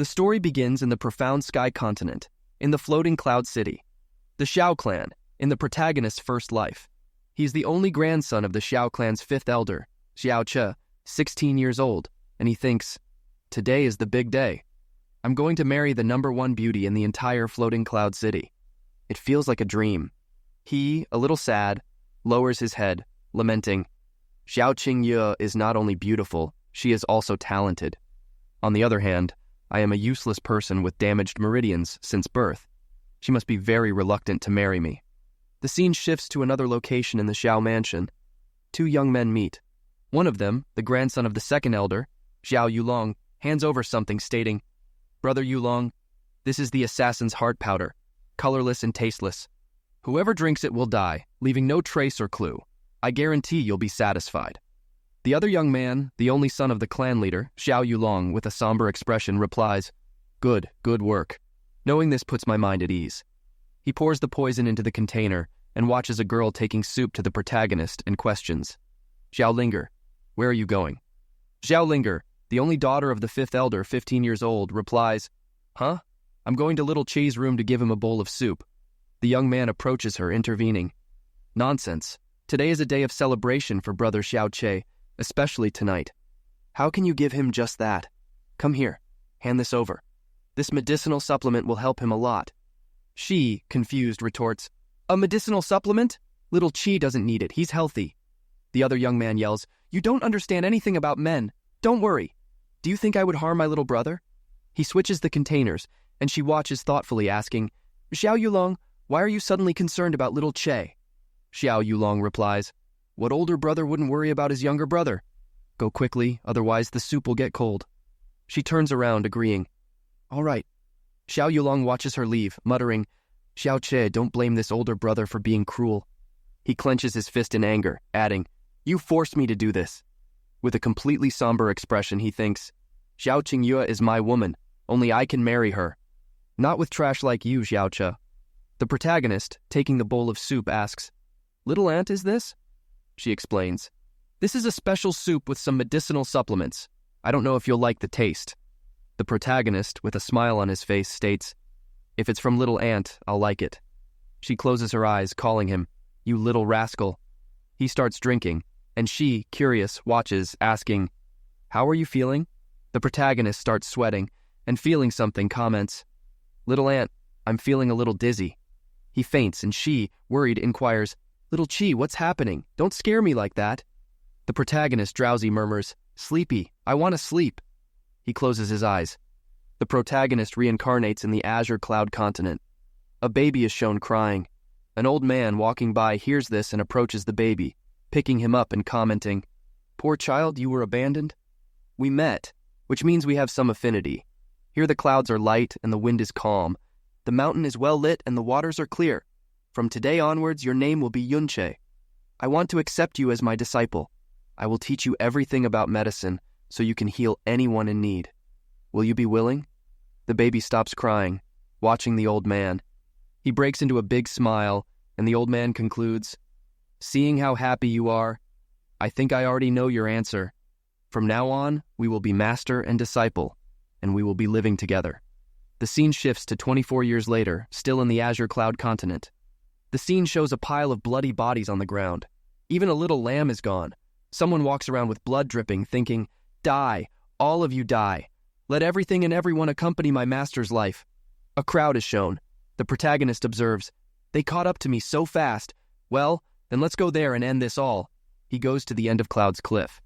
The story begins in the profound sky continent, in the floating cloud city. The Xiao clan, in the protagonist's first life. He is the only grandson of the Xiao clan's fifth elder, Xiao Che, 16 years old, and he thinks, today is the big day. I'm going to marry the #1 beauty in the entire floating cloud city. It feels like a dream. He, a little sad, lowers his head, lamenting, Xiao Qingye is not only beautiful, she is also talented. On the other hand, I am a useless person with damaged meridians since birth. She must be very reluctant to marry me. The scene shifts to another location in the Xiao mansion. Two young men meet. One of them, the grandson of the second elder, Xiao Yulong, hands over something stating, Brother Yulong, this is the assassin's heart powder, colorless and tasteless. Whoever drinks it will die, leaving no trace or clue. I guarantee you'll be satisfied. The other young man, the only son of the clan leader, Xiao Yulong, with a somber expression, replies, good work. Knowing this puts my mind at ease. He pours the poison into the container and watches a girl taking soup to the protagonist and questions, Xiao Linger, where are you going? Xiao Linger, the only daughter of the fifth elder, 15 years old, replies, huh? I'm going to little Che's room to give him a bowl of soup. The young man approaches her, intervening. Nonsense. Today is a day of celebration for brother Xiao Che, especially tonight. How can you give him just that? Come here. Hand this over. This medicinal supplement will help him a lot. She, confused, retorts, a medicinal supplement? Little Chi doesn't need it. He's healthy. The other young man yells, you don't understand anything about men. Don't worry. Do you think I would harm my little brother? He switches the containers, and she watches thoughtfully, asking, Xiao Yulong, why are you suddenly concerned about little Che? Xiao Yulong replies, what older brother wouldn't worry about his younger brother? Go quickly, otherwise the soup will get cold. She turns around, agreeing. All right. Xiao Yulong watches her leave, muttering, Xiao Che, don't blame this older brother for being cruel. He clenches his fist in anger, adding, you forced me to do this. With a completely somber expression, he thinks, Xiao Qingye is my woman. Only I can marry her. Not with trash like you, Xiao Che. The protagonist, taking the bowl of soup, asks, little aunt, is this? She explains, this is a special soup with some medicinal supplements. I don't know if you'll like the taste. The protagonist, with a smile on his face, states, if it's from little aunt, I'll like it. She closes her eyes, calling him, you little rascal. He starts drinking, and she, curious, watches, asking, how are you feeling? The protagonist starts sweating, and feeling something, comments, little aunt, I'm feeling a little dizzy. He faints, and she, worried, inquires, little Chi, what's happening? Don't scare me like that. The protagonist, drowsy, murmurs, sleepy, I want to sleep. He closes his eyes. The protagonist reincarnates in the azure cloud continent. A baby is shown crying. An old man walking by hears this and approaches the baby, picking him up and commenting, poor child, you were abandoned? We met, which means we have some affinity. Here the clouds are light and the wind is calm. The mountain is well lit and the waters are clear. From today onwards, your name will be Yunche. I want to accept you as my disciple. I will teach you everything about medicine so you can heal anyone in need. Will you be willing? The baby stops crying, watching the old man. He breaks into a big smile, and the old man concludes, seeing how happy you are, I think I already know your answer. From now on, we will be master and disciple, and we will be living together. The scene shifts to 24 years later, still in the azure cloud continent. The scene shows a pile of bloody bodies on the ground. Even a little lamb is gone. Someone walks around with blood dripping, thinking, die, all of you die. Let everything and everyone accompany my master's life. A crowd is shown. The protagonist observes, they caught up to me so fast. Well, then let's go there and end this all. He goes to the end of Cloud's cliff.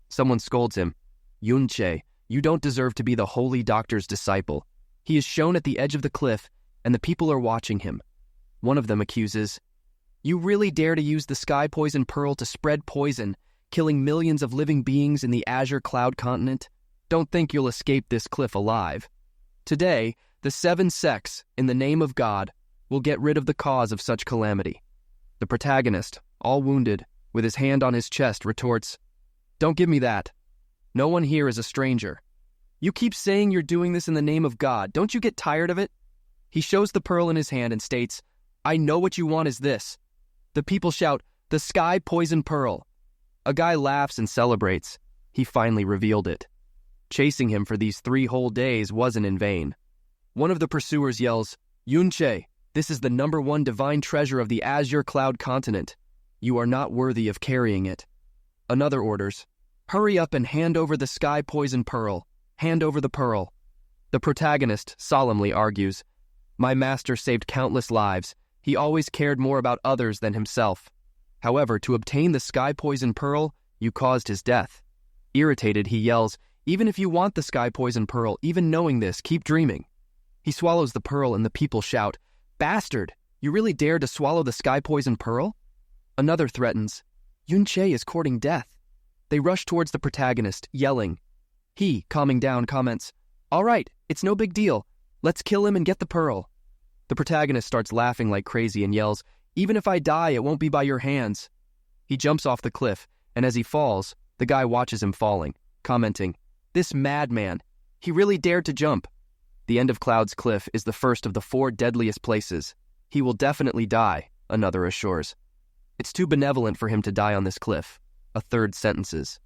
Someone scolds him. Yunche, you don't deserve to be the holy doctor's disciple. He is shown at the edge of the cliff, and the people are watching him. One of them accuses, you really dare to use the sky poison pearl to spread poison, killing millions of living beings in the azure cloud continent? Don't think you'll escape this cliff alive. Today, the 7 sects, in the name of God, will get rid of the cause of such calamity. The protagonist, all wounded, with his hand on his chest, retorts, don't give me that. No one here is a stranger. You keep saying you're doing this in the name of God. Don't you get tired of it? He shows the pearl in his hand and states, I know what you want is this. The people shout, the sky poison pearl. A guy laughs and celebrates. He finally revealed it. Chasing him for these 3 whole days wasn't in vain. One of the pursuers yells, "Yunche, this is the #1 divine treasure of the Azure Cloud continent. You are not worthy of carrying it." Another orders, "Hurry up and hand over the sky poison pearl. Hand over the pearl." The protagonist solemnly argues, "My master saved countless lives. He always cared more about others than himself. However, to obtain the sky poison pearl, you caused his death." Irritated, he yells, "Even if you want the sky poison pearl, even knowing this, keep dreaming." He swallows the pearl and the people shout, "Bastard! You really dared to swallow the sky poison pearl?" Another threatens, "Yunche is courting death." They rush towards the protagonist, yelling. He, calming down, comments, "All right, it's no big deal. Let's kill him and get the pearl." The protagonist starts laughing like crazy and yells, "Even if I die, it won't be by your hands." He jumps off the cliff, and as he falls, the guy watches him falling, commenting, "This madman, he really dared to jump." The end of Cloud's cliff is the first of the 4 deadliest places. "He will definitely die," another assures. "It's too benevolent for him to die on this cliff," a third sentences.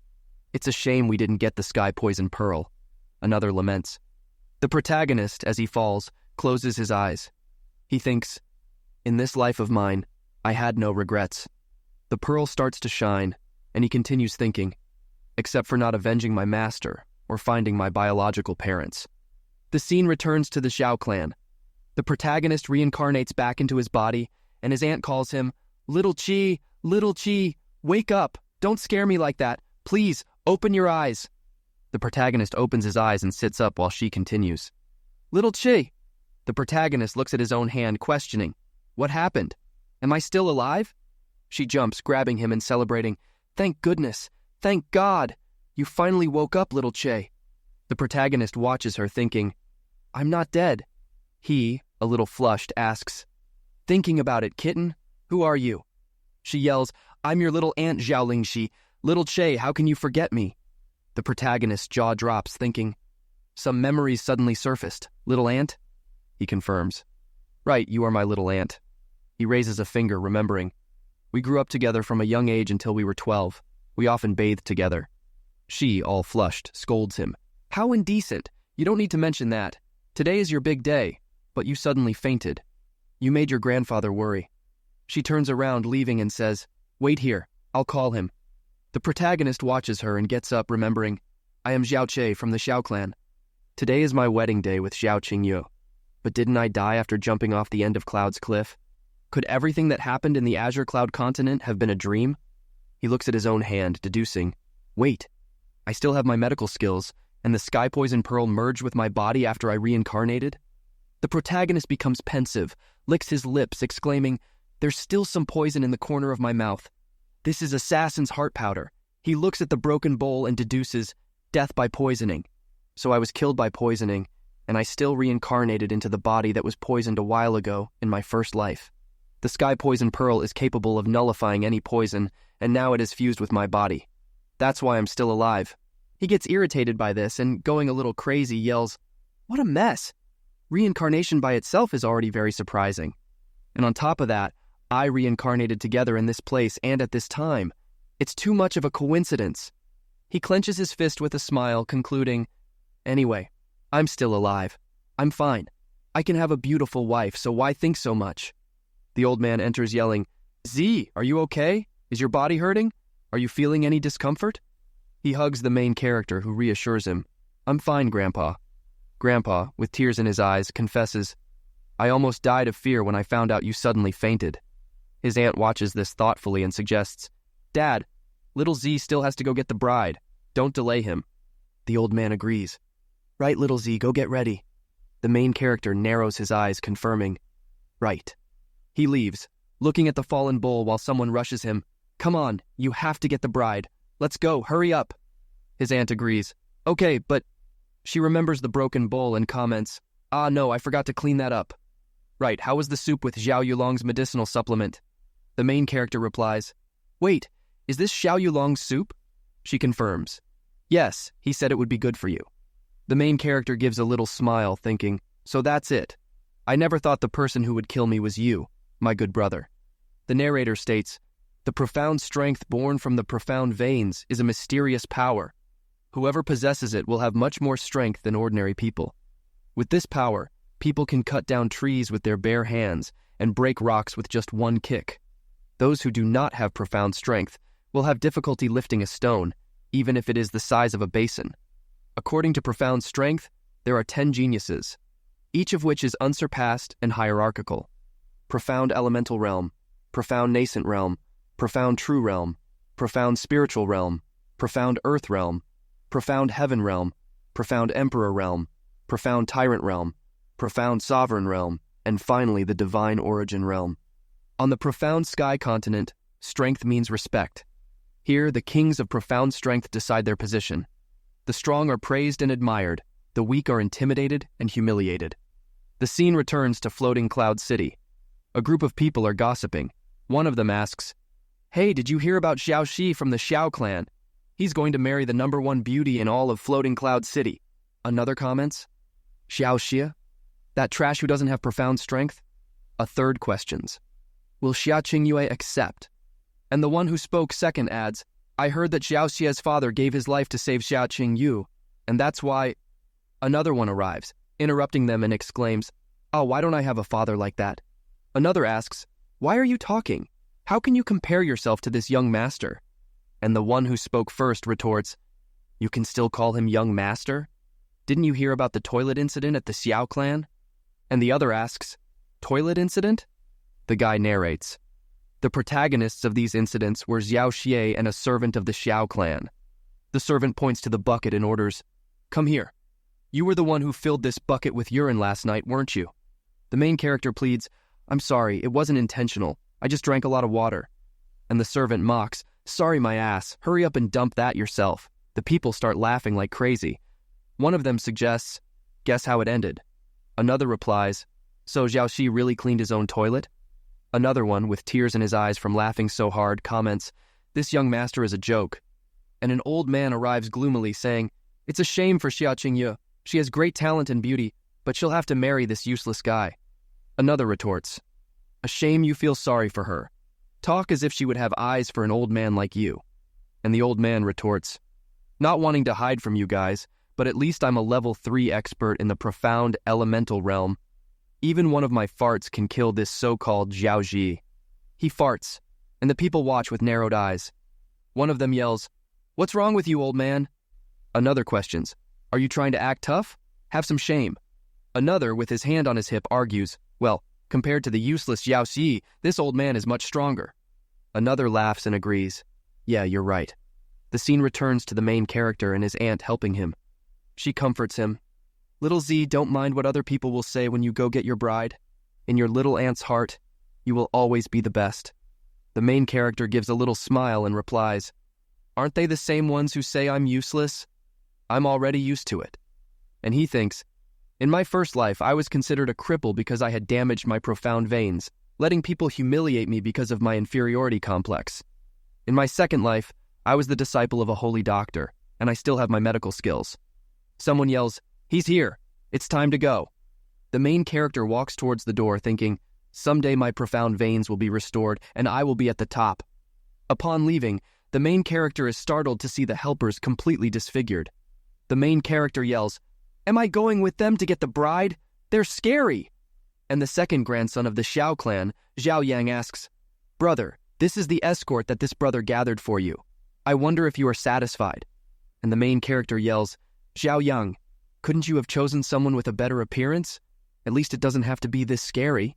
"It's a shame we didn't get the sky poison pearl," another laments. The protagonist, as he falls, closes his eyes. He thinks, "In this life of mine, I had no regrets." The pearl starts to shine, and he continues thinking, "Except for not avenging my master or finding my biological parents." The scene returns to the Xiao clan. The protagonist reincarnates back into his body, and his aunt calls him, Little Chi, wake up, don't scare me like that, please, open your eyes." The protagonist opens his eyes and sits up while she continues, "Little Chi." The protagonist looks at his own hand, questioning, "What happened? Am I still alive?" She jumps, grabbing him and celebrating, "Thank goodness, thank God, you finally woke up, Little Chi." The protagonist watches her, thinking, "I'm not dead." He, a little flushed, asks, "Thinking about it, kitten? Who are you?" She yells, "I'm your little aunt Xiaolingxi. Little Che, how can you forget me?" The protagonist's jaw drops, thinking, "Some memories suddenly surfaced. Little aunt?" He confirms, "Right, you are my little aunt." He raises a finger, remembering, "We grew up together from a young age until we were 12. We often bathed together." She, all flushed, scolds him, "How indecent! You don't need to mention that. Today is your big day, but you suddenly fainted. You made your grandfather worry." She turns around, leaving, and says, "Wait here, I'll call him." The protagonist watches her and gets up, remembering, "I am Xiao Che from the Xiao clan. Today is my wedding day with Xiao Qingyu. But didn't I die after jumping off the end of Cloud's cliff? Could everything that happened in the Azure Cloud continent have been a dream?" He looks at his own hand, deducing, "Wait, I still have my medical skills, and the sky poison pearl merged with my body after I reincarnated?" The protagonist becomes pensive, licks his lips, exclaiming, "There's still some poison in the corner of my mouth. This is assassin's heart powder." He looks at the broken bowl and deduces, "Death by poisoning. So I was killed by poisoning, and I still reincarnated into the body that was poisoned a while ago in my first life. The sky poison pearl is capable of nullifying any poison, and now it is fused with my body. That's why I'm still alive." He gets irritated by this and, going a little crazy, yells, "What a mess! Reincarnation by itself is already very surprising. And on top of that, I reincarnated together in this place and at this time. It's too much of a coincidence." He clenches his fist with a smile, concluding, "Anyway, I'm still alive. I'm fine. I can have a beautiful wife, so why think so much?" The old man enters yelling, "Z, are you okay? Is your body hurting? Are you feeling any discomfort?" He hugs the main character, who reassures him, "I'm fine, Grandpa." Grandpa, with tears in his eyes, confesses, "I almost died of fear when I found out you suddenly fainted." His aunt watches this thoughtfully and suggests, "Dad, little Z still has to go get the bride. Don't delay him." The old man agrees. "Right, little Z, go get ready." The main character narrows his eyes, confirming, "Right." He leaves, looking at the fallen bowl while someone rushes him. "Come on, you have to get the bride. Let's go, hurry up." His aunt agrees. "Okay, but..." She remembers the broken bowl and comments, "Ah, no, I forgot to clean that up." "Right, how was the soup with Xiao Yulong's medicinal supplement?" The main character replies, "Wait, is this Xiao Yulong's soup?" She confirms, "Yes, he said it would be good for you." The main character gives a little smile, thinking, "So that's it. I never thought the person who would kill me was you, my good brother." The narrator states, "The profound strength born from the profound veins is a mysterious power. Whoever possesses it will have much more strength than ordinary people. With this power, people can cut down trees with their bare hands and break rocks with just one kick. Those who do not have profound strength will have difficulty lifting a stone, even if it is the size of a basin. According to profound strength, there are 10 geniuses, each of which is unsurpassed and hierarchical. Profound elemental realm, profound nascent realm, profound true realm, profound spiritual realm, profound earth realm, profound heaven realm, profound emperor realm, profound tyrant realm, profound sovereign realm, and finally the divine origin realm. On the profound sky continent, strength means respect. Here, the kings of profound strength decide their position. The strong are praised and admired, the weak are intimidated and humiliated. The scene returns to Floating Cloud City. A group of people are gossiping. One of them asks, "Hey, did you hear about Xiao Shi from the Xiao clan? He's going to marry the #1 beauty in all of Floating Cloud City." Another comments, "Xiao Xia? That trash who doesn't have profound strength?" A third questions, "Will Xia Qingyue accept?" And the one who spoke second adds, "I heard that Xiao Xia's father gave his life to save Xia Qingyu, and that's why..." Another one arrives, interrupting them and exclaims, "Oh, why don't I have a father like that?" Another asks, "Why are you talking? How can you compare yourself to this young master?" And the one who spoke first retorts, "You can still call him young master? Didn't you hear about the toilet incident at the Xiao clan?" And the other asks, "Toilet incident?" The guy narrates, "The protagonists of these incidents were Xiao Xie and a servant of the Xiao clan." The servant points to the bucket and orders, "Come here. You were the one who filled this bucket with urine last night, weren't you?" The main character pleads, "I'm sorry, it wasn't intentional. I just drank a lot of water." And the servant mocks, "Sorry my ass, hurry up and dump that yourself." The people start laughing like crazy. One of them suggests, "Guess how it ended?" Another replies, "So Xiao Shi really cleaned his own toilet?" Another one, with tears in his eyes from laughing so hard, comments, "This young master is a joke." And an old man arrives gloomily saying, "It's a shame for Xia Qingyu. She has great talent and beauty, but she'll have to marry this useless guy." Another retorts, "A shame you feel sorry for her. Talk as if she would have eyes for an old man like you." And the old man retorts, "Not wanting to hide from you guys, but at least I'm a level 3 expert in the profound elemental realm. Even one of my farts can kill this so-called Xiao Ji." He farts, and the people watch with narrowed eyes. One of them yells, "What's wrong with you, old man?" Another questions, "Are you trying to act tough? Have some shame." Another, with his hand on his hip, argues, "Well, compared to the useless Xiao Xi, this old man is much stronger." Another laughs and agrees, "Yeah, you're right." The scene returns to the main character and his aunt helping him. She comforts him, "Little Z, don't mind what other people will say when you go get your bride. In your little aunt's heart, you will always be the best." The main character gives a little smile and replies, "Aren't they the same ones who say I'm useless? I'm already used to it." And he thinks, "In my first life, I was considered a cripple because I had damaged my profound veins, letting people humiliate me because of my inferiority complex. In my second life, I was the disciple of a holy doctor, and I still have my medical skills." Someone yells, "He's here. It's time to go." The main character walks towards the door thinking, "Someday my profound veins will be restored, and I will be at the top." Upon leaving, the main character is startled to see the helpers completely disfigured. The main character yells, "Am I going with them to get the bride? They're scary!" And the second grandson of the Xiao clan, Zhao Yang, asks, "Brother, this is the escort that this brother gathered for you. I wonder if you are satisfied." And the main character yells, "Zhao Yang, couldn't you have chosen someone with a better appearance? At least it doesn't have to be this scary.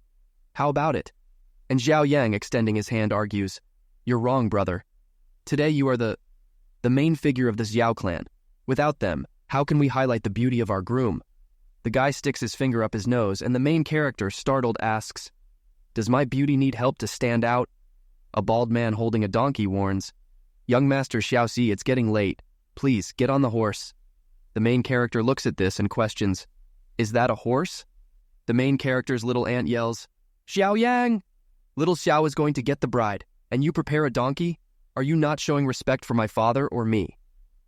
How about it?" And Zhao Yang, extending his hand, argues, "You're wrong, brother. Today you are the main figure of the Xiao clan. Without them, how can we highlight the beauty of our groom?" The guy sticks his finger up his nose, and the main character, startled, asks, "Does my beauty need help to stand out?" A bald man holding a donkey warns, "Young Master Xiaoxi, it's getting late. Please, get on the horse." The main character looks at this and questions, "Is that a horse?" The main character's little aunt yells, "Xiao Yang! Little Xiao is going to get the bride, and you prepare a donkey? Are you not showing respect for my father or me?"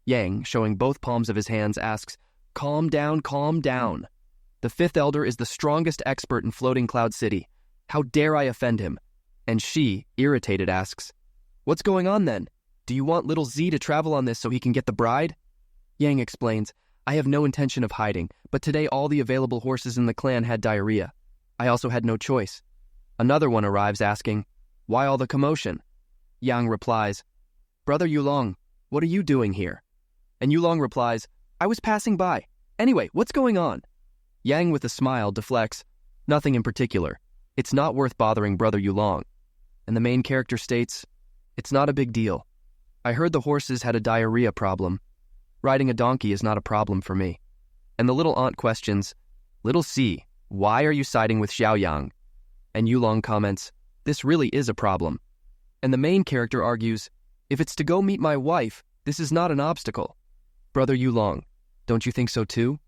Yang, showing both palms of his hands, asks, "Calm down, calm down. The fifth elder is the strongest expert in Floating Cloud City. How dare I offend him?" And she, irritated, asks, "What's going on then? Do you want little Z to travel on this so he can get the bride?" Yang explains, I have no intention of hiding, but today all the available horses in the clan had diarrhea. I also had no choice. Another one arrives asking, why all the commotion? Yang replies, Brother Yulong, what are you doing here? And Yulong replies, I was passing by. Anyway, what's going on? Yang with a smile deflects, nothing in particular. It's not worth bothering Brother Yulong. And the main character states, it's not a big deal. I heard the horses had a diarrhea problem. Riding a donkey is not a problem for me. And the little aunt questions, Little C, why are you siding with Xiaoyang? And Yulong comments, this really is a problem. And the main character argues, if it's to go meet my wife, this is not an obstacle. Brother Yulong, don't you think so too?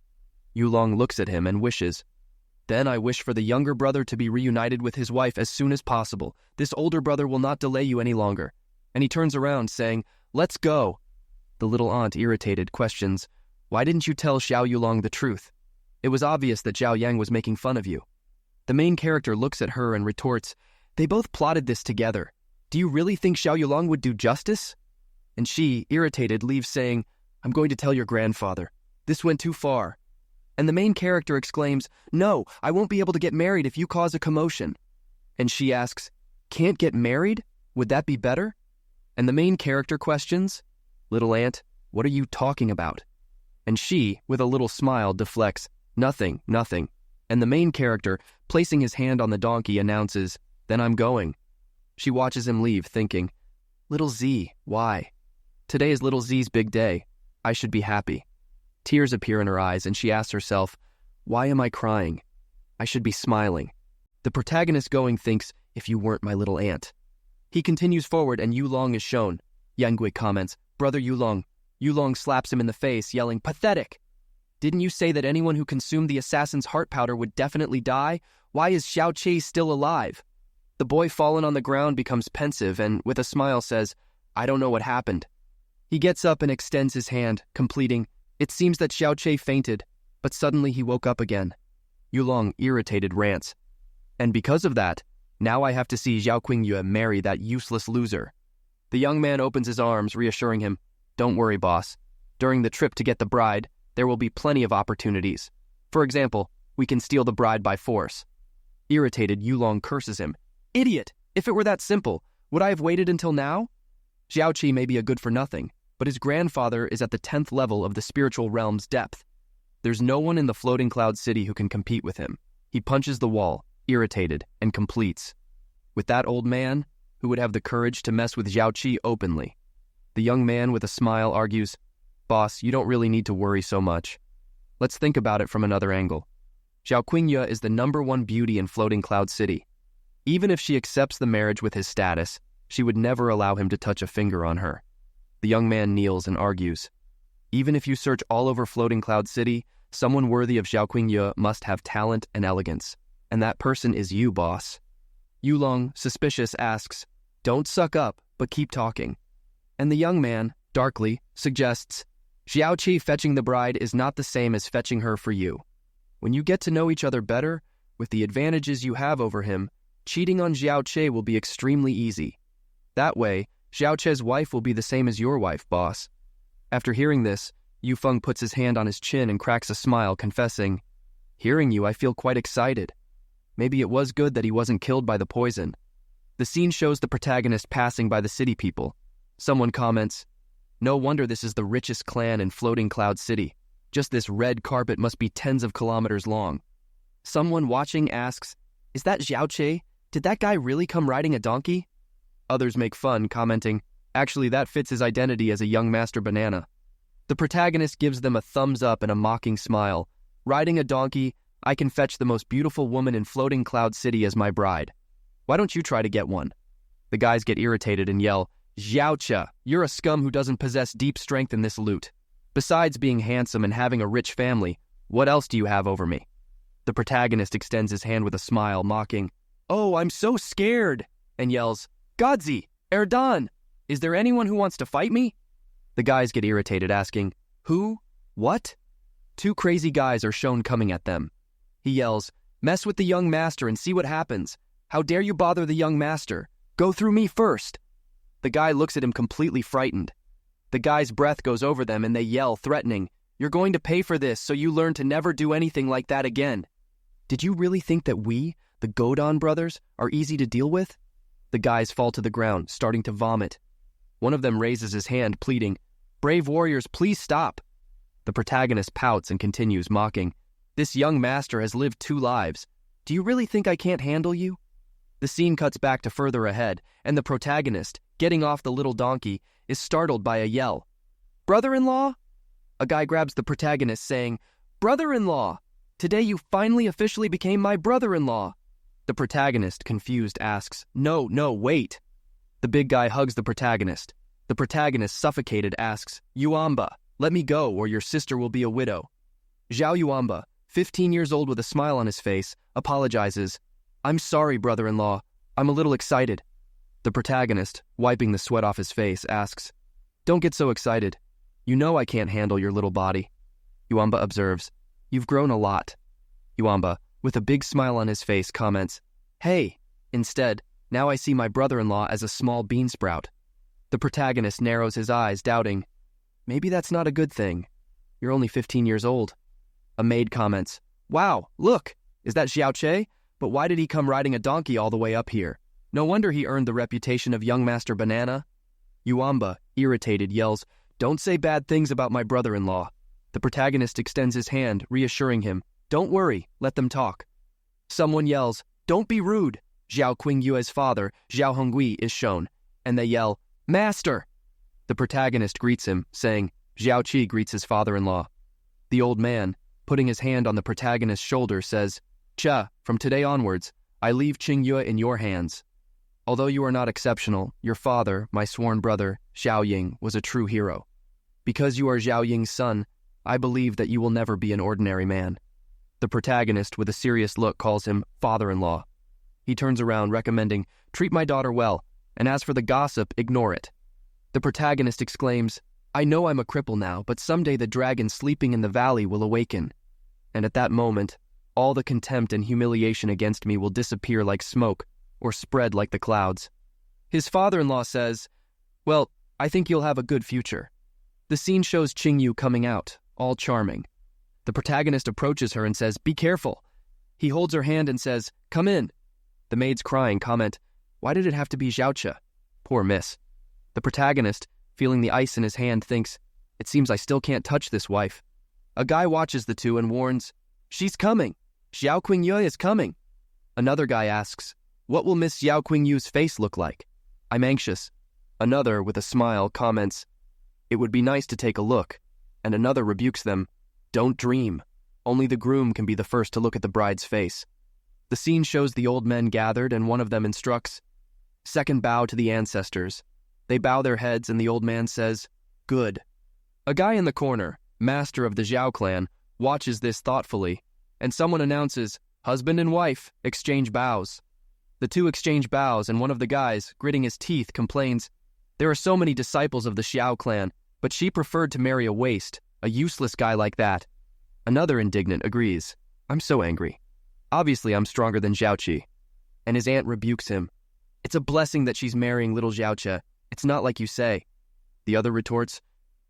Yulong looks at him and wishes, then I wish for the younger brother to be reunited with his wife as soon as possible. This older brother will not delay you any longer. And he turns around saying, let's go. The little aunt, irritated, questions, why didn't you tell Xiao Yulong the truth? It was obvious that Zhao Yang was making fun of you. The main character looks at her and retorts, they both plotted this together. Do you really think Xiao Yulong would do justice? And she, irritated, leaves saying, I'm going to tell your grandfather. This went too far. And the main character exclaims, no, I won't be able to get married if you cause a commotion. And she asks, can't get married? Would that be better? And the main character questions, little aunt, what are you talking about? And she, with a little smile, deflects, nothing. And the main character, placing his hand on the donkey, announces, then I'm going. She watches him leave, thinking, little Z, why? Today is little Z's big day. I should be happy. Tears appear in her eyes, and she asks herself, why am I crying? I should be smiling. The protagonist going thinks, if you weren't my little aunt. He continues forward, and Yulong is shown. Yang comments, Brother Yulong. Yulong slaps him in the face, yelling, pathetic! Didn't you say that anyone who consumed the assassin's heart powder would definitely die? Why is Xiao Qi still alive? The boy fallen on the ground becomes pensive and, with a smile, says, I don't know what happened. He gets up and extends his hand, completing, it seems that Xiao Qi fainted, but suddenly he woke up again. Yulong, irritated, rants, and because of that, now I have to see Zhao Qingyue marry that useless loser. The young man opens his arms, reassuring him, don't worry, boss. During the trip to get the bride, there will be plenty of opportunities. For example, we can steal the bride by force. Irritated, Yulong curses him. Idiot! If it were that simple, would I have waited until now? Xiao Qi may be a good-for-nothing, but his grandfather is at the 10th level of the spiritual realm's depth. There's no one in the floating cloud city who can compete with him. He punches the wall, irritated, and completes. With that old man, who would have the courage to mess with Xiao Qi openly? The young man with a smile argues, boss, you don't really need to worry so much. Let's think about it from another angle. Zhao Qingyue is the #1 beauty in Floating Cloud City. Even if she accepts the marriage with his status, she would never allow him to touch a finger on her. The young man kneels and argues, even if you search all over Floating Cloud City, someone worthy of Zhao Qingyue must have talent and elegance. And that person is you, boss. Yulong, suspicious, asks, don't suck up, but keep talking. And the young man, darkly, suggests, Xiao Qi fetching the bride is not the same as fetching her for you. When you get to know each other better, with the advantages you have over him, cheating on Xiao Qi will be extremely easy. That way, Xiao Qi's wife will be the same as your wife, boss. After hearing this, Yufeng puts his hand on his chin and cracks a smile, confessing, hearing you, I feel quite excited. Maybe it was good that he wasn't killed by the poison. The scene shows the protagonist passing by the city people. Someone comments, no wonder this is the richest clan in Floating Cloud City. Just this red carpet must be tens of kilometers long. Someone watching asks, is that Xiao Qi? Did that guy really come riding a donkey? Others make fun, commenting, actually that fits his identity as a young master banana. The protagonist gives them a thumbs up and a mocking smile. Riding a donkey, I can fetch the most beautiful woman in Floating Cloud City as my bride. Why don't you try to get one? The guys get irritated and yell, Xiao Qi, you're a scum who doesn't possess deep strength in this loot. Besides being handsome and having a rich family, what else do you have over me? The protagonist extends his hand with a smile, mocking, oh, I'm so scared, and yells, Godzi, Erdan, is there anyone who wants to fight me? The guys get irritated, asking, who? What? Two crazy guys are shown coming at them. He yells, mess with the young master and see what happens. How dare you bother the young master? Go through me first. The guy looks at him completely frightened. The guy's breath goes over them and they yell, threatening, "You're going to pay for this, so you learn to never do anything like that again." Did you really think that we, the Godon brothers, are easy to deal with? The guys fall to the ground, starting to vomit. One of them raises his hand, pleading, "Brave warriors, please stop." The protagonist pouts and continues, mocking, "This young master has lived 2 lives. Do you really think I can't handle you?" The scene cuts back to further ahead, and the protagonist, getting off the little donkey, is startled by a yell. "Brother-in-law?" A guy grabs the protagonist, saying, "Brother-in-law! Today you finally officially became my brother-in-law." The protagonist, confused, asks, No, wait." The big guy hugs the protagonist. The protagonist, suffocated, asks, "Yuamba, let me go or your sister will be a widow." Zhao Yuamba, 15 years old with a smile on his face, apologizes, "I'm sorry, brother-in-law. I'm a little excited." The protagonist, wiping the sweat off his face, asks, "Don't get so excited. You know I can't handle your little body." Yuamba observes, "You've grown a lot." Yuamba, with a big smile on his face, comments, "Hey, instead, now I see my brother-in-law as a small bean sprout." The protagonist narrows his eyes, doubting, "Maybe that's not a good thing. You're only 15 years old." A maid comments, "Wow, look, is that Xiaoche? But why did he come riding a donkey all the way up here? No wonder he earned the reputation of young Master Banana." Yuamba, irritated, yells, "Don't say bad things about my brother-in-law." The protagonist extends his hand, reassuring him, "Don't worry, let them talk." Someone yells, "Don't be rude." Zhao Qingyue's father, Zhao Hongui, is shown, and they yell, "Master!" The protagonist greets him, saying, "Zhao Qi greets his father-in-law." The old man, putting his hand on the protagonist's shoulder, says, "Cha, from today onwards, I leave Qingyue in your hands. Although you are not exceptional, your father, my sworn brother, Xiao Ying, was a true hero. Because you are Xiao Ying's son, I believe that you will never be an ordinary man." The protagonist, with a serious look, calls him father-in-law. He turns around, recommending, "Treat my daughter well, and as for the gossip, ignore it." The protagonist exclaims, "I know I'm a cripple now, but someday the dragon sleeping in the valley will awaken. And at that moment, all the contempt and humiliation against me will disappear like smoke, or spread like the clouds." His father-in-law says, "Well, I think you'll have a good future." The scene shows Qingyu coming out, all charming. The protagonist approaches her and says, "Be careful." He holds her hand and says, "Come in." The maids, crying, comment, "Why did it have to be Xiaoche? Poor miss." The protagonist, feeling the ice in his hand, thinks, "It seems I still can't touch this wife." A guy watches the two and warns, "She's coming. Xiao Qingyue is coming." Another guy asks, "What will Miss Xiao Qingyue's face look like? I'm anxious." Another, with a smile, comments, "It would be nice to take a look." And another rebukes them, "Don't dream. Only the groom can be the first to look at the bride's face." The scene shows the old men gathered, and one of them instructs, "Second bow to the ancestors." They bow their heads, and the old man says, "Good." A guy in the corner, master of the Zhao clan, watches this thoughtfully, and someone announces, "Husband and wife, exchange bows." The two exchange bows, and one of the guys, gritting his teeth, complains, "There are so many disciples of the Xiao clan, but she preferred to marry a waste, a useless guy like that." Another, indignant, agrees, "I'm so angry. Obviously I'm stronger than Xiaoqi." And his aunt rebukes him, "It's a blessing that she's marrying little Xiaoche. It's not like you say." The other retorts,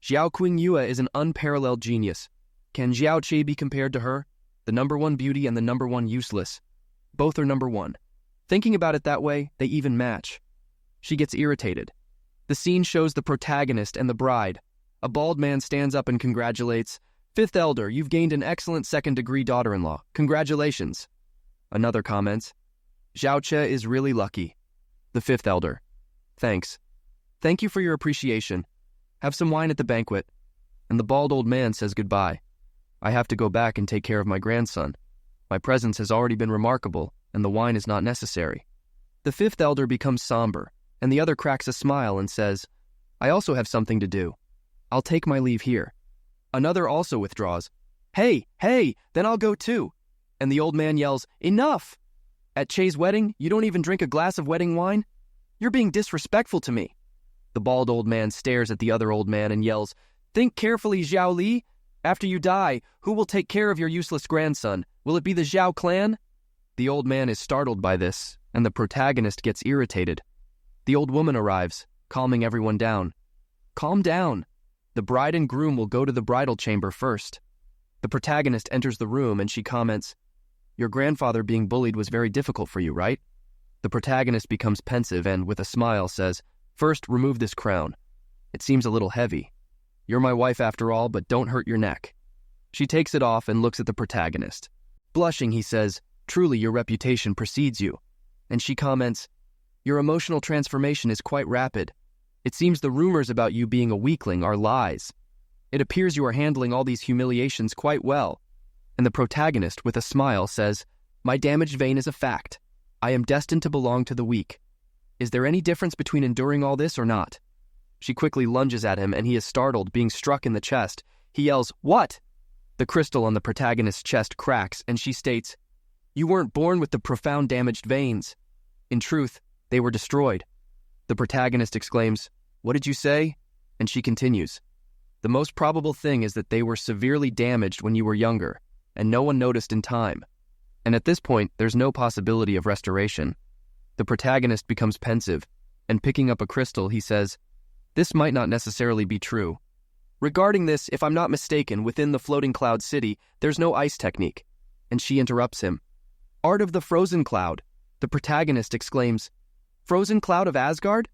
"Xiao Qingyue is an unparalleled genius. Can Xiaoqi be compared to her? The #1 beauty and the #1 useless. Both are #1. Thinking about it that way, they even match." She gets irritated. The scene shows the protagonist and the bride. A bald man stands up and congratulates, "Fifth elder, you've gained an excellent second-degree daughter-in-law. Congratulations." Another comments, "Xiaoche is really lucky." The fifth elder, "Thanks. Thank you for your appreciation. Have some wine at the banquet." And the bald old man says goodbye. "I have to go back and take care of my grandson. My presence has already been remarkable, and the wine is not necessary." The fifth elder becomes somber, and the other cracks a smile and says, "I also have something to do. I'll take my leave here." Another also withdraws. Hey, then I'll go too." And the old man yells, "Enough! At Che's wedding, you don't even drink a glass of wedding wine? You're being disrespectful to me." The bald old man stares at the other old man and yells, "Think carefully, Zhao Li. After you die, who will take care of your useless grandson? Will it be the Zhao clan?" The old man is startled by this, and the protagonist gets irritated. The old woman arrives, calming everyone down. Calm down. The bride and groom will go to the bridal chamber first. The protagonist enters the room and she comments, your grandfather being bullied was very difficult for you, right? The protagonist becomes pensive and, with a smile, says, first, remove this crown. It seems a little heavy. You're my wife after all, but don't hurt your neck. She takes it off and looks at the protagonist. Blushing, he says, truly your reputation precedes you. And she comments, your emotional transformation is quite rapid. It seems the rumors about you being a weakling are lies. It appears you are handling all these humiliations quite well. And the protagonist, with a smile, says, my damaged vein is a fact. I am destined to belong to the weak. Is there any difference between enduring all this or not? She quickly lunges at him and he is startled, being struck in the chest. He yells, what? The crystal on the protagonist's chest cracks and she states, you weren't born with the profound damaged veins. In truth, they were destroyed. The protagonist exclaims, what did you say? And she continues, the most probable thing is that they were severely damaged when you were younger, and no one noticed in time. And at this point, there's no possibility of restoration. The protagonist becomes pensive, and picking up a crystal, he says, this might not necessarily be true. Regarding this, if I'm not mistaken, within the floating cloud city, there's no ice technique. And she interrupts him. Art of the frozen cloud. The protagonist exclaims, frozen cloud of Asgard?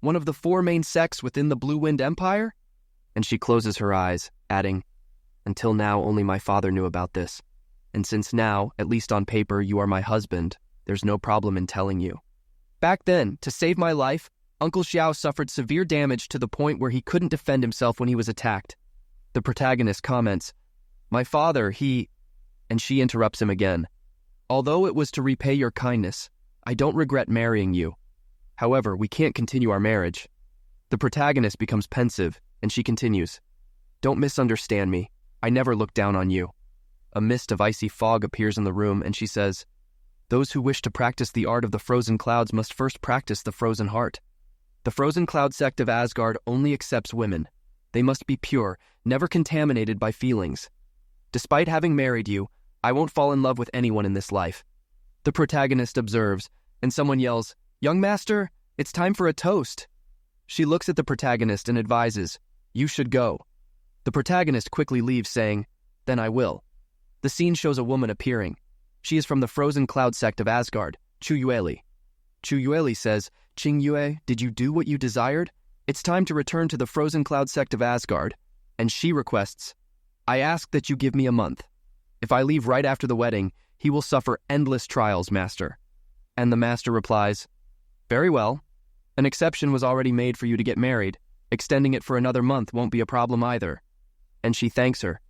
One of the 4 main sects within the Blue Wind Empire? And she closes her eyes, adding, until now only my father knew about this. And since now, at least on paper, you are my husband, there's no problem in telling you. Back then, to save my life, Uncle Xiao suffered severe damage to the point where he couldn't defend himself when he was attacked. The protagonist comments, my father, he... And she interrupts him again. Although it was to repay your kindness, I don't regret marrying you. However, we can't continue our marriage. The protagonist becomes pensive, and she continues, don't misunderstand me. I never looked down on you. A mist of icy fog appears in the room, and she says, those who wish to practice the art of the frozen clouds must first practice the frozen heart. The frozen cloud sect of Asgard only accepts women. They must be pure, never contaminated by feelings. Despite having married you, I won't fall in love with anyone in this life. The protagonist observes, and someone yells, young master, it's time for a toast. She looks at the protagonist and advises, you should go. The protagonist quickly leaves, saying, then I will. The scene shows a woman appearing. She is from the frozen cloud sect of Asgard, Chuyueli. Chuyueli says, Qingyue, did you do what you desired? It's time to return to the frozen cloud sect of Asgard. And she requests, I ask that you give me a month. If I leave right after the wedding, he will suffer endless trials, master. And the master replies, very well. An exception was already made for you to get married. Extending it for another month won't be a problem either. And she thanks her.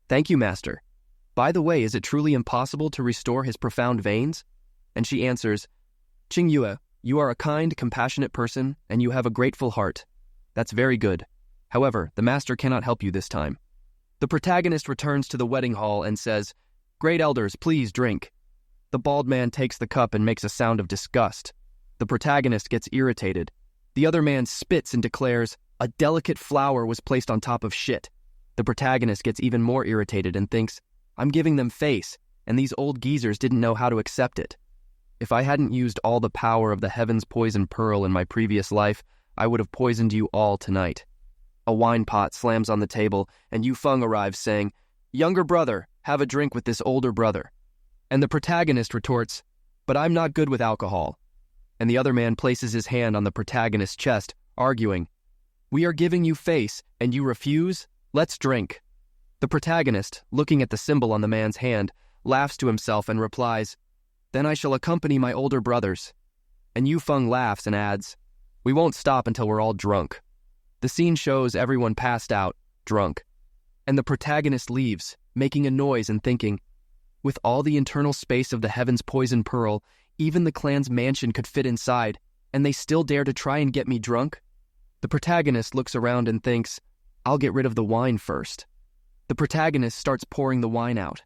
Thank you, master. By the way, is it truly impossible to restore his profound veins? And she answers, Qingyue, you are a kind, compassionate person, and you have a grateful heart. That's very good. However, the master cannot help you this time. The protagonist returns to the wedding hall and says, great elders, please drink. The bald man takes the cup and makes a sound of disgust. The protagonist gets irritated. The other man spits and declares, a delicate flower was placed on top of shit. The protagonist gets even more irritated and thinks, I'm giving them face, and these old geezers didn't know how to accept it. If I hadn't used all the power of the heaven's poison pearl in my previous life, I would have poisoned you all tonight. A wine pot slams on the table, and Yu Feng arrives saying, younger brother, have a drink with this older brother. And the protagonist retorts, but I'm not good with alcohol. And the other man places his hand on the protagonist's chest, arguing, we are giving you face, and you refuse? Let's drink. The protagonist, looking at the symbol on the man's hand, laughs to himself and replies, then I shall accompany my older brothers. And Yu Feng laughs and adds, we won't stop until we're all drunk. The scene shows everyone passed out, drunk. And the protagonist leaves, making a noise and thinking, with all the internal space of the heaven's poison pearl, even the clan's mansion could fit inside, and they still dare to try and get me drunk? The protagonist looks around and thinks, I'll get rid of the wine first. The protagonist starts pouring the wine out.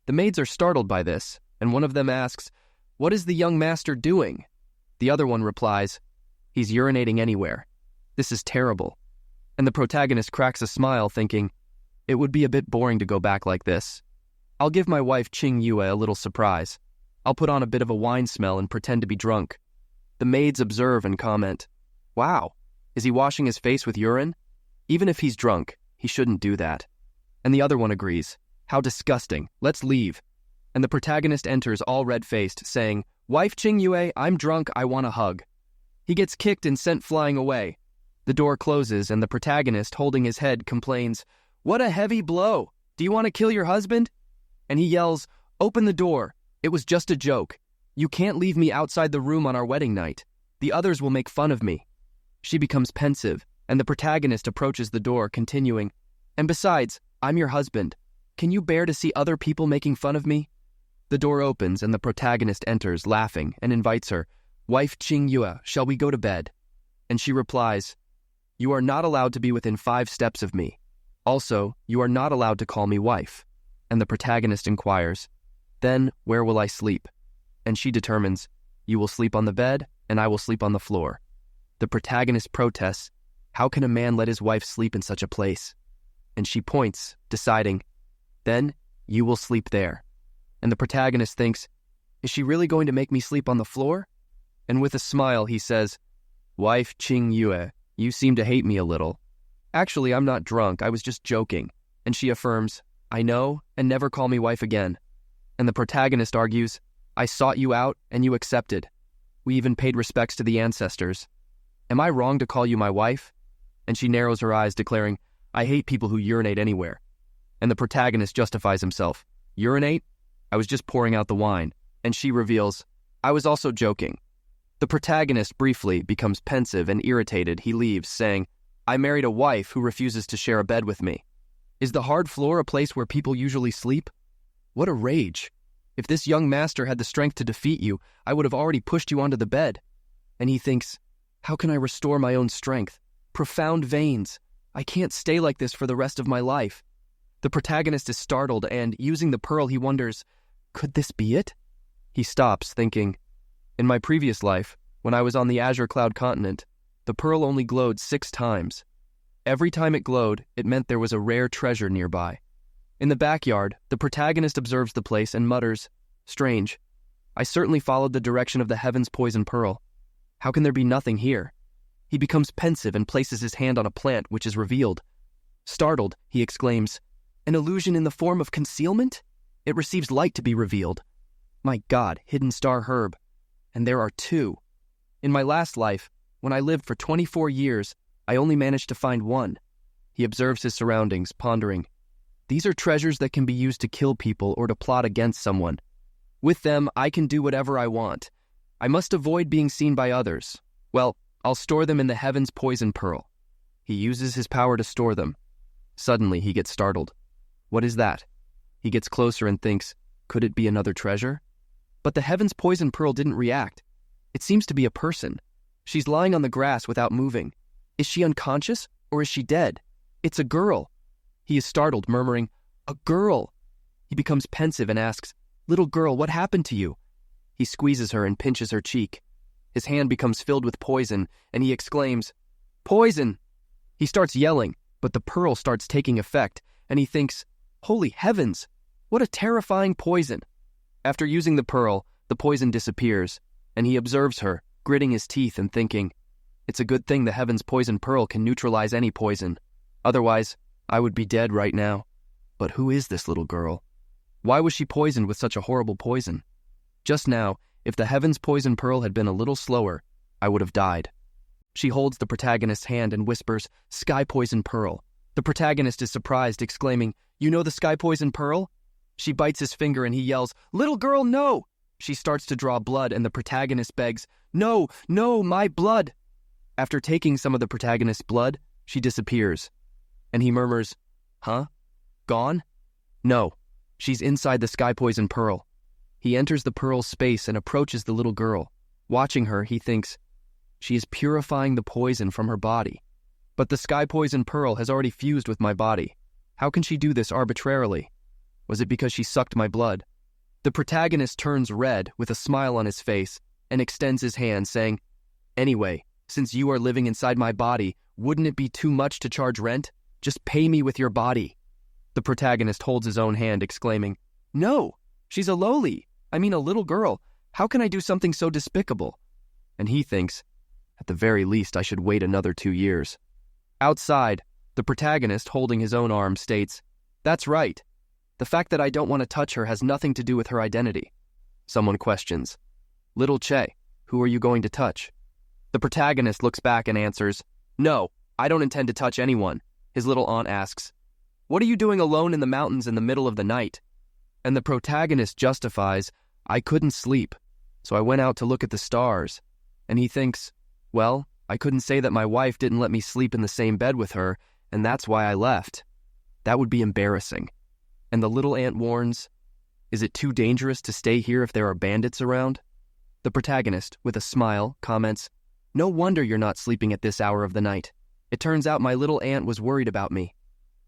The maids are startled by this, and one of them asks, what is the young master doing? The other one replies, he's urinating anywhere. This is terrible. And the protagonist cracks a smile, thinking, it would be a bit boring to go back like this. I'll give my wife Qingyue a little surprise. I'll put on a bit of a wine smell and pretend to be drunk. The maids observe and comment, wow, is he washing his face with urine? Even if he's drunk, he shouldn't do that. And the other one agrees. How disgusting. Let's leave. And the protagonist enters all red-faced, saying, Wife Qingyue, I'm drunk, I want a hug. He gets kicked and sent flying away. The door closes and the protagonist, holding his head, complains, What a heavy blow! Do you want to kill your husband? And he yells, Open the door. It was just a joke. You can't leave me outside the room on our wedding night. The others will make fun of me. She becomes pensive, and the protagonist approaches the door, continuing, And besides, I'm your husband. Can you bear to see other people making fun of me? The door opens and the protagonist enters, laughing, and invites her, Wife Qingyue, shall we go to bed? And she replies, You are not allowed to be within 5 steps of me. Also, you are not allowed to call me wife. And the protagonist inquires, Then where will I sleep? And she determines, You will sleep on the bed, and I will sleep on the floor. The protagonist protests, How can a man let his wife sleep in such a place? And she points, deciding, Then you will sleep there. And the protagonist thinks, Is she really going to make me sleep on the floor? And with a smile he says, Wife Qingyue, you seem to hate me a little. Actually, I'm not drunk, I was just joking. And she affirms, I know, and never call me wife again. And the protagonist argues, I sought you out, and you accepted. We even paid respects to the ancestors. Am I wrong to call you my wife? And she narrows her eyes, declaring, I hate people who urinate anywhere. And the protagonist justifies himself. Urinate? I was just pouring out the wine. And she reveals, I was also joking. The protagonist briefly becomes pensive and irritated. He leaves, saying, I married a wife who refuses to share a bed with me. Is the hard floor a place where people usually sleep? What a rage. If this young master had the strength to defeat you, I would have already pushed you onto the bed. And he thinks, How can I restore my own strength? Profound veins. I can't stay like this for the rest of my life. The protagonist is startled and, using the pearl, he wonders, Could this be it? He stops, thinking, In my previous life, when I was on the Azure Cloud continent, the pearl only glowed 6 times. Every time it glowed, it meant there was a rare treasure nearby. In the backyard, the protagonist observes the place and mutters, Strange. I certainly followed the direction of the heaven's poison pearl. How can there be nothing here? He becomes pensive and places his hand on a plant which is revealed. Startled, he exclaims, An illusion in the form of concealment? It receives light to be revealed. My God, hidden star herb. And there are 2. In my last life, when I lived for 24 years, I only managed to find 1. He observes his surroundings, pondering, These are treasures that can be used to kill people or to plot against someone. With them, I can do whatever I want. I must avoid being seen by others. Well, I'll store them in the heaven's poison pearl. He uses his power to store them. Suddenly, he gets startled. What is that? He gets closer and thinks, Could it be another treasure? But the heaven's poison pearl didn't react. It seems to be a person. She's lying on the grass without moving. Is she unconscious, or is she dead? It's a girl. He is startled, murmuring, A girl! He becomes pensive and asks, Little girl, what happened to you? He squeezes her and pinches her cheek. His hand becomes filled with poison, and he exclaims, Poison! He starts yelling, but the pearl starts taking effect, and he thinks, Holy heavens! What a terrifying poison! After using the pearl, the poison disappears, and he observes her, gritting his teeth and thinking, It's a good thing the heaven's poison pearl can neutralize any poison. Otherwise, I would be dead right now. But who is this little girl? Why was she poisoned with such a horrible poison? Just now, if the heaven's poison pearl had been a little slower, I would have died. She holds the protagonist's hand and whispers, Sky poison pearl. The protagonist is surprised, exclaiming, You know the sky poison pearl? She bites his finger and he yells, Little girl, no! She starts to draw blood and the protagonist begs, No, no, my blood! After taking some of the protagonist's blood, she disappears. And he murmurs, Huh? Gone? No, she's inside the sky poison pearl. He enters the pearl's space and approaches the little girl. Watching her, he thinks, She is purifying the poison from her body. But the sky poison pearl has already fused with my body. How can she do this arbitrarily? Was it because she sucked my blood? The protagonist turns red with a smile on his face and extends his hand, saying, Anyway, since you are living inside my body, wouldn't it be too much to charge rent? Just pay me with your body. The protagonist holds his own hand, exclaiming, No, she's a a little girl. How can I do something so despicable? And he thinks, At the very least, I should wait another 2 years. Outside, The protagonist, holding his own arm, states, "That's right. The fact that I don't want to touch her has nothing to do with her identity." Someone questions, "Little Che, who are you going to touch?" The protagonist looks back and answers, "No, I don't intend to touch anyone." His little aunt asks, "What are you doing alone in the mountains in the middle of the night?" And the protagonist justifies, "I couldn't sleep, so I went out to look at the stars." And he thinks, "Well, I couldn't say that my wife didn't let me sleep in the same bed with her, and that's why I left. That would be embarrassing." And the little ant warns, "Is it too dangerous to stay here if there are bandits around?" The protagonist, with a smile, comments, "No wonder you're not sleeping at this hour of the night. It turns out my little ant was worried about me."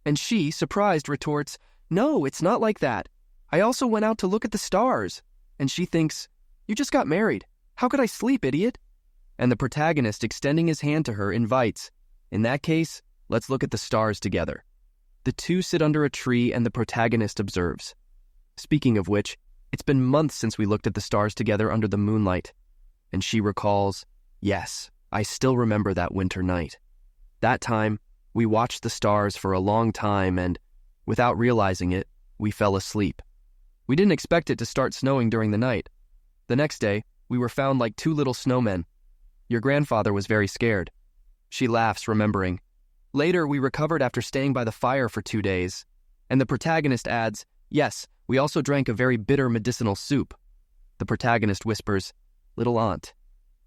And she, surprised, retorts, "No, it's not like that. I also went out to look at the stars." And she thinks, "You just got married. How could I sleep, idiot?" And the protagonist, extending his hand to her, invites, "In that case, let's look at the stars together." The two sit under a tree and the protagonist observes. Speaking of which, it's been months since we looked at the stars together under the moonlight. And she recalls, "Yes, I still remember that winter night. That time, we watched the stars for a long time and, without realizing it, we fell asleep. We didn't expect it to start snowing during the night. The next day, we were found like two little snowmen. Your grandfather was very scared." She laughs, remembering. "Later, we recovered after staying by the fire for 2 days." And the protagonist adds, "Yes, we also drank a very bitter medicinal soup." The protagonist whispers, "Little aunt."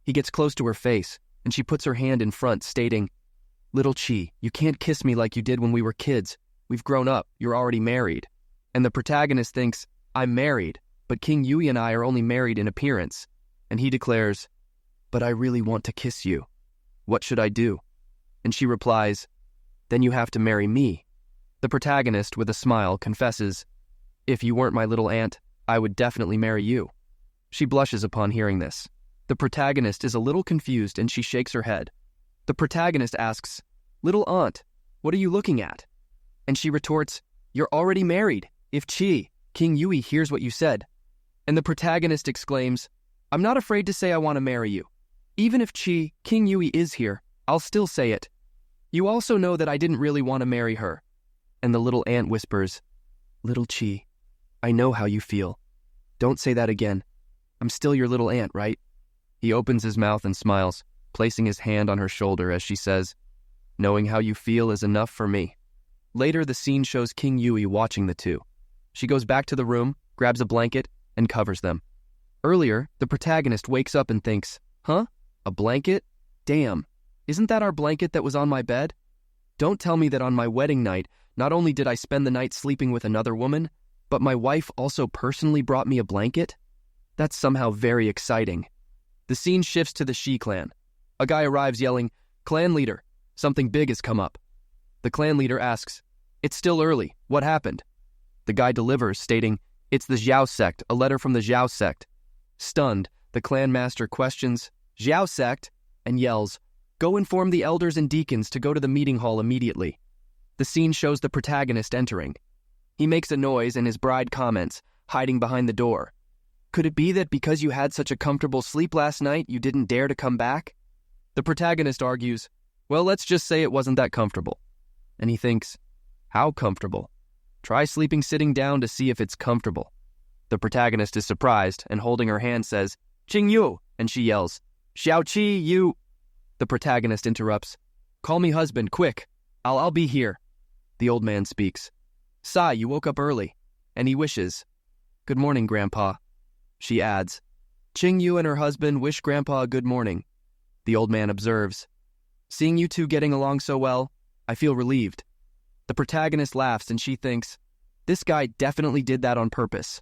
He gets close to her face, and she puts her hand in front, stating, "Little Chi, you can't kiss me like you did when we were kids. We've grown up. You're already married." And the protagonist thinks, "I'm married, but King Yui and I are only married in appearance." And he declares, "But I really want to kiss you. What should I do?" And she replies, "Then you have to marry me." The protagonist, with a smile, confesses, "If you weren't my little aunt, I would definitely marry you." She blushes upon hearing this. The protagonist is a little confused and she shakes her head. The protagonist asks, "Little aunt, what are you looking at?" And she retorts, "You're already married. If King Yui hears what you said." And the protagonist exclaims, "I'm not afraid to say I want to marry you. Even if King Yui is here, I'll still say it. You also know that I didn't really want to marry her." And the little ant whispers, "Little Chi, I know how you feel. Don't say that again. I'm still your little ant, right?" He opens his mouth and smiles, placing his hand on her shoulder as she says, "Knowing how you feel is enough for me." Later, the scene shows King Yui watching the two. She goes back to the room, grabs a blanket, and covers them. Earlier, the protagonist wakes up and thinks, "Huh? A blanket? Damn. Isn't that our blanket that was on my bed? Don't tell me that on my wedding night, not only did I spend the night sleeping with another woman, but my wife also personally brought me a blanket? That's somehow very exciting." The scene shifts to the Shi clan. A guy arrives yelling, "Clan leader, something big has come up." The clan leader asks, "It's still early. What happened?" The guy delivers, stating, "It's the Zhao sect, a letter from the Zhao sect." Stunned, the clan master questions, "Zhao sect?" and yells, "Go inform the elders and deacons to go to the meeting hall immediately." The scene shows the protagonist entering. He makes a noise and his bride comments, hiding behind the door, "Could it be that because you had such a comfortable sleep last night, you didn't dare to come back?" The protagonist argues, "Well, let's just say it wasn't that comfortable." And he thinks, "How comfortable? Try sleeping sitting down to see if it's comfortable." The protagonist is surprised and holding her hand says, "Qing Yu," and she yells, "Xiao Qi, you..." The protagonist interrupts, "Call me husband, quick. I'll be here." The old man speaks, "Sai, you woke up early." And he wishes, "Good morning, Grandpa." She adds, "Qing Yu and her husband wish Grandpa a good morning." The old man observes, "Seeing you two getting along so well, I feel relieved." The protagonist laughs and she thinks, "This guy definitely did that on purpose."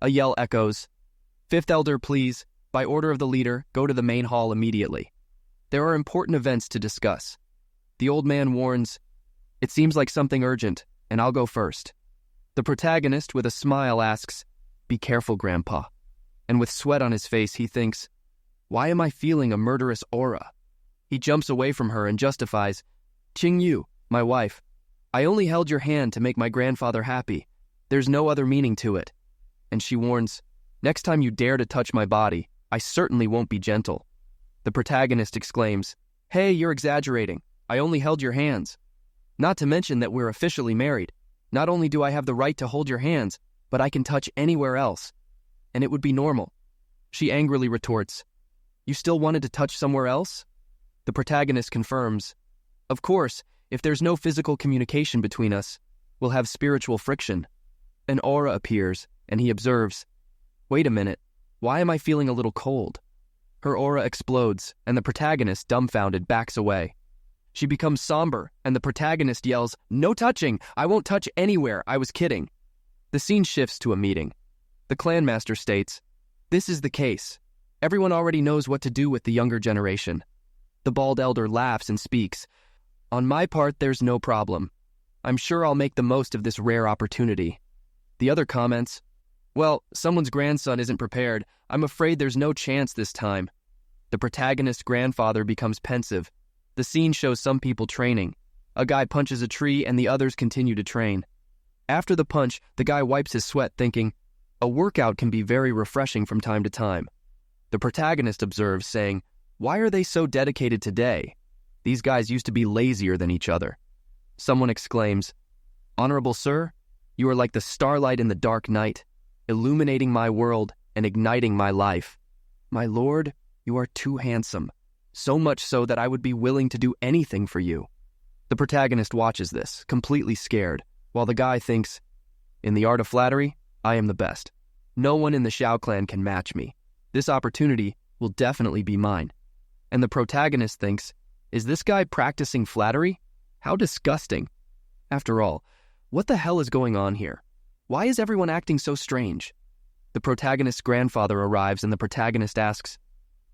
A yell echoes, "Fifth elder, please, by order of the leader, go to the main hall immediately. There are important events to discuss." The old man warns, "It seems like something urgent, and I'll go first." The protagonist, with a smile, asks, "Be careful, Grandpa." And with sweat on his face, he thinks, "Why am I feeling a murderous aura?" He jumps away from her and justifies, "Qing Yu, my wife, I only held your hand to make my grandfather happy. There's no other meaning to it." And she warns, "Next time you dare to touch my body, I certainly won't be gentle." The protagonist exclaims, "Hey, you're exaggerating. I only held your hands." Not to mention that we're officially married. Not only do I have the right to hold your hands, but I can touch anywhere else. And it would be normal. She angrily retorts, "You still wanted to touch somewhere else?" The protagonist confirms, "Of course, if there's no physical communication between us, we'll have spiritual friction." An aura appears, and he observes, "Wait a minute, why am I feeling a little cold?" Her aura explodes, and the protagonist, dumbfounded, backs away. She becomes somber, and the protagonist yells, "No touching! I won't touch anywhere! I was kidding!" The scene shifts to a meeting. The clanmaster states, "This is the case. Everyone already knows what to do with the younger generation." The bald elder laughs and speaks, "On my part, there's no problem. I'm sure I'll make the most of this rare opportunity." The other comments, "Well, someone's grandson isn't prepared. I'm afraid there's no chance this time." The protagonist's grandfather becomes pensive. The scene shows some people training. A guy punches a tree and the others continue to train. After the punch, the guy wipes his sweat thinking, "A workout can be very refreshing from time to time." The protagonist observes, saying, "Why are they so dedicated today? These guys used to be lazier than each other." Someone exclaims, "Honorable sir, you are like the starlight in the dark night, illuminating my world and igniting my life. My lord, you are too handsome, so much so that I would be willing to do anything for you." The protagonist watches this, completely scared, while the guy thinks, "In the art of flattery, I am the best. No one in the Shao clan can match me. This opportunity will definitely be mine." And the protagonist thinks, "Is this guy practicing flattery? How disgusting. After all, what the hell is going on here? Why is everyone acting so strange?" The protagonist's grandfather arrives and the protagonist asks,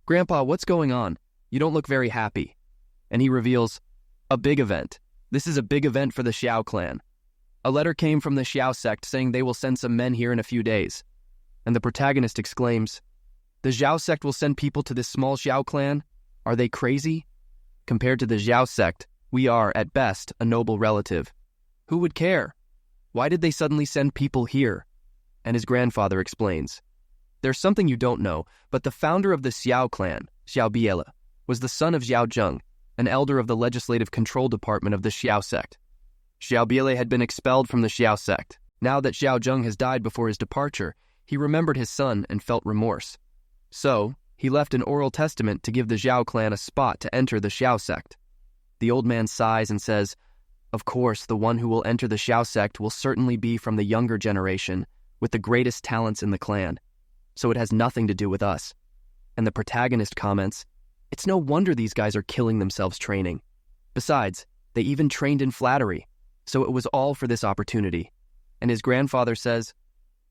"Grandpa, what's going on? You don't look very happy." And he reveals, "A big event. This is a big event for the Xiao clan. A letter came from the Xiao sect saying they will send some men here in a few days." And the protagonist exclaims, "The Xiao sect will send people to this small Xiao clan? Are they crazy? Compared to the Xiao sect, we are, at best, a noble relative. Who would care? Why did they suddenly send people here?" And his grandfather explains, "There's something you don't know, but the founder of the Xiao clan, Xiao Biela, was the son of Xiao Zheng, an elder of the legislative control department of the Xiao sect. Xiao Biela had been expelled from the Xiao sect. Now that Xiao Zheng has died before his departure, he remembered his son and felt remorse. So, he left an oral testament to give the Xiao clan a spot to enter the Xiao sect. The old man sighs and says, "Of course, the one who will enter the Xiao sect will certainly be from the younger generation, with the greatest talents in the clan. So it has nothing to do with us." And the protagonist comments, "It's no wonder these guys are killing themselves training. Besides, they even trained in flattery, so it was all for this opportunity." And his grandfather says,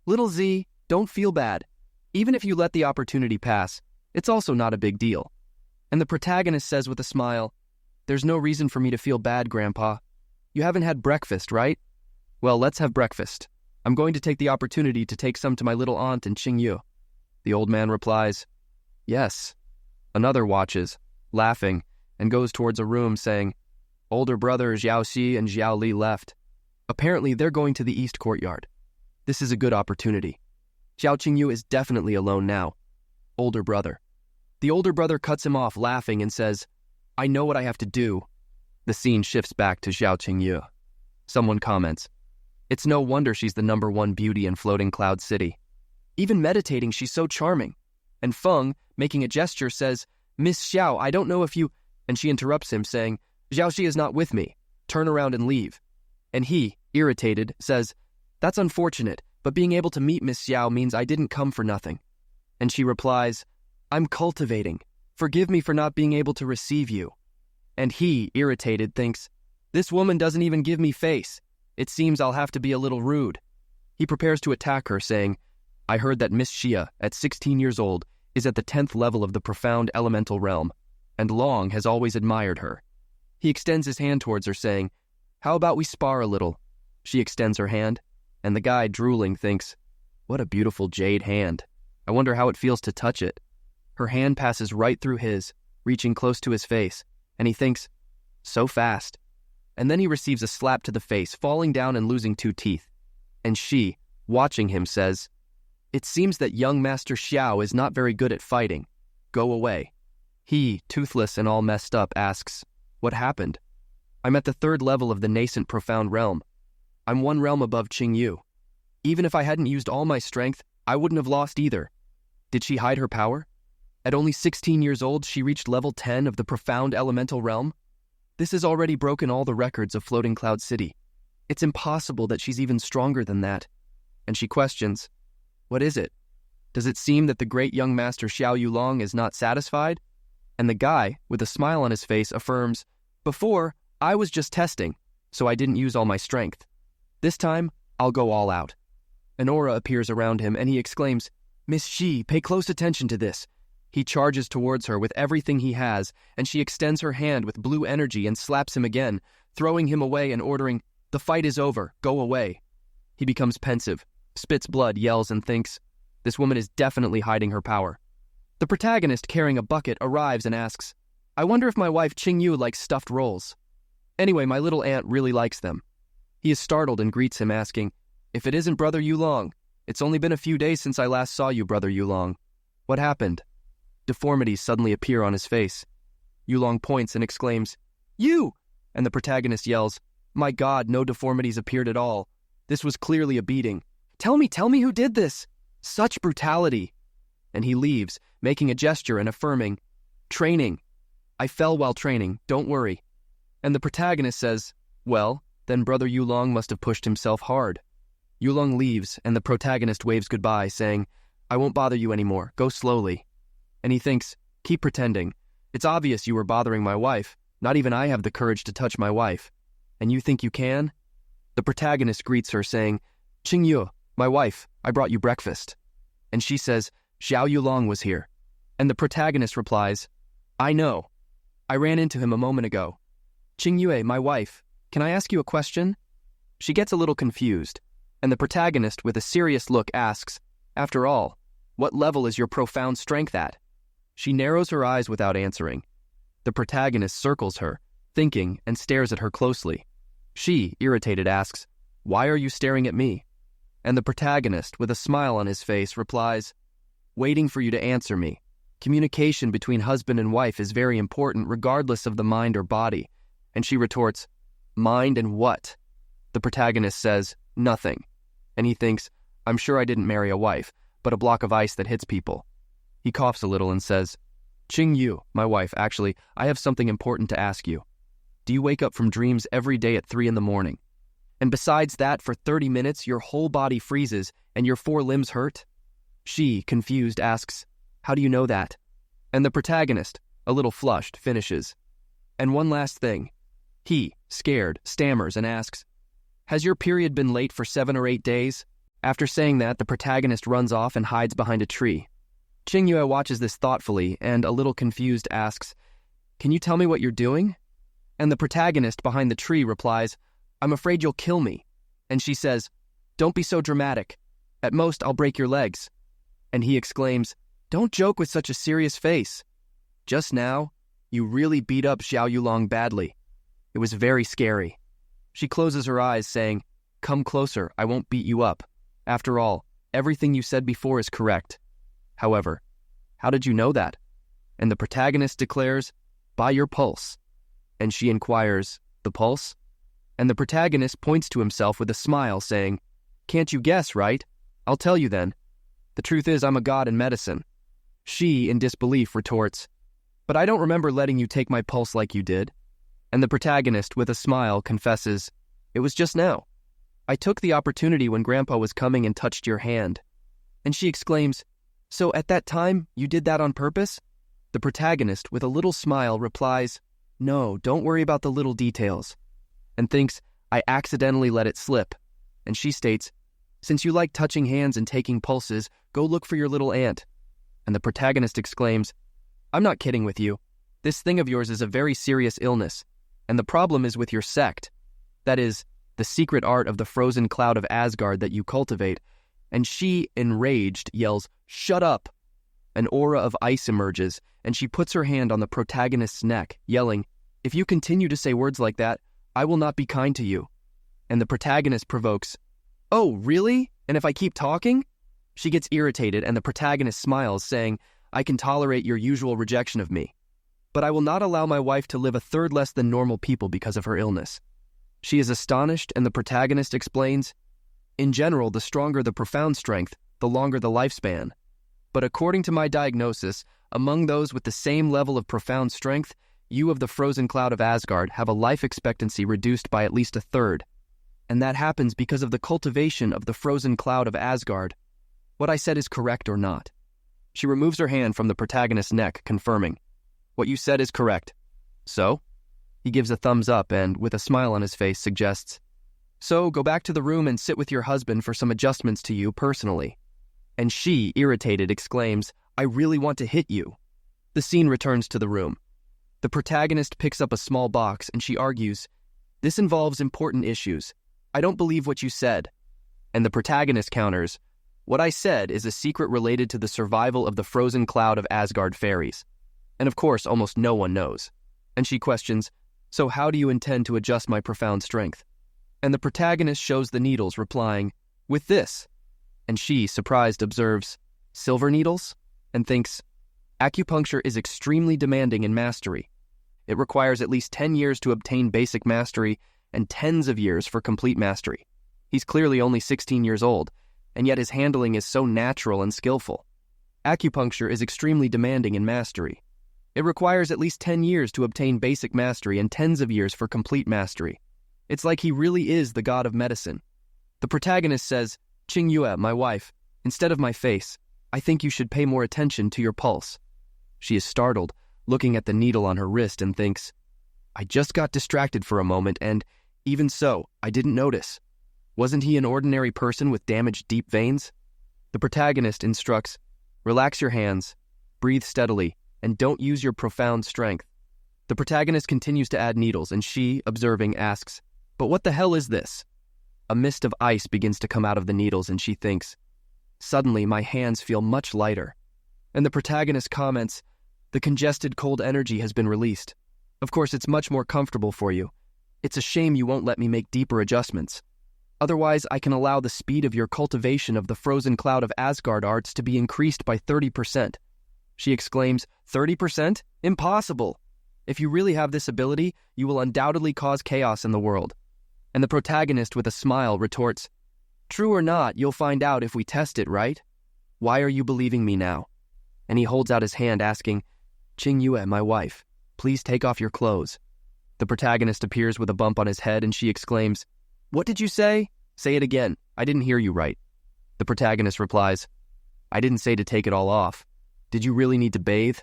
"Little Z, don't feel bad. Even if you let the opportunity pass, it's also not a big deal." And the protagonist says with a smile, "There's no reason for me to feel bad, Grandpa. You haven't had breakfast, right? Well, let's have breakfast. I'm going to take the opportunity to take some to my little aunt in Qingyu." The old man replies, "Yes." Another watches, laughing, and goes towards a room saying, "Older brother Xiao Xi and Xiao Li left. Apparently they're going to the east courtyard. This is a good opportunity. Xiao Qingyu is definitely alone now. Older brother." The older brother cuts him off, laughing, and says, "I know what I have to do." The scene shifts back to Xiao Qingyu. Someone comments, "It's no wonder she's the #1 beauty in Floating Cloud City. Even meditating, she's so charming." And Feng, making a gesture, says, "Miss Xiao, I don't know if you—" And she interrupts him, saying, "Xiao Xi is not with me. Turn around and leave." And he, irritated, says, "That's unfortunate, but being able to meet Miss Xiao means I didn't come for nothing." And she replies, "I'm cultivating. Forgive me for not being able to receive you." And he, irritated, thinks, "This woman doesn't even give me face. It seems I'll have to be a little rude." He prepares to attack her, saying, "I heard that Miss Xia, at 16 years old, is at the 10th level of the profound elemental realm, and Long has always admired her." He extends his hand towards her, saying, "How about we spar a little?" She extends her hand, and the guy, drooling, thinks, "What a beautiful jade hand. I wonder how it feels to touch it." Her hand passes right through his, reaching close to his face, and he thinks, "So fast." And then he receives a slap to the face, falling down and losing 2 teeth. And she, watching him, says, "It seems that young Master Xiao is not very good at fighting. Go away." He, toothless and all messed up, asks, "What happened?" I'm at the third level of the nascent profound realm. I'm one realm above Qingyu. Even if I hadn't used all my strength, I wouldn't have lost either. Did she hide her power? At only 16 years old, she reached level 10 of the profound elemental realm? This has already broken all the records of Floating Cloud City. It's impossible that she's even stronger than that. And she questions, what is it? Does it seem that the great young master Xiao Yulong is not satisfied? And the guy, with a smile on his face, affirms, before, I was just testing, so I didn't use all my strength. This time, I'll go all out. An aura appears around him, and he exclaims, Miss Shi, pay close attention to this. He charges towards her with everything he has, and she extends her hand with blue energy and slaps him again, throwing him away and ordering, the fight is over, go away. He becomes pensive, spits blood, yells, and thinks, this woman is definitely hiding her power. The protagonist, carrying a bucket, arrives and asks, I wonder if my wife Qingyu likes stuffed rolls. Anyway, my little aunt really likes them. He is startled and greets him, asking, if it isn't Brother Yulong, it's only been a few days since I last saw you, Brother Yulong. What happened? Deformities suddenly appear on his face. Yulong points and exclaims, you! And the protagonist yells, my God, no deformities appeared at all. This was clearly a beating. Tell me who did this? Such brutality. And he leaves, making a gesture and affirming, training. I fell while training, don't worry. And the protagonist says, well, then Brother Yulong must have pushed himself hard. Yulong leaves, and the protagonist waves goodbye, saying, I won't bother you anymore, go slowly. And he thinks, keep pretending. It's obvious you were bothering my wife. Not even I have the courage to touch my wife. And you think you can? The protagonist greets her, saying, Qingyu, my wife, I brought you breakfast. And she says, Xiao Yulong was here. And the protagonist replies, I know. I ran into him a moment ago. Qingyue, my wife, can I ask you a question? She gets a little confused, and the protagonist, with a serious look, asks, after all, what level is your profound strength at? She narrows her eyes without answering. The protagonist circles her, thinking, and stares at her closely. She, irritated, asks, why are you staring at me? And the protagonist, with a smile on his face, replies, waiting for you to answer me. Communication between husband and wife is very important regardless of the mind or body. And she retorts, mind and what? The protagonist says, nothing. And he thinks, I'm sure I didn't marry a wife, but a block of ice that hits people. He coughs a little and says, Qingyu, my wife, actually, I have something important to ask you. Do you wake up from dreams every day at 3 a.m? And besides that, for 30 minutes, your whole body freezes and your 4 limbs hurt? She, confused, asks, how do you know that? And the protagonist, a little flushed, finishes, and one last thing. He, scared, stammers and asks, has your period been late for 7 or 8 days? After saying that, the protagonist runs off and hides behind a tree. Qingyue watches this thoughtfully and, a little confused, asks, can you tell me what you're doing? And the protagonist behind the tree replies, I'm afraid you'll kill me. And she says, don't be so dramatic. At most, I'll break your legs. And he exclaims, don't joke with such a serious face. Just now, you really beat up Xiao Yulong badly. It was very scary. She closes her eyes, saying, come closer, I won't beat you up. After all, everything you said before is correct. However, how did you know that? And the protagonist declares, by your pulse. And she inquires, the pulse? And the protagonist points to himself with a smile, saying, can't you guess, right? I'll tell you then. The truth is I'm a god in medicine. She, in disbelief, retorts, but I don't remember letting you take my pulse like you did. And the protagonist, with a smile, confesses, it was just now. I took the opportunity when Grandpa was coming and touched your hand. And she exclaims, so at that time, you did that on purpose? The protagonist, with a little smile, replies, no, don't worry about the little details. And thinks, I accidentally let it slip. And she states, since you like touching hands and taking pulses, go look for your little aunt. And the protagonist exclaims, I'm not kidding with you. This thing of yours is a very serious illness, and the problem is with your sect. That is, the secret art of the frozen cloud of Asgard that you cultivate. And she, enraged, yells, shut up! An aura of ice emerges, and she puts her hand on the protagonist's neck, yelling, if you continue to say words like that, I will not be kind to you. And the protagonist provokes, oh, really? And if I keep talking? She gets irritated, and the protagonist smiles, saying, I can tolerate your usual rejection of me. but I will not allow my wife to live a third less than normal people because of her illness. She is astonished, and the protagonist explains, in general, the stronger the profound strength, the longer the lifespan. But according to my diagnosis, among those with the same level of profound strength, you of the frozen cloud of Asgard have a life expectancy reduced by at least a third. And that happens because of the cultivation of the frozen cloud of Asgard. What I said is correct or not? She removes her hand from the protagonist's neck, confirming, what you said is correct. So? He gives a thumbs up and, with a smile on his face, suggests, so go back to the room and sit with your husband for some adjustments to you personally. And she, irritated, exclaims, I really want to hit you. The scene returns to the room. The protagonist picks up a small box and she argues, this involves important issues. I don't believe what you said. And the protagonist counters, what I said is a secret related to the survival of the frozen cloud of Asgard fairies. And of course, almost no one knows. And she questions, so how do you intend to adjust my profound strength? And the protagonist shows the needles, replying, with this. And she, surprised, observes, silver needles? And thinks, acupuncture is extremely demanding in mastery. It requires at least 10 years to obtain basic mastery and tens of years for complete mastery. He's clearly only 16 years old, and yet his handling is so natural and skillful. Acupuncture is extremely demanding in mastery. It requires at least 10 years to obtain basic mastery and tens of years for complete mastery. It's like he really is the god of medicine. The protagonist says, Qingyue, my wife, instead of my face, I think you should pay more attention to your pulse. She is startled, looking at the needle on her wrist, and thinks, I just got distracted for a moment, and, even so, I didn't notice. Wasn't he an ordinary person with damaged deep veins? The protagonist instructs, relax your hands, breathe steadily, and don't use your profound strength. The protagonist continues to add needles, and she, observing, asks, but what the hell is this? A mist of ice begins to come out of the needles, and she thinks, suddenly my hands feel much lighter. And the protagonist comments, the congested cold energy has been released. Of course, it's much more comfortable for you. It's a shame you won't let me make deeper adjustments. Otherwise, I can allow the speed of your cultivation of the frozen cloud of Asgard arts to be increased by 30%. She exclaims, 30%? Impossible! If you really have this ability, you will undoubtedly cause chaos in the world. And the protagonist, with a smile, retorts, true or not, you'll find out if we test it, right? Why are you believing me now? And he holds out his hand, asking, Qingyue, my wife, please take off your clothes. The protagonist appears with a bump on his head, and she exclaims, what did you say? Say it again. I didn't hear you right. The protagonist replies, I didn't say to take it all off. Did you really need to bathe?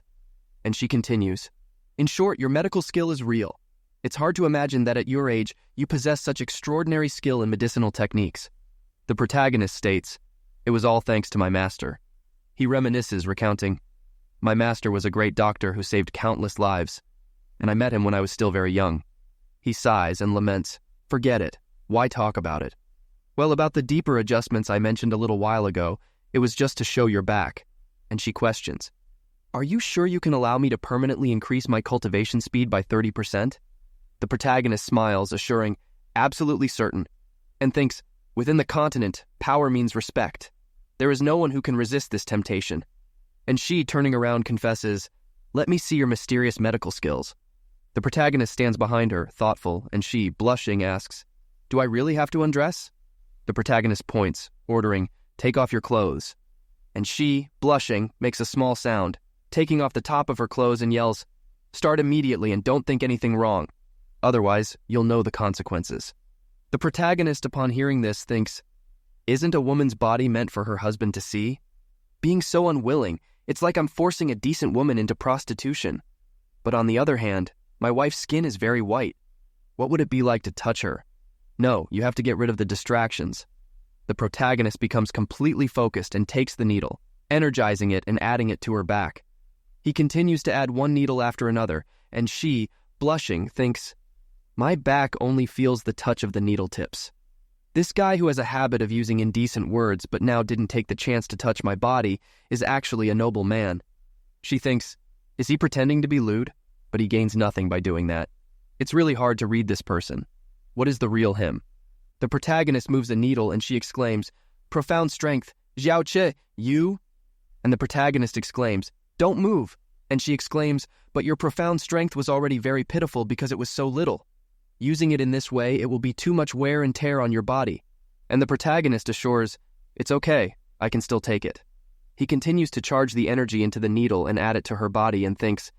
And she continues, in short, your medical skill is real. It's hard to imagine that at your age, you possess such extraordinary skill in medicinal techniques. The protagonist states, it was all thanks to my master. He reminisces, recounting, my master was a great doctor who saved countless lives, and I met him when I was still very young. He sighs and laments, forget it. Why talk about it? Well, about the deeper adjustments I mentioned a little while ago, it was just to show your back. And she questions, are you sure you can allow me to permanently increase my cultivation speed by 30%? The protagonist smiles, assuring, absolutely certain, and thinks, within the continent, power means respect. There is no one who can resist this temptation. And she, turning around, confesses, let me see your mysterious medical skills. The protagonist stands behind her, thoughtful, and she, blushing, asks, do I really have to undress? The protagonist points, ordering, take off your clothes. And she, blushing, makes a small sound, taking off the top of her clothes, and yells, start immediately and don't think anything wrong. Otherwise, you'll know the consequences. The protagonist, upon hearing this, thinks, isn't a woman's body meant for her husband to see? Being so unwilling, it's like I'm forcing a decent woman into prostitution. But on the other hand, my wife's skin is very white. What would it be like to touch her? No, you have to get rid of the distractions. The protagonist becomes completely focused and takes the needle, energizing it and adding it to her back. He continues to add one needle after another, and she, blushing, thinks, my back only feels the touch of the needle tips. This guy who has a habit of using indecent words but now didn't take the chance to touch my body is actually a noble man. She thinks, is he pretending to be lewd? But he gains nothing by doing that. It's really hard to read this person. What is the real him? The protagonist moves a needle and she exclaims, profound strength, Xiao Che, you? And the protagonist exclaims, don't move. And she exclaims, "But your profound strength was already very pitiful because it was so little. Using it in this way, it will be too much wear and tear on your body." And the protagonist assures, "It's okay, I can still take it." He continues to charge the energy into the needle and add it to her body and thinks,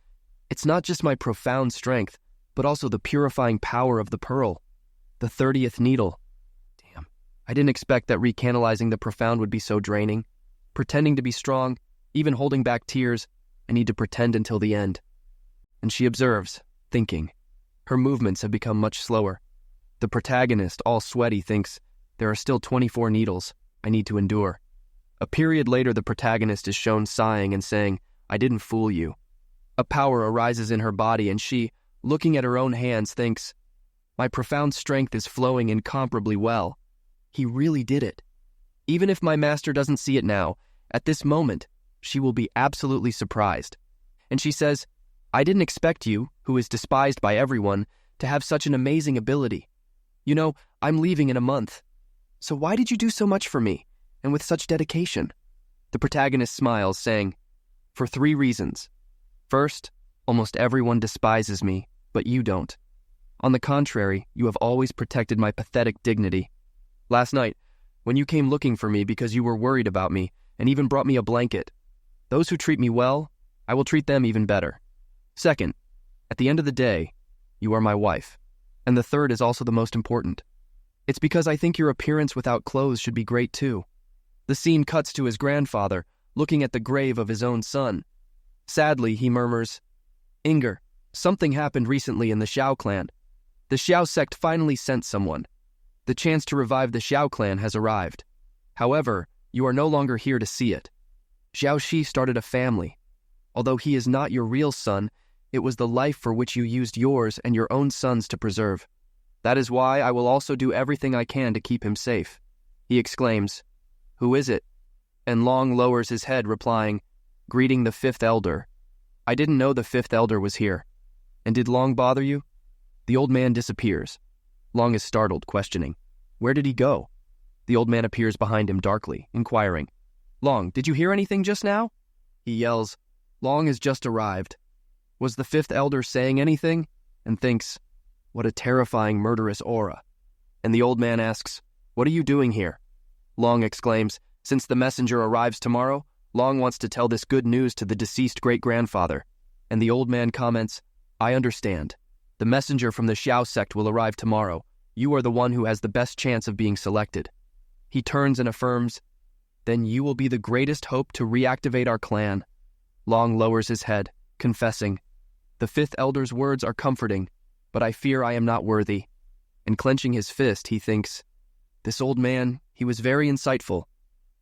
"It's not just my profound strength, but also the purifying power of the pearl. The 30th needle. Damn, I didn't expect that recanalizing the profound would be so draining. Pretending to be strong, even holding back tears, I need to pretend until the end." And she observes, thinking. Her movements have become much slower. The protagonist, all sweaty, thinks, "There are still 24 needles. I need to endure." A period later, the protagonist is shown sighing and saying, "I didn't fool you." A power arises in her body and she, looking at her own hands, thinks, "My profound strength is flowing incomparably well. He really did it. Even if my master doesn't see it now, at this moment, she will be absolutely surprised." And she says, "I didn't expect you, who is despised by everyone, to have such an amazing ability. You know, I'm leaving in a month. So why did you do so much for me, and with such dedication?" The protagonist smiles, saying, "For 3 reasons. First, almost everyone despises me, but you don't. On the contrary, you have always protected my pathetic dignity. Last night, when you came looking for me because you were worried about me, and even brought me a blanket. Those who treat me well, I will treat them even better. Second, at the end of the day, you are my wife. And the third is also the most important. It's because I think your appearance without clothes should be great too." The scene cuts to his grandfather, looking at the grave of his own son. Sadly, he murmurs, "Inger, something happened recently in the Xiao clan. The Xiao sect finally sent someone. The chance to revive the Xiao clan has arrived. However, you are no longer here to see it. Xiao Shi started a family. Although he is not your real son, it was the life for which you used yours and your own sons to preserve. That is why I will also do everything I can to keep him safe." He exclaims, "Who is it?" And Long lowers his head, replying, "Greeting the 5th elder. I didn't know the 5th elder was here. And did Long bother you?" The old man disappears. Long is startled, questioning, "Where did he go?" The old man appears behind him darkly, inquiring, "Long, did you hear anything just now?" He yells, "Long has just arrived. Was the 5th elder saying anything?" And thinks, "What a terrifying murderous aura." And the old man asks, "What are you doing here?" Long exclaims, "Since the messenger arrives tomorrow, Long wants to tell this good news to the deceased great-grandfather." And the old man comments, "I understand. The messenger from the Xiao sect will arrive tomorrow. You are the one who has the best chance of being selected." He turns and affirms, "Then you will be the greatest hope to reactivate our clan." Long lowers his head, confessing, "The 5th elder's words are comforting, but I fear I am not worthy." And clenching his fist, he thinks, "This old man, he was very insightful.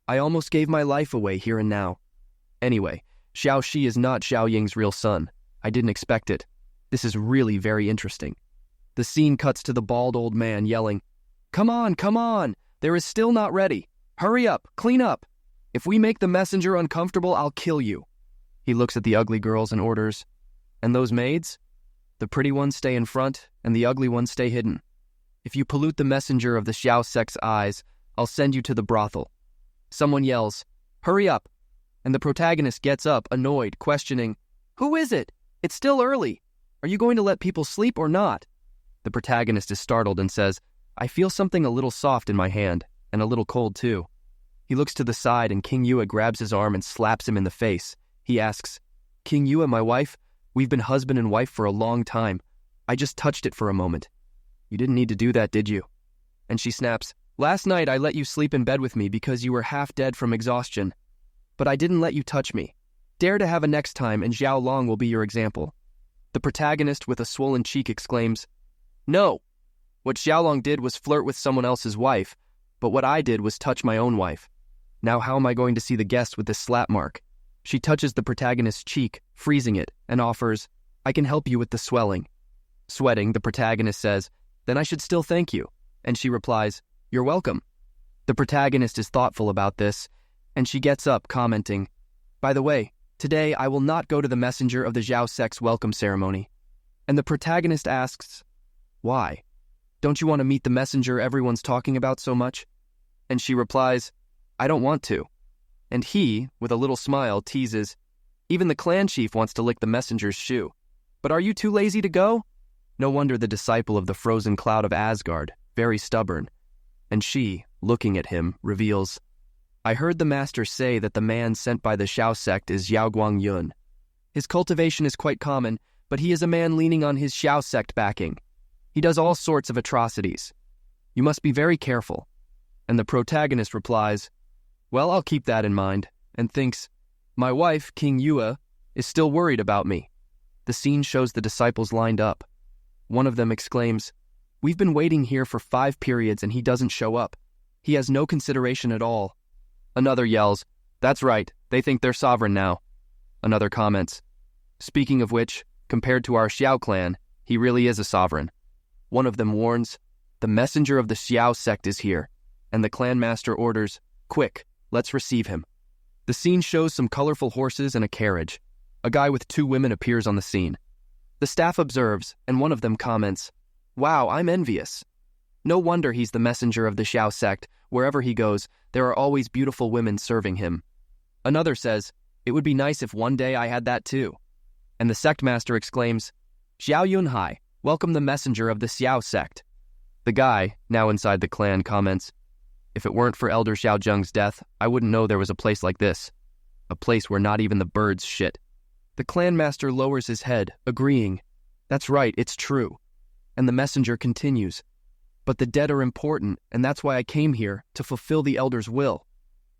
I almost gave my life away here and now. Anyway, Xiao Shi is not Xiao Ying's real son. I didn't expect it. This is really very interesting." The scene cuts to the bald old man yelling, come on, there is still not ready. Hurry up, clean up. If we make the messenger uncomfortable, I'll kill you." He looks at the ugly girls and orders, "And those maids? The pretty ones stay in front, and the ugly ones stay hidden. If you pollute the messenger of the Xiao sect's eyes, I'll send you to the brothel." Someone yells, "Hurry up," and the protagonist gets up, annoyed, questioning, "Who is it? It's still early. Are you going to let people sleep or not?" The protagonist is startled and says, "I feel something a little soft in my hand, and a little cold too." He looks to the side and King Yue grabs his arm and slaps him in the face. He asks, "King Yue, my wife, we've been husband and wife for a long time. I just touched it for a moment." "You didn't need to do that, did you?" And she snaps, "Last night I let you sleep in bed with me because you were half dead from exhaustion. But I didn't let you touch me. Dare to have a next time and Xiao Long will be your example." The protagonist with a swollen cheek exclaims, "No! What Xiaolong did was flirt with someone else's wife, but what I did was touch my own wife. Now how am I going to see the guest with this slap mark?" She touches the protagonist's cheek, freezing it, and offers, "I can help you with the swelling." Sweating, the protagonist says, "Then I should still thank you." And she replies, "You're welcome." The protagonist is thoughtful about this, and she gets up, commenting, "By the way, today I will not go to the messenger of the Zhao sect's welcome ceremony." And the protagonist asks, "Why? Don't you want to meet the messenger everyone's talking about so much?" And she replies, "I don't want to." And he, with a little smile, teases, Even the clan chief wants to lick the messenger's shoe. But are you too lazy to go? No wonder the disciple of the frozen cloud of Asgard, very stubborn. And she, looking at him, reveals, I heard the master say that the man sent by the Xiao sect is Xiao Guangyun. His cultivation is quite common, but he is a man leaning on his Xiao sect backing. He does all sorts of atrocities. You must be very careful. And the protagonist replies, well, I'll keep that in mind, and thinks, my wife, King Yue, is still worried about me. The scene shows the disciples lined up. One of them exclaims, we've been waiting here for 5 periods and he doesn't show up. He has no consideration at all. Another yells, that's right, they think they're sovereign now. Another comments, speaking of which, compared to our Xiao clan, he really is a sovereign. One of them warns, the messenger of the Xiao sect is here, and the clan master orders, quick, let's receive him. The scene shows some colorful horses and a carriage. A guy with 2 women appears on the scene. The staff observes, and one of them comments, wow, I'm envious. No wonder he's the messenger of the Xiao sect. Wherever he goes, there are always beautiful women serving him. Another says, it would be nice if one day I had that too. And the sect master exclaims, Xiao Yunhai, welcome the messenger of the Xiao sect. The guy, now inside the clan, comments, if it weren't for Elder Xiao Zheng's death, I wouldn't know there was a place like this. A place where not even the birds shit. The clan master lowers his head, agreeing, that's right, it's true. And the messenger continues, but the dead are important, and that's why I came here, to fulfill the elder's will.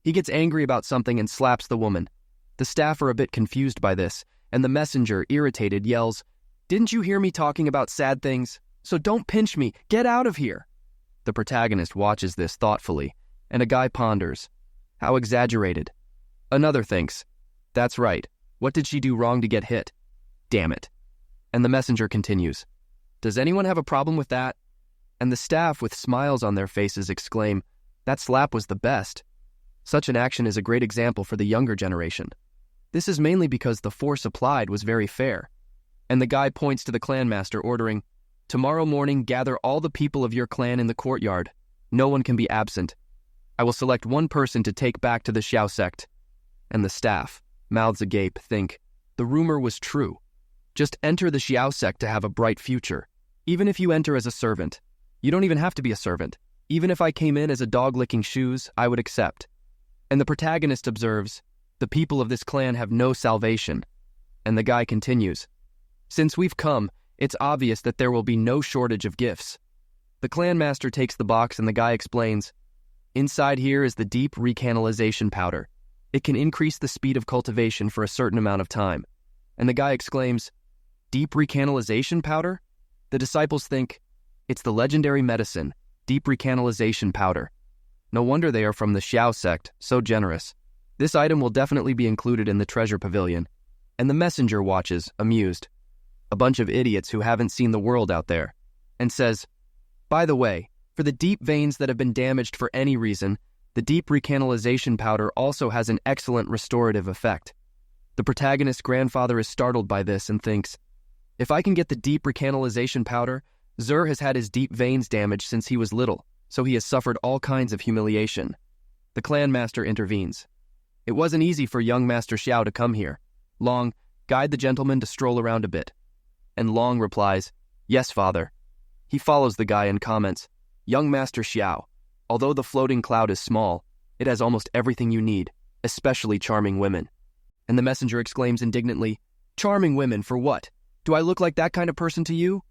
He gets angry about something and slaps the woman. The staff are a bit confused by this, and the messenger, irritated, yells, didn't you hear me talking about sad things? So don't pinch me, get out of here. The protagonist watches this thoughtfully, and a guy ponders, how exaggerated. Another thinks, that's right, what did she do wrong to get hit? Damn it. And the messenger continues, does anyone have a problem with that? And the staff, with smiles on their faces, exclaim, that slap was the best. Such an action is a great example for the younger generation. This is mainly because the force applied was very fair. And the guy points to the clan master, ordering, tomorrow morning gather all the people of your clan in the courtyard. No one can be absent. I will select one person to take back to the Xiao sect. And the staff, mouths agape, think, the rumor was true. Just enter the Xiao sect to have a bright future. Even if you enter as a servant. You don't even have to be a servant. Even if I came in as a dog licking shoes, I would accept. And the protagonist observes, the people of this clan have no salvation. And the guy continues, since we've come, it's obvious that there will be no shortage of gifts. The clan master takes the box and the guy explains, inside here is the deep recanalization powder. It can increase the speed of cultivation for a certain amount of time. And the guy exclaims, deep recanalization powder? The disciples think, it's the legendary medicine, deep recanalization powder. No wonder they are from the Xiao sect, so generous. This item will definitely be included in the treasure pavilion. And the messenger watches, amused. A bunch of idiots who haven't seen the world out there. And says, by the way, for the deep veins that have been damaged for any reason, the deep recanalization powder also has an excellent restorative effect. The protagonist's grandfather is startled by this and thinks, if I can get the deep recanalization powder, Zur has had his deep veins damaged since he was little, so he has suffered all kinds of humiliation. The clan master intervenes. It wasn't easy for young Master Xiao to come here. Long, guide the gentleman to stroll around a bit. And Long replies, yes, father. He follows the guy and comments, young Master Xiao, although the floating cloud is small, it has almost everything you need, especially charming women. And the messenger exclaims indignantly, charming women for what? Do I look like that kind of person to you?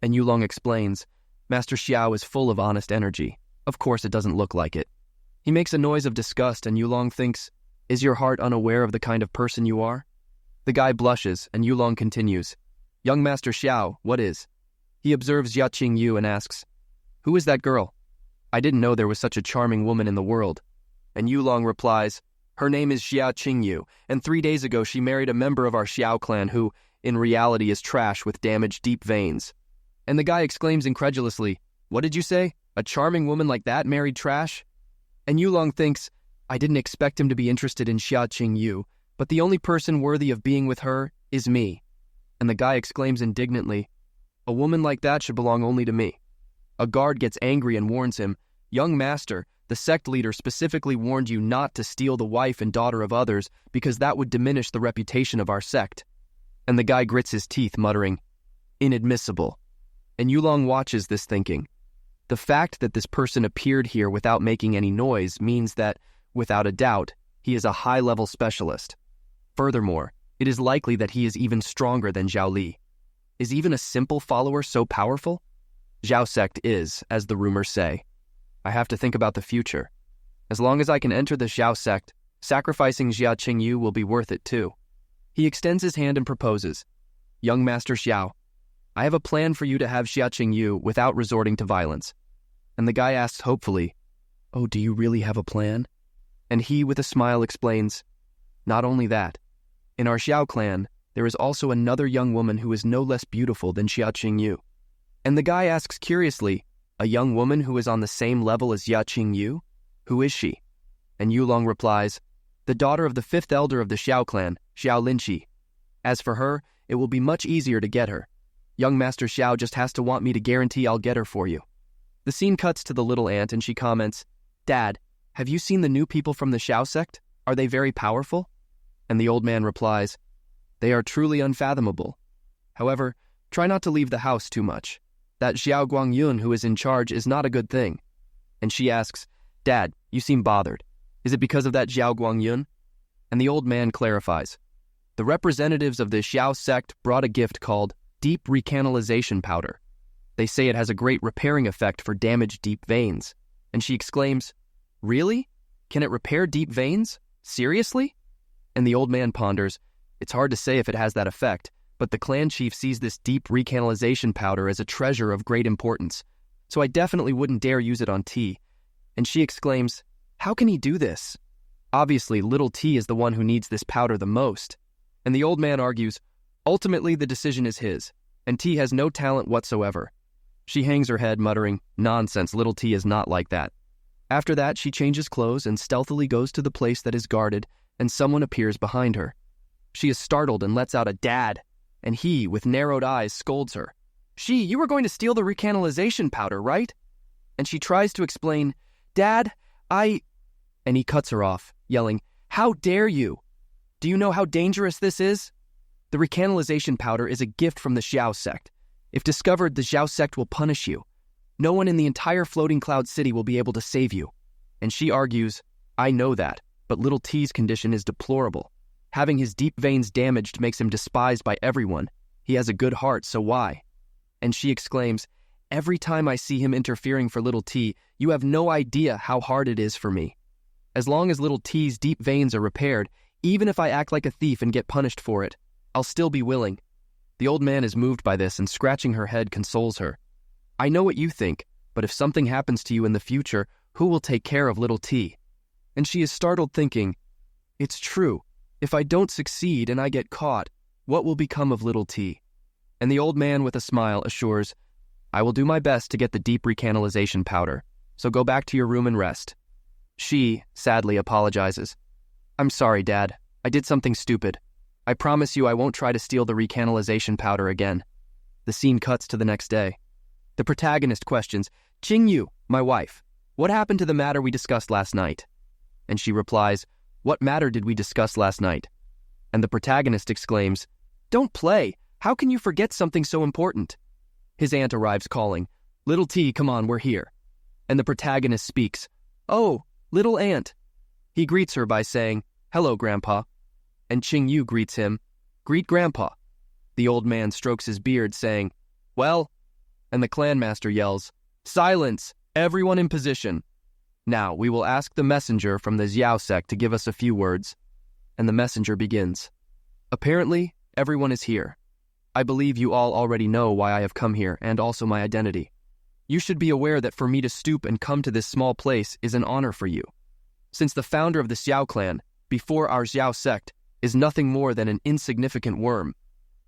And Yulong explains, Master Xiao is full of honest energy. Of course it doesn't look like it. He makes a noise of disgust and Yulong thinks, is your heart unaware of the kind of person you are? The guy blushes and Yulong continues, young Master Xiao, what is? He observes Jia Qingyu and asks, who is that girl? I didn't know there was such a charming woman in the world. And Yulong replies, her name is Jia Qingyu, and 3 days ago she married a member of our Xiao clan who, in reality, is trash with damaged deep veins. And the guy exclaims incredulously, what did you say? A charming woman like that married trash? And Yulong thinks, I didn't expect him to be interested in Xia Qingyu, but the only person worthy of being with her is me. And the guy exclaims indignantly, a woman like that should belong only to me. A guard gets angry and warns him, young master, The sect leader specifically warned you not to steal the wife and daughter of others because that would diminish the reputation of our sect. And the guy grits his teeth, muttering, inadmissible. And Yulong watches this thinking. The fact that this person appeared here without making any noise means that, without a doubt, he is a high-level specialist. Furthermore, it is likely that he is even stronger than Zhao Li. Is even a simple follower so powerful? Zhao sect is, as the rumors say. I have to think about the future. As long as I can enter the Zhao sect, sacrificing Jia Qingyu will be worth it too. He extends his hand and proposes, Young Master Xiao, I have a plan for you to have Xia Qingyu without resorting to violence. And the guy asks hopefully, Oh, do you really have a plan? And he, with a smile, explains, Not only that. In our Xiao clan, there is also another young woman who is no less beautiful than Xia Qingyu. And the guy asks curiously, A young woman who is on the same level as Xia Qingyu? Who is she? And Yulong replies, The daughter of the fifth elder of the Xiao clan, Xiao Linqi. As for her, it will be much easier to get her. Young Master Xiao just has to want me to guarantee I'll get her for you. The scene cuts to the little aunt and she comments, Dad, have you seen the new people from the Xiao sect? Are they very powerful? And the old man replies, They are truly unfathomable. However, try not to leave the house too much. That Xiao Guangyun who is in charge is not a good thing. And she asks, Dad, you seem bothered. Is it because of that Xiao Guangyun? And the old man clarifies, The representatives of the Xiao sect brought a gift called deep recanalization powder. They say it has a great repairing effect for damaged deep veins. And she exclaims, Really? Can it repair deep veins? Seriously? And the old man ponders, It's hard to say if it has that effect, but the clan chief sees this deep recanalization powder as a treasure of great importance. So I definitely wouldn't dare use it on T. And she exclaims, How can he do this? Obviously, little T is the one who needs this powder the most. And the old man argues, Ultimately, the decision is his, and T has no talent whatsoever. She hangs her head, muttering, Nonsense, little T is not like that. After that, she changes clothes and stealthily goes to the place that is guarded, and someone appears behind her. She is startled and lets out a dad, and he, with narrowed eyes, scolds her. You were going to steal the recanalization powder, right? And she tries to explain, Dad, And he cuts her off, yelling, How dare you? Do you know how dangerous this is? The recanalization powder is a gift from the Xiao sect. If discovered, the Xiao sect will punish you. No one in the entire Floating Cloud City will be able to save you. And she argues, I know that, but little T's condition is deplorable. Having his deep veins damaged makes him despised by everyone. He has a good heart, so why? And she exclaims, Every time I see him interfering for little T, you have no idea how hard it is for me. As long as little T's deep veins are repaired, even if I act like a thief and get punished for it, I'll still be willing. The old man is moved by this and scratching her head consoles her. I know what you think, but if something happens to you in the future, who will take care of little T? And she is startled thinking, It's true. If I don't succeed and I get caught, what will become of little T? And the old man with a smile assures, I will do my best to get the deep recanalization powder, so go back to your room and rest. She, sadly, apologizes. I'm sorry, Dad. I did something stupid. I promise you I won't try to steal the recanalization powder again. The scene cuts to the next day. The protagonist questions, Qingyu, my wife, what happened to the matter we discussed last night? And she replies, What matter did we discuss last night? And the protagonist exclaims, Don't play! How can you forget something so important? His aunt arrives calling, Little T, come on, we're here. And the protagonist speaks, Oh, little aunt. He greets her by saying, Hello, Grandpa. And Qingyu greets him, Greet Grandpa. The old man strokes his beard, saying, Well, and the clan master yells, Silence! Everyone in position! Now we will ask the messenger from the Xiao sect to give us a few words. And the messenger begins. Apparently, everyone is here. I believe you all already know why I have come here and also my identity. You should be aware that for me to stoop and come to this small place is an honor for you. Since the founder of the Xiao clan, before our Xiao sect, is nothing more than an insignificant worm.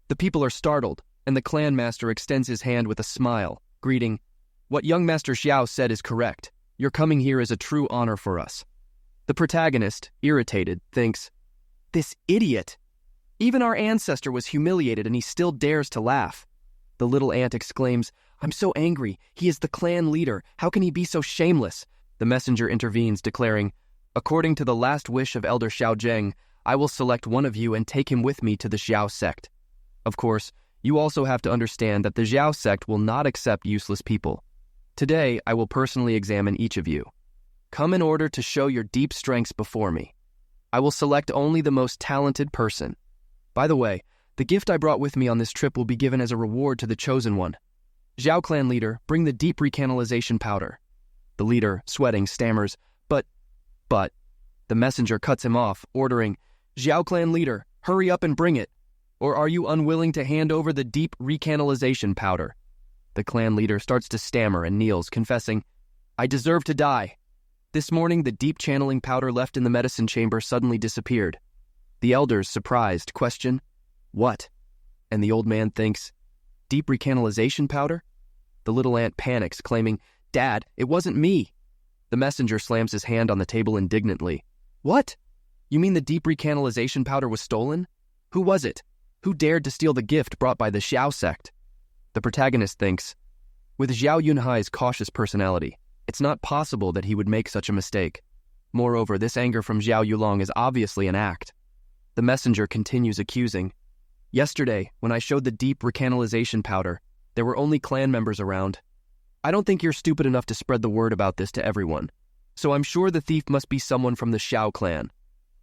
The people are startled, and the clan master extends his hand with a smile, greeting, What young Master Xiao said is correct. Your coming here is a true honor for us. The protagonist, irritated, thinks, This idiot! Even our ancestor was humiliated and he still dares to laugh. The little aunt exclaims, I'm so angry. He is the clan leader. How can he be so shameless? The messenger intervenes, declaring, "According to the last wish of Elder Xiao Zheng, I will select one of you and take him with me to the Xiao sect. Of course, you also have to understand that the Xiao sect will not accept useless people. Today, I will personally examine each of you. Come in order to show your deep strengths before me. I will select only the most talented person. By the way, the gift I brought with me on this trip will be given as a reward to the chosen one. Xiao clan leader, bring the deep recanalization powder." The leader, sweating, stammers, but, the messenger cuts him off, ordering, "Xiao clan leader, hurry up and bring it. Or are you unwilling to hand over the deep recanalization powder?" The clan leader starts to stammer and kneels, confessing, "I deserve to die." This morning, the deep channeling powder left in the medicine chamber suddenly disappeared. The elders, surprised, question, "What?" And the old man thinks, "Deep recanalization powder?" The little ant panics, claiming, "Dad, it wasn't me." The messenger slams his hand on the table indignantly. "What? You mean the deep recanalization powder was stolen? Who was it? Who dared to steal the gift brought by the Xiao sect?" The protagonist thinks, with Xiao Yunhai's cautious personality, it's not possible that he would make such a mistake. Moreover, this anger from Xiao Yulong is obviously an act. The messenger continues accusing, "Yesterday, when I showed the deep recanalization powder, there were only clan members around. I don't think you're stupid enough to spread the word about this to everyone, so I'm sure the thief must be someone from the Xiao clan."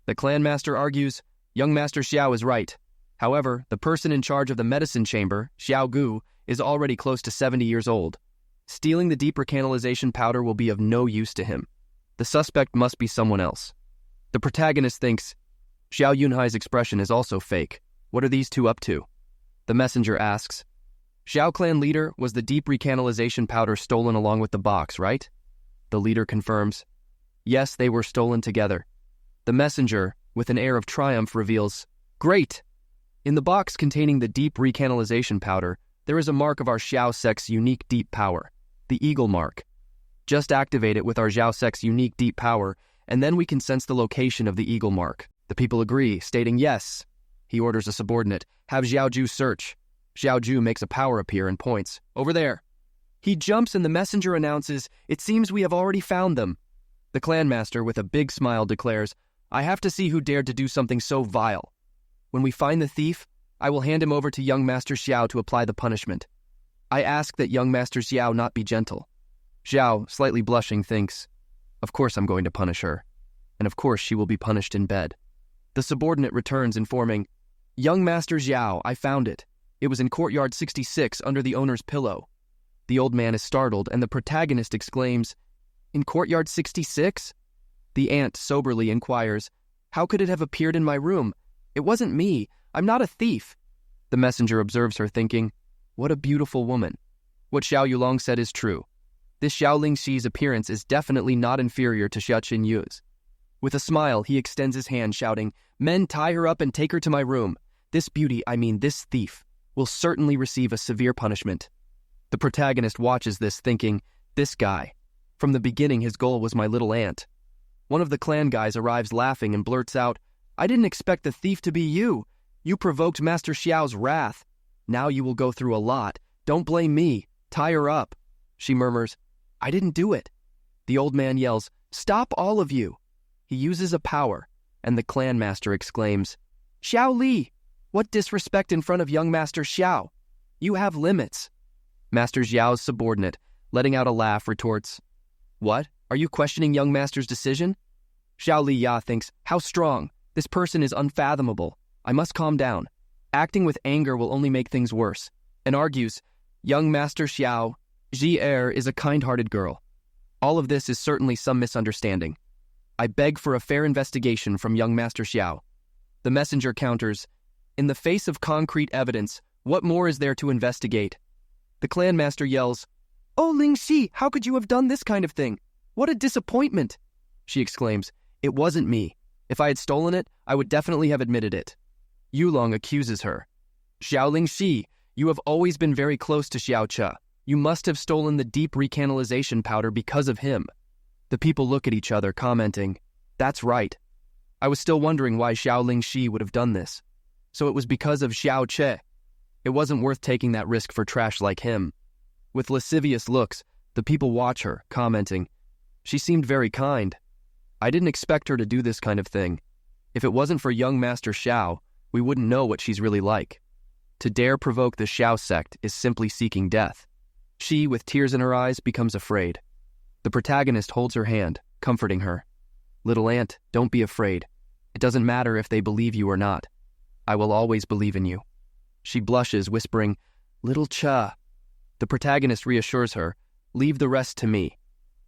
The clan master argues, "Young Master Xiao is right. However, the person in charge of the medicine chamber, Xiao Gu, is already close to 70 years old. Stealing the deep recanalization powder will be of no use to him. The suspect must be someone else." The protagonist thinks, Xiao Yunhai's expression is also fake. What are these two up to? The messenger asks, "Xiao clan leader, was the deep recanalization powder stolen along with the box, right?" The leader confirms, "Yes, they were stolen together." The messenger, with an air of triumph, reveals, "Great! In the box containing the deep recanalization powder, there is a mark of our Xiao sect's unique deep power, the eagle mark. Just activate it with our Xiao sect's unique deep power, and then we can sense the location of the eagle mark." The people agree, stating yes. He orders a subordinate, "Have Xiao Ju search." Xiao Ju makes a power appear and points, "Over there." He jumps and the messenger announces, "It seems we have already found them." The clan master, with a big smile, declares, "I have to see who dared to do something so vile. When we find the thief, I will hand him over to young Master Xiao to apply the punishment. I ask that young Master Xiao not be gentle." Xiao, slightly blushing, thinks, "Of course I'm going to punish her. And of course she will be punished in bed." The subordinate returns, informing, "Young Master Xiao, I found it. It was in courtyard 66 under the owner's pillow." The old man is startled, and the protagonist exclaims, "In courtyard 66? The ant soberly inquires, "How could it have appeared in my room? It wasn't me. I'm not a thief." The messenger observes her, thinking, "What a beautiful woman." What Xiao Yulong said is true. This Xiao Lingxi's appearance is definitely not inferior to Xia Qinyu's. With a smile, he extends his hand, shouting, "Men, tie her up and take her to my room. This beauty, this thief, will certainly receive a severe punishment." The protagonist watches this, thinking, "This guy. From the beginning, his goal was my little ant." One of the clan guys arrives laughing and blurts out, "I didn't expect the thief to be you. You provoked Master Xiao's wrath. Now you will go through a lot. Don't blame me. Tie her up." She murmurs, "I didn't do it." The old man yells, "Stop, all of you." He uses a power, and the clan master exclaims, "Xiao Li! What disrespect in front of young Master Xiao! You have limits." Master Xiao's subordinate, letting out a laugh, retorts, "What? Are you questioning young Master's decision?" Xiao Li Ya thinks, "How strong! This person is unfathomable. I must calm down. Acting with anger will only make things worse," and argues, "Young Master Xiao, Ji Er is a kind-hearted girl. All of this is certainly some misunderstanding. I beg for a fair investigation from young Master Xiao." The messenger counters, "In the face of concrete evidence, what more is there to investigate?" The clan master yells, "Oh, Lingxi, how could you have done this kind of thing? What a disappointment!" She exclaims, "It wasn't me. If I had stolen it, I would definitely have admitted it." Yulong accuses her, "Xiao Lingxi, you have always been very close to Xiao Che. You must have stolen the deep recanalization powder because of him." The people look at each other, commenting, "That's right. I was still wondering why Xiao Lingxi would have done this. So it was because of Xiao Che. It wasn't worth taking that risk for trash like him." With lascivious looks, the people watch her, commenting, She seemed very kind. I didn't expect her to do this kind of thing. If it wasn't for young Master Xiao, we wouldn't know what she's really like. To dare provoke the Xiao sect is simply seeking death. She, with tears in her eyes, becomes afraid. The protagonist holds her hand, comforting her. Little aunt, don't be afraid. It doesn't matter if they believe you or not. I will always believe in you. She blushes, whispering, Little Cha. The protagonist reassures her, leave the rest to me.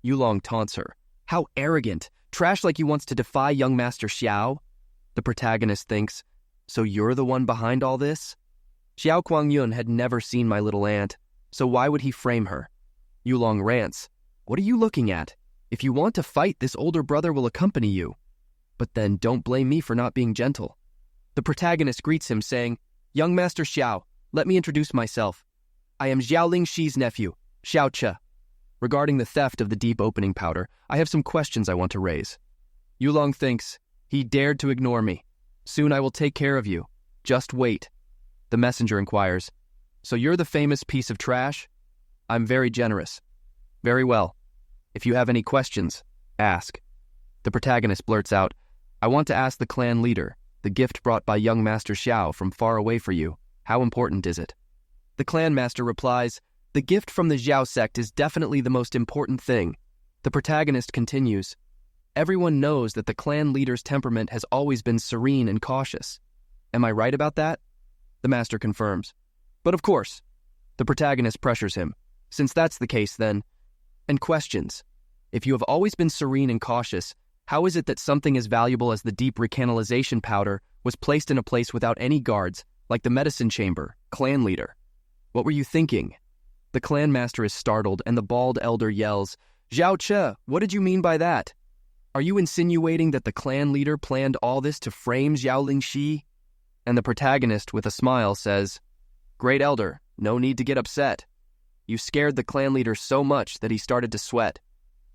Yulong taunts her. How arrogant! Trash like you wants to defy young Master Xiao? The protagonist thinks, so you're the one behind all this? Xiao Kuangyun had never seen my little aunt, so why would he frame her? Yulong rants, what are you looking at? If you want to fight, this older brother will accompany you. But then don't blame me for not being gentle. The protagonist greets him, saying, Young Master Xiao, let me introduce myself. I am Xiaoling Shi's nephew, Xiao Che. Regarding the theft of the deep opening powder, I have some questions I want to raise. Yulong thinks, he dared to ignore me. Soon I will take care of you. Just wait. The messenger inquires, so you're the famous piece of trash? I'm very generous. Very well. If you have any questions, ask. The protagonist blurts out, I want to ask the clan leader, the gift brought by young Master Xiao from far away for you, how important is it? The clan master replies, the gift from the Xiao sect is definitely the most important thing. The protagonist continues, everyone knows that the clan leader's temperament has always been serene and cautious. Am I right about that? The master confirms. But of course. The protagonist pressures him. Since that's the case, then, and questions. If you have always been serene and cautious, how is it that something as valuable as the deep recanalization powder was placed in a place without any guards, like the medicine chamber, clan leader? What were you thinking? The clan master is startled, and the bald elder yells, Xiao Che, what did you mean by that? Are you insinuating that the clan leader planned all this to frame Xiaoling Shi? And the protagonist, with a smile, says, Great elder, no need to get upset. You scared the clan leader so much that he started to sweat.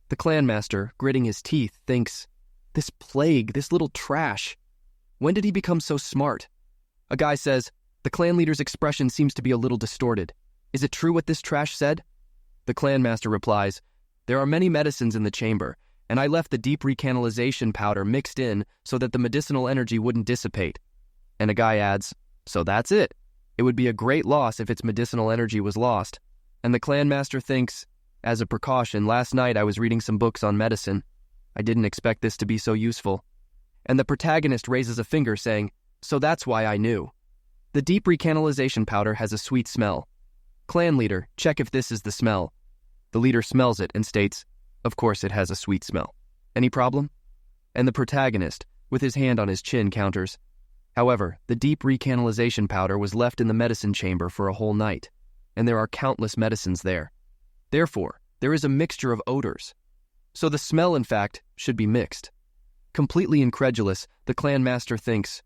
The clan master, gritting his teeth, thinks, this plague, this little trash. When did he become so smart? A guy says, the clan leader's expression seems to be a little distorted. Is it true what this trash said? The clan master replies, there are many medicines in the chamber, and I left the deep recanalization powder mixed in so that the medicinal energy wouldn't dissipate. And a guy adds, so that's it. It would be a great loss if its medicinal energy was lost. And the clan master thinks, as a precaution, last night I was reading some books on medicine. I didn't expect this to be so useful. And the protagonist raises a finger saying, so that's why I knew. The deep recanalization powder has a sweet smell. Clan leader, check if this is the smell. The leader smells it and states, of course it has a sweet smell. Any problem? And the protagonist, with his hand on his chin, counters, however, the deep recanalization powder was left in the medicine chamber for a whole night, and there are countless medicines there. Therefore, there is a mixture of odors. So the smell, in fact, should be mixed. Completely incredulous, the clan master thinks,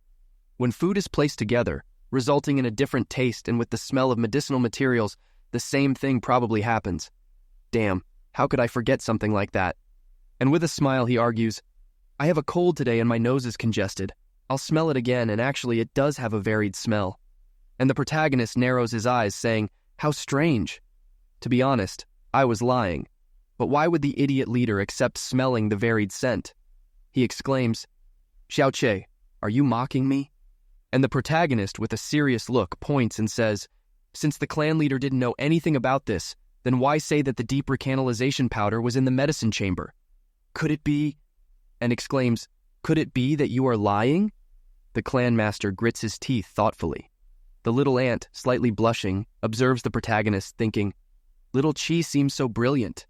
when food is placed together, resulting in a different taste and with the smell of medicinal materials, the same thing probably happens. Damn, how could I forget something like that? And with a smile he argues, I have a cold today and my nose is congested. I'll smell it again, and actually it does have a varied smell. And the protagonist narrows his eyes, saying, how strange. To be honest, I was lying. But why would the idiot leader accept smelling the varied scent? He exclaims, Xiao Che, are you mocking me? And the protagonist, with a serious look, points and says, since the clan leader didn't know anything about this, then why say that the deep recanalization powder was in the medicine chamber? Could it be? And exclaims, could it be that you are lying? The clan master grits his teeth thoughtfully. The little ant, slightly blushing, observes the protagonist, thinking, little Chi seems so brilliant.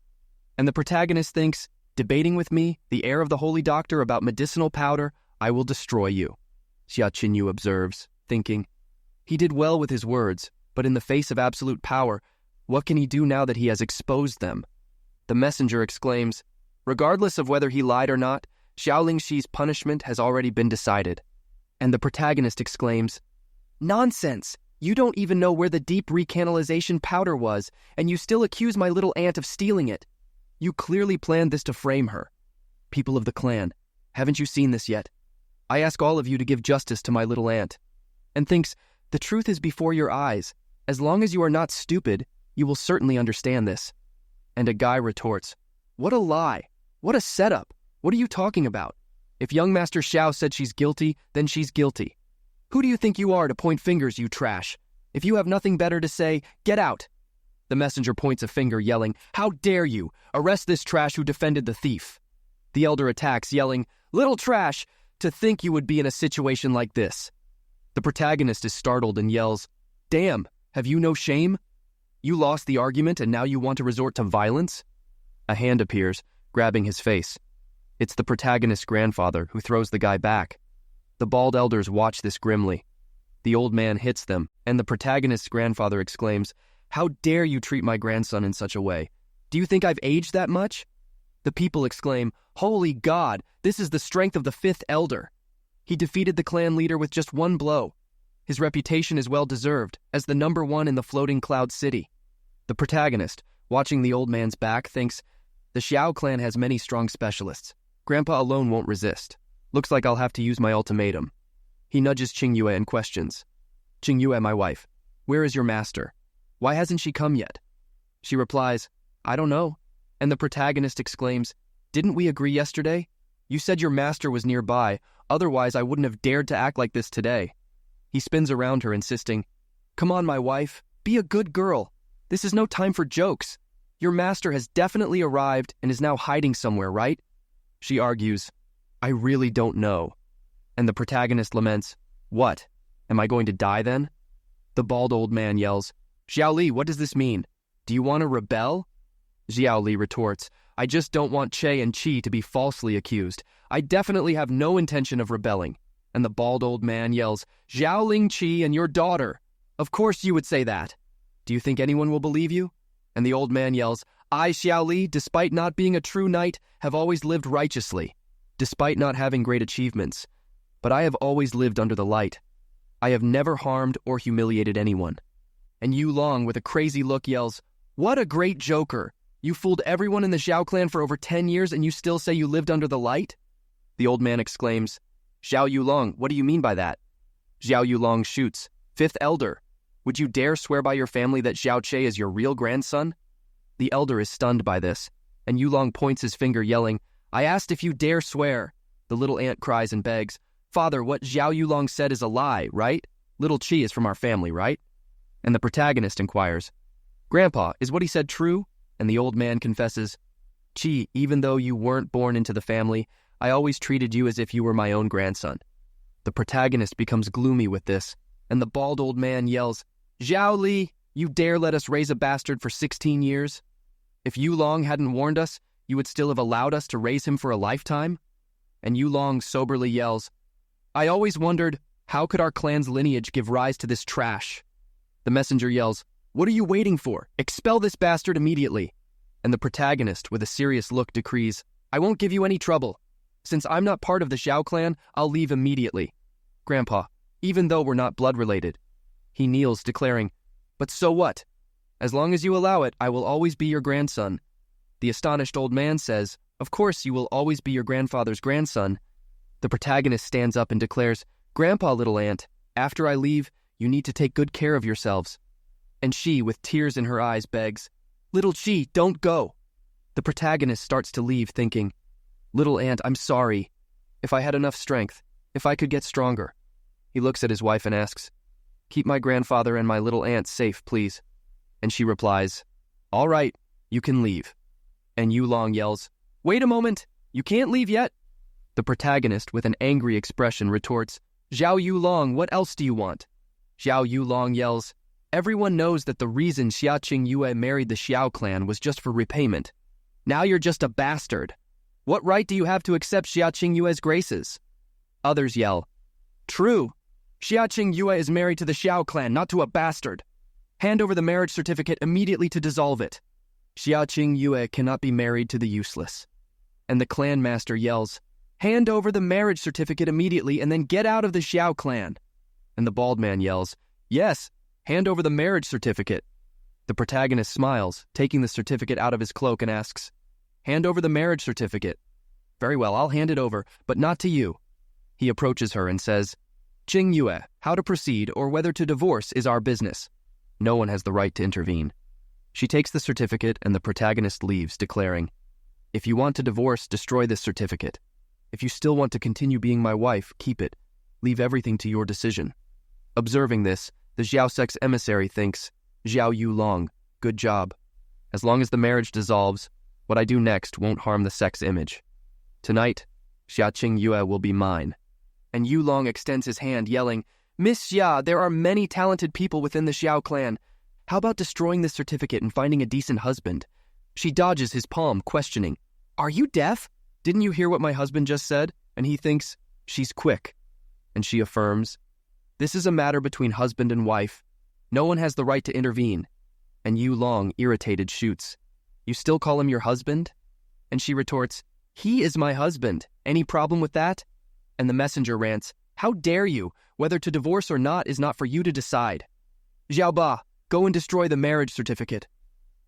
And the protagonist thinks, debating with me, the heir of the holy doctor, about medicinal powder, I will destroy you. Xia Qinyu observes, thinking, he did well with his words, but in the face of absolute power, what can he do now that he has exposed them? The messenger exclaims, regardless of whether he lied or not, Xiaoling Shi's punishment has already been decided. And the protagonist exclaims, nonsense! You don't even know where the deep recanalization powder was, and you still accuse my little aunt of stealing it. You clearly planned this to frame her. People of the clan, haven't you seen this yet? I ask all of you to give justice to my little aunt. And thinks, the truth is before your eyes. As long as you are not stupid, you will certainly understand this. And a guy retorts, what a lie! What a setup! What are you talking about? If young Master Xiao said she's guilty, then she's guilty. Who do you think you are to point fingers, you trash? If you have nothing better to say, get out! The messenger points a finger, yelling, "How dare you! Arrest this trash who defended the thief!" The elder attacks, yelling, "Little trash! To think you would be in a situation like this!" The protagonist is startled and yells, "Damn, have you no shame? You lost the argument and now you want to resort to violence?" A hand appears, grabbing his face. It's the protagonist's grandfather, who throws the guy back. The bald elders watch this grimly. The old man hits them, and the protagonist's grandfather exclaims, "How dare you treat my grandson in such a way? Do you think I've aged that much?" The people exclaim, "Holy God, this is the strength of the fifth elder. He defeated the clan leader with just one blow. His reputation is well deserved, as the #1 in the floating cloud city." The protagonist, watching the old man's back, thinks, "The Xiao clan has many strong specialists. Grandpa alone won't resist. Looks like I'll have to use my ultimatum." He nudges Qingyue and questions, "Qingyue, my wife, where is your master? Why hasn't she come yet?" She replies, "I don't know." And the protagonist exclaims, "Didn't we agree yesterday? You said your master was nearby, otherwise I wouldn't have dared to act like this today." He spins around her, insisting, "Come on, my wife, be a good girl. This is no time for jokes. Your master has definitely arrived and is now hiding somewhere, right?" She argues, "I really don't know." And the protagonist laments, "What? Am I going to die then?" The bald old man yells, "Xiao Li, what does this mean? Do you want to rebel?" Xiao Li retorts, "I just don't want Che and Qi to be falsely accused. I definitely have no intention of rebelling." And the bald old man yells, "Xiao Ling Qi and your daughter. Of course you would say that. Do you think anyone will believe you?" And the old man yells, "I, Xiao Li, despite not being a true knight, have always lived righteously, despite not having great achievements. But I have always lived under the light. I have never harmed or humiliated anyone." And Yu Long, with a crazy look, yells, "What a great joker! You fooled everyone in the Xiao clan for over 10 years and you still say you lived under the light?" The old man exclaims, "Xiao Yulong, what do you mean by that?" Xiao Yulong shoots, "Fifth elder, would you dare swear by your family that Xiao Che is your real grandson?" The elder is stunned by this, and Yulong points his finger, yelling, "I asked if you dare swear." The little ant cries and begs, "Father, what Xiao Yulong said is a lie, right? Little Qi is from our family, right?" And the protagonist inquires, "Grandpa, is what he said true?" And the old man confesses, "Qi, even though you weren't born into the family, I always treated you as if you were my own grandson." The protagonist becomes gloomy with this, and the bald old man yells, "Xiao Li, you dare let us raise a bastard for 16 years? If Yu Long hadn't warned us, you would still have allowed us to raise him for a lifetime?" And Yu Long soberly yells, "I always wondered, how could our clan's lineage give rise to this trash?" The messenger yells, "What are you waiting for? Expel this bastard immediately." And the protagonist, with a serious look, decrees, "I won't give you any trouble. Since I'm not part of the Xiao clan, I'll leave immediately. Grandpa, even though we're not blood-related." He kneels, declaring, "But so what? As long as you allow it, I will always be your grandson." The astonished old man says, "Of course you will always be your grandfather's grandson." The protagonist stands up and declares, "Grandpa, little ant, after I leave, you need to take good care of yourselves." And she, with tears in her eyes, begs, "Little Qi, don't go." The protagonist starts to leave, thinking, "Little ant, I'm sorry. If I had enough strength, if I could get stronger." He looks at his wife and asks, "Keep my grandfather and my little ant safe, please." And she replies, "All right, you can leave." And Yu Long yells, "Wait a moment, you can't leave yet." The protagonist, with an angry expression, retorts, "Xiao Yu Long, what else do you want?" Xiao Yu Long yells, "Everyone knows that the reason Xia Qing Yue married the Xiao clan was just for repayment. Now you're just a bastard. What right do you have to accept Xia Qing Yue's graces?" Others yell, "True. Xia Qing Yue is married to the Xiao clan, not to a bastard. Hand over the marriage certificate immediately to dissolve it. Xia Qing Yue cannot be married to the useless." And the clan master yells, "Hand over the marriage certificate immediately and then get out of the Xiao clan." And the bald man yells, "Yes, hand over the marriage certificate." The protagonist smiles, taking the certificate out of his cloak, and asks, "Hand over the marriage certificate." "Very well, I'll hand it over, but not to you." He approaches her and says, "Qing Yue, how to proceed or whether to divorce is our business. No one has the right to intervene." She takes the certificate and the protagonist leaves, declaring, If you want to divorce, destroy this certificate. If you still want to continue being my wife, keep it. Leave everything to your decision. Observing this, the Xiao sex emissary thinks, Xiao Yulong, good job. As long as the marriage dissolves, what I do next won't harm the sex image. Tonight, Xiaqing Yue will be mine. And Yulong extends his hand, yelling, Miss Xia, there are many talented people within the Xiao clan. How about destroying this certificate and finding a decent husband? She dodges his palm, questioning, Are you deaf? Didn't you hear what my husband just said? And he thinks, She's quick. And she affirms, This is a matter between husband and wife. No one has the right to intervene. And Yulong, irritated, shoots, You still call him your husband? And she retorts, He is my husband. Any problem with that? And the messenger rants, How dare you? Whether to divorce or not is not for you to decide. Xiaoba, go and destroy the marriage certificate.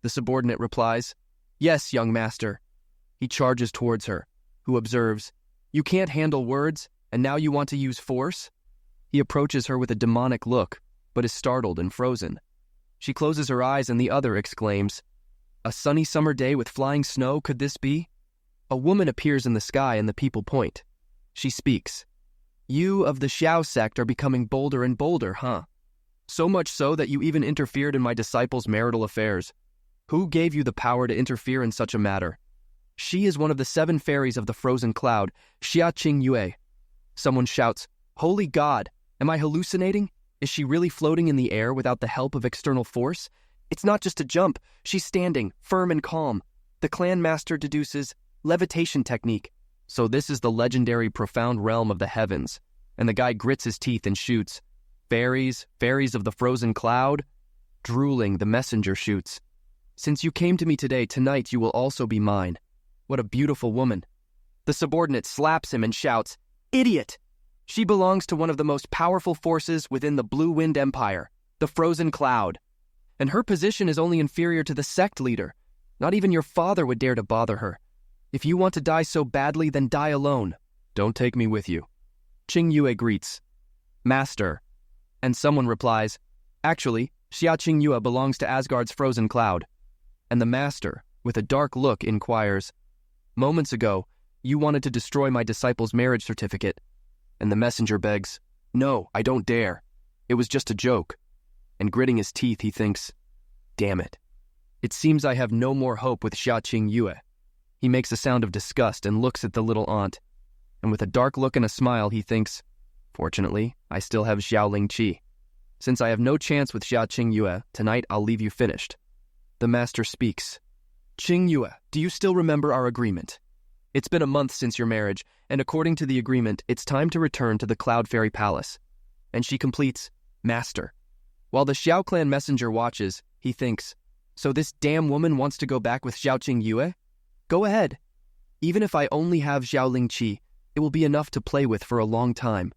The subordinate replies, Yes, young master. He charges towards her, who observes, You can't handle words, and now you want to use force? He approaches her with a demonic look, but is startled and frozen. She closes her eyes and the other exclaims, A sunny summer day with flying snow, could this be? A woman appears in the sky and the people point. She speaks, You of the Xiao sect are becoming bolder and bolder, huh? So much so that you even interfered in my disciples' marital affairs. Who gave you the power to interfere in such a matter? She is one of the 7 fairies of the frozen cloud, Xiaqing Yue. Someone shouts, Holy God, am I hallucinating? Is she really floating in the air without the help of external force? It's not just a jump. She's standing, firm and calm. The clan master deduces levitation technique. So this is the legendary profound realm of the heavens. And the guy grits his teeth and shoots. Fairies of the frozen cloud? Drooling, the messenger shoots. Since you came to me today, tonight you will also be mine. What a beautiful woman. The subordinate slaps him and shouts, Idiot! She belongs to one of the most powerful forces within the Blue Wind Empire, the Frozen Cloud. And her position is only inferior to the sect leader. Not even your father would dare to bother her. If you want to die so badly, then die alone. Don't take me with you. Qing Yue greets, Master. And someone replies, Actually, Xiaqing Yue belongs to Asgard's Frozen Cloud. And the master, with a dark look, inquires, Moments ago, you wanted to destroy my disciple's marriage certificate. And the messenger begs, No, I don't dare. It was just a joke. And gritting his teeth, he thinks, Damn it. It seems I have no more hope with Xiaqing Yue. He makes a sound of disgust and looks at the little aunt. And with a dark look and a smile, he thinks, Fortunately, I still have Xiaoling Qi. Since I have no chance with Xiaqing Yue, tonight I'll leave you finished. The master speaks. Qing Yue, do you still remember our agreement? It's been a month since your marriage, and according to the agreement, it's time to return to the Cloud Fairy Palace. And she completes, Master. While the Xiao clan messenger watches, he thinks, So this damn woman wants to go back with Xiaoqing Yue? Go ahead. Even if I only have Xiaoling Qi, it will be enough to play with for a long time.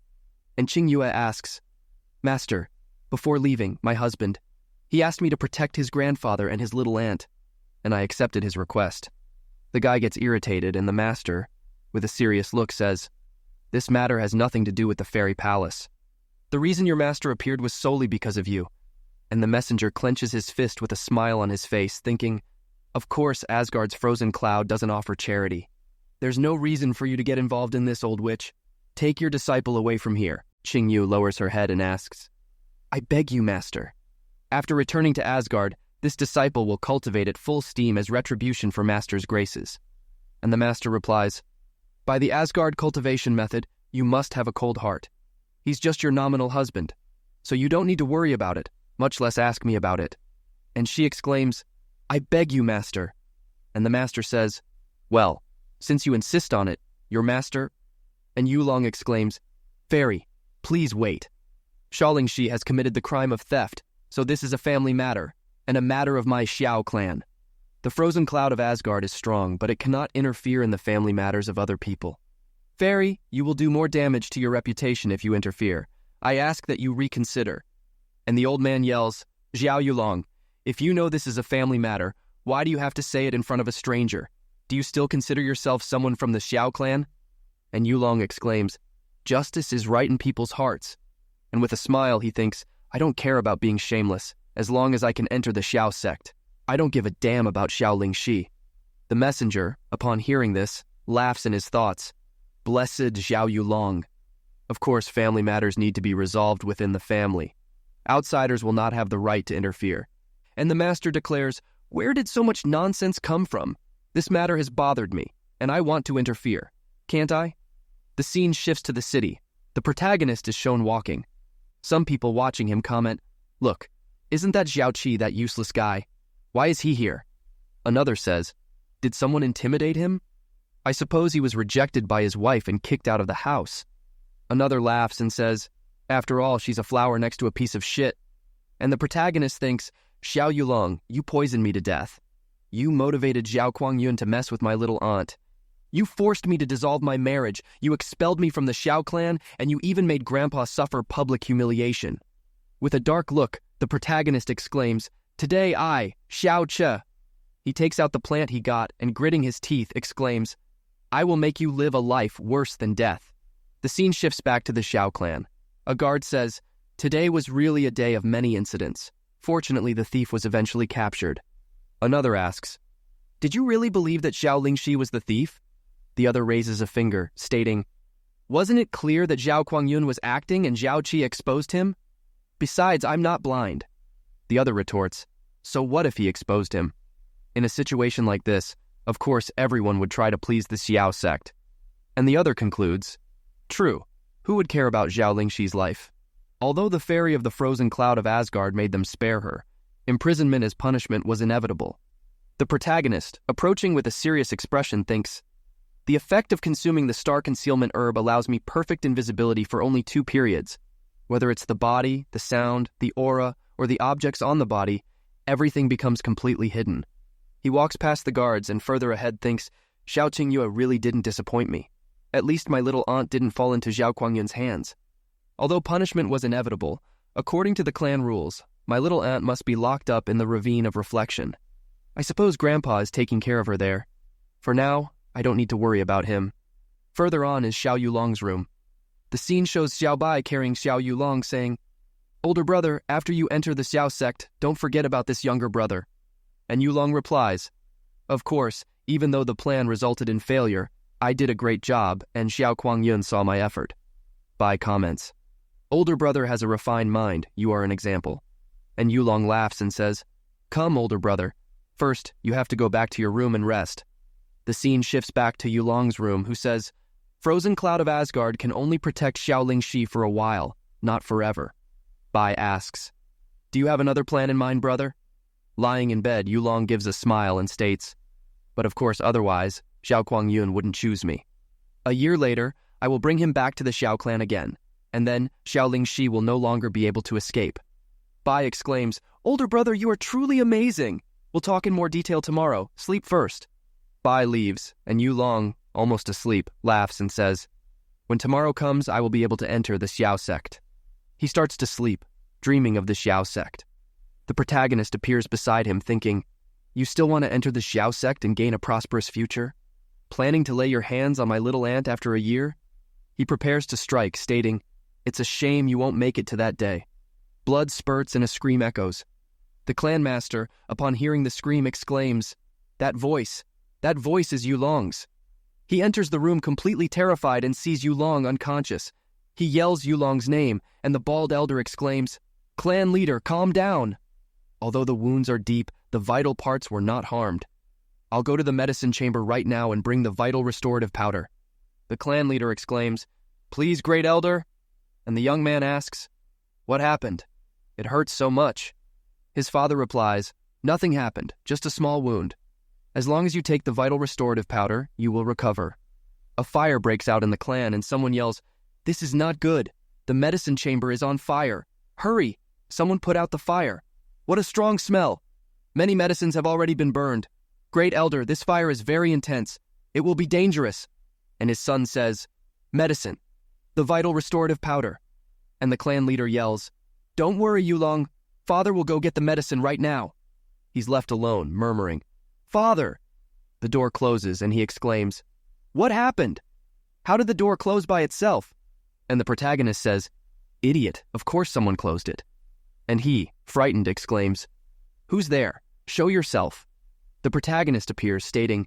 And Qing Yue asks, Master, before leaving, my husband, he asked me to protect his grandfather and his little aunt, and I accepted his request. The guy gets irritated, and the master, with a serious look, says, This matter has nothing to do with the fairy palace. The reason your master appeared was solely because of you. And the messenger clenches his fist with a smile on his face, thinking, Of course Asgard's frozen cloud doesn't offer charity. There's no reason for you to get involved in this, old witch. Take your disciple away from here. Qing Yu lowers her head and asks, I beg you, master. After returning to Asgard, this disciple will cultivate at full steam as retribution for master's graces. And the master replies, By the Asgard cultivation method, you must have a cold heart. He's just your nominal husband, so you don't need to worry about it, much less ask me about it. And she exclaims, I beg you, master. And the master says, Well, since you insist on it, your master... And Yulong exclaims, Fairy, please wait. Xiaolingxi has committed the crime of theft, so this is a family matter, and a matter of my Xiao clan. The frozen cloud of Asgard is strong, but it cannot interfere in the family matters of other people. Fairy, you will do more damage to your reputation if you interfere. I ask that you reconsider. And the old man yells, Xiao Yulong, if you know this is a family matter, why do you have to say it in front of a stranger? Do you still consider yourself someone from the Xiao clan? And Yulong exclaims, Justice is right in people's hearts. And with a smile, he thinks, I don't care about being shameless, as long as I can enter the Xiao sect. I don't give a damn about Xiaoling Shi. The messenger, upon hearing this, laughs in his thoughts. Blessed Xiao Yulong. Of course, family matters need to be resolved within the family. Outsiders will not have the right to interfere. And the master declares, where did so much nonsense come from? This matter has bothered me, and I want to interfere. Can't I? The scene shifts to the city. The protagonist is shown walking. Some people watching him comment, look, isn't that Xiao Qi, that useless guy? Why is he here? Another says, did someone intimidate him? I suppose he was rejected by his wife and kicked out of the house. Another laughs and says, after all, she's a flower next to a piece of shit. And the protagonist thinks, Xiao Yulong, you poisoned me to death. You motivated Zhao Kuangyun to mess with my little aunt. You forced me to dissolve my marriage, you expelled me from the Xiao clan, and you even made Grandpa suffer public humiliation. With a dark look, the protagonist exclaims, today I, Xiao Che. He takes out the plant he got and, gritting his teeth, exclaims, I will make you live a life worse than death. The scene shifts back to the Xiao clan. A guard says, today was really a day of many incidents. Fortunately, the thief was eventually captured. Another asks, did you really believe that Xiao Lingxi was the thief? The other raises a finger, stating, wasn't it clear that Zhao Kuangyun was acting and Zhao Qi exposed him? Besides, I'm not blind. The other retorts, so what if he exposed him? In a situation like this, of course everyone would try to please the Xiao sect. And the other concludes, true, who would care about Zhao Lingxi's life? Although the fairy of the frozen cloud of Asgard made them spare her, imprisonment as punishment was inevitable. The protagonist, approaching with a serious expression, thinks, the effect of consuming the star concealment herb allows me perfect invisibility for only 2 periods. Whether it's the body, the sound, the aura, or the objects on the body, everything becomes completely hidden. He walks past the guards and further ahead thinks, Xiao Qingyue really didn't disappoint me. At least my little aunt didn't fall into Zhao Kuangyun's hands. Although punishment was inevitable, according to the clan rules, my little aunt must be locked up in the ravine of reflection. I suppose Grandpa is taking care of her there. For now, I don't need to worry about him. Further on is Xiao Yulong's room. The scene shows Xiao Bai carrying Xiao Yulong saying, older brother, after you enter the Xiao sect, don't forget about this younger brother. And Yulong replies, of course, even though the plan resulted in failure, I did a great job and Xiao Kuangyun saw my effort. Bai comments, older brother has a refined mind, you are an example. And Yulong laughs and says, come, older brother. First, you have to go back to your room and rest. The scene shifts back to Yulong's room, who says, frozen cloud of Asgard can only protect Xiao Lingxi for a while, not forever. Bai asks, do you have another plan in mind, brother? Lying in bed, Yulong gives a smile and states, but of course otherwise, Zhao Kuangyun wouldn't choose me. A year later, I will bring him back to the Xiao clan again, and then Xiao Lingxi will no longer be able to escape. Bai exclaims, older brother, you are truly amazing. We'll talk in more detail tomorrow. Sleep first. Bai leaves, and Yulong, almost asleep, laughs and says, when tomorrow comes, I will be able to enter the Xiao sect. He starts to sleep, dreaming of the Xiao sect. The protagonist appears beside him thinking, you still want to enter the Xiao sect and gain a prosperous future? Planning to lay your hands on my little aunt after a year? He prepares to strike, stating, it's a shame you won't make it to that day. Blood spurts and a scream echoes. The clan master, upon hearing the scream, exclaims, that voice is Yulong's. He enters the room completely terrified and sees Yulong unconscious. He yells Yulong's name, and the bald elder exclaims, clan leader, calm down. Although the wounds are deep, the vital parts were not harmed. I'll go to the medicine chamber right now and bring the vital restorative powder. The clan leader exclaims, please, great elder. And the young man asks, what happened? It hurts so much. His father replies, nothing happened, just a small wound. As long as you take the vital restorative powder, you will recover. A fire breaks out in the clan and someone yells, this is not good. The medicine chamber is on fire. Hurry! Someone put out the fire. What a strong smell. Many medicines have already been burned. Great elder, this fire is very intense. It will be dangerous. And his son says, medicine. The vital restorative powder. And the clan leader yells, don't worry, Yulong. Father will go get the medicine right now. He's left alone, murmuring, Father! The door closes and he exclaims, what happened? How did the door close by itself? And the protagonist says, idiot, of course someone closed it. And he, frightened, exclaims, who's there? Show yourself. The protagonist appears, stating,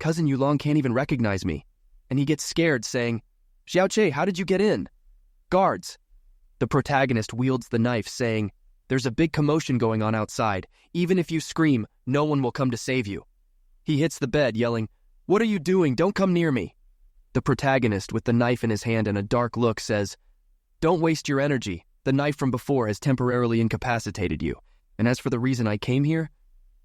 Cousin Yulong can't even recognize me. And he gets scared, saying, Xiaoche, how did you get in? Guards. The protagonist wields the knife, saying, there's a big commotion going on outside. Even if you scream, no one will come to save you. He hits the bed, yelling, what are you doing? Don't come near me. The protagonist, with the knife in his hand and a dark look, says, don't waste your energy. The knife from before has temporarily incapacitated you. And as for the reason I came here,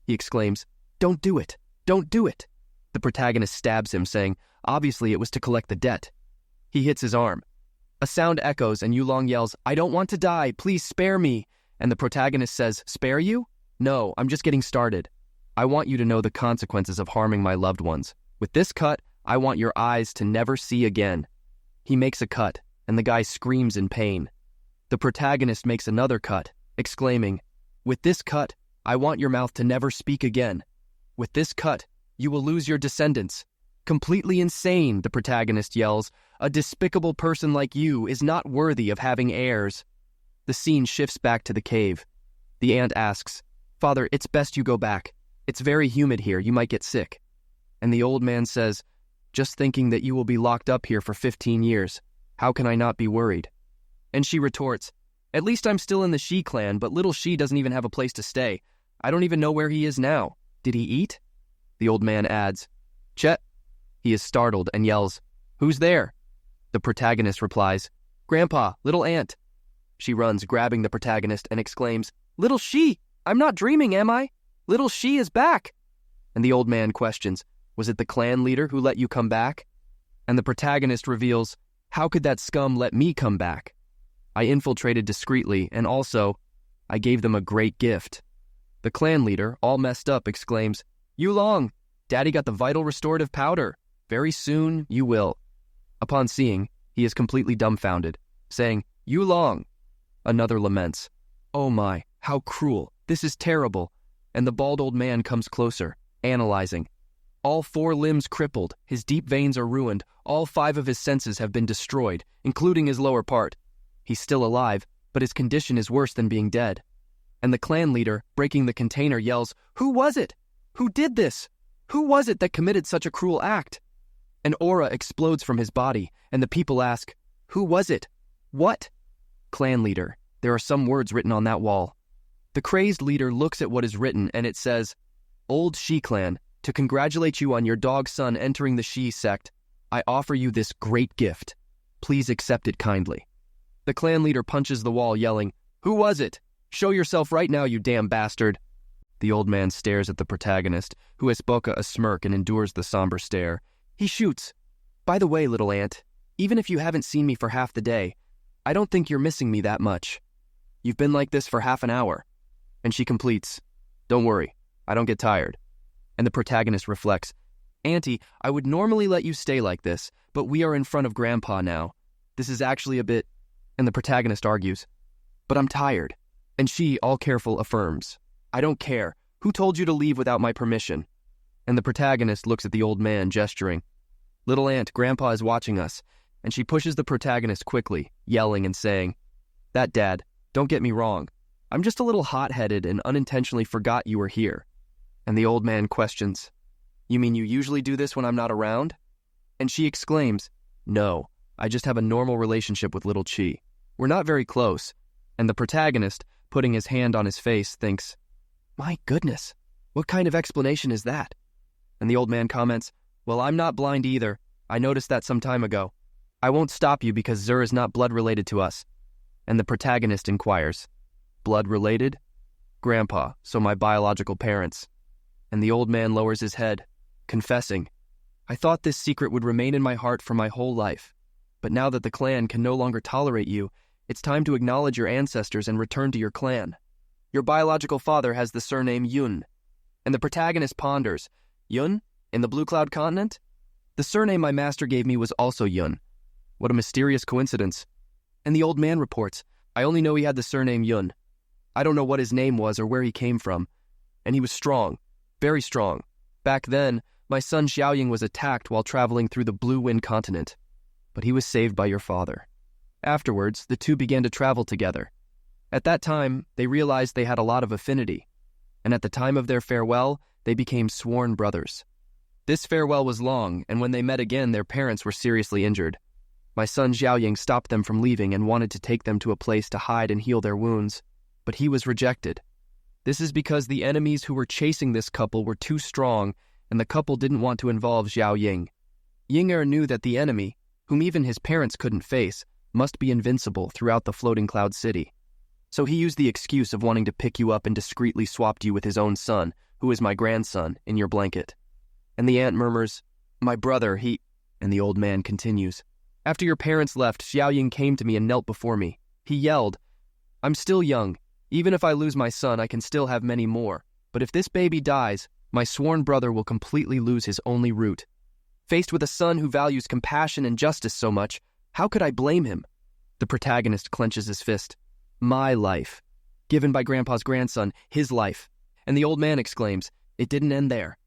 he exclaims, don't do it. Don't do it. The protagonist stabs him, saying, obviously it was to collect the debt. He hits his arm. A sound echoes and Yulong yells, I don't want to die. Please spare me. And the protagonist says, spare you? No, I'm just getting started. I want you to know the consequences of harming my loved ones. With this cut, I want your eyes to never see again. He makes a cut, and the guy screams in pain. The protagonist makes another cut, exclaiming, with this cut, I want your mouth to never speak again. With this cut, you will lose your descendants. Completely insane, the protagonist yells. A despicable person like you is not worthy of having heirs. The scene shifts back to the cave. The ant asks, Father, it's best you go back. It's very humid here, you might get sick. And the old man says, just thinking that you will be locked up here for 15 years. How can I not be worried? And she retorts, at least I'm still in the Shi clan, but little Shi doesn't even have a place to stay. I don't even know where he is now. Did he eat? The old man adds, Chet. He is startled and yells, who's there? The protagonist replies, Grandpa, little ant. She runs, grabbing the protagonist, and exclaims, little Shi! I'm not dreaming, am I? Little Shi is back! And the old man questions, was it the clan leader who let you come back? And the protagonist reveals, how could that scum let me come back? I infiltrated discreetly, and also, I gave them a great gift. The clan leader, all messed up, exclaims, Yulong, Daddy got the vital restorative powder. Very soon, you will. Upon seeing, he is completely dumbfounded, saying, Yulong. Another laments, oh my, how cruel, this is terrible. And the bald old man comes closer, analyzing. All 4 limbs crippled, his deep veins are ruined, all 5 of his senses have been destroyed, including his lower part. He's still alive, but his condition is worse than being dead. And the clan leader, breaking the container, yells, who was it? Who did this? Who was it that committed such a cruel act? An aura explodes from his body, and the people ask, who was it? What? Clan leader, there are some words written on that wall. The crazed leader looks at what is written, and it says, Old Shi clan, to congratulate you on your dog son entering the Shi sect, I offer you this great gift. Please accept it kindly. The clan leader punches the wall, yelling, who was it? Show yourself right now, you damn bastard. The old man stares at the protagonist, who has spoken a smirk and endures the somber stare. He shoots. By the way, little ant, even if you haven't seen me for half the day, I don't think you're missing me that much. You've been like this for half an hour. And she completes, don't worry, I don't get tired. And the protagonist reflects, Auntie, I would normally let you stay like this, but we are in front of Grandpa now. This is actually a bit... And the protagonist argues, but I'm tired. And she, all careful, affirms, I don't care. Who told you to leave without my permission? And the protagonist looks at the old man, gesturing. Little ant, Grandpa is watching us. And she pushes the protagonist quickly, yelling and saying, that dad, don't get me wrong. I'm just a little hot-headed and unintentionally forgot you were here. And the old man questions, you mean you usually do this when I'm not around? And she exclaims, no, I just have a normal relationship with little Chi. We're not very close. And the protagonist, putting his hand on his face, thinks, my goodness, what kind of explanation is that? And the old man comments, well, I'm not blind either. I noticed that some time ago. I won't stop you because Zur is not blood-related to us. And the protagonist inquires, blood-related? Grandpa, so my biological parents. And the old man lowers his head, confessing, I thought this secret would remain in my heart for my whole life. But now that the clan can no longer tolerate you, it's time to acknowledge your ancestors and return to your clan. Your biological father has the surname Yun. And the protagonist ponders, Yun? In the Blue Cloud continent? The surname my master gave me was also Yun. What a mysterious coincidence. And the old man reports, I only know he had the surname Yun. I don't know what his name was or where he came from. And he was strong, very strong. Back then, my son Xiaoying was attacked while traveling through the Blue Wind continent. But he was saved by your father. Afterwards, the two began to travel together. At that time, they realized they had a lot of affinity. And at the time of their farewell, they became sworn brothers. This farewell was long, and when they met again, their parents were seriously injured. My son Xiaoying stopped them from leaving and wanted to take them to a place to hide and heal their wounds, but he was rejected. This is because the enemies who were chasing this couple were too strong, and the couple didn't want to involve Xiaoying. Ying-er knew that the enemy, whom even his parents couldn't face, must be invincible throughout the floating cloud city. So he used the excuse of wanting to pick you up and discreetly swapped you with his own son, who is my grandson, in your blanket. And the aunt murmurs, "My brother, he..." And the old man continues, "After your parents left, Xiaoying came to me and knelt before me. He yelled, 'I'm still young. Even if I lose my son, I can still have many more. But if this baby dies, my sworn brother will completely lose his only root.' Faced with a son who values compassion and justice so much, how could I blame him?" The protagonist clenches his fist. "My life. Given by Grandpa's grandson, his life." And the old man exclaims, "It didn't end there."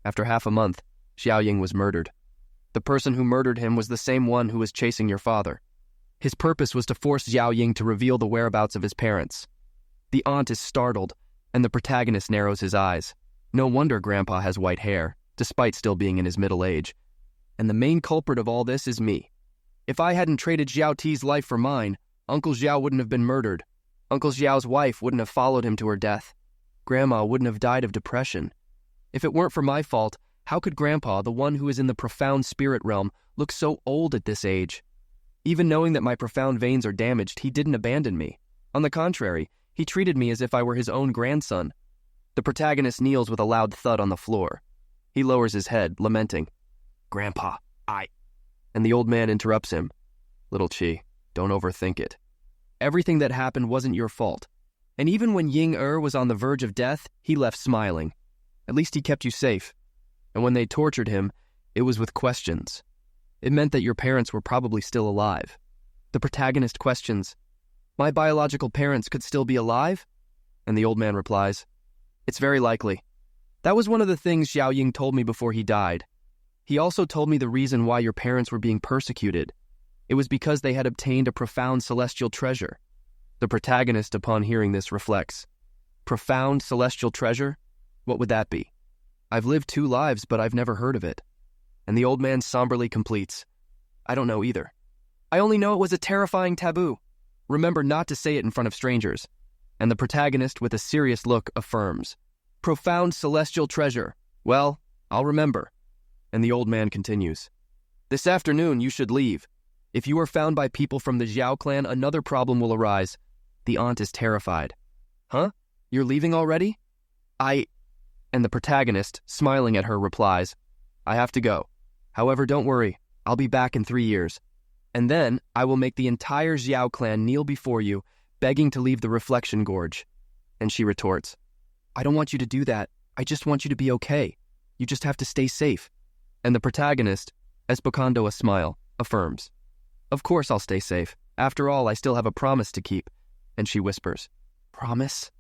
After half a month, Xiaoying was murdered. The person who murdered him was the same one who was chasing your father. His purpose was to force Xiaoying to reveal the whereabouts of his parents. The aunt is startled, and the protagonist narrows his eyes. No wonder Grandpa has white hair, despite still being in his middle age. And the main culprit of all this is me. If I hadn't traded Xiao Ti's life for mine, Uncle Xiao wouldn't have been murdered. Uncle Xiao's wife wouldn't have followed him to her death. Grandma wouldn't have died of depression. If it weren't for my fault, how could Grandpa, the one who is in the profound spirit realm, look so old at this age? Even knowing that my profound veins are damaged, he didn't abandon me. On the contrary, he treated me as if I were his own grandson. The protagonist kneels with a loud thud on the floor. He lowers his head, lamenting, "Grandpa, I..." And the old man interrupts him. "Little Chi, don't overthink it. Everything that happened wasn't your fault. And even when Ying-er was on the verge of death, he left smiling. At least he kept you safe. And when they tortured him, it was with questions. It meant that your parents were probably still alive." The protagonist questions, "My biological parents could still be alive?" And the old man replies, "It's very likely. That was one of the things Xiaoying told me before he died. He also told me the reason why your parents were being persecuted. It was because they had obtained a profound celestial treasure." The protagonist, upon hearing this, reflects. Profound celestial treasure? What would that be? I've lived 2 lives, but I've never heard of it. And the old man somberly completes, "I don't know either. I only know it was a terrifying taboo. Remember not to say it in front of strangers." And the protagonist, with a serious look, affirms, "Profound celestial treasure. Well, I'll remember." And the old man continues, "This afternoon you should leave. If you are found by people from the Xiao clan, another problem will arise." The aunt is terrified. "Huh? You're leaving already?" And the protagonist, smiling at her, replies, "I have to go. However, don't worry. I'll be back in 3 years. And then I will make the entire Xiao clan kneel before you, begging to leave the Reflection Gorge." And she retorts, "I don't want you to do that. I just want you to be okay. You just have to stay safe." And the protagonist, esbocando a smile, affirms, "Of course I'll stay safe. After all, I still have a promise to keep." And she whispers, "Promise?"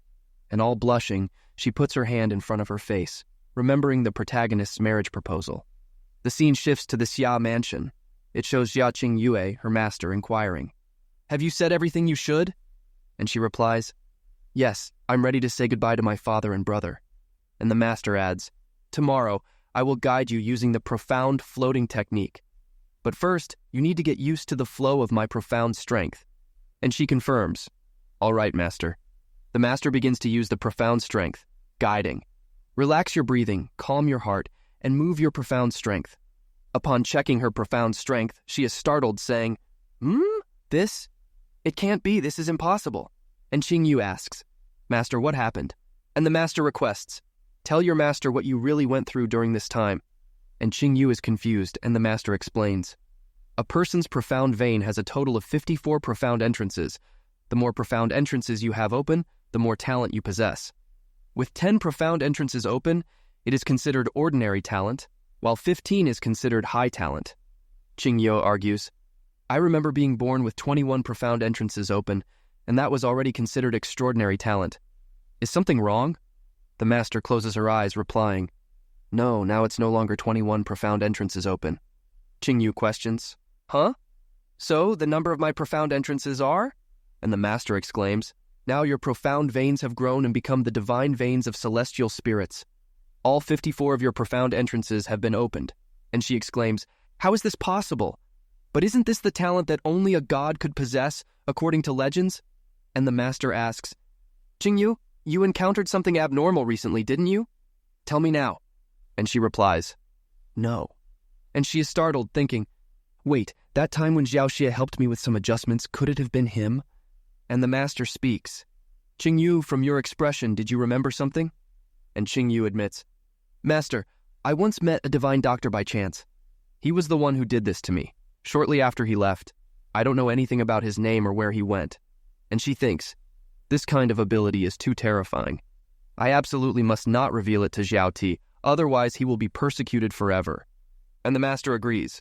And all blushing, she puts her hand in front of her face, remembering the protagonist's marriage proposal. The scene shifts to the Xia mansion. It shows Xia Qingyue, her master, inquiring, "Have you said everything you should?" And she replies, "Yes, I'm ready to say goodbye to my father and brother." And the master adds, "Tomorrow, I will guide you using the profound floating technique. But first, you need to get used to the flow of my profound strength." And she confirms, "All right, master." The master begins to use the profound strength, guiding. Relax your breathing, calm your heart, and move your profound strength. Upon checking her profound strength, she is startled, saying, This? It can't be, this is impossible." And Qingyu asks, "Master, what happened?" And the master requests, "Tell your master what you really went through during this time." And Qingyu is confused, and the master explains, "A person's profound vein has a total of 54 profound entrances. The more profound entrances you have open, the more talent you possess. With 10 profound entrances open, it is considered ordinary talent, while 15 is considered high talent." Qingyu argues, "I remember being born with 21 profound entrances open, and that was already considered extraordinary talent. Is something wrong?" The master closes her eyes, replying, "No, now it's no longer 21 profound entrances open." Qingyu questions, "Huh? So the number of my profound entrances are?" And the master exclaims, "Now your profound veins have grown and become the divine veins of celestial spirits." All 54 of your profound entrances have been opened. And she exclaims, how is this possible? But isn't this the talent that only a god could possess, according to legends? And the master asks, Qingyu, you encountered something abnormal recently, didn't you? Tell me now. And she replies, no. And she is startled, thinking, wait, that time when Xiao Xie helped me with some adjustments, could it have been him? And the master speaks, Qingyu, from your expression, did you remember something? And Qingyu admits, Master, I once met a divine doctor by chance. He was the one who did this to me. Shortly after he left, I don't know anything about his name or where he went. And she thinks, this kind of ability is too terrifying. I absolutely must not reveal it to Xiao Ti, otherwise he will be persecuted forever. And the master agrees.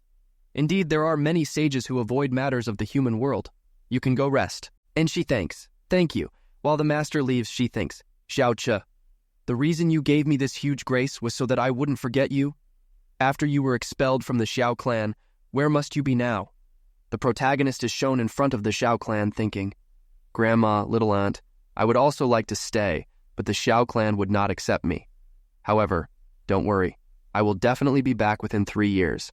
Indeed, there are many sages who avoid matters of the human world. You can go rest. And she thanks, thank you. While the master leaves, she thinks, Xiao Che, the reason you gave me this huge grace was so that I wouldn't forget you. After you were expelled from the Xiao clan, where must you be now? The protagonist is shown in front of the Xiao clan thinking, Grandma, little aunt, I would also like to stay, but the Xiao clan would not accept me. However, don't worry, I will definitely be back within 3 years.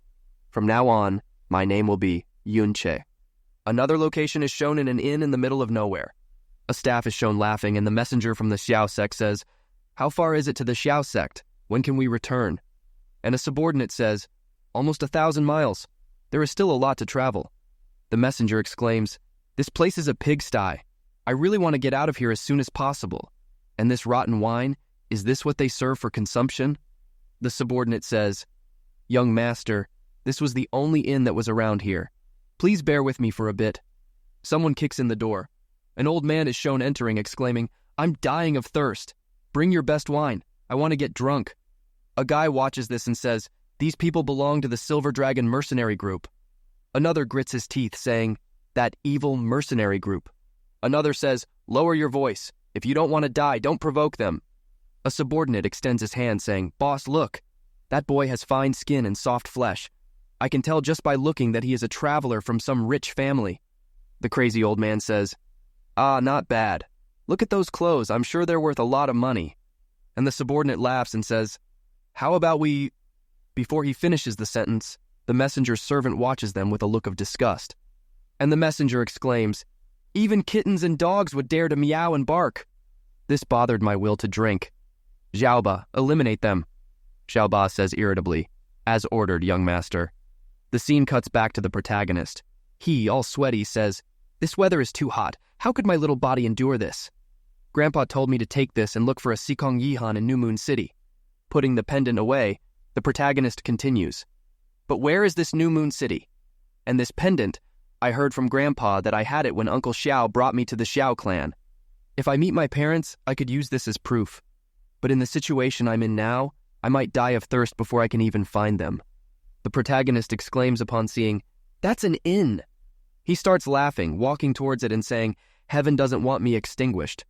From now on, my name will be Yunche. Another location is shown in an inn in the middle of nowhere. A staff is shown laughing, and the messenger from the Xiao sect says, how far is it to the Xiao sect? When can we return? And a subordinate says, almost 1,000 miles. There is still a lot to travel. The messenger exclaims, this place is a pigsty. I really want to get out of here as soon as possible. And this rotten wine, is this what they serve for consumption? The subordinate says, young master, this was the only inn that was around here. Please bear with me for a bit. Someone kicks in the door. An old man is shown entering, exclaiming, I'm dying of thirst. Bring your best wine. I want to get drunk. A guy watches this and says, these people belong to the Silver Dragon mercenary group. Another grits his teeth, saying, that evil mercenary group. Another says, lower your voice. If you don't want to die, don't provoke them. A subordinate extends his hand, saying, boss, look. That boy has fine skin and soft flesh. I can tell just by looking that he is a traveler from some rich family. The crazy old man says, ah, not bad. Look at those clothes. I'm sure they're worth a lot of money. And the subordinate laughs and says, how about we... Before he finishes the sentence, the messenger's servant watches them with a look of disgust. And the messenger exclaims, even kittens and dogs would dare to meow and bark. This bothered my will to drink. Xiaoba, eliminate them. Xiaoba says irritably, as ordered, young master. The scene cuts back to the protagonist. He, all sweaty, says, this weather is too hot. How could my little body endure this? Grandpa told me to take this and look for a Sikong Yihan in New Moon City. Putting the pendant away, the protagonist continues. But where is this New Moon City? And this pendant, I heard from Grandpa that I had it when Uncle Xiao brought me to the Xiao clan. If I meet my parents, I could use this as proof. But in the situation I'm in now, I might die of thirst before I can even find them. The protagonist exclaims upon seeing, that's an inn. He starts laughing, walking towards it and saying, heaven doesn't want me extinguished.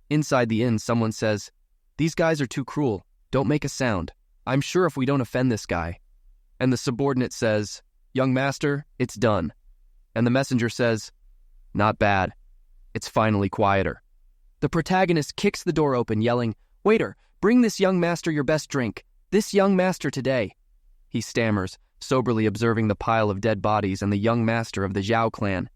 Inside the inn, someone says, these guys are too cruel. Don't make a sound. I'm sure if we don't offend this guy. And the subordinate says, young master, it's done. And the messenger says, not bad. It's finally quieter. The protagonist kicks the door open, yelling, waiter, bring this young master your best drink. This young master today. He stammers, soberly observing the pile of dead bodies and the young master of the Zhao clan.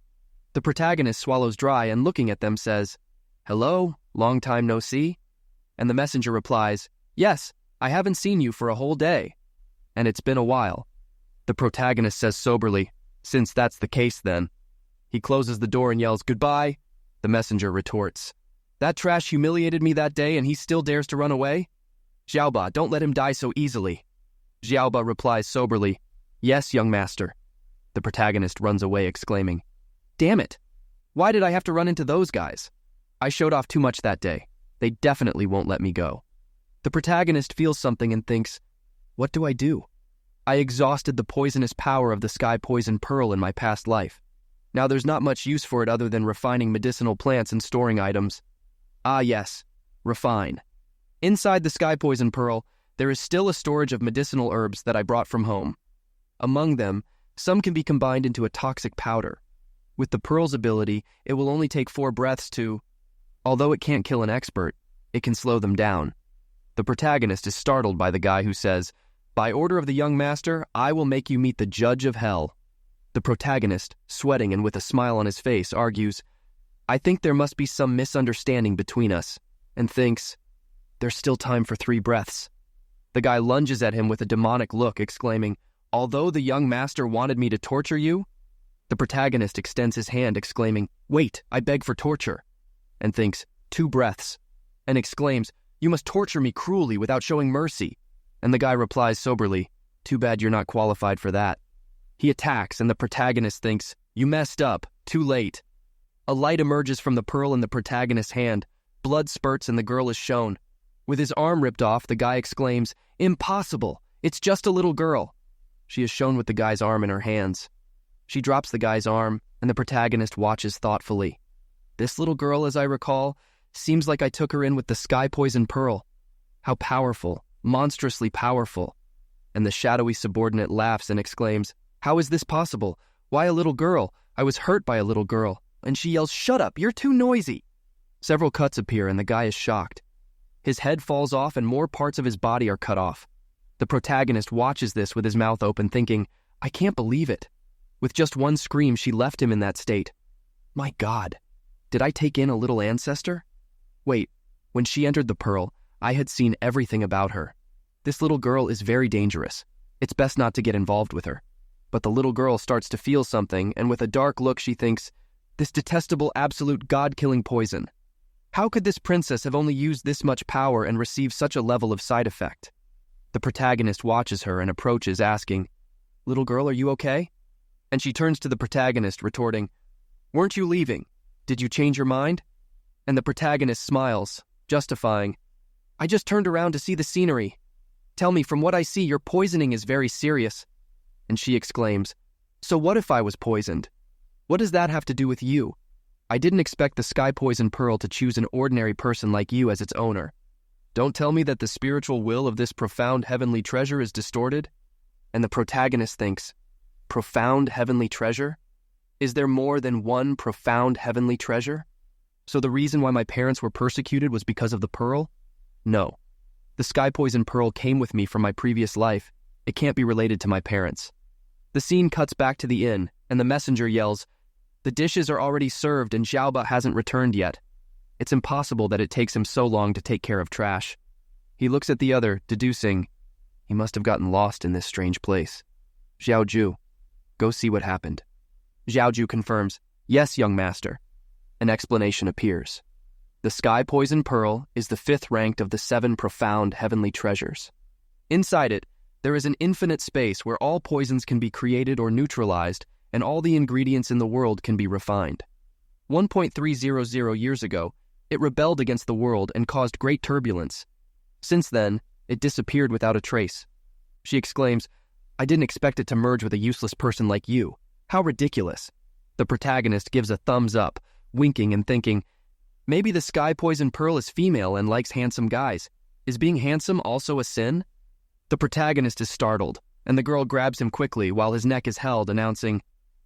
The protagonist swallows dry and looking at them says, hello, long time no see? And the messenger replies, yes, I haven't seen you for a whole day. And it's been a while. The protagonist says soberly, since that's the case then. He closes the door and yells, goodbye. The messenger retorts, that trash humiliated me that day and he still dares to run away? Xiaoba, don't let him die so easily. Xiaoba replies soberly, yes, young master. The protagonist runs away exclaiming, damn it. Why did I have to run into those guys? I showed off too much that day. They definitely won't let me go. The protagonist feels something and thinks, what do I do? I exhausted the poisonous power of the sky poison pearl in my past life. Now there's not much use for it other than refining medicinal plants and storing items. Ah yes, refine. Inside the sky poison pearl, there is still a storage of medicinal herbs that I brought from home. Among them, some can be combined into a toxic powder. With the pearl's ability, it will only take 4 breaths to... Although it can't kill an expert, it can slow them down. The protagonist is startled by the guy who says, "By order of the young master, I will make you meet the judge of hell." The protagonist, sweating and with a smile on his face, argues, "I think there must be some misunderstanding between us," and thinks, "There's still time for 3 breaths." The guy lunges at him with a demonic look, exclaiming, "Although the young master wanted me to torture you?" The protagonist extends his hand, exclaiming, "Wait, I beg for torture," and thinks, 2 breaths, and exclaims, "You must torture me cruelly without showing mercy." And the guy replies soberly, "Too bad you're not qualified for that." He attacks, and the protagonist thinks, "You messed up, too late." A light emerges from the pearl in the protagonist's hand, blood spurts and the girl is shown. With his arm ripped off, the guy exclaims, "Impossible! It's just a little girl." She is shown with the guy's arm in her hands. She drops the guy's arm, and the protagonist watches thoughtfully. "This little girl, as I recall, seems like I took her in with the sky-poison pearl. How powerful, monstrously powerful." And the shadowy subordinate laughs and exclaims, "How is this possible? Why a little girl? I was hurt by a little girl." And she yells, "Shut up, you're too noisy." Several cuts appear, and the guy is shocked. His head falls off, and more parts of his body are cut off. The protagonist watches this with his mouth open, thinking, "I can't believe it." With just one scream, she left him in that state. My God, did I take in a little ancestor? Wait, when she entered the pearl, I had seen everything about her. This little girl is very dangerous. It's best not to get involved with her. But the little girl starts to feel something, and with a dark look she thinks, "This detestable, absolute, God-killing poison. How could this princess have only used this much power and received such a level of side effect?" The protagonist watches her and approaches, asking, "Little girl, are you okay?" And she turns to the protagonist, retorting, "Weren't you leaving? Did you change your mind?" And the protagonist smiles, justifying, "I just turned around to see the scenery. Tell me, from what I see, your poisoning is very serious." And she exclaims, "So what if I was poisoned? What does that have to do with you? I didn't expect the sky poison pearl to choose an ordinary person like you as its owner. Don't tell me that the spiritual will of this profound heavenly treasure is distorted?" And the protagonist thinks, "Profound heavenly treasure? Is there more than one profound heavenly treasure? So the reason why my parents were persecuted was because of the pearl? No. The sky poison pearl came with me from my previous life. It can't be related to my parents." The scene cuts back to the inn, and the messenger yells, "The dishes are already served and Xiaoba hasn't returned yet." It's impossible that it takes him so long to take care of trash. He looks at the other, deducing, he must have gotten lost in this strange place. "Xiaoju, go see what happened." Xiaoju confirms, "Yes, young master." An explanation appears. The sky poison pearl is the 5th ranked of the 7 profound heavenly treasures. Inside it, there is an infinite space where all poisons can be created or neutralized, and all the ingredients in the world can be refined. 1.300 years ago, it rebelled against the world and caused great turbulence. Since then, it disappeared without a trace. She exclaims, "I didn't expect it to merge with a useless person like you. How ridiculous." The protagonist gives a thumbs up, winking and thinking, maybe the sky poison pearl is female and likes handsome guys. Is being handsome also a sin? The protagonist is startled, and the girl grabs him quickly while his neck is held, announcing,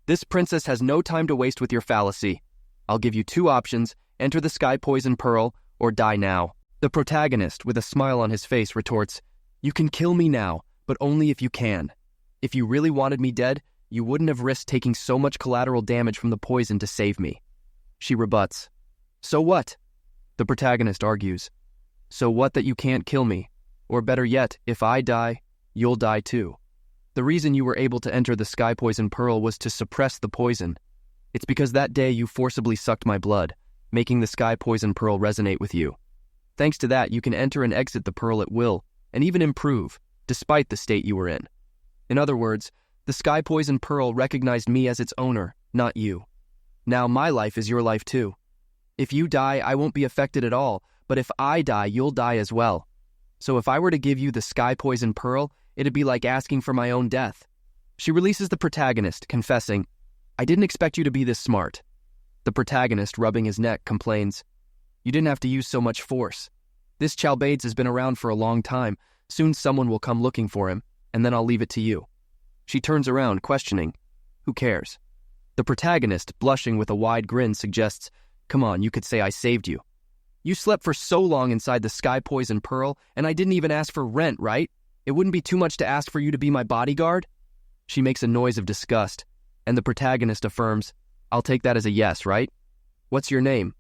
"This princess has no time to waste with your fallacy. I'll give you 2 options, enter the sky poison pearl, or die now." The protagonist, with a smile on his face, retorts, "You can kill me now, but only if you can. If you really wanted me dead, you wouldn't have risked taking so much collateral damage from the poison to save me." She rebuts, "So what?" The protagonist argues, "So what that you can't kill me? Or better yet, if I die, you'll die too. The reason you were able to enter the sky poison pearl was to suppress the poison. It's because that day you forcibly sucked my blood, making the sky poison pearl resonate with you. Thanks to that, you can enter and exit the pearl at will, and even improve, despite the state you were in. In other words, the sky poison pearl recognized me as its owner, not you. Now my life is your life too. If you die, I won't be affected at all, but if I die, you'll die as well. So if I were to give you the sky poison pearl, it'd be like asking for my own death." She releases the protagonist, confessing, "I didn't expect you to be this smart." The protagonist, rubbing his neck, complains, "You didn't have to use so much force. This Chalbades has been around for a long time. Soon someone will come looking for him, and then I'll leave it to you." She turns around, questioning, "Who cares?" The protagonist, blushing with a wide grin, suggests, "Come on, you could say I saved you." You slept for so long inside the sky poison pearl, and I didn't even ask for rent, right? It wouldn't be too much to ask for you to be my bodyguard? She makes a noise of disgust, and the protagonist affirms, I'll take that as a yes, right? What's your name?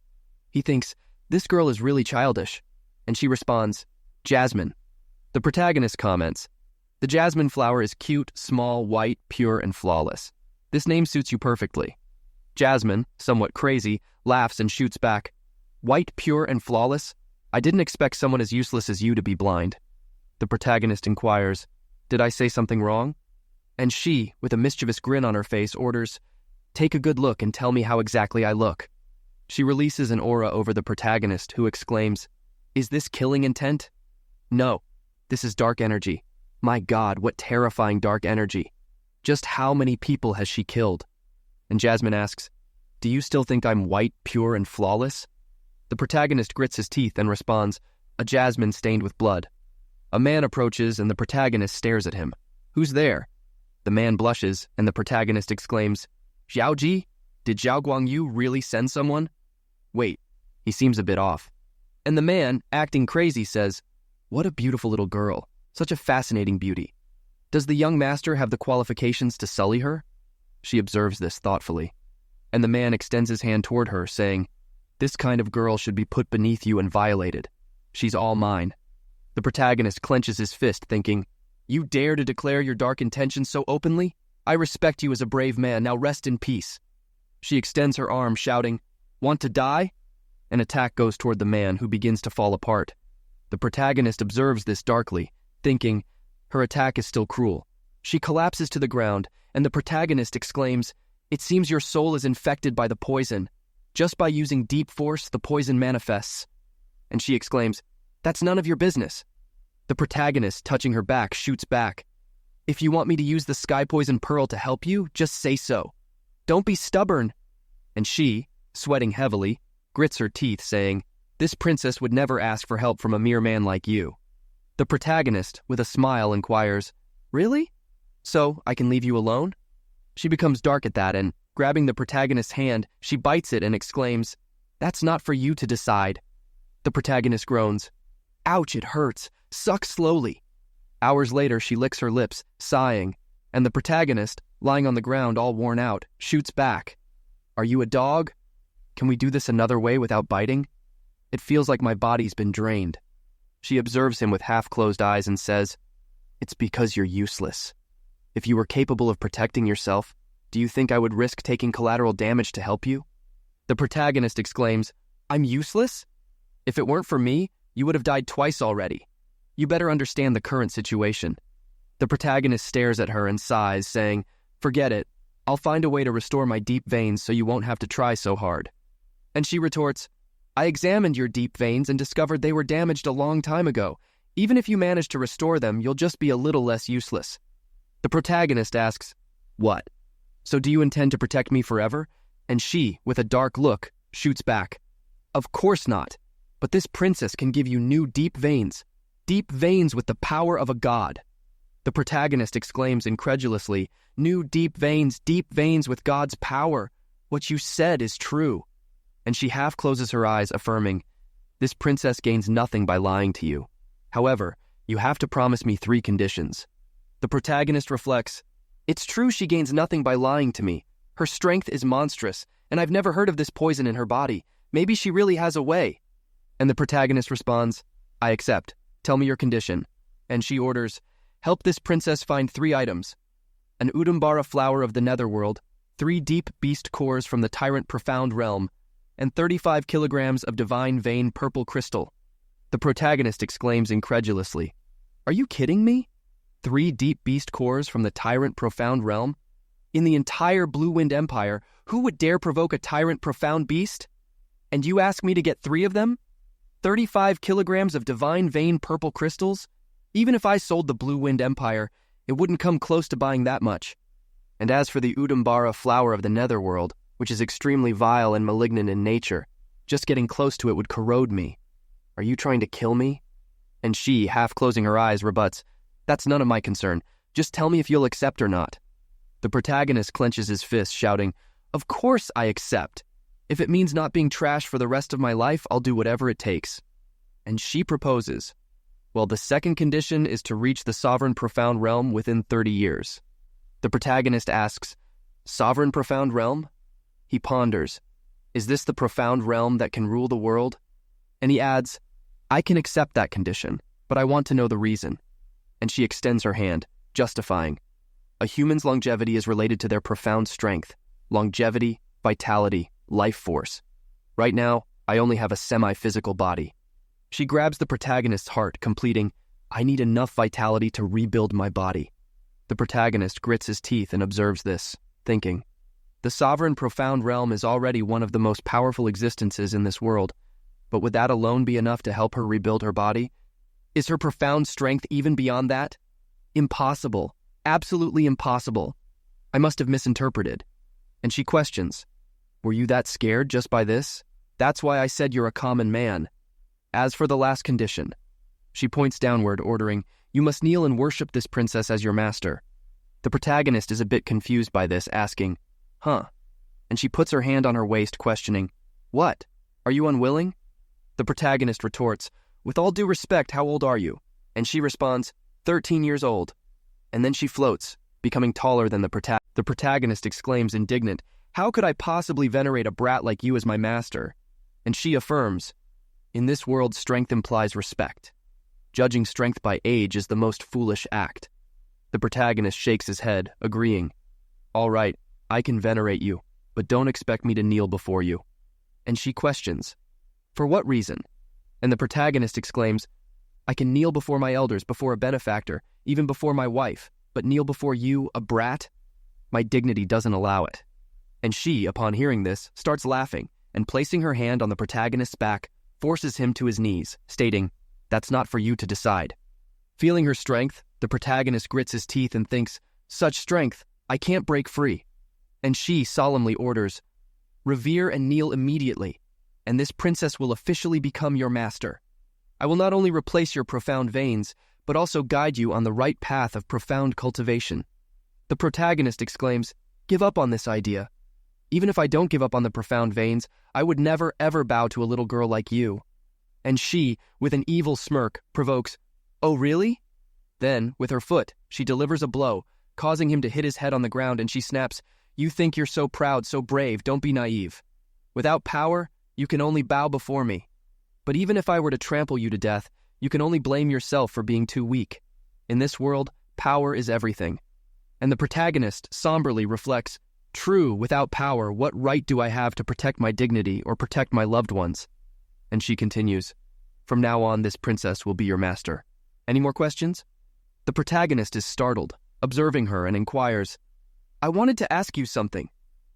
He thinks, this girl is really childish, and she responds, Jasmine. The protagonist comments, the jasmine flower is cute, small, white, pure, and flawless. This name suits you perfectly. Jasmine, somewhat crazy, laughs and shoots back, white, pure, and flawless? I didn't expect someone as useless as you to be blind. The protagonist inquires, did I say something wrong? And she, with a mischievous grin on her face, orders, take a good look and tell me how exactly I look. She releases an aura over the protagonist, who exclaims, is this killing intent? No, this is dark energy. My God, what terrifying dark energy. Just how many people has she killed? And Jasmine asks, do you still think I'm white, pure, and flawless? The protagonist grits his teeth and responds, a jasmine stained with blood. A man approaches and the protagonist stares at him. Who's there? The man blushes and the protagonist exclaims, Xiaoji? Did Zhao Guangyu really send someone? Wait, he seems a bit off. And the man, acting crazy, says, what a beautiful little girl. Such a fascinating beauty. Does the young master have the qualifications to sully her? She observes this thoughtfully. And the man extends his hand toward her, saying, this kind of girl should be put beneath you and violated. She's all mine. The protagonist clenches his fist, thinking, you dare to declare your dark intentions so openly? I respect you as a brave man, now rest in peace. She extends her arm, shouting, want to die? An attack goes toward the man, who begins to fall apart. The protagonist observes this darkly, thinking, her attack is still cruel. She collapses to the ground, and the protagonist exclaims, it seems your soul is infected by the poison. Just by using deep force, the poison manifests. And she exclaims, that's none of your business. The protagonist, touching her back, shoots back. If you want me to use the sky poison pearl to help you, just say so. Don't be stubborn. And she, sweating heavily, grits her teeth, saying, this princess would never ask for help from a mere man like you. The protagonist, with a smile, inquires, really? So, I can leave you alone? She becomes dark at that, and, grabbing the protagonist's hand, she bites it and exclaims, that's not for you to decide. The protagonist groans, ouch, it hurts. Suck slowly. Hours later, she licks her lips, sighing, and the protagonist, lying on the ground all worn out, shoots back. Are you a dog? Can we do this another way without biting? It feels like my body's been drained. She observes him with half-closed eyes and says, it's because you're useless. If you were capable of protecting yourself, do you think I would risk taking collateral damage to help you? The protagonist exclaims, I'm useless? If it weren't for me, you would have died twice already. You better understand the current situation. The protagonist stares at her and sighs, saying, forget it. I'll find a way to restore my deep veins so you won't have to try so hard. And she retorts, I examined your deep veins and discovered they were damaged a long time ago. Even if you manage to restore them, you'll just be a little less useless. The protagonist asks, what? So do you intend to protect me forever? And she, with a dark look, shoots back. Of course not. But this princess can give you new deep veins with the power of a god. The protagonist exclaims incredulously, new deep veins with God's power. What you said is true. And she half closes her eyes, affirming, this princess gains nothing by lying to you. However, you have to promise me 3 conditions. The protagonist reflects, it's true she gains nothing by lying to me. Her strength is monstrous, and I've never heard of this poison in her body. Maybe she really has a way. And the protagonist responds, I accept. Tell me your condition. And she orders, help this princess find 3 items. An Udambara flower of the netherworld, 3 deep beast cores from the tyrant profound realm, and 35 kilograms of divine vein purple crystal. The protagonist exclaims incredulously, are you kidding me? 3 deep beast cores from the tyrant profound realm? In the entire Blue Wind Empire, who would dare provoke a tyrant profound beast? And you ask me to get 3 of them? 35 kilograms of divine vein purple crystals? Even if I sold the Blue Wind Empire, it wouldn't come close to buying that much. And as for the Udambara flower of the netherworld, which is extremely vile and malignant in nature, just getting close to it would corrode me. Are you trying to kill me? And she, half closing her eyes, rebuts, that's none of my concern. Just tell me if you'll accept or not. The protagonist clenches his fist, shouting, of course I accept. If it means not being trash for the rest of my life, I'll do whatever it takes. And she proposes. Well, the second condition is to reach the sovereign profound realm within 30 years. The protagonist asks, Sovereign profound realm? He ponders, is this the profound realm that can rule the world? And he adds, I can accept that condition, but I want to know the reason. And she extends her hand, justifying. A human's longevity is related to their profound strength, longevity, vitality, life force. Right now, I only have a semi-physical body. She grabs the protagonist's heart, completing, I need enough vitality to rebuild my body. The protagonist grits his teeth and observes this, thinking, the sovereign profound realm is already one of the most powerful existences in this world, but would that alone be enough to help her rebuild her body? Is her profound strength even beyond that? Impossible. Absolutely impossible. I must have misinterpreted. And she questions, were you that scared just by this? That's why I said you're a common man. As for the last condition, she points downward, ordering, you must kneel and worship this princess as your master. The protagonist is a bit confused by this, asking, huh? And she puts her hand on her waist, questioning, what? Are you unwilling? The protagonist retorts, with all due respect, how old are you? And she responds, 13 years old. And then she floats, becoming taller than the protagonist. The protagonist exclaims, indignant, how could I possibly venerate a brat like you as my master? And she affirms, in this world, strength implies respect. Judging strength by age is the most foolish act. The protagonist shakes his head, agreeing, all right, I can venerate you, but don't expect me to kneel before you. And she questions, for what reason? And the protagonist exclaims, I can kneel before my elders, before a benefactor, even before my wife, but kneel before you, a brat? My dignity doesn't allow it. And she, upon hearing this, starts laughing, and placing her hand on the protagonist's back, forces him to his knees, stating, that's not for you to decide. Feeling her strength, the protagonist grits his teeth and thinks, such strength, I can't break free. And she solemnly orders, revere and kneel immediately, and this princess will officially become your master. I will not only replace your profound veins, but also guide you on the right path of profound cultivation. The protagonist exclaims, give up on this idea. Even if I don't give up on the profound veins, I would never ever bow to a little girl like you. And she, with an evil smirk, provokes, oh really? Then, with her foot, she delivers a blow, causing him to hit his head on the ground, and she snaps, you think you're so proud, so brave, don't be naive. Without power, you can only bow before me. But even if I were to trample you to death, you can only blame yourself for being too weak. In this world, power is everything. And the protagonist somberly reflects, true, without power, what right do I have to protect my dignity or protect my loved ones? And she continues, from now on, this princess will be your master. Any more questions? The protagonist is startled, observing her, and inquires, I wanted to ask you something.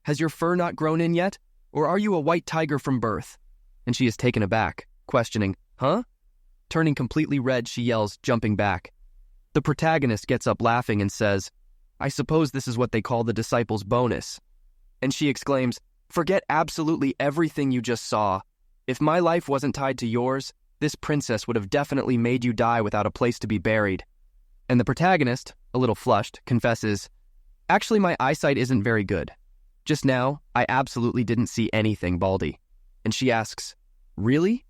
Has your fur not grown in yet? Or are you a white tiger from birth? And she is taken aback, questioning, huh? Turning completely red, she yells, jumping back. The protagonist gets up laughing and says, I suppose this is what they call the disciple's bonus. And she exclaims, forget absolutely everything you just saw. If my life wasn't tied to yours, this princess would have definitely made you die without a place to be buried. And the protagonist, a little flushed, confesses, actually my eyesight isn't very good. Just now, I absolutely didn't see anything, Baldy. And she asks, really?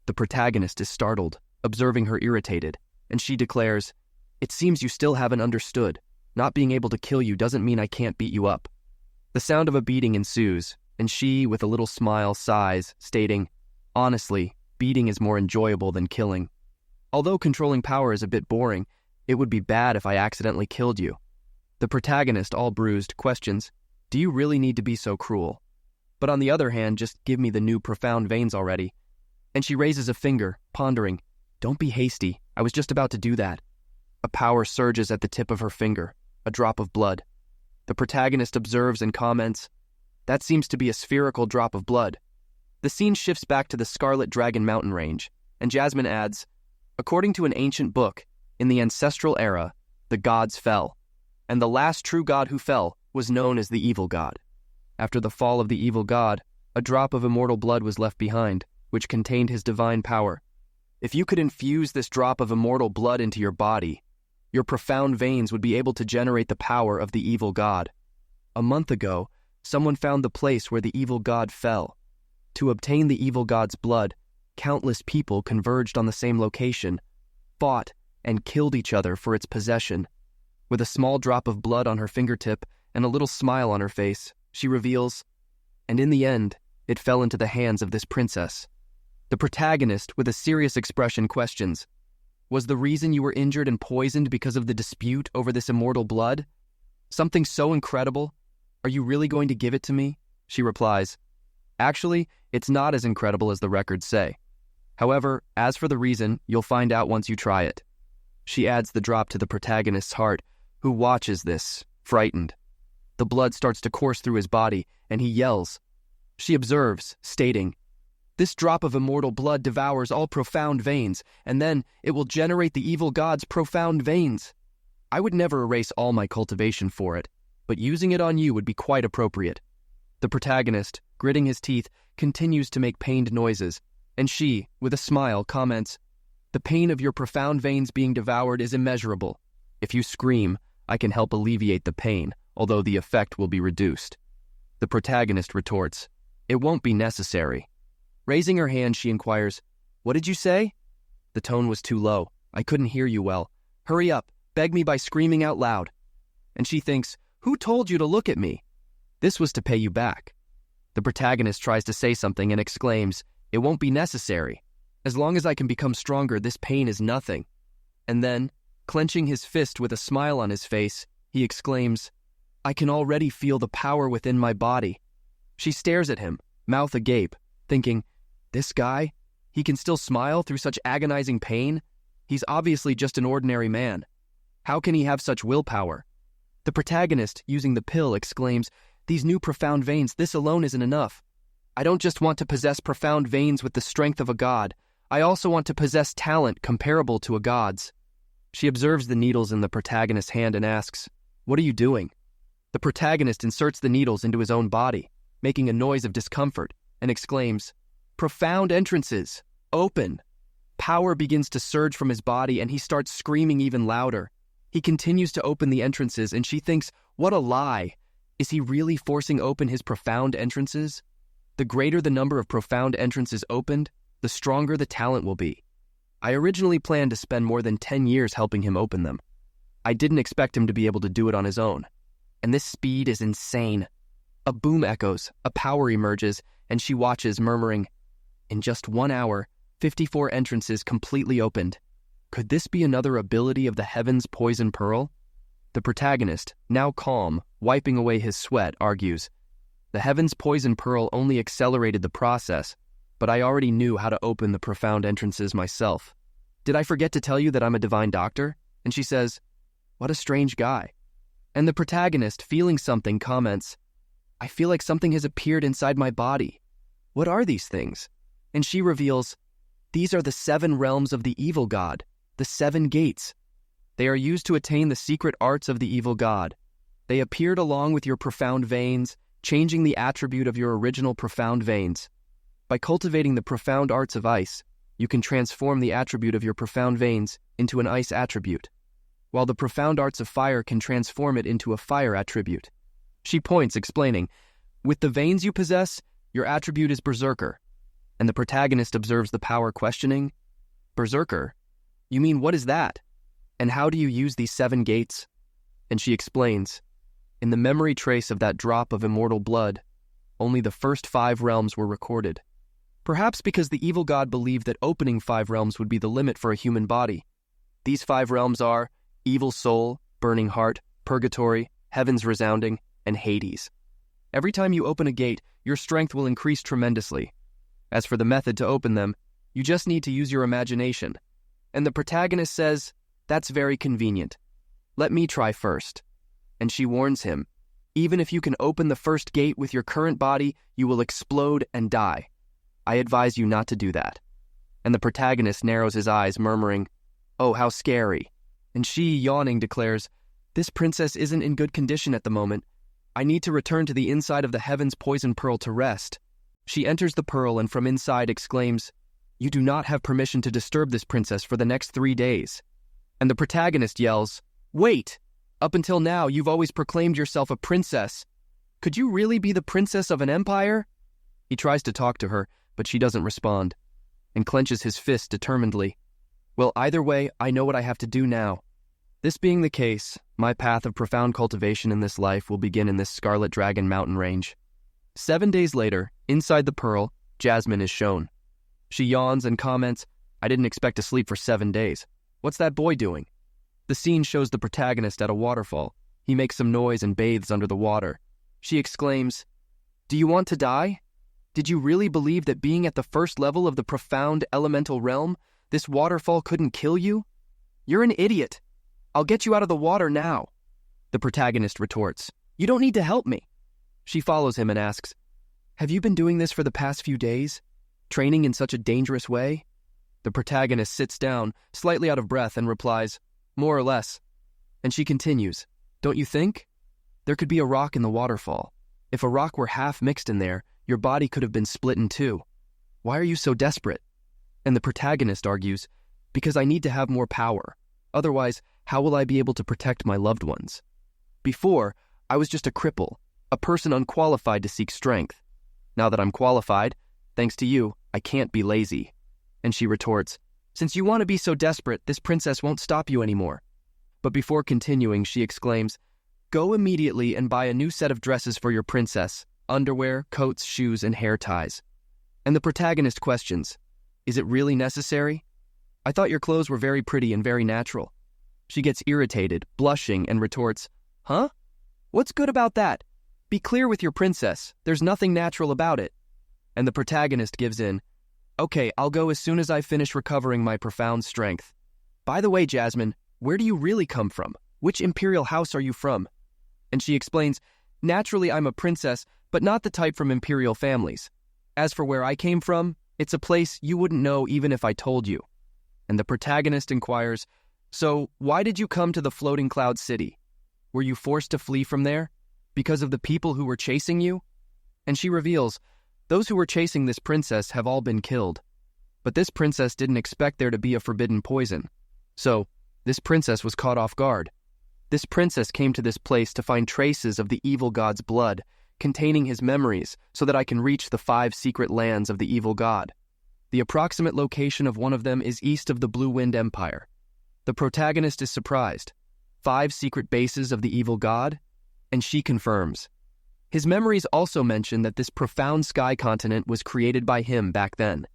The protagonist is startled, observing her irritated, and she declares, it seems you still haven't understood. Not being able to kill you doesn't mean I can't beat you up. The sound of a beating ensues, and she, with a little smile, sighs, stating, honestly, beating is more enjoyable than killing. Although controlling power is a bit boring, it would be bad if I accidentally killed you. The protagonist, all bruised, questions, do you really need to be so cruel? But on the other hand, just give me the new profound veins already. And she raises a finger, pondering, don't be hasty, I was just about to do that. A power surges at the tip of her finger, a drop of blood. The protagonist observes and comments, that seems to be a spherical drop of blood. The scene shifts back to the Scarlet Dragon mountain range, and Jasmine adds, according to an ancient book, in the ancestral era, the gods fell, and the last true god who fell was known as the evil god. After the fall of the evil god, a drop of immortal blood was left behind, which contained his divine power. If you could infuse this drop of immortal blood into your body, your profound veins would be able to generate the power of the evil god. A month ago, someone found the place where the evil god fell, To obtain the evil god's blood, countless people converged on the same location, fought, and killed each other for its possession. With a small drop of blood on her fingertip and a little smile on her face, she reveals, and in the end, it fell into the hands of this princess. The protagonist, with a serious expression, questions, was the reason you were injured and poisoned because of the dispute over this immortal blood? Something so incredible? Are you really going to give it to me? She replies, actually, it's not as incredible as the records say. However, as for the reason, you'll find out once you try it. She adds the drop to the protagonist's heart, who watches this, frightened. The blood starts to course through his body, and he yells. She observes, stating, this drop of immortal blood devours all profound veins, and then it will generate the evil god's profound veins. I would never erase all my cultivation for it, but using it on you would be quite appropriate. The protagonist, gritting his teeth, continues to make pained noises, and she, with a smile, comments, the pain of your profound veins being devoured is immeasurable. If you scream, I can help alleviate the pain, although the effect will be reduced. The protagonist retorts, it won't be necessary. Raising her hand, she inquires, what did you say? The tone was too low. I couldn't hear you well. Hurry up, beg me by screaming out loud. And she thinks, who told you to look at me? This was to pay you back. The protagonist tries to say something and exclaims, it won't be necessary. As long as I can become stronger, this pain is nothing. And then, clenching his fist with a smile on his face, he exclaims, I can already feel the power within my body. She stares at him, mouth agape, thinking, this guy? He can still smile through such agonizing pain? He's obviously just an ordinary man. How can he have such willpower? The protagonist, using the pill, exclaims, these new profound veins, this alone isn't enough. I don't just want to possess profound veins with the strength of a god. I also want to possess talent comparable to a god's. She observes the needles in the protagonist's hand and asks, what are you doing? The protagonist inserts the needles into his own body, making a noise of discomfort, and exclaims, profound entrances, open. Power begins to surge from his body and he starts screaming even louder. He continues to open the entrances and she thinks, what a lie. Is he really forcing open his profound entrances? The greater the number of profound entrances opened, the stronger the talent will be. I originally planned to spend more than 10 years helping him open them. I didn't expect him to be able to do it on his own. And this speed is insane. A boom echoes, a power emerges, and she watches, murmuring, in just 1 hour, 54 entrances completely opened. Could this be another ability of the Heaven's Poison Pearl? The protagonist, now calm, wiping away his sweat, argues, the Heaven's Poison Pearl only accelerated the process, but I already knew how to open the profound entrances myself. Did I forget to tell you that I'm a divine doctor? And she says, what a strange guy. And the protagonist, feeling something, comments, I feel like something has appeared inside my body. What are these things? And she reveals, these are the 7 realms of the evil god, the 7 gates. They are used to attain the secret arts of the evil god. They appeared along with your profound veins, changing the attribute of your original profound veins. By cultivating the profound arts of ice, you can transform the attribute of your profound veins into an ice attribute, while the profound arts of fire can transform it into a fire attribute. She points, explaining, with the veins you possess, your attribute is Berserker. And the protagonist observes the power, questioning, Berserker? You mean, what is that? And how do you use these 7 gates? And she explains, in the memory trace of that drop of immortal blood, only the first 5 realms were recorded. Perhaps because the evil god believed that opening 5 realms would be the limit for a human body. These 5 realms are Evil Soul, Burning Heart, Purgatory, Heaven's Resounding, and Hades. Every time you open a gate, your strength will increase tremendously. As for the method to open them, you just need to use your imagination. And the protagonist says, that's very convenient. Let me try first. And she warns him, even if you can open the first gate with your current body, you will explode and die. I advise you not to do that. And the protagonist narrows his eyes, murmuring, oh, how scary. And she, yawning, declares, this princess isn't in good condition at the moment. I need to return to the inside of the Heaven's Poison Pearl to rest. She enters the pearl and from inside exclaims, you do not have permission to disturb this princess for the next 3 days. And the protagonist yells, wait! Up until now, you've always proclaimed yourself a princess. Could you really be the princess of an empire? He tries to talk to her, but she doesn't respond, and clenches his fist determinedly. Well, either way, I know what I have to do now. This being the case, my path of profound cultivation in this life will begin in this Scarlet Dragon mountain range. 7 days later, inside the Pearl, Jasmine is shown. She yawns and comments, I didn't expect to sleep for 7 days. What's that boy doing? The scene shows the protagonist at a waterfall. He makes some noise and bathes under the water. She exclaims, Do you want to die? Did you really believe that being at the first level of the profound elemental realm, this waterfall couldn't kill you? You're an idiot. I'll get you out of the water now. The protagonist retorts, You don't need to help me. She follows him and asks, Have you been doing this for the past few days? Training in such a dangerous way? The protagonist sits down, slightly out of breath, and replies, More or less. And she continues, Don't you think? There could be a rock in the waterfall. If a rock were half mixed in there, your body could have been split in two. Why are you so desperate? And the protagonist argues, Because I need to have more power. Otherwise, how will I be able to protect my loved ones? Before, I was just a cripple, a person unqualified to seek strength. Now that I'm qualified, thanks to you, I can't be lazy. And she retorts, Since you want to be so desperate, this princess won't stop you anymore. But before continuing, she exclaims, Go immediately and buy a new set of dresses for your princess, underwear, coats, shoes, and hair ties. And the protagonist questions, Is it really necessary? I thought your clothes were very pretty and very natural. She gets irritated, blushing, and retorts, Huh? What's good about that? Be clear with your princess. There's nothing natural about it. And the protagonist gives in, Okay, I'll go as soon as I finish recovering my profound strength. By the way, Jasmine, where do you really come from? Which imperial house are you from? And she explains, Naturally, I'm a princess, but not the type from imperial families. As for where I came from, it's a place you wouldn't know even if I told you. And the protagonist inquires, So, why did you come to the floating cloud city? Were you forced to flee from there? Because of the people who were chasing you? And she reveals, Those who were chasing this princess have all been killed. But this princess didn't expect there to be a forbidden poison. So, this princess was caught off guard. This princess came to this place to find traces of the evil god's blood, containing his memories, so that I can reach the 5 secret lands of the evil god. The approximate location of one of them is east of the Blue Wind Empire. The protagonist is surprised. 5 secret bases of the evil god? And she confirms. His memories also mention that this profound sky continent was created by him back then.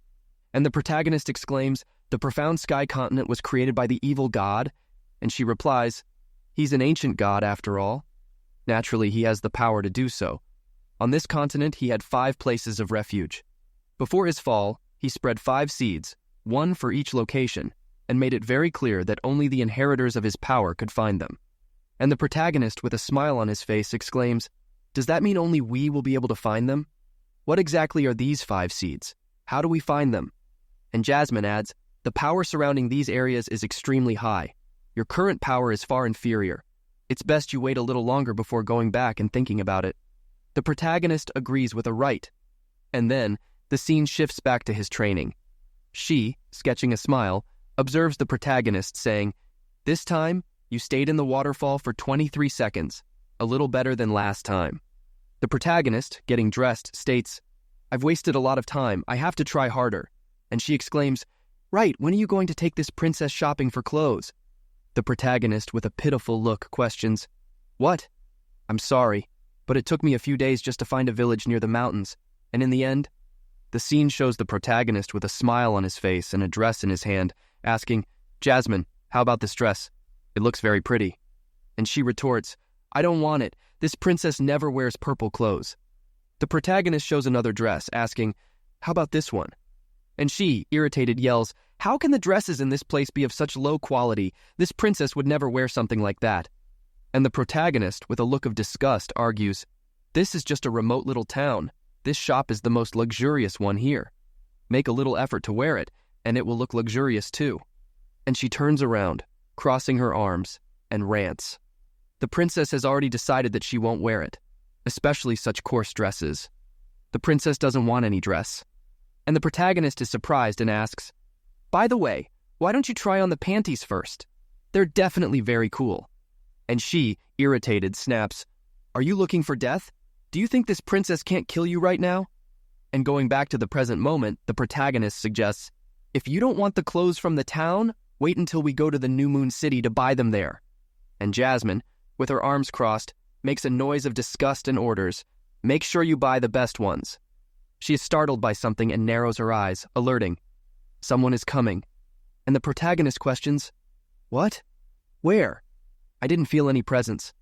And the protagonist exclaims, The profound sky continent was created by the evil god? And she replies, He's an ancient god after all. Naturally, he has the power to do so. On this continent, he had 5 places of refuge. Before his fall, he spread 5 seeds, 1 for each location, and made it very clear that only the inheritors of his power could find them. And the protagonist, with a smile on his face, exclaims, Does that mean only we will be able to find them? What exactly are these 5 seeds? How do we find them? And Jasmine adds, The power surrounding these areas is extremely high. Your current power is far inferior. It's best you wait a little longer before going back and thinking about it. The protagonist agrees with a right. And then, the scene shifts back to his training. She, sketching a smile, observes the protagonist saying, This time, you stayed in the waterfall for 23 seconds, a little better than last time. The protagonist, getting dressed, states, I've wasted a lot of time, I have to try harder. And she exclaims, Right, when are you going to take this princess shopping for clothes? The protagonist, with a pitiful look, questions, What? I'm sorry, but it took me a few days just to find a village near the mountains, and in the end, the scene shows the protagonist with a smile on his face and a dress in his hand, asking, Jasmine, how about this dress? It looks very pretty. And she retorts, I don't want it. This princess never wears purple clothes. The protagonist shows another dress, asking, How about this one? And she, irritated, yells, How can the dresses in this place be of such low quality? This princess would never wear something like that. And the protagonist, with a look of disgust, argues, This is just a remote little town. This shop is the most luxurious one here. Make a little effort to wear it, and it will look luxurious too. And she turns around, crossing her arms, and rants. The princess has already decided that she won't wear it, especially such coarse dresses. The princess doesn't want any dress. And the protagonist is surprised and asks, By the way, why don't you try on the panties first? They're definitely very cool. And she, irritated, snaps, Are you looking for death? Do you think this princess can't kill you right now? And going back to the present moment, the protagonist suggests, if you don't want the clothes from the town, wait until we go to the New Moon City to buy them there. And Jasmine, with her arms crossed, makes a noise of disgust and orders, make sure you buy the best ones. She is startled by something and narrows her eyes, alerting. Someone is coming. And the protagonist questions, what? Where? I didn't feel any presence.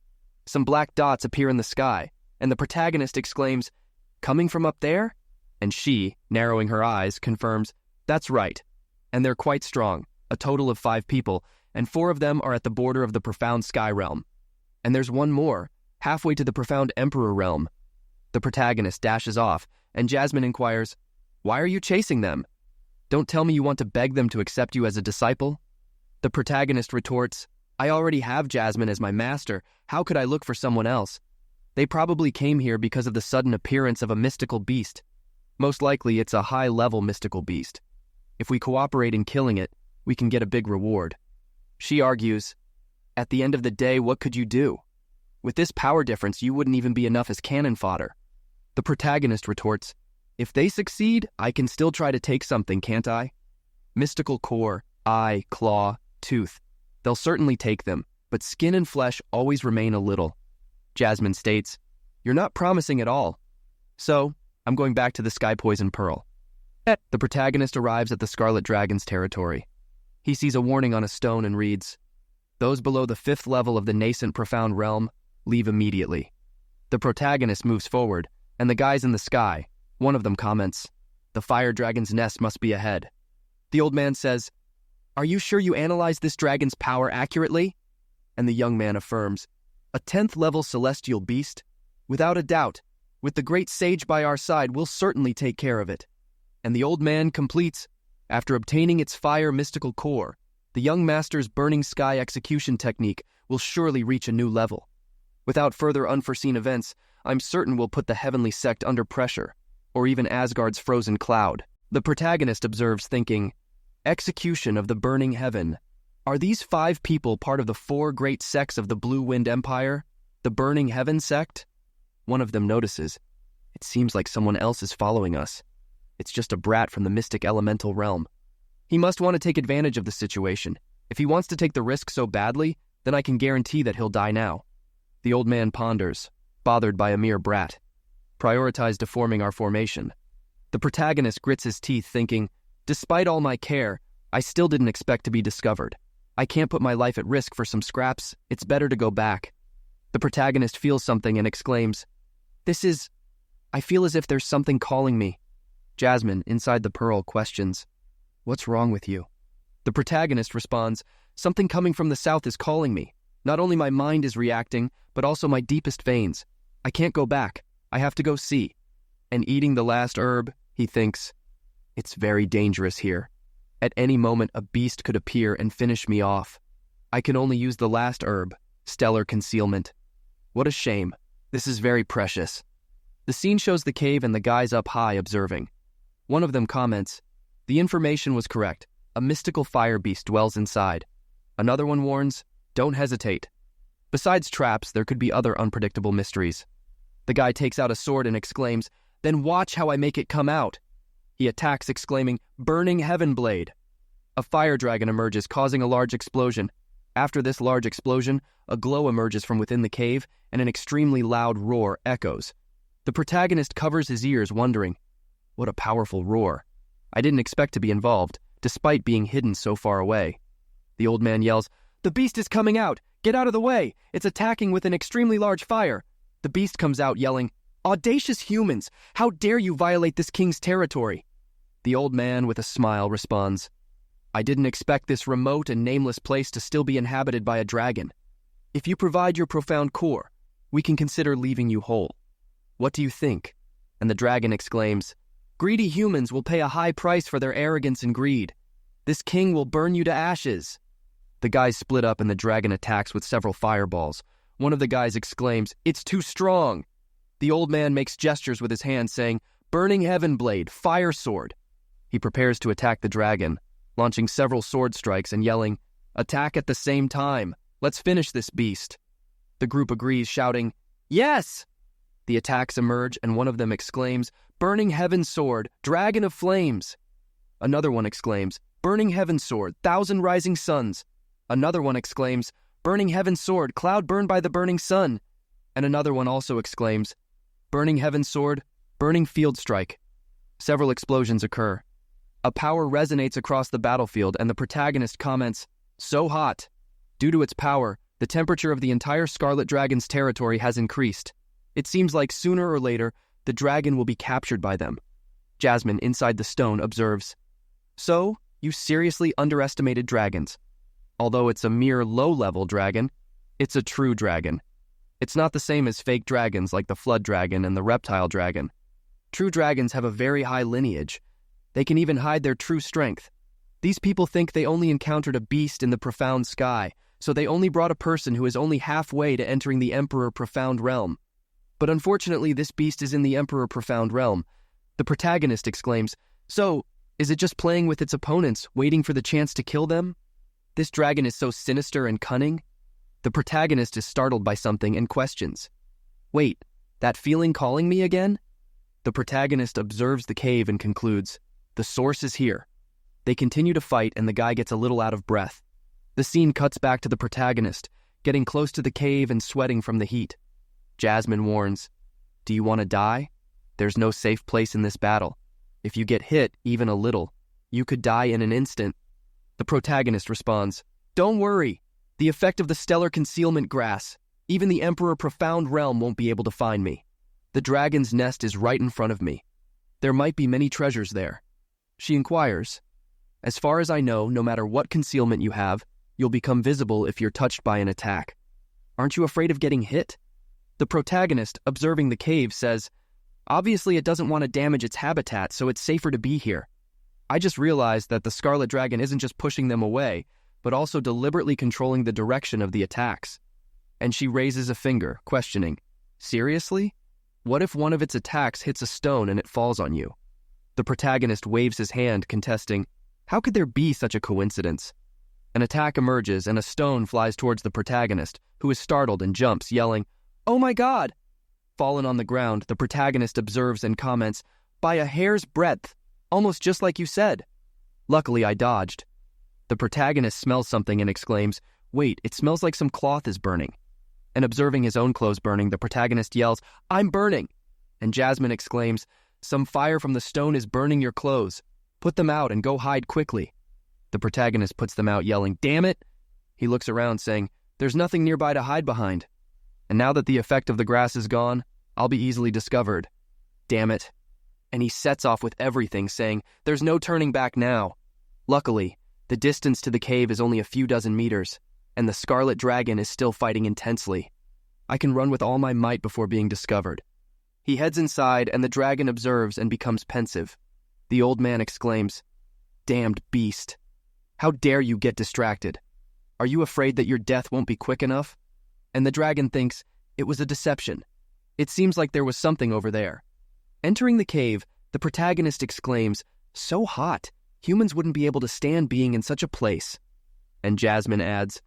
Some black dots appear in the sky, and the protagonist exclaims, coming from up there? And she, narrowing her eyes, confirms, that's right. And they're quite strong, a total of 5 people, and 4 of them are at the border of the profound sky realm. And there's one more, halfway to the profound emperor realm. The protagonist dashes off, and Jasmine inquires, why are you chasing them? Don't tell me you want to beg them to accept you as a disciple. The protagonist retorts, I already have Jasmine as my master. How could I look for someone else? They probably came here because of the sudden appearance of a mystical beast. Most likely it's a high-level mystical beast. If we cooperate in killing it, we can get a big reward. She argues, at the end of the day, what could you do? With this power difference, you wouldn't even be enough as cannon fodder. The protagonist retorts, if they succeed, I can still try to take something, can't I? Mystical core, eye, claw, tooth. They'll certainly take them, but skin and flesh always remain a little. Jasmine states, you're not promising at all. So, I'm going back to the Sky Poison Pearl. The protagonist arrives at the Scarlet Dragon's territory. He sees a warning on a stone and reads, those below the 5th level of the nascent profound realm, leave immediately. The protagonist moves forward, and the guys in the sky, one of them comments, the fire dragon's nest must be ahead. The old man says, are you sure you analyzed this dragon's power accurately? And the young man affirms, a 10th level celestial beast? Without a doubt, with the great sage by our side, we'll certainly take care of it. And the old man completes, after obtaining its fire mystical core, the young master's burning sky execution technique will surely reach a new level. Without further unforeseen events, I'm certain we'll put the heavenly sect under pressure, or even Asgard's frozen cloud. The protagonist observes thinking, execution of the burning heaven. Are these 5 people part of the 4 great sects of the Blue Wind Empire? The Burning Heaven sect? One of them notices, it seems like someone else is following us. It's just a brat from the mystic elemental realm. He must want to take advantage of the situation. If he wants to take the risk so badly, then I can guarantee that he'll die now. The old man ponders, bothered by a mere brat. Prioritize deforming our formation. The protagonist grits his teeth thinking, despite all my care, I still didn't expect to be discovered. I can't put my life at risk for some scraps. It's better to go back. The protagonist feels something and exclaims, I feel as if there's something calling me. Jasmine, inside the pearl, questions, what's wrong with you? The protagonist responds, something coming from the south is calling me. Not only my mind is reacting, but also my deepest veins. I can't go back. I have to go see. And eating the last herb, he thinks, it's very dangerous here. At any moment, a beast could appear and finish me off. I can only use the last herb, stellar concealment. What a shame. This is very precious. The scene shows the cave and the guys up high observing. One of them comments, the information was correct. A mystical fire beast dwells inside. Another one warns, don't hesitate. Besides traps, there could be other unpredictable mysteries. The guy takes out a sword and exclaims, then watch how I make it come out. He attacks, exclaiming, burning heaven blade. A fire dragon emerges, causing a large explosion. After this large explosion, a glow emerges from within the cave, and an extremely loud roar echoes. The protagonist covers his ears, wondering, what a powerful roar. I didn't expect to be involved, despite being hidden so far away. The old man yells, the beast is coming out! Get out of the way! It's attacking with an extremely large fire! The beast comes out yelling, audacious humans! How dare you violate this king's territory? The old man, with a smile, responds, I didn't expect this remote and nameless place to still be inhabited by a dragon. If you provide your profound core, we can consider leaving you whole. What do you think? And the dragon exclaims, greedy humans will pay a high price for their arrogance and greed. This king will burn you to ashes. The guys split up and the dragon attacks with several fireballs. One of the guys exclaims, it's too strong. The old man makes gestures with his hand saying, burning heaven blade, fire sword. He prepares to attack the dragon, launching several sword strikes and yelling, attack at the same time. Let's finish this beast. The group agrees, shouting, yes! The attacks emerge, and one of them exclaims, "Burning Heaven Sword, Dragon of Flames!" Another one exclaims, "Burning Heaven Sword, Thousand Rising Suns!" Another one exclaims, "Burning Heaven Sword, Cloud Burned by the Burning Sun!" And another one also exclaims, "Burning Heaven Sword, Burning Field Strike." Several explosions occur. A power resonates across the battlefield, and the protagonist comments, "So hot." Due to its power, the temperature of the entire Scarlet Dragon's territory has increased. It seems like sooner or later, the dragon will be captured by them. Jasmine, inside the stone, observes, "So, you seriously underestimated dragons. Although it's a mere low-level dragon, it's a true dragon. It's not the same as fake dragons like the Flood Dragon and the Reptile Dragon. True dragons have a very high lineage. They can even hide their true strength. These people think they only encountered a beast in the profound sky, so they only brought a person who is only halfway to entering the Emperor Profound Realm. But unfortunately, this beast is in the Emperor Profound Realm." The protagonist exclaims, "So, is it just playing with its opponents, waiting for the chance to kill them? This dragon is so sinister and cunning?" The protagonist is startled by something and questions, "Wait, that feeling calling me again?" The protagonist observes the cave and concludes, "The source is here." They continue to fight, and the guy gets a little out of breath. The scene cuts back to the protagonist, getting close to the cave and sweating from the heat. Jasmine warns, "Do you want to die? There's no safe place in this battle. If you get hit, even a little, you could die in an instant." The protagonist responds, "Don't worry. The effect of the stellar concealment grass. Even the Emperor Profound Realm won't be able to find me. The dragon's nest is right in front of me. There might be many treasures there." She inquires, "As far as I know, no matter what concealment you have, you'll become visible if you're touched by an attack. Aren't you afraid of getting hit?" The protagonist, observing the cave, says, "Obviously it doesn't want to damage its habitat, so it's safer to be here. I just realized that the Scarlet Dragon isn't just pushing them away, but also deliberately controlling the direction of the attacks." And she raises a finger, questioning, "Seriously? What if one of its attacks hits a stone and it falls on you?" The protagonist waves his hand, contesting, "How could there be such a coincidence?" An attack emerges, and a stone flies towards the protagonist, who is startled and jumps, yelling, "Oh my God!" Fallen on the ground, the protagonist observes and comments, "By a hair's breadth, almost just like you said. Luckily, I dodged." The protagonist smells something and exclaims, "Wait, it smells like some cloth is burning." And observing his own clothes burning, the protagonist yells, "I'm burning!" And Jasmine exclaims, "Some fire from the stone is burning your clothes. Put them out and go hide quickly." The protagonist puts them out, yelling, "Damn it!" He looks around, saying, "There's nothing nearby to hide behind. And now that the effect of the grass is gone, I'll be easily discovered. Damn it." And he sets off with everything, saying, "There's no turning back now." Luckily, the distance to the cave is only a few dozen meters, and the Scarlet Dragon is still fighting intensely. I can run with all my might before being discovered. He heads inside, and the dragon observes and becomes pensive. The old man exclaims, "Damned beast. How dare you get distracted? Are you afraid that your death won't be quick enough?" And the dragon thinks, "It was a deception. It seems like there was something over there." Entering the cave, the protagonist exclaims, "So hot, humans wouldn't be able to stand being in such a place." And Jasmine adds,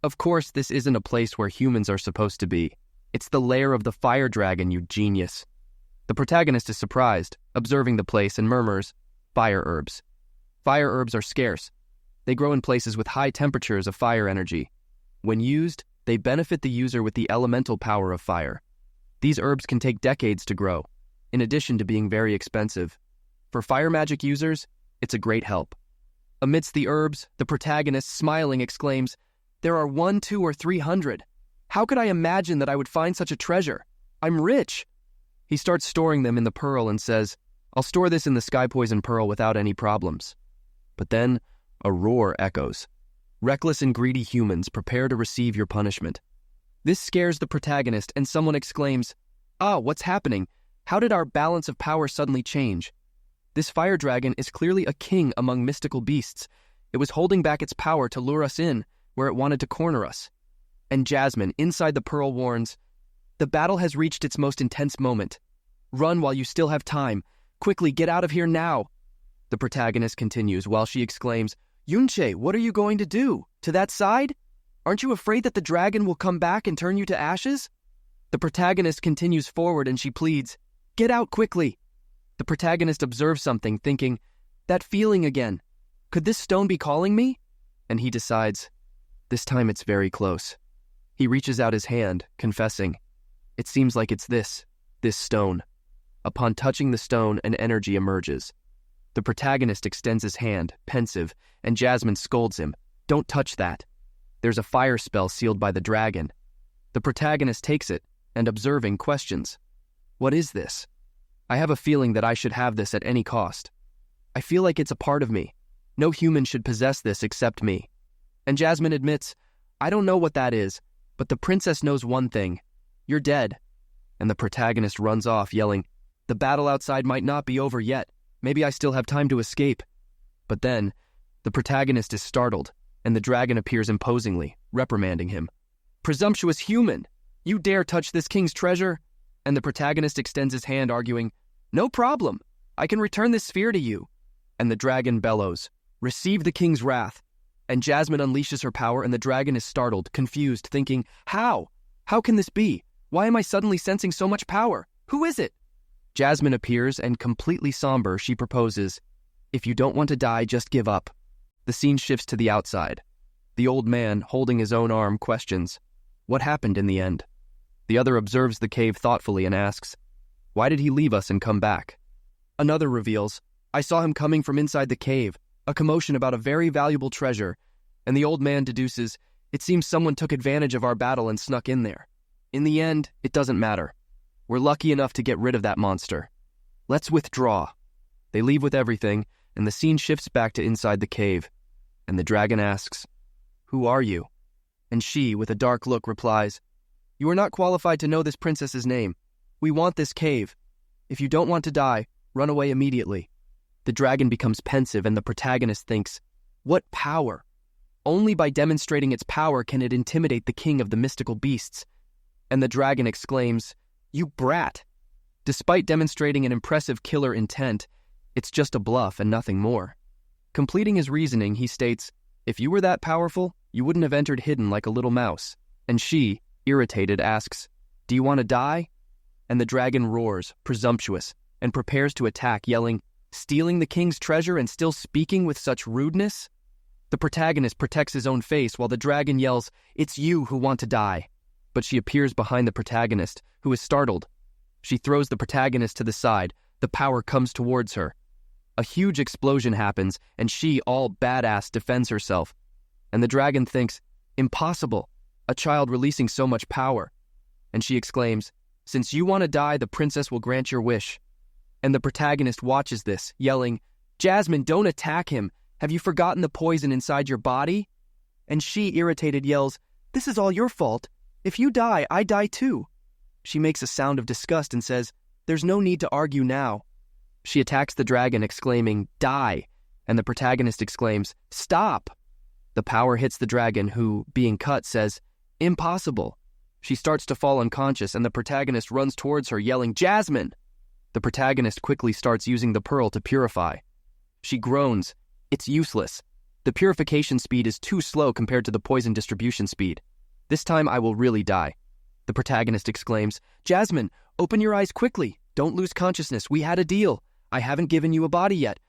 "Of course this isn't a place where humans are supposed to be. It's the lair of the fire dragon, you genius." The protagonist is surprised, observing the place, and murmurs, "Fire herbs." Fire herbs are scarce. They grow in places with high temperatures of fire energy. When used, they benefit the user with the elemental power of fire. These herbs can take decades to grow, in addition to being very expensive. For fire magic users, it's a great help. Amidst the herbs, the protagonist, smiling, exclaims, "There are 1, 2, or 300. How could I imagine that I would find such a treasure? I'm rich." He starts storing them in the pearl and says, "I'll store this in the sky poison pearl without any problems." But then, a roar echoes. Reckless and greedy humans, prepare to receive your punishment. This scares the protagonist, and someone exclaims, "Ah, what's happening? How did our balance of power suddenly change? This fire dragon is clearly a king among mystical beasts. It was holding back its power to lure us in, where it wanted to corner us." And Jasmine, inside the pearl, warns, "The battle has reached its most intense moment. Run while you still have time. Quickly, get out of here now." The protagonist continues while she exclaims, "Yunche, what are you going to do? To that side? Aren't you afraid that the dragon will come back and turn you to ashes?" The protagonist continues forward and she pleads, "Get out quickly!" The protagonist observes something, thinking, "That feeling again. Could this stone be calling me?" And he decides, this time it's very close. He reaches out his hand, confessing, "It seems like it's this stone." Upon touching the stone, an energy emerges. The protagonist extends his hand, pensive, and Jasmine scolds him, "Don't touch that." There's a fire spell sealed by the dragon. The protagonist takes it, and observing, questions, "What is this? I have a feeling that I should have this at any cost. I feel like it's a part of me. No human should possess this except me." And Jasmine admits, "I don't know what that is, but the princess knows one thing. You're dead." And the protagonist runs off, yelling, "The battle outside might not be over yet. Maybe I still have time to escape." But then, the protagonist is startled, and the dragon appears imposingly, reprimanding him. "Presumptuous human! You dare touch this king's treasure?" And the protagonist extends his hand, arguing, "No problem. I can return this sphere to you." And the dragon bellows, "Receive the king's wrath." And Jasmine unleashes her power, and the dragon is startled, confused, thinking, "How? How can this be? Why am I suddenly sensing so much power? Who is it?" Jasmine appears, and completely somber, she proposes, "If you don't want to die, just give up." The scene shifts to the outside. The old man, holding his own arm, questions, "What happened in the end?" The other observes the cave thoughtfully and asks, "Why did he leave us and come back?" Another reveals, "I saw him coming from inside the cave, a commotion about a very valuable treasure," and the old man deduces, "It seems someone took advantage of our battle and snuck in there. In the end, it doesn't matter. We're lucky enough to get rid of that monster. Let's withdraw." They leave with everything, and the scene shifts back to inside the cave, and the dragon asks, "Who are you?" And she, with a dark look, replies, "You are not qualified to know this princess's name. We want this cave. If you don't want to die, run away immediately." The dragon becomes pensive, and the protagonist thinks, "What power? Only by demonstrating its power can it intimidate the king of the mystical beasts." And the dragon exclaims, "You brat! Despite demonstrating an impressive killer intent, it's just a bluff and nothing more." Completing his reasoning, he states, "If you were that powerful, you wouldn't have entered hidden like a little mouse." And she, irritated, asks, "Do you want to die?" And the dragon roars, presumptuous, and prepares to attack, yelling, "Stealing the king's treasure and still speaking with such rudeness?" The protagonist protects his own face while the dragon yells, "It's you who want to die." But she appears behind the protagonist, who is startled. She throws the protagonist to the side. The power comes towards her. A huge explosion happens, and she, all badass, defends herself. And the dragon thinks, "Impossible, a child releasing so much power." And she exclaims, "Since you want to die, the princess will grant your wish." And the protagonist watches this, yelling, "Jasmine, don't attack him. Have you forgotten the poison inside your body?" And she, irritated, yells, "This is all your fault. If you die, I die too." She makes a sound of disgust and says, "There's no need to argue now." She attacks the dragon, exclaiming, "Die!" And the protagonist exclaims, "Stop!" The power hits the dragon, who, being cut, says, "Impossible." She starts to fall unconscious, and the protagonist runs towards her, yelling, "Jasmine!" The protagonist quickly starts using the pearl to purify. She groans, "It's useless. The purification speed is too slow compared to the poison distribution speed. This time I will really die." The protagonist exclaims, "Jasmine, open your eyes quickly. Don't lose consciousness. We had a deal. I haven't given you a body yet.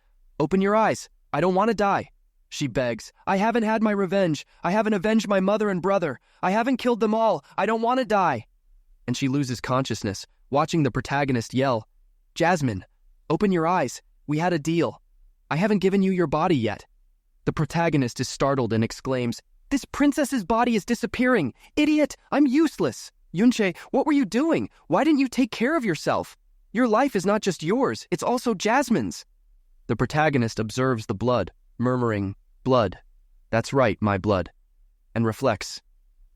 Open your eyes. I don't want to die." She begs, "I haven't had my revenge. I haven't avenged my mother and brother. I haven't killed them all. I don't want to die." And she loses consciousness, watching the protagonist yell, "Jasmine, open your eyes. We had a deal. I haven't given you your body yet." The protagonist is startled and exclaims, "This princess's body is disappearing. Idiot, I'm useless. Yunche, what were you doing? Why didn't you take care of yourself? Your life is not just yours, it's also Jasmine's." The protagonist observes the blood, murmuring, "Blood. That's right, my blood," and reflects,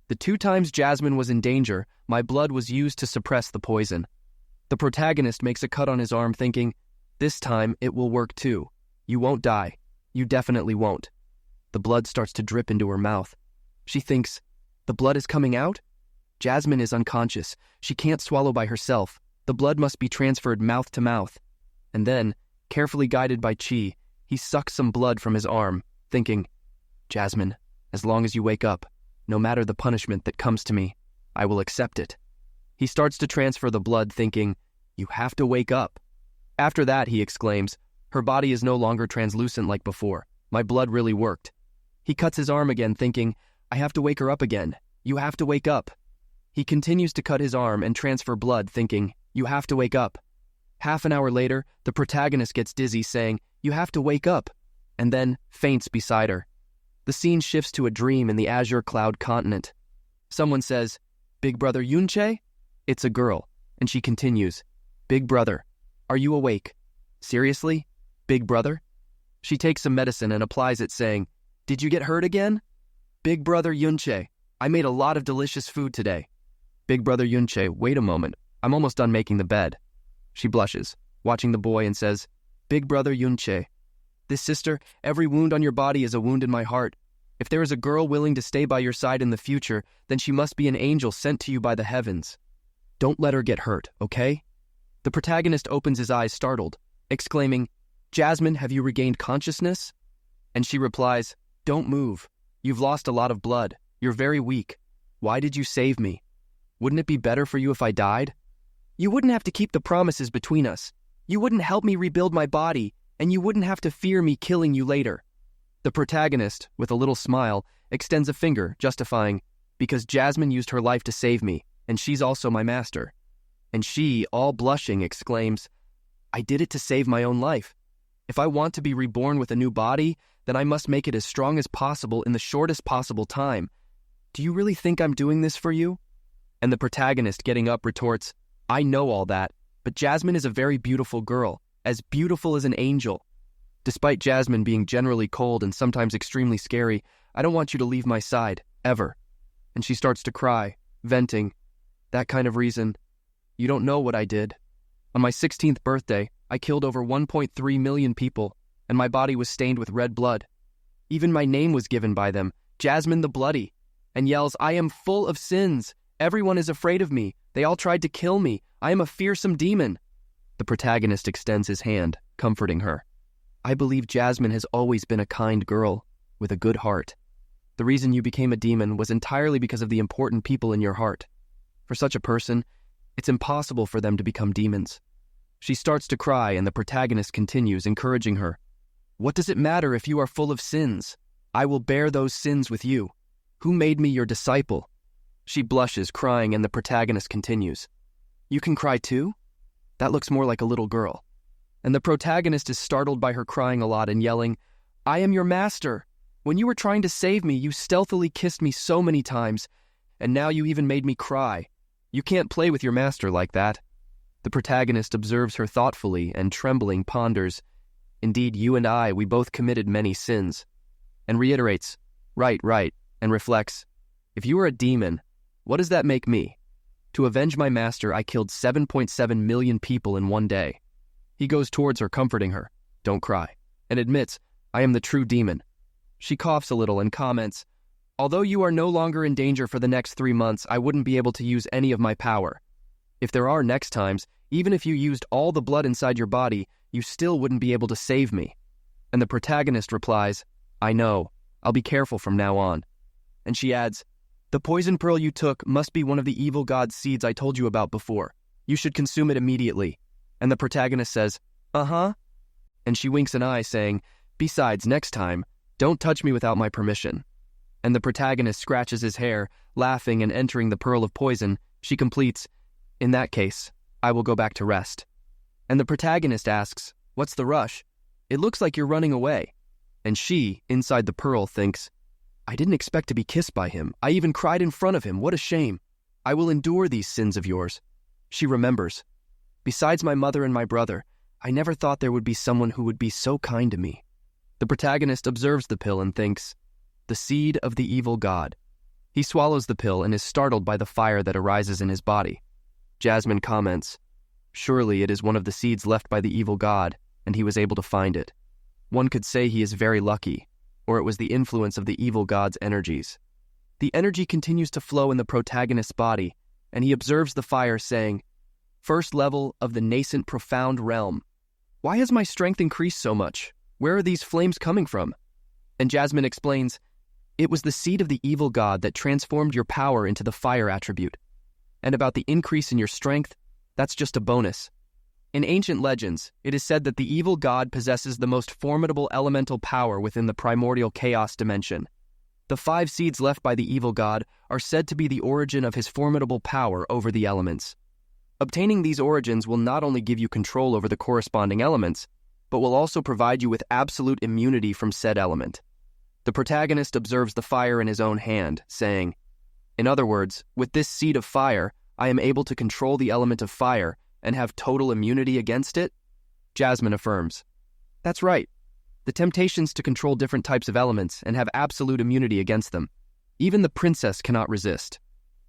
"The 2 times Jasmine was in danger, my blood was used to suppress the poison." The protagonist makes a cut on his arm, thinking, "This time it will work too. You won't die. You definitely won't." The blood starts to drip into her mouth. She thinks, "The blood is coming out?" Jasmine is unconscious. She can't swallow by herself. The blood must be transferred mouth to mouth. And then, carefully guided by Chi, he sucks some blood from his arm, thinking, "Jasmine, as long as you wake up, no matter the punishment that comes to me, I will accept it." He starts to transfer the blood, thinking, "You have to wake up." After that, he exclaims, "Her body is no longer translucent like before. My blood really worked." He cuts his arm again, thinking, "I have to wake her up again. You have to wake up." He continues to cut his arm and transfer blood, thinking, "You have to wake up." Half an hour later, the protagonist gets dizzy, saying, "You have to wake up," and then faints beside her. The scene shifts to a dream in the azure cloud continent. Someone says, "Big brother Yunche?" It's a girl, and she continues, "Big brother, are you awake? Seriously? Big brother?" She takes some medicine and applies it, saying, "Did you get hurt again?" "Big brother Yunche, I made a lot of delicious food today." Big brother Yunche, wait a moment, I'm almost done making the bed. She blushes, watching the boy, and says, "Big brother Yunche, this sister, every wound on your body is a wound in my heart. If there is a girl willing to stay by your side in the future, then she must be an angel sent to you by the heavens. Don't let her get hurt, okay?" The protagonist opens his eyes startled, exclaiming, "Jasmine, have you regained consciousness?" And she replies, "Don't move. You've lost a lot of blood. You're very weak. Why did you save me? Wouldn't it be better for you if I died? You wouldn't have to keep the promises between us. You wouldn't help me rebuild my body, and you wouldn't have to fear me killing you later." The protagonist, with a little smile, extends a finger, justifying, "Because Jasmine used her life to save me, and she's also my master." And she, all blushing, exclaims, "I did it to save my own life. If I want to be reborn with a new body, then I must make it as strong as possible in the shortest possible time. Do you really think I'm doing this for you?" And the protagonist, getting up, retorts, "I know all that, but Jasmine is a very beautiful girl, as beautiful as an angel. Despite Jasmine being generally cold and sometimes extremely scary, I don't want you to leave my side, ever." And she starts to cry, venting, "That kind of reason. You don't know what I did. On my 16th birthday, I killed over 1.3 million people, and my body was stained with red blood. Even my name was given by them, Jasmine the Bloody, and yells, 'I am full of sins. Everyone is afraid of me. They all tried to kill me. I am a fearsome demon.'" The protagonist extends his hand, comforting her. "I believe Jasmine has always been a kind girl, with a good heart. The reason you became a demon was entirely because of the important people in your heart. For such a person, it's impossible for them to become demons." She starts to cry, and the protagonist continues, encouraging her. "What does it matter if you are full of sins? I will bear those sins with you. Who made me your disciple?" She blushes, crying, and the protagonist continues, "You can cry too? That looks more like a little girl." And the protagonist is startled by her crying a lot and yelling, "I am your master. When you were trying to save me, you stealthily kissed me so many times, and now you even made me cry. You can't play with your master like that." The protagonist observes her thoughtfully and, trembling, ponders, "Indeed, you and I, we both committed many sins," and reiterates, Right, and reflects, "If you were a demon, what does that make me? To avenge my master, I killed 7.7 million people in one day." He goes towards her, comforting her, "Don't cry," and admits, "I am the true demon." She coughs a little and comments, "Although you are no longer in danger for the next 3 months, I wouldn't be able to use any of my power. If there are next times, even if you used all the blood inside your body, you still wouldn't be able to save me." And the protagonist replies, "I know. I'll be careful from now on." And she adds, "The poison pearl you took must be one of the evil god's seeds I told you about before. You should consume it immediately." And the protagonist says, "Uh-huh." And she winks an eye, saying, "Besides, next time, don't touch me without my permission." And the protagonist scratches his hair, laughing, and entering the pearl of poison, she completes, "In that case, I will go back to rest." And the protagonist asks, "What's the rush? It looks like you're running away." And she, inside the pearl, thinks, "I didn't expect to be kissed by him. I even cried in front of him. What a shame. I will endure these sins of yours." She remembers, "Besides my mother and my brother, I never thought there would be someone who would be so kind to me." The protagonist observes the pill and thinks, "The seed of the evil god." He swallows the pill and is startled by the fire that arises in his body. Jasmine comments, "Surely it is one of the seeds left by the evil god, and he was able to find it. One could say he is very lucky, or it was the influence of the evil god's energies." The energy continues to flow in the protagonist's body, and he observes the fire, saying, "First level of the nascent profound realm. Why has my strength increased so much? Where are these flames coming from?" And Jasmine explains, "It was the seed of the evil god that transformed your power into the fire attribute." And about the increase in your strength, that's just a bonus. In ancient legends, it is said that the evil god possesses the most formidable elemental power within the primordial chaos dimension. The 5 seeds left by the evil god are said to be the origin of his formidable power over the elements. Obtaining these origins will not only give you control over the corresponding elements, but will also provide you with absolute immunity from said element. The protagonist observes the fire in his own hand, saying, "In other words, with this seed of fire, I am able to control the element of fire and have total immunity against it?" Jasmine affirms, "That's right. The temptations to control different types of elements and have absolute immunity against them. Even the princess cannot resist.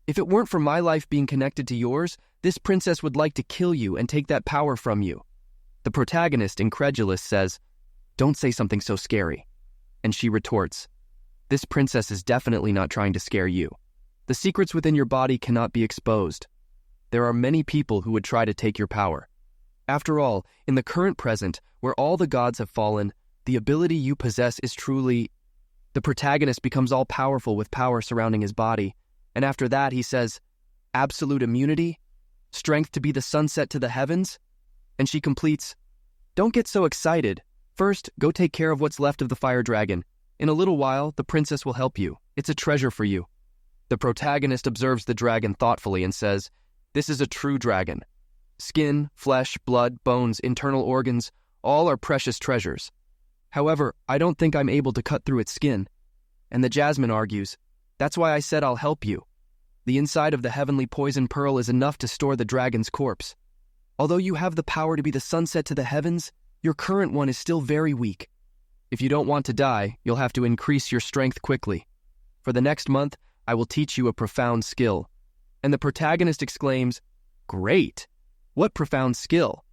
If it weren't for my life being connected to yours, this princess would like to kill you and take that power from you." The protagonist, incredulous, says, "Don't say something so scary." And she retorts, "This princess is definitely not trying to scare you. The secrets within your body cannot be exposed. There are many people who would try to take your power. After all, in the current present, where all the gods have fallen, the ability you possess is truly..." The protagonist becomes all-powerful with power surrounding his body, and after that he says, "Absolute immunity? Strength to be the sunset to the heavens?" And she completes, "Don't get so excited. First, go take care of what's left of the fire dragon. In a little while, the princess will help you. It's a treasure for you." The protagonist observes the dragon thoughtfully and says, "This is a true dragon. Skin, flesh, blood, bones, internal organs, all are precious treasures. However, I don't think I'm able to cut through its skin." And the Jasmine argues, "That's why I said I'll help you. The inside of the heavenly poison pearl is enough to store the dragon's corpse. Although you have the power to be the sunset to the heavens, your current one is still very weak. If you don't want to die, you'll have to increase your strength quickly. For the next month, I will teach you a profound skill." And the protagonist exclaims, "Great! What profound skill?"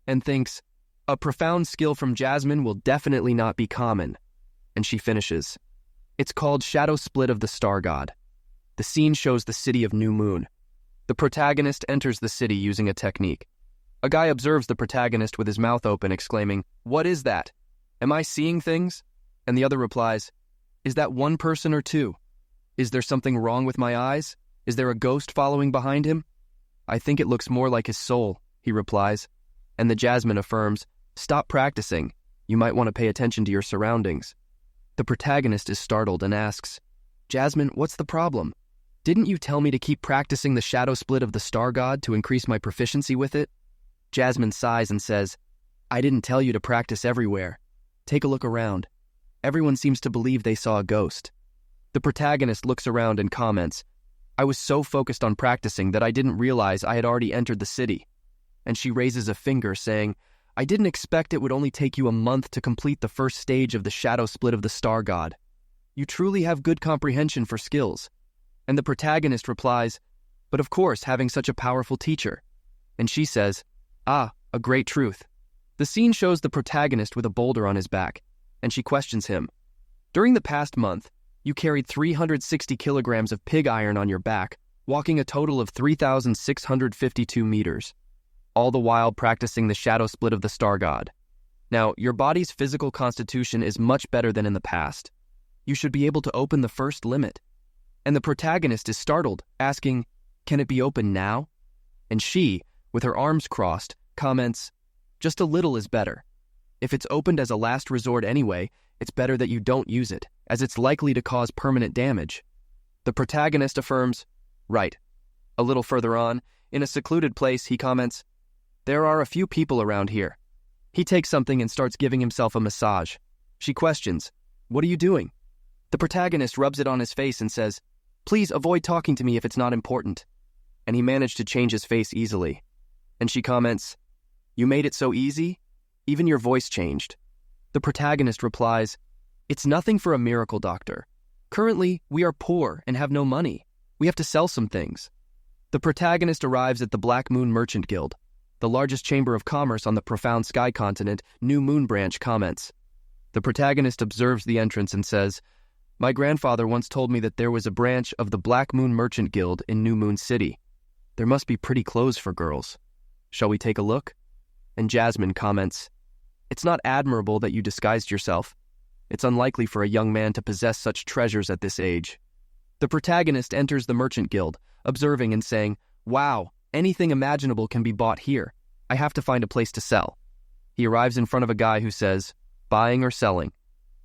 And thinks, "A profound skill from Jasmine will definitely not be common." And she finishes, "It's called Shadow Split of the Star God." The scene shows the city of New Moon. The protagonist enters the city using a technique. A guy observes the protagonist with his mouth open, exclaiming, "What is that? Am I seeing things?" And the other replies, "Is that one person or two? Is there something wrong with my eyes? Is there a ghost following behind him?" "I think it looks more like his soul," he replies. And the Jasmine affirms, "Stop practicing. You might want to pay attention to your surroundings." The protagonist is startled and asks, "Jasmine, what's the problem? Didn't you tell me to keep practicing the shadow split of the star god to increase my proficiency with it?" Jasmine sighs and says, "I didn't tell you to practice everywhere. Take a look around. Everyone seems to believe they saw a ghost." The protagonist looks around and comments, "I was so focused on practicing that I didn't realize I had already entered the city." And she raises a finger, saying, "I didn't expect it would only take you a month to complete the first stage of the shadow split of the star god. You truly have good comprehension for skills." And the protagonist replies, "But of course, having such a powerful teacher." And she says, "Ah, a great truth." The scene shows the protagonist with a boulder on his back, and she questions him, "During the past month, you carried 360 kilograms of pig iron on your back, walking a total of 3,652 meters, all the while practicing the shadow split of the star god. Now, your body's physical constitution is much better than in the past. You should be able to open the first limit." And the protagonist is startled, asking, "Can it be opened now?" And she, with her arms crossed, comments, "Just a little is better. If it's opened as a last resort anyway, it's better that you don't use it, as it's likely to cause permanent damage." The protagonist affirms, "Right." A little further on, in a secluded place, he comments, "There are a few people around here." He takes something and starts giving himself a massage. She questions, "What are you doing?" The protagonist rubs it on his face and says, "Please avoid talking to me if it's not important." And he managed to change his face easily. And she comments, "You made it so easy? Even your voice changed." The protagonist replies, "It's nothing for a miracle doctor. Currently, we are poor and have no money. We have to sell some things." The protagonist arrives at the Black Moon Merchant Guild. The largest chamber of commerce on the profound sky continent, New Moon Branch, comments. The protagonist observes the entrance and says, "My grandfather once told me that there was a branch of the Black Moon Merchant Guild in New Moon City. There must be pretty clothes for girls. Shall we take a look?" And Jasmine comments, "It's not admirable that you disguised yourself. It's unlikely for a young man to possess such treasures at this age." The protagonist enters the Merchant Guild, observing and saying, Wow, anything imaginable can be bought here. I have to find a place to sell. He arrives in front of a guy who says, buying or selling.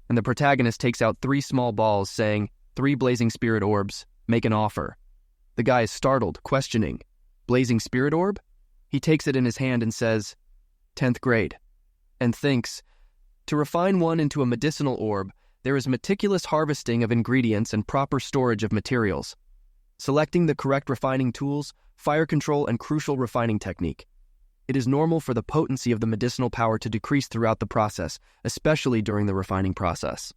And the protagonist takes out 3 small balls saying, 3 blazing spirit orbs, make an offer. The guy is startled, questioning, blazing spirit orb? He takes it in his hand and says, 10th grade, and thinks, to refine one into a medicinal orb, there is meticulous harvesting of ingredients and proper storage of materials. Selecting the correct refining tools, fire control, and crucial refining technique. It is normal for the potency of the medicinal power to decrease throughout the process, especially during the refining process.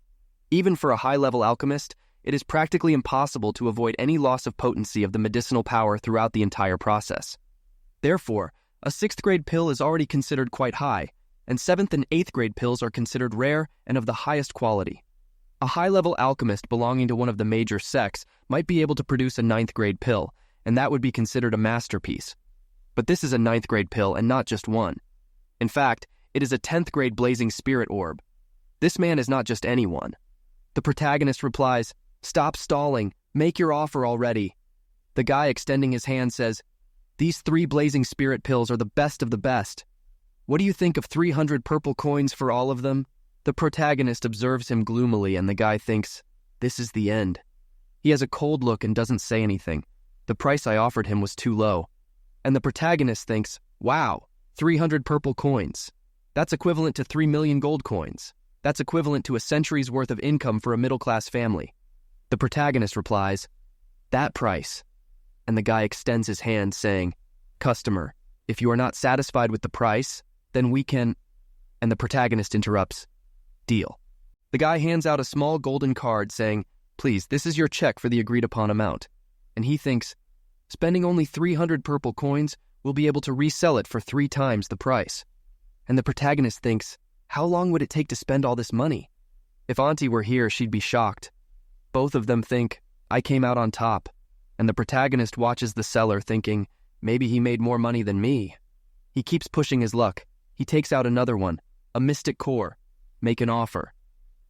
Even for a high-level alchemist, it is practically impossible to avoid any loss of potency of the medicinal power throughout the entire process. Therefore, a 6th grade pill is already considered quite high, and 7th and 8th grade pills are considered rare and of the highest quality. A high-level alchemist belonging to one of the major sects might be able to produce a 9th grade pill, and that would be considered a masterpiece. But this is a 9th grade pill and not just one. In fact, it is a 10th grade blazing spirit orb. This man is not just anyone. The protagonist replies, stop stalling, make your offer already. The guy extending his hand says, these 3 blazing spirit pills are the best of the best. What do you think of 300 purple coins for all of them? The protagonist observes him gloomily and the guy thinks, this is the end. He has a cold look and doesn't say anything. The price I offered him was too low. And the protagonist thinks, wow, 300 purple coins. That's equivalent to 3 million gold coins. That's equivalent to a century's worth of income for a middle-class family. The protagonist replies, that price. And the guy extends his hand saying, customer, if you are not satisfied with the price, then we can... And the protagonist interrupts, deal. The guy hands out a small golden card saying, please, this is your check for the agreed-upon amount. And he thinks, spending only 300 purple coins, we'll be able to resell it for 3 times the price. And the protagonist thinks, how long would it take to spend all this money? If Auntie were here, she'd be shocked. Both of them think, I came out on top. And the protagonist watches the seller thinking, maybe he made more money than me. He keeps pushing his luck. He takes out another one, a mystic core. Make an offer.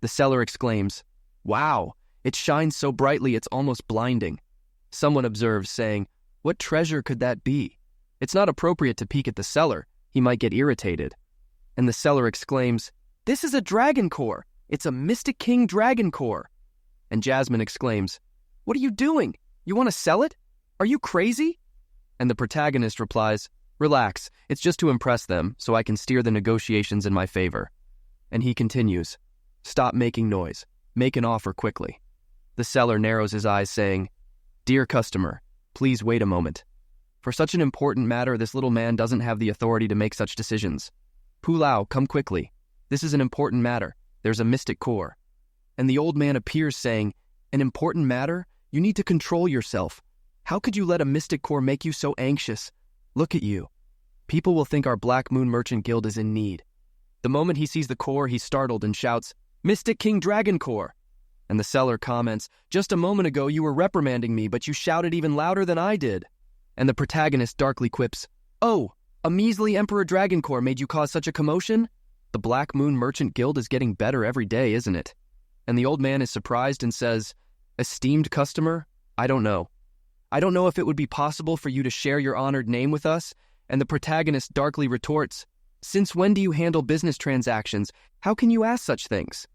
The seller exclaims, wow, it shines so brightly it's almost blinding. Someone observes, saying, what treasure could that be? It's not appropriate to peek at the seller. He might get irritated. And the seller exclaims, this is a dragon core. It's a Mystic King dragon core. And Jasmine exclaims, what are you doing? You want to sell it? Are you crazy? And the protagonist replies, relax, it's just to impress them so I can steer the negotiations in my favor. And he continues, stop making noise. Make an offer quickly. The seller narrows his eyes saying, dear customer, please wait a moment. For such an important matter, this little man doesn't have the authority to make such decisions. Pulao, come quickly. This is an important matter. There's a mystic core. And the old man appears saying, an important matter? You need to control yourself. How could you let a mystic core make you so anxious? Look at you. People will think our Black Moon Merchant Guild is in need. The moment he sees the core, he's startled and shouts, Mystic King Dragon Core. And the seller comments, just a moment ago you were reprimanding me, but you shouted even louder than I did. And the protagonist darkly quips, oh, a measly Emperor Dragon Core made you cause such a commotion? The Black Moon Merchant Guild is getting better every day, isn't it? And the old man is surprised and says, esteemed customer, I don't know. I don't know if it would be possible for you to share your honored name with us. And the protagonist darkly retorts, since when do you handle business transactions? How can you ask such things?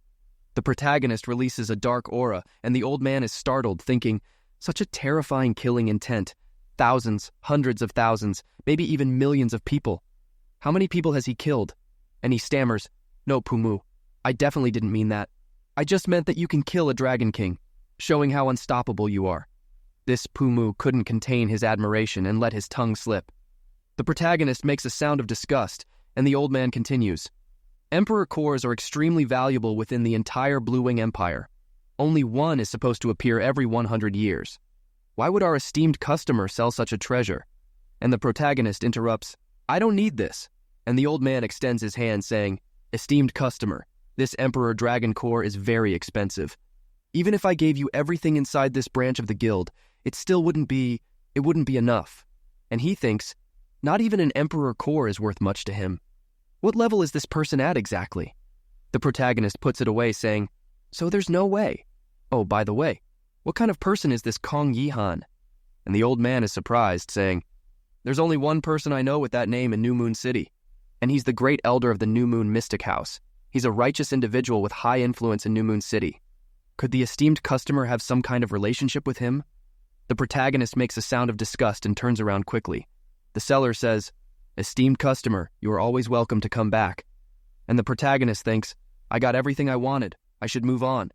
The protagonist releases a dark aura, and the old man is startled, thinking, such a terrifying killing intent. Thousands, hundreds of thousands, maybe even millions of people. How many people has he killed? And he stammers, no, Pumu, I definitely didn't mean that. I just meant that you can kill a Dragon King, showing how unstoppable you are. This Pumu couldn't contain his admiration and let his tongue slip. The protagonist makes a sound of disgust, and the old man continues, Emperor cores are extremely valuable within the entire Blue Wing Empire. Only one is supposed to appear every 100 years. Why would our esteemed customer sell such a treasure? And the protagonist interrupts, I don't need this. And the old man extends his hand saying, esteemed customer, this Emperor Dragon Core is very expensive. Even if I gave you everything inside this branch of the guild, it wouldn't be enough. And he thinks, not even an Emperor Core is worth much to him. What level is this person at exactly? The protagonist puts it away saying, so there's no way. Oh, by the way, what kind of person is this Kong Yihan? And the old man is surprised, saying, There's only one person I know with that name in New Moon City, and he's the great elder of the New Moon Mystic House. He's a righteous individual with high influence in New Moon City. Could the esteemed customer have some kind of relationship with him? The protagonist makes a sound of disgust and turns around quickly. The seller says, "Esteemed customer, you are always welcome to come back." And the protagonist thinks, "I got everything I wanted. I should move on."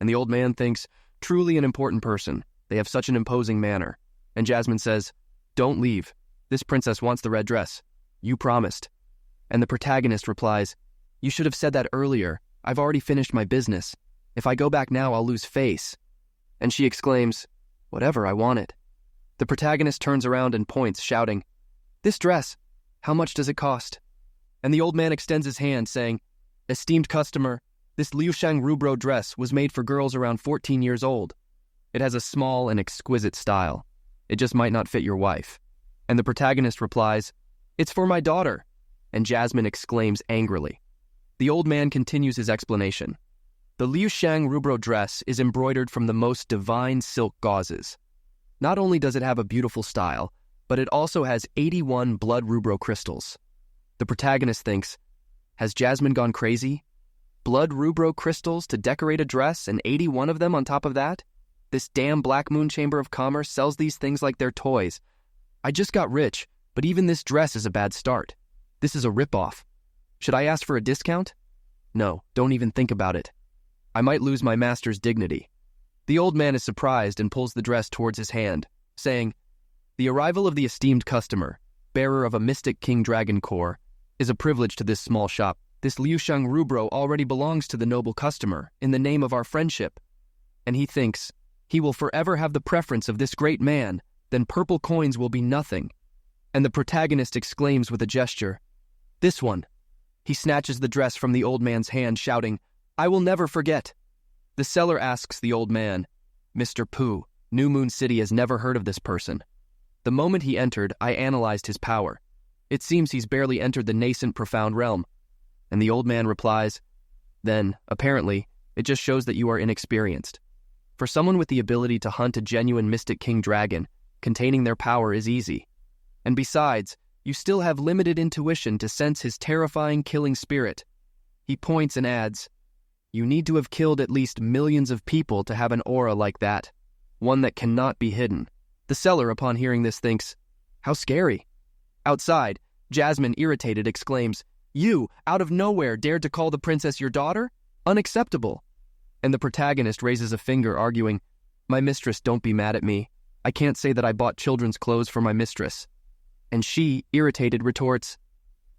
And the old man thinks, "Truly an important person. They have such an imposing manner." And Jasmine says, "Don't leave. This princess wants the red dress. You promised." And the protagonist replies, "You should have said that earlier. I've already finished my business. If I go back now, I'll lose face." And she exclaims, "Whatever, I want it." The protagonist turns around and points, shouting, "This dress, how much does it cost?" And the old man extends his hand, saying, "Esteemed customer, this Liushang Rubro dress was made for girls around 14 years old. It has a small and exquisite style. It just might not fit your wife." And the protagonist replies, "It's for my daughter." And Jasmine exclaims angrily. The old man continues his explanation. The Liushang Rubro dress is embroidered from the most divine silk gauzes. Not only does it have a beautiful style, but it also has 81 blood Rubro crystals. The protagonist thinks, has Jasmine gone crazy? Blood Rubro crystals to decorate a dress and 81 of them on top of that? This damn Black Moon Chamber of Commerce sells these things like they're toys. I just got rich, but even this dress is a bad start. This is a ripoff. Should I ask for a discount? No, don't even think about it. I might lose my master's dignity. The old man is surprised and pulls the dress towards his hand, saying, "The arrival of the esteemed customer, bearer of a mystic king dragon core, is a privilege to this small shop. This Liushang Rubro already belongs to the noble customer in the name of our friendship." And he thinks, he will forever have the preference of this great man, then purple coins will be nothing. And the protagonist exclaims with a gesture, "This one." He snatches the dress from the old man's hand, shouting, "I will never forget." The seller asks the old man, "Mr. Pooh, New Moon City has never heard of this person." The moment he entered, I analyzed his power. It seems he's barely entered the nascent profound realm. And the old man replies, "Then, apparently, it just shows that you are inexperienced. For someone with the ability to hunt a genuine mystic king dragon, containing their power is easy. And besides, you still have limited intuition to sense his terrifying killing spirit." He points and adds, "You need to have killed at least millions of people to have an aura like that, one that cannot be hidden." The seller, upon hearing this, thinks, "How scary." Outside, Jasmine, irritated, exclaims, "You, out of nowhere, dared to call the princess your daughter? Unacceptable." And the protagonist raises a finger, arguing, "My mistress, don't be mad at me. I can't say that I bought children's clothes for my mistress." And she, irritated, retorts,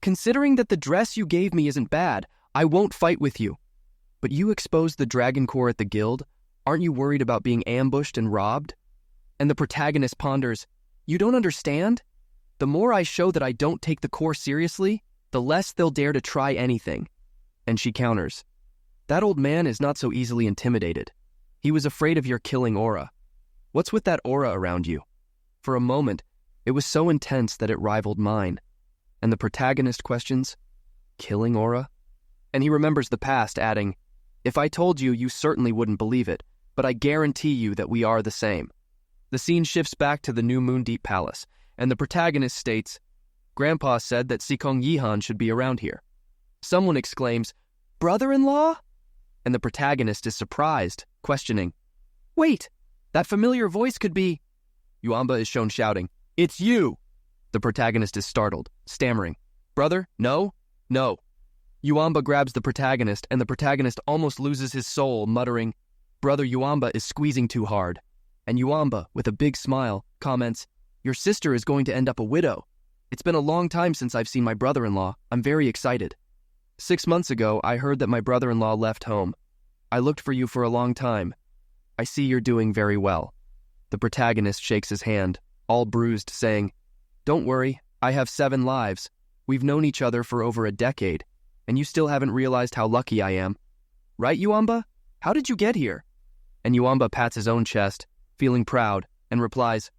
"Considering that the dress you gave me isn't bad, I won't fight with you. But you exposed the dragon core at the guild. Aren't you worried about being ambushed and robbed?" And the protagonist ponders, "You don't understand? The more I show that I don't take the core seriously, the less they'll dare to try anything." And she counters, "That old man is not so easily intimidated. He was afraid of your killing aura. What's with that aura around you?" For a moment, it was so intense that it rivaled mine. And the protagonist questions, "Killing aura?" And he remembers the past, adding, "If I told you, you certainly wouldn't believe it, but I guarantee you that we are the same." The scene shifts back to the New Moon Deep Palace, and the protagonist states, "Grandpa said that Sikong Yihan should be around here." Someone exclaims, "Brother-in-law?" And the protagonist is surprised, questioning, "Wait, that familiar voice could be..." Yuamba is shown shouting, "It's you!" The protagonist is startled, stammering, "Brother, no, no." Yuamba grabs the protagonist, and the protagonist almost loses his soul, muttering, "Brother Yuamba is squeezing too hard." And Yuamba, with a big smile, comments, "Your sister is going to end up a widow. It's been a long time since I've seen my brother-in-law. I'm very excited. 6 months ago, I heard that my brother-in-law left home. I looked for you for a long time. I see you're doing very well." The protagonist shakes his hand, all bruised, saying, "Don't worry, I have 7 lives. We've known each other for over a decade, and you still haven't realized how lucky I am. Right, Yuamba? How did you get here?" And Yuamba pats his own chest, feeling proud, and replies,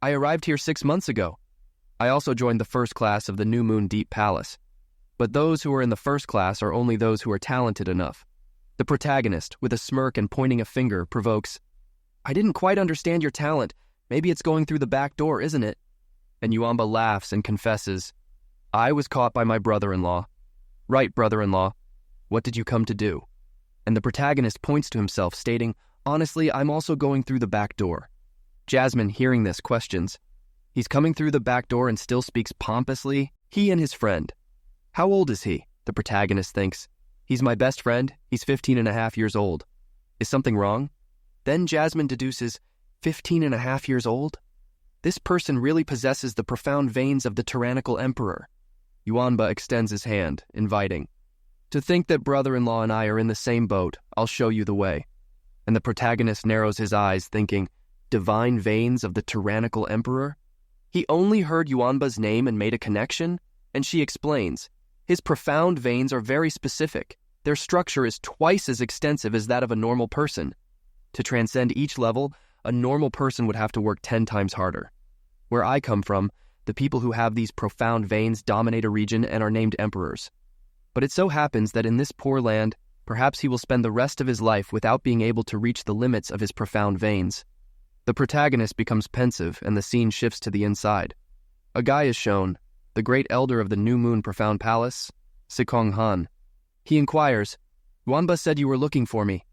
"I arrived here 6 months ago. I also joined the first class of the New Moon Deep Palace. But those who are in the first class are only those who are talented enough." The protagonist, with a smirk and pointing a finger, provokes, "I didn't quite understand your talent. Maybe it's going through the back door, isn't it?" And Yuanba laughs and confesses, I was caught by my brother-in-law. Right, brother-in-law. What did you come to do? And the protagonist points to himself, stating, honestly, I'm also going through the back door. Jasmine, hearing this, questions, he's coming through the back door and still speaks pompously? He and his friend. How old is he? The protagonist thinks. He's my best friend. He's 15 and a half years old. Is something wrong? Then Jasmine deduces, 15 and a half years old? This person really possesses the profound veins of the tyrannical emperor. Yuanba extends his hand, inviting. To think that brother-in-law and I are in the same boat, I'll show you the way. And the protagonist narrows his eyes, thinking, divine veins of the tyrannical emperor? He only heard Yuanba's name and made a connection, and she explains, his profound veins are very specific. Their structure is twice as extensive as that of a normal person. To transcend each level, a normal person would have to work 10 times harder. Where I come from, the people who have these profound veins dominate a region and are named emperors. But it so happens that in this poor land, perhaps he will spend the rest of his life without being able to reach the limits of his profound veins. The protagonist becomes pensive and the scene shifts to the inside. A guy is shown, the great elder of the New Moon Profound Palace, Sikong Han. He inquires, Yuanba said you were looking for me.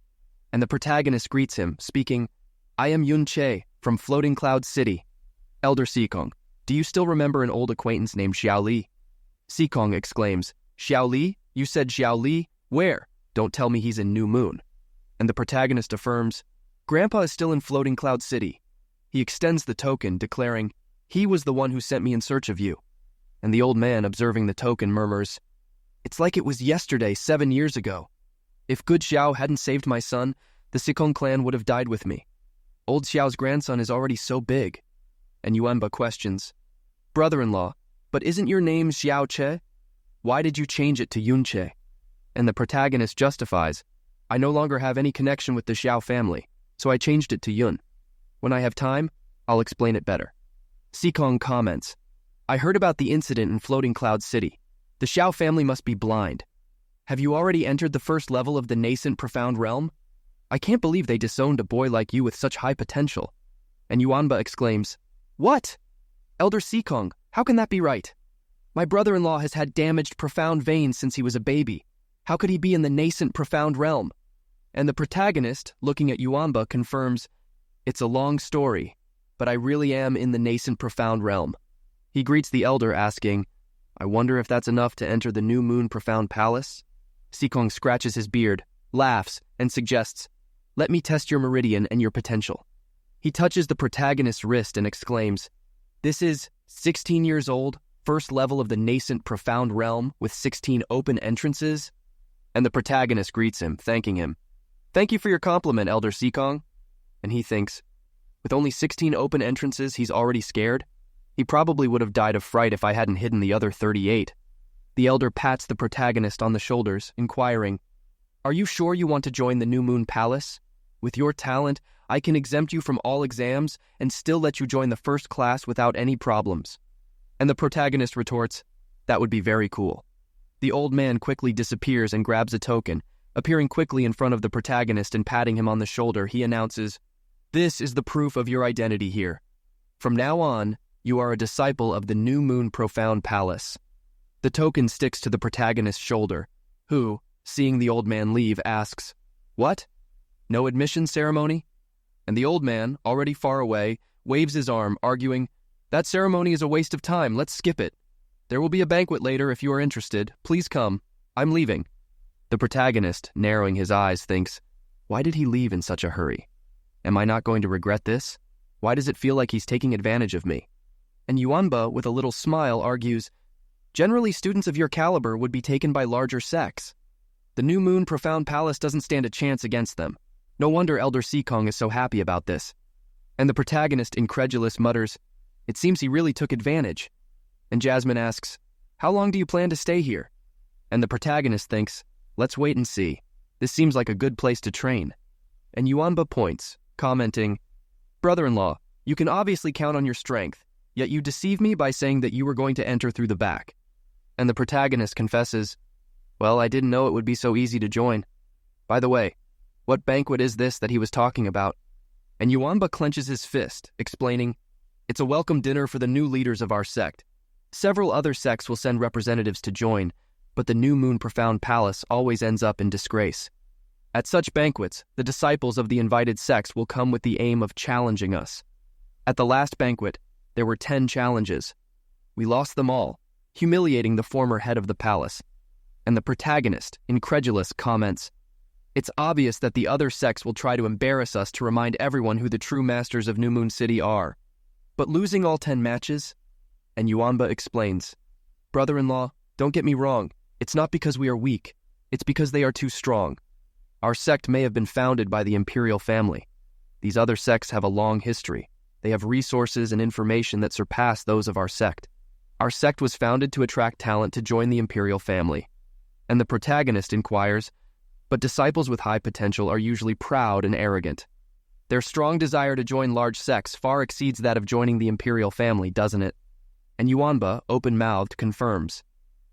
And the protagonist greets him, speaking, I am Yun Che from Floating Cloud City. Elder Sikong, do you still remember an old acquaintance named Xiao Li? Sikong exclaims, Xiao Li? You said Xiao Li? Where? Don't tell me he's in New Moon. And the protagonist affirms, Grandpa is still in Floating Cloud City. He extends the token, declaring, he was the one who sent me in search of you. And the old man, observing the token, murmurs, it's like it was yesterday, 7 years ago. If good Xiao hadn't saved my son, the Sikong clan would have died with me. Old Xiao's grandson is already so big. And Yuanba questions, brother-in-law, but isn't your name Xiao Che? Why did you change it to Yun Che? And the protagonist justifies, I no longer have any connection with the Xiao family, so I changed it to Yun. When I have time, I'll explain it better. Sikong comments, I heard about the incident in Floating Cloud City. The Xiao family must be blind. Have you already entered the first level of the nascent profound realm? I can't believe they disowned a boy like you with such high potential. And Yuanba exclaims, what? Elder Sikong, how can that be right? My brother-in-law has had damaged profound veins since he was a baby. How could he be in the nascent profound realm? And the protagonist, looking at Yuanba, confirms, it's a long story, but I really am in the nascent profound realm. He greets the elder, asking, I wonder if that's enough to enter the New Moon Profound Palace? Sikong scratches his beard, laughs, and suggests, let me test your meridian and your potential. He touches the protagonist's wrist and exclaims, this is 16 years old, first level of the nascent profound realm with 16 open entrances? And the protagonist greets him, thanking him. Thank you for your compliment, Elder Sikong. And he thinks, with only 16 open entrances, he's already scared? He probably would have died of fright if I hadn't hidden the other 38. The elder pats the protagonist on the shoulders, inquiring, are you sure you want to join the New Moon Palace? With your talent, I can exempt you from all exams and still let you join the first class without any problems. And the protagonist retorts, that would be very cool. The old man quickly disappears and grabs a token. Appearing quickly in front of the protagonist and patting him on the shoulder, he announces, this is the proof of your identity here. From now on, you are a disciple of the New Moon Profound Palace. The token sticks to the protagonist's shoulder, who, seeing the old man leave, asks, what? No admission ceremony? And the old man, already far away, waves his arm, arguing, that ceremony is a waste of time, let's skip it. There will be a banquet later if you are interested. Please come. I'm leaving. The protagonist, narrowing his eyes, thinks, why did he leave in such a hurry? Am I not going to regret this? Why does it feel like he's taking advantage of me? And Yuanba, with a little smile, argues, generally students of your caliber would be taken by larger sects. The New Moon Profound Palace doesn't stand a chance against them. No wonder Elder Sikong is so happy about this. And the protagonist, incredulous, mutters, it seems he really took advantage. And Jasmine asks, how long do you plan to stay here? And the protagonist thinks, let's wait and see. This seems like a good place to train. And Yuanba points, commenting, brother-in-law, you can obviously count on your strength, yet you deceive me by saying that you were going to enter through the back. And the protagonist confesses, well, I didn't know it would be so easy to join. By the way, what banquet is this that he was talking about? And Yuanba clenches his fist, explaining, It's a welcome dinner for the new leaders of our sect. Several other sects will send representatives to join, but the New Moon Profound Palace always ends up in disgrace. At such banquets, the disciples of the invited sects will come with the aim of challenging us. At the last banquet, there were 10 challenges. We lost them all, humiliating the former head of the palace. And the protagonist, incredulous, comments, "It's obvious that the other sects will try to embarrass us to remind everyone who the true masters of New Moon City are. But losing all 10 matches?" And Yuanba explains, "Brother-in-law, don't get me wrong. It's not because we are weak. It's because they are too strong. Our sect may have been founded by the imperial family. These other sects have a long history. They have resources and information that surpass those of our sect. Our sect was founded to attract talent to join the imperial family." And the protagonist inquires, "But disciples with high potential are usually proud and arrogant. Their strong desire to join large sects far exceeds that of joining the imperial family, doesn't it?" And Yuanba, open-mouthed, confirms,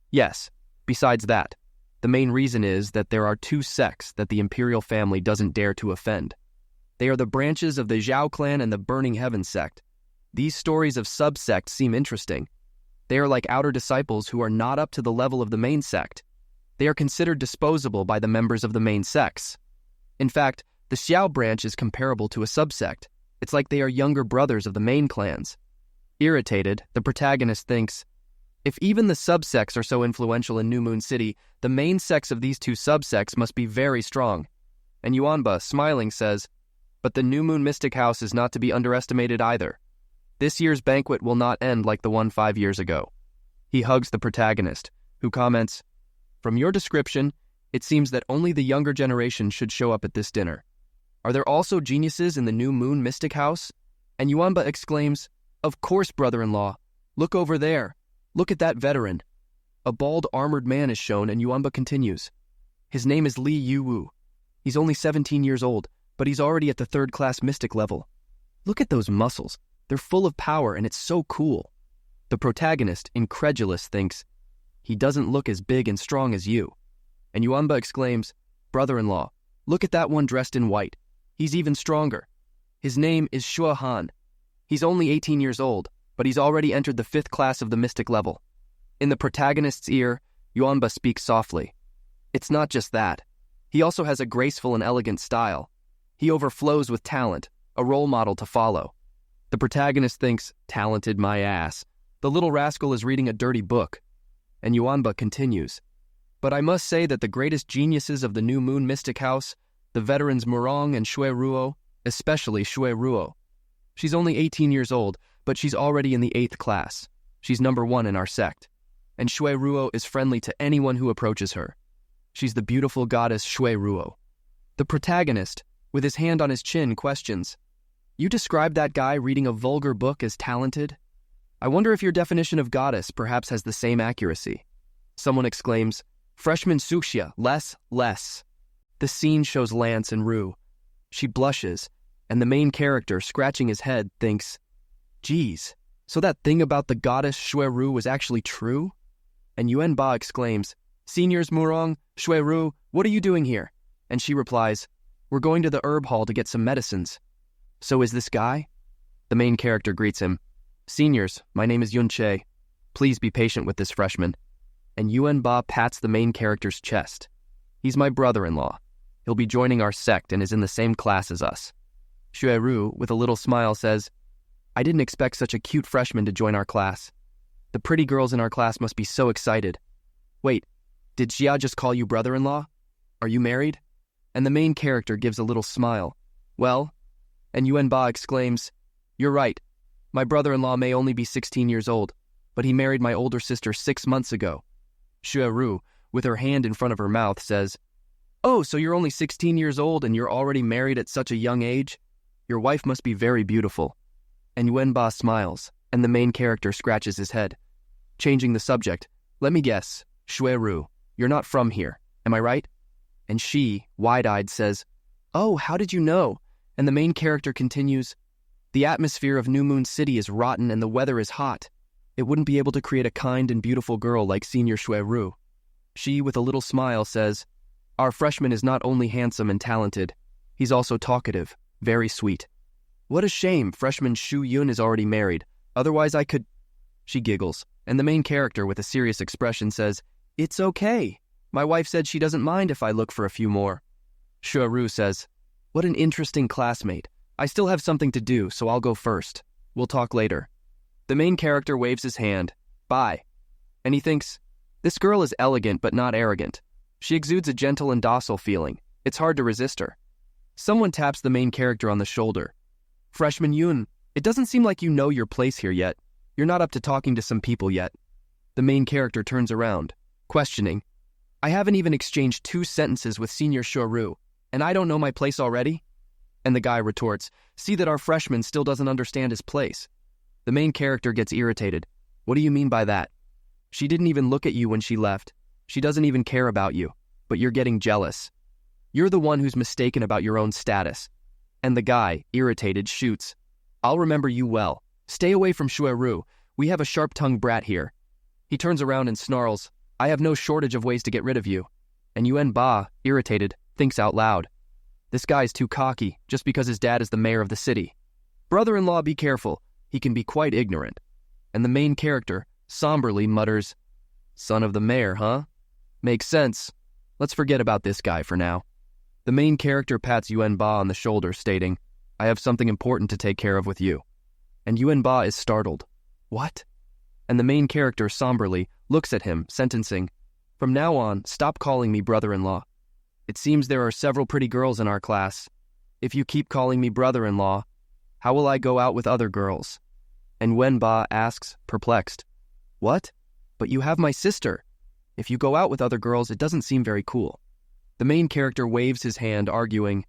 "Yes, besides that, the main reason is that there are 2 sects that the imperial family doesn't dare to offend. They are the branches of the Zhao clan and the Burning Heaven sect. These stories of subsects seem interesting. They are like outer disciples who are not up to the level of the main sect. They are considered disposable by the members of the main sects. In fact, the Xiao branch is comparable to a subsect. It's like they are younger brothers of the main clans." Irritated, the protagonist thinks, "If even the subsects are so influential in New Moon City, the main sects of these 2 subsects must be very strong." And Yuanba, smiling, says, "But the New Moon Mystic House is not to be underestimated either. This year's banquet will not end like the one 5 years ago." He hugs the protagonist, who comments, "From your description, it seems that only the younger generation should show up at this dinner. Are there also geniuses in the New Moon Mystic House?" And Yuanba exclaims, "Of course, brother-in-law. Look over there. Look at that veteran." A bald, armored man is shown, and Yuanba continues, "His name is Li Yuwu. He's only 17 years old, but he's already at the 3rd-class mystic level. Look at those muscles. They're full of power, and it's so cool." The protagonist, incredulous, thinks, "He doesn't look as big and strong as you." And Yuanba exclaims, "Brother-in-law, look at that one dressed in white. He's even stronger. His name is Shua Han. He's only 18 years old, but he's already entered the 5th class of the mystic level." In the protagonist's ear, Yuanba speaks softly, "It's not just that. He also has a graceful and elegant style. He overflows with talent, a role model to follow." The protagonist thinks, "Talented my ass. The little rascal is reading a dirty book." And Yuanba continues, "But I must say that the greatest geniuses of the New Moon Mystic House, the veterans Murong and Shui Ruo, especially Shui Ruo. She's only 18 years old, but she's already in the 8th class. She's number 1 in our sect. And Shui Ruo is friendly to anyone who approaches her. She's the beautiful goddess Shui Ruo." The protagonist, with his hand on his chin, questions, "You describe that guy reading a vulgar book as talented? I wonder if your definition of goddess perhaps has the same accuracy." Someone exclaims, "Freshman Suxia, less." The scene shows Lance and Rue. She blushes, and the main character, scratching his head, thinks, "Geez, so that thing about the goddess Shui Ru was actually true?" And Yuan Ba exclaims, "Seniors Murong, Shui Ru, what are you doing here?" And she replies, "We're going to the herb hall to get some medicines." "So is this guy?" The main character greets him, "Seniors, my name is Yun Che. Please be patient with this freshman." And Yuan Ba pats the main character's chest. "He's my brother-in-law. He'll be joining our sect and is in the same class as us." Shui Ru, with a little smile, says, "I didn't expect such a cute freshman to join our class. The pretty girls in our class must be so excited. Wait, did Xia just call you brother-in-law? Are you married?" And the main character gives a little smile. "Well," and Yuan Ba exclaims, "You're right. My brother-in-law may only be 16 years old, but he married my older sister 6 months ago." Shui Ru, with her hand in front of her mouth, says, "Oh, so you're only 16 years old and you're already married at such a young age? Your wife must be very beautiful." And Yuan Ba smiles, and the main character scratches his head. Changing the subject, "Let me guess, Shui Ru, you're not from here, am I right?" And she, wide-eyed, says, "Oh, how did you know?" And the main character continues, "The atmosphere of New Moon City is rotten and the weather is hot. It wouldn't be able to create a kind and beautiful girl like Senior Shui Ru." She, with a little smile, says, "Our freshman is not only handsome and talented, he's also talkative, very sweet." What a shame, freshman Shu Yun is already married. Otherwise I could... She giggles, and the main character with a serious expression says, "It's okay. My wife said she doesn't mind if I look for a few more." Shuaru says, "What an interesting classmate. I still have something to do, so I'll go first. We'll talk later." The main character waves his hand. Bye. And he thinks, this girl is elegant but not arrogant. She exudes a gentle and docile feeling. It's hard to resist her. Someone taps the main character on the shoulder. "Freshman Yun, it doesn't seem like you know your place here yet. You're not up to talking to some people yet." The main character turns around, questioning. "I haven't even exchanged 2 sentences with Senior Shoru, and I don't know my place already?" And the guy retorts, "See that our freshman still doesn't understand his place." The main character gets irritated. "What do you mean by that? She didn't even look at you when she left. She doesn't even care about you, but you're getting jealous. You're the one who's mistaken about your own status." And the guy, irritated, shoots. "I'll remember you well. Stay away from Shueru. We have a sharp-tongued brat here." He turns around and snarls, "I have no shortage of ways to get rid of you." And Yuen Ba, irritated, thinks out loud, "This guy's too cocky, just because his dad is the mayor of the city. Brother-in-law, be careful. He can be quite ignorant." And the main character somberly mutters, "Son of the mayor, huh? Makes sense. Let's forget about this guy for now." The main character pats Yuen Ba on the shoulder, stating, "I have something important to take care of with you." And Yuen Ba is startled. "What?" And the main character somberly looks at him, sentencing, "From now on, stop calling me brother-in-law. It seems there are several pretty girls in our class. If you keep calling me brother-in-law, how will I go out with other girls?" And Yuen Ba asks, perplexed, "What? But you have my sister. If you go out with other girls, it doesn't seem very cool." The main character waves his hand, arguing,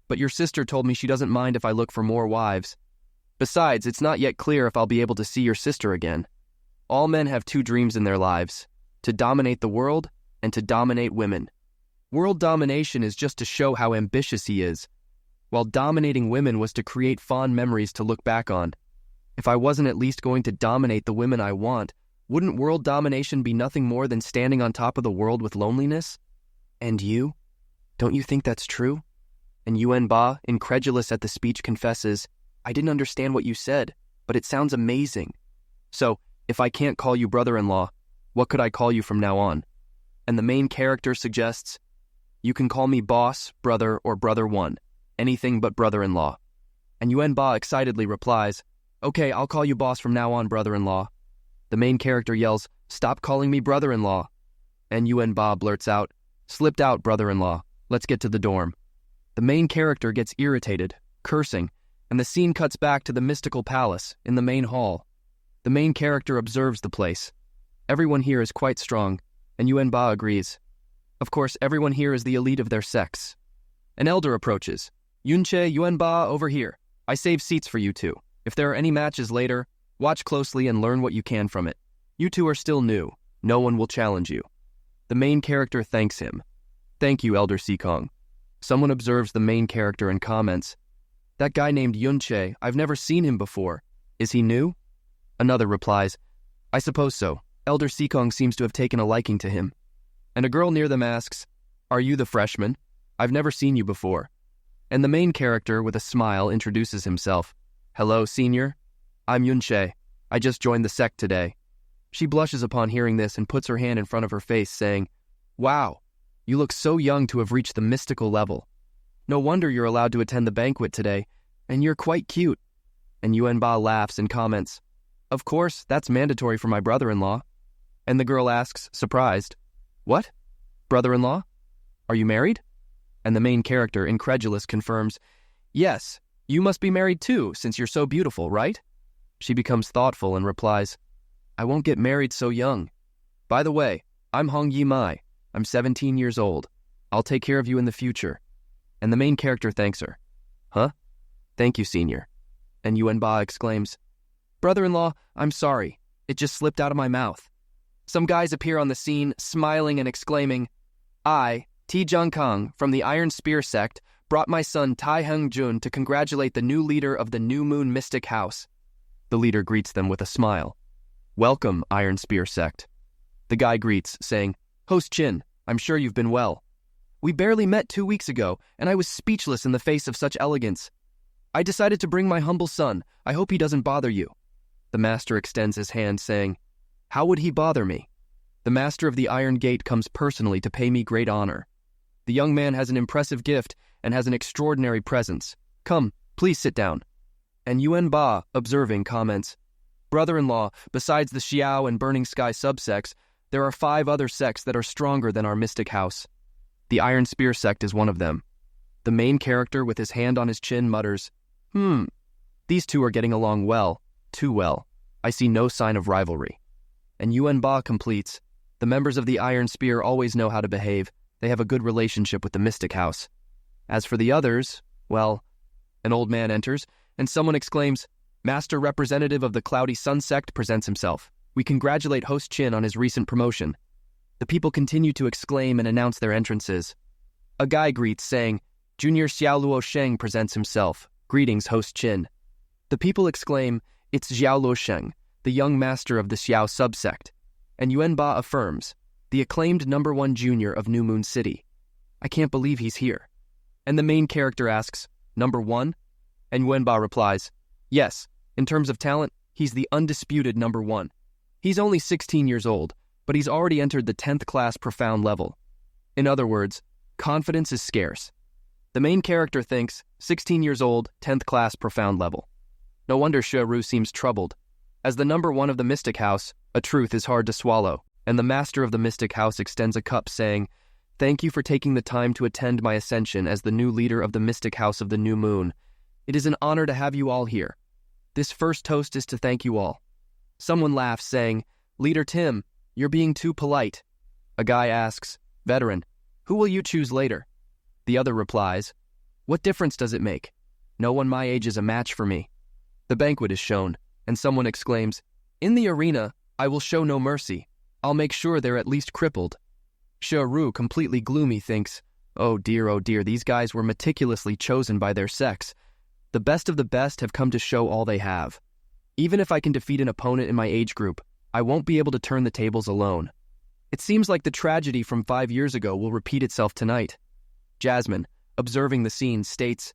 "But your sister told me she doesn't mind if I look for more wives. Besides, it's not yet clear if I'll be able to see your sister again. All men have 2 dreams in their lives, to dominate the world and to dominate women. World domination is just to show how ambitious he is, while dominating women was to create fond memories to look back on. If I wasn't at least going to dominate the women I want, wouldn't world domination be nothing more than standing on top of the world with loneliness? And you? Don't you think that's true?" And Yuen Ba, incredulous at the speech, confesses, "I didn't understand what you said, but it sounds amazing. So, if I can't call you brother-in-law, what could I call you from now on?" And the main character suggests, "You can call me boss, brother, or brother one, anything but brother-in-law." And Yuen Ba excitedly replies, "Okay, I'll call you boss from now on, brother-in-law." The main character yells, "Stop calling me brother-in-law." And Yuen Ba blurts out, "Slipped out, brother-in-law. Let's get to the dorm." The main character gets irritated, cursing, and the scene cuts back to the mystical palace in the main hall. The main character observes the place. Everyone here is quite strong, and Yuen Ba agrees. Of course, everyone here is the elite of their sex. An elder approaches. "Yunche, Yuen Ba, over here. I save seats for you two. If there are any matches later, watch closely and learn what you can from it. You two are still new. No one will challenge you." The main character thanks him. "Thank you, Elder Sikong." Someone observes the main character and comments, "That guy named Yunche, I've never seen him before. Is he new?" Another replies, "I suppose so. Elder Sikong seems to have taken a liking to him." And a girl near them asks, "Are you the freshman? I've never seen you before." And the main character, with a smile, introduces himself. "Hello, senior. I'm Yunche. I just joined the sect today." She blushes upon hearing this and puts her hand in front of her face, saying, "Wow, you look so young to have reached the mystical level. No wonder you're allowed to attend the banquet today, and you're quite cute." And Yuen Ba laughs and comments, "Of course, that's mandatory for my brother-in-law." And the girl asks, surprised, "What? Brother-in-law? Are you married?" And the main character, incredulous, confirms, "Yes, you must be married too, since you're so beautiful, right?" She becomes thoughtful and replies, "I won't get married so young. By the way, I'm Hong Yi Mai. I'm 17 years old. I'll take care of you in the future." And the main character thanks her. "Huh? Thank you, senior." And Yuen Ba exclaims, "Brother-in-law, I'm sorry. It just slipped out of my mouth." Some guys appear on the scene, smiling and exclaiming, "I, Ti Jiankang, from the Iron Spear sect, brought my son Tai Heng Jun to congratulate the new leader of the New Moon Mystic House." The leader greets them with a smile. "Welcome, Iron Spear sect." The guy greets, saying, "Host Chin, I'm sure you've been well. We barely met 2 weeks ago, and I was speechless in the face of such elegance." I decided to bring my humble son. I hope he doesn't bother you. The master extends his hand, saying, How would he bother me? The master of the Iron Gate comes personally to pay me great honor. The young man has an impressive gift and has an extraordinary presence. Come, please sit down. And Yuan Ba, observing, comments, Brother-in-law, besides the Xiao and Burning Sky subsects, there are 5 other sects that are stronger than our mystic house. The Iron Spear sect is one of them. The main character, with his hand on his chin, mutters, These two are getting along well, too well. I see no sign of rivalry. And Yuan Ba completes, The members of the Iron Spear always know how to behave. They have a good relationship with the mystic house. As for the others, well, an old man enters, and someone exclaims, Master Representative of the Cloudy Sun sect presents himself. We congratulate Host Qin on his recent promotion. The people continue to exclaim and announce their entrances. A guy greets, saying, Junior Xiao Luo Sheng presents himself. Greetings, Host Qin. The people exclaim, It's Xiao Luo Sheng, the young master of the Xiao subsect. And Yuan Ba affirms, the acclaimed number 1 junior of New Moon City. I can't believe he's here. And the main character asks, Number 1? And Yuan Ba replies, Yes, in terms of talent, he's the undisputed number 1. He's only 16 years old, but he's already entered the 10th class profound level. In other words, confidence is scarce. The main character thinks, 16 years old, 10th class profound level. No wonder Ru seems troubled. As the number 1 of the Mystic House, a truth is hard to swallow, and the master of the Mystic House extends a cup, saying, Thank you for taking the time to attend my ascension as the new leader of the Mystic House of the New Moon. It is an honor to have you all here. This first toast is to thank you all. Someone laughs, saying, Leader Tim, you're being too polite. A guy asks, Veteran, who will you choose later? The other replies, What difference does it make? No one my age is a match for me. The banquet is shown, and someone exclaims, In the arena, I will show no mercy. I'll make sure they're at least crippled. Ru, completely gloomy, thinks, oh dear, these guys were meticulously chosen by their sex. The best of the best have come to show all they have. Even if I can defeat an opponent in my age group, I won't be able to turn the tables alone. It seems like the tragedy from 5 years ago will repeat itself tonight. Jasmine, observing the scene, states,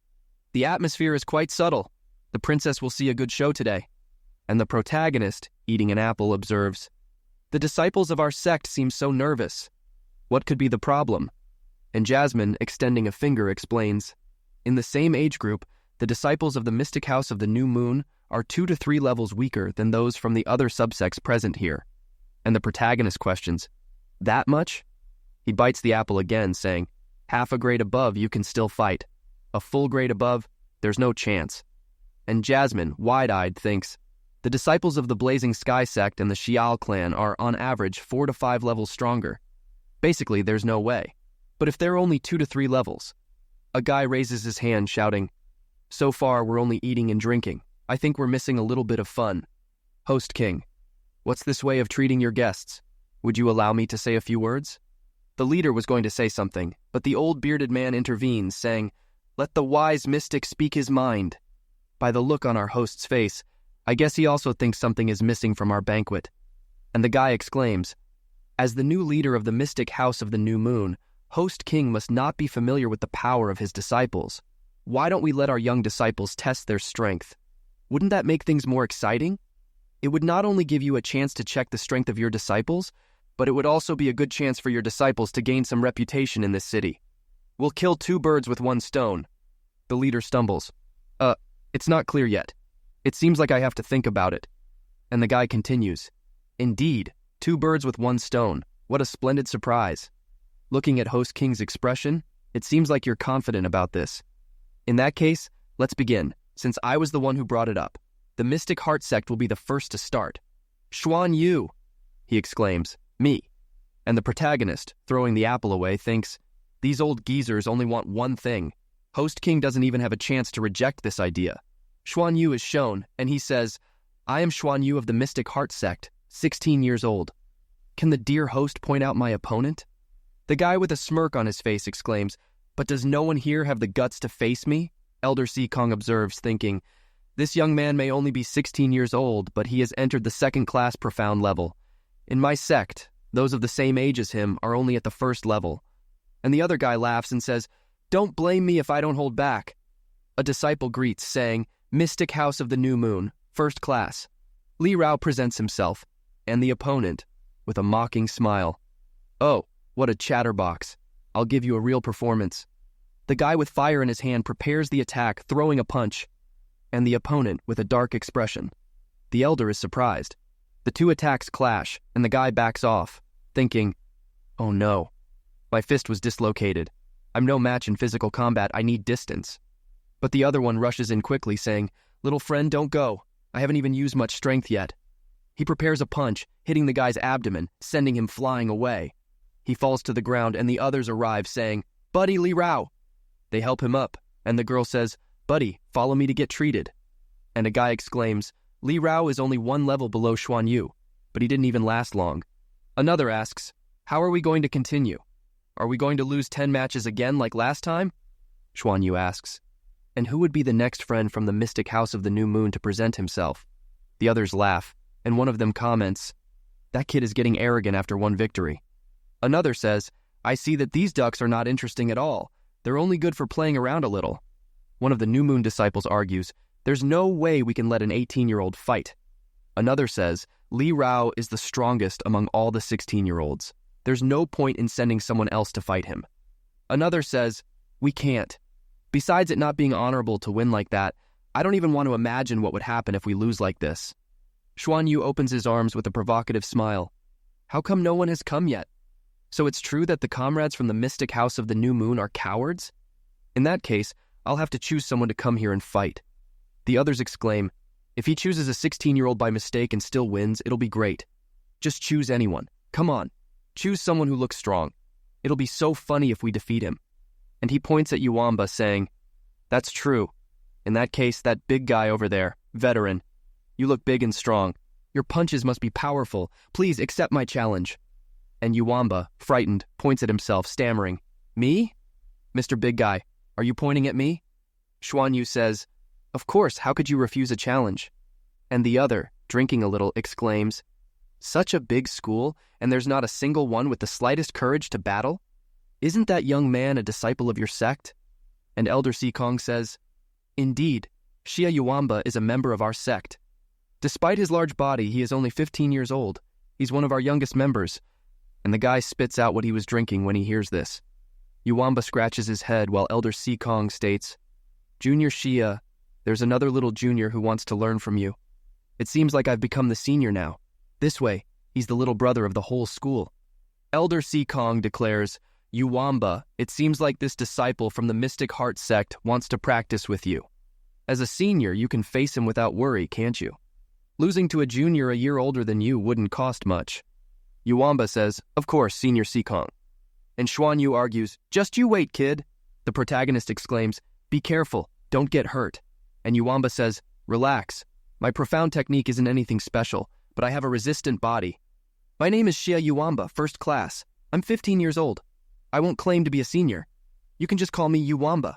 The atmosphere is quite subtle. The princess will see a good show today. And the protagonist, eating an apple, observes, The disciples of our sect seem so nervous. What could be the problem? And Jasmine, extending a finger, explains, In the same age group, the disciples of the Mystic House of the New Moon are 2 to 3 levels weaker than those from the other subsects present here. And the protagonist questions, That much? He bites the apple again, saying, Half a grade above, you can still fight. A full grade above, there's no chance. And Jasmine, wide-eyed, thinks, The disciples of the Blazing Sky sect and the Xiao clan are, on average, 4 to 5 levels stronger. Basically, there's no way. But if they're only 2 to 3 levels... A guy raises his hand, shouting, So far, we're only eating and drinking. I think we're missing a little bit of fun. Host King, what's this way of treating your guests? Would you allow me to say a few words? The leader was going to say something, but the old bearded man intervenes, saying, Let the wise mystic speak his mind. By the look on our host's face, I guess he also thinks something is missing from our banquet. And the guy exclaims, As the new leader of the Mystic House of the New Moon, Host King must not be familiar with the power of his disciples. Why don't we let our young disciples test their strength? Wouldn't that make things more exciting? It would not only give you a chance to check the strength of your disciples, but it would also be a good chance for your disciples to gain some reputation in this city. We'll kill 2 birds with 1 stone. The leader stumbles. It's not clear yet. It seems like I have to think about it. And the guy continues. Indeed, 2 birds with 1 stone. What a splendid surprise. Looking at Host King's expression, it seems like you're confident about this. In that case, let's begin. Since I was the one who brought it up, the Mystic Heart sect will be the first to start. Xuan Yu, he exclaims, Me. And the protagonist, throwing the apple away, thinks, These old geezers only want one thing. Host King doesn't even have a chance to reject this idea. Xuan Yu is shown, and he says, I am Xuan Yu of the Mystic Heart sect, 16 years old. Can the dear host point out my opponent? The guy with a smirk on his face exclaims, But does no one here have the guts to face me? Elder Sikong observes, thinking, This young man may only be 16 years old, but he has entered the 2nd class profound level. In my sect, those of the same age as him are only at the 1st level. And the other guy laughs and says, Don't blame me if I don't hold back. A disciple greets, saying, "Mystic House of the New Moon, first class." Li Rao presents himself, and the opponent, with a mocking smile. "Oh, what a chatterbox. I'll give you a real performance." The guy with fire in his hand prepares the attack, throwing a punch, and the opponent with a dark expression. The elder is surprised. The two attacks clash, and the guy backs off, thinking, "Oh no, my fist was dislocated. I'm no match in physical combat, I need distance." But the other one rushes in quickly, saying, "Little friend, don't go. I haven't even used much strength yet." He prepares a punch, hitting the guy's abdomen, sending him flying away. He falls to the ground, and the others arrive, saying, "Buddy, Li Rao." They help him up, and the girl says, "Buddy, follow me to get treated." And a guy exclaims, "Li Rao is only one level below Xuan Yu, but he didn't even last long." Another asks, "How are we going to continue? Are we going to lose 10 matches again like last time?" Xuan Yu asks, "And who would be the next friend from the Mystic House of the New Moon to present himself?" The others laugh, and one of them comments, "That kid is getting arrogant after one victory." Another says, "I see that these ducks are not interesting at all. They're only good for playing around a little." One of the New Moon disciples argues, "There's no way we can let an 18-year-old fight." Another says, "Li Rao is the strongest among all the 16-year-olds. There's no point in sending someone else to fight him." Another says, "We can't. Besides it not being honorable to win like that, I don't even want to imagine what would happen if we lose like this." Xuan Yu opens his arms with a provocative smile. "How come no one has come yet? So it's true that the comrades from the Mystic House of the New Moon are cowards? In that case, I'll have to choose someone to come here and fight." The others exclaim, "If he chooses a 16-year-old by mistake and still wins, it'll be great. Just choose anyone. Come on, choose someone who looks strong. It'll be so funny if we defeat him." And he points at Yuamba, saying, "That's true. In that case, that big guy over there, veteran. You look big and strong. Your punches must be powerful. Please accept my challenge." And Yuamba, frightened, points at himself, stammering, "Me? Mr. Big Guy, are you pointing at me?" Xuan Yu says, "Of course, how could you refuse a challenge?" And the other, drinking a little, exclaims, "Such a big school, and there's not a single one with the slightest courage to battle? Isn't that young man a disciple of your sect?" And Elder Sikong says, "Indeed, Xia Yuamba is a member of our sect. Despite his large body, he is only 15 years old. He's one of our youngest members." And the guy spits out what he was drinking when he hears this. Yuamba scratches his head while Elder Sikong states, "Junior Xia, there's another little junior who wants to learn from you. It seems like I've become the senior now. This way, he's the little brother of the whole school." Elder Sikong declares, "Yuamba, it seems like this disciple from the Mystic Heart sect wants to practice with you. As a senior, you can face him without worry, can't you? Losing to a junior a year older than you wouldn't cost much." Yuamba says, "Of course, Senior Sikong." And Xuan Yu argues, "Just you wait, kid." The protagonist exclaims, "Be careful, don't get hurt." And Yuamba says, "Relax. My profound technique isn't anything special, but I have a resistant body. My name is Xia Yuamba, first class. I'm 15 years old. I won't claim to be a senior. You can just call me Yuamba."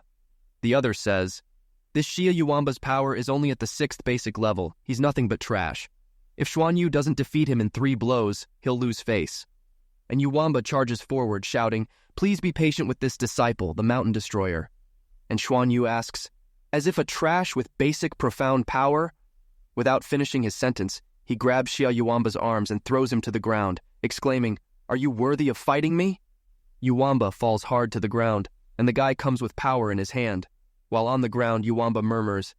The other says, "This Xia Yuamba's power is only at the 6th basic level. He's nothing but trash. If Xuan Yu doesn't defeat him in 3 blows, he'll lose face." And Yuamba charges forward, shouting, "Please be patient with this disciple, the Mountain Destroyer." And Xuan Yu asks, "As if a trash with basic profound power?" Without finishing his sentence, he grabs Xia Yuamba's arms and throws him to the ground, exclaiming, "Are you worthy of fighting me?" Yuamba falls hard to the ground, and the guy comes with power in his hand. While on the ground, Yuamba murmurs,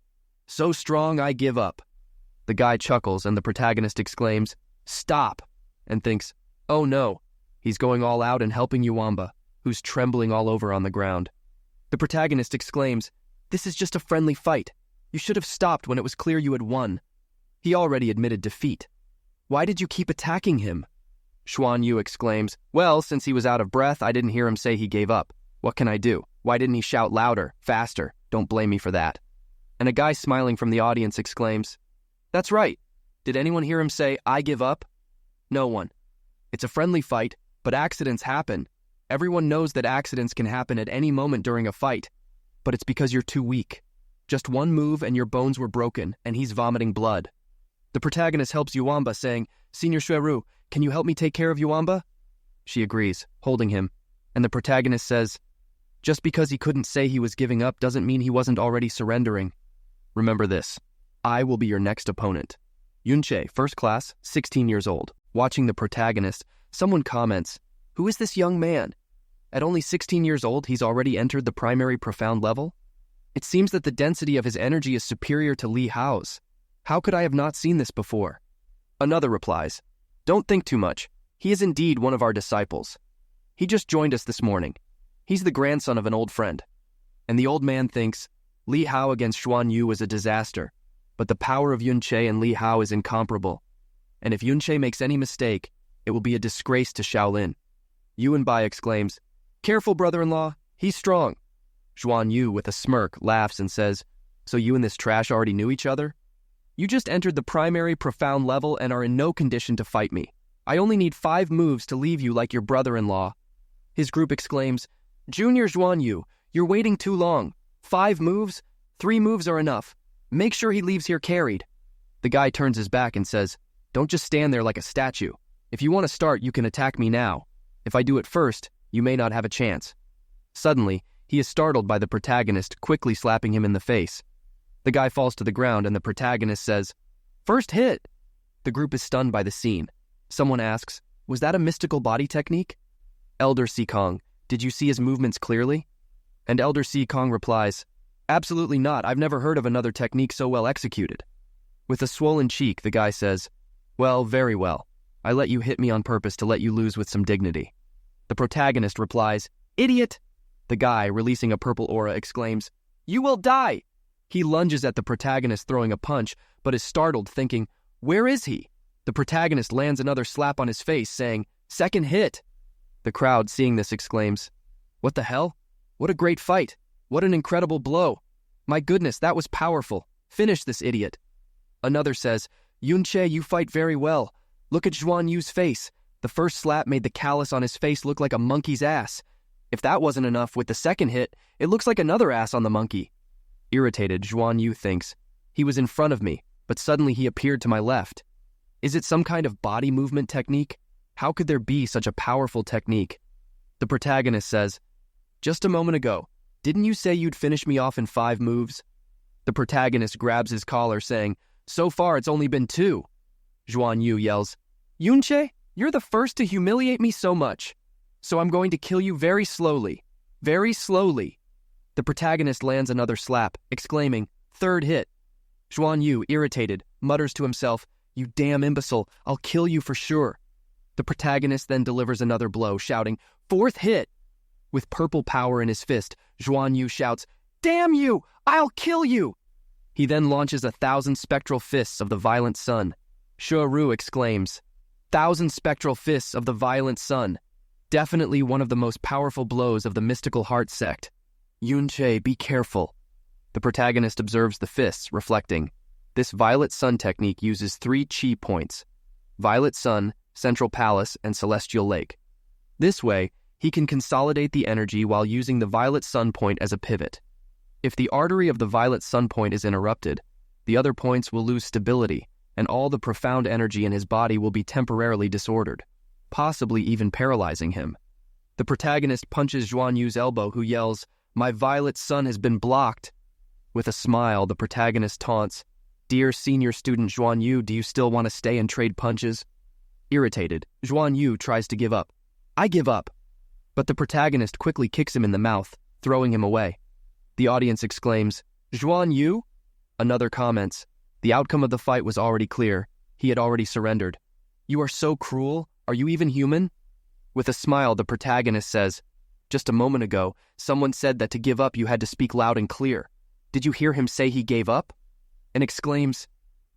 "So strong, I give up." The guy chuckles, and the protagonist exclaims, "Stop!" and thinks, "Oh no, he's going all out and helping Yuamba, who's trembling all over on the ground." The protagonist exclaims, "This is just a friendly fight. You should have stopped when it was clear you had won." He already admitted defeat. "Why did you keep attacking him?" Xuan Yu exclaims, "Well, since he was out of breath, I didn't hear him say he gave up. What can I do? Why didn't he shout louder, faster? Don't blame me for that." And a guy smiling from the audience exclaims, "That's right. Did anyone hear him say, 'I give up'? No one. It's a friendly fight, but accidents happen. Everyone knows that accidents can happen at any moment during a fight, but it's because you're too weak. Just one move and your bones were broken, and he's vomiting blood." The protagonist helps Yuamba, saying, "Senior Shueru, can you help me take care of Yuamba?" She agrees, holding him, and the protagonist says, Just because he couldn't say he was giving up doesn't mean he wasn't already surrendering. Remember this. I will be your next opponent. Yunche, first class, 16 years old. Watching the protagonist, someone comments, "Who is this young man? At only 16 years old, he's already entered the primary profound level? It seems that the density of his energy is superior to Li Hao's. How could I have not seen this before?" Another replies, "Don't think too much. He is indeed one of our disciples. He just joined us this morning. He's the grandson of an old friend." And the old man thinks, Li Hao against Xuan Yu was a disaster, but the power of Yunche and Li Hao is incomparable. And if Yunche makes any mistake, it will be a disgrace to Shaolin. Yuanbai exclaims, "Careful, brother-in-law, he's strong." Xuan Yu, with a smirk, laughs and says, "So you and this trash already knew each other? You just entered the primary profound level and are in no condition to fight me. I only need 5 moves to leave you like your brother-in-law." His group exclaims, "Junior Xuan Yu, you're waiting too long. 5 moves? 3 moves are enough. Make sure he leaves here carried." The guy turns his back and says, "Don't just stand there like a statue. If you want to start, you can attack me now. If I do it first, you may not have a chance." Suddenly, he is startled by the protagonist quickly slapping him in the face. The guy falls to the ground and the protagonist says, "First hit!" The group is stunned by the scene. Someone asks, "Was that a mystical body technique?" Elder Sikong, "Did you see his movements clearly?" And Elder Sikong replies, "Absolutely not. I've never heard of another technique so well executed." With a swollen cheek, the guy says, "Well, very well. I let you hit me on purpose to let you lose with some dignity." The protagonist replies, "Idiot!" The guy, releasing a purple aura, exclaims, "You will die!" He lunges at the protagonist throwing a punch, but is startled, thinking, "Where is he?" The protagonist lands another slap on his face, saying, "Second hit!" The crowd, seeing this, exclaims, "What the hell? What a great fight! What an incredible blow! My goodness, that was powerful. Finish this idiot." Another says, "Yunche, you fight very well. Look at Xuan Yu's face. The first slap made the callus on his face look like a monkey's ass. If that wasn't enough, with the second hit, it looks like another ass on the monkey." Irritated, Xuan Yu thinks, "He was in front of me, but suddenly he appeared to my left. Is it some kind of body movement technique? How could there be such a powerful technique?" The protagonist says, "Just a moment ago, didn't you say you'd finish me off in 5 moves?" The protagonist grabs his collar, saying, "So far it's only been 2. Xuan Yu yells, "Yunche, you're the first to humiliate me so much. So I'm going to kill you very slowly. Very slowly." The protagonist lands another slap, exclaiming, "Third hit." Xuan Yu, irritated, mutters to himself, "You damn imbecile, I'll kill you for sure." The protagonist then delivers another blow, shouting, "Fourth hit." With purple power in his fist, Xuan Yu shouts, "Damn you! I'll kill you!" He then launches 1,000 spectral fists of the violent sun. Shuaru exclaims, "1,000 spectral fists of the violent sun. Definitely one of the most powerful blows of the mystical heart sect. Yunche, be careful." The protagonist observes the fists, reflecting, "This violet sun technique uses 3 chi points: Violet Sun, Central Palace, and Celestial Lake. This way, he can consolidate the energy while using the Violet Sun point as a pivot. If the artery of the Violet Sun point is interrupted, the other points will lose stability, and all the profound energy in his body will be temporarily disordered, possibly even paralyzing him." The protagonist punches Xuan Yu's elbow, who yells, "My Violet Sun has been blocked." With a smile, the protagonist taunts, "Dear senior student Xuan Yu, do you still want to stay and trade punches?" Irritated, Xuan Yu tries to give up. "I give up." But the protagonist quickly kicks him in the mouth, throwing him away. The audience exclaims, "Xuan Yu?" Another comments, "The outcome of the fight was already clear. He had already surrendered. You are so cruel. Are you even human?" With a smile, the protagonist says, "Just a moment ago, someone said that to give up you had to speak loud and clear. Did you hear him say he gave up?" And exclaims,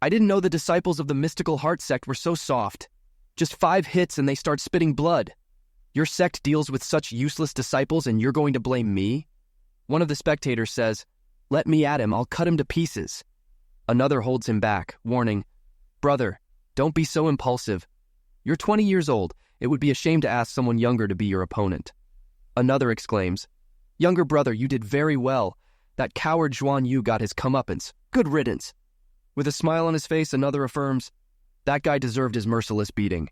"I didn't know the disciples of the mystical heart sect were so soft. Just 5 hits and they start spitting blood. Your sect deals with such useless disciples and you're going to blame me?" One of the spectators says, "Let me at him, I'll cut him to pieces." Another holds him back, warning, "Brother, don't be so impulsive. You're 20 years old. It would be a shame to ask someone younger to be your opponent." Another exclaims, "Younger brother, you did very well. That coward Xuan Yu got his comeuppance. Good riddance." With a smile on his face, another affirms, "That guy deserved his merciless beating."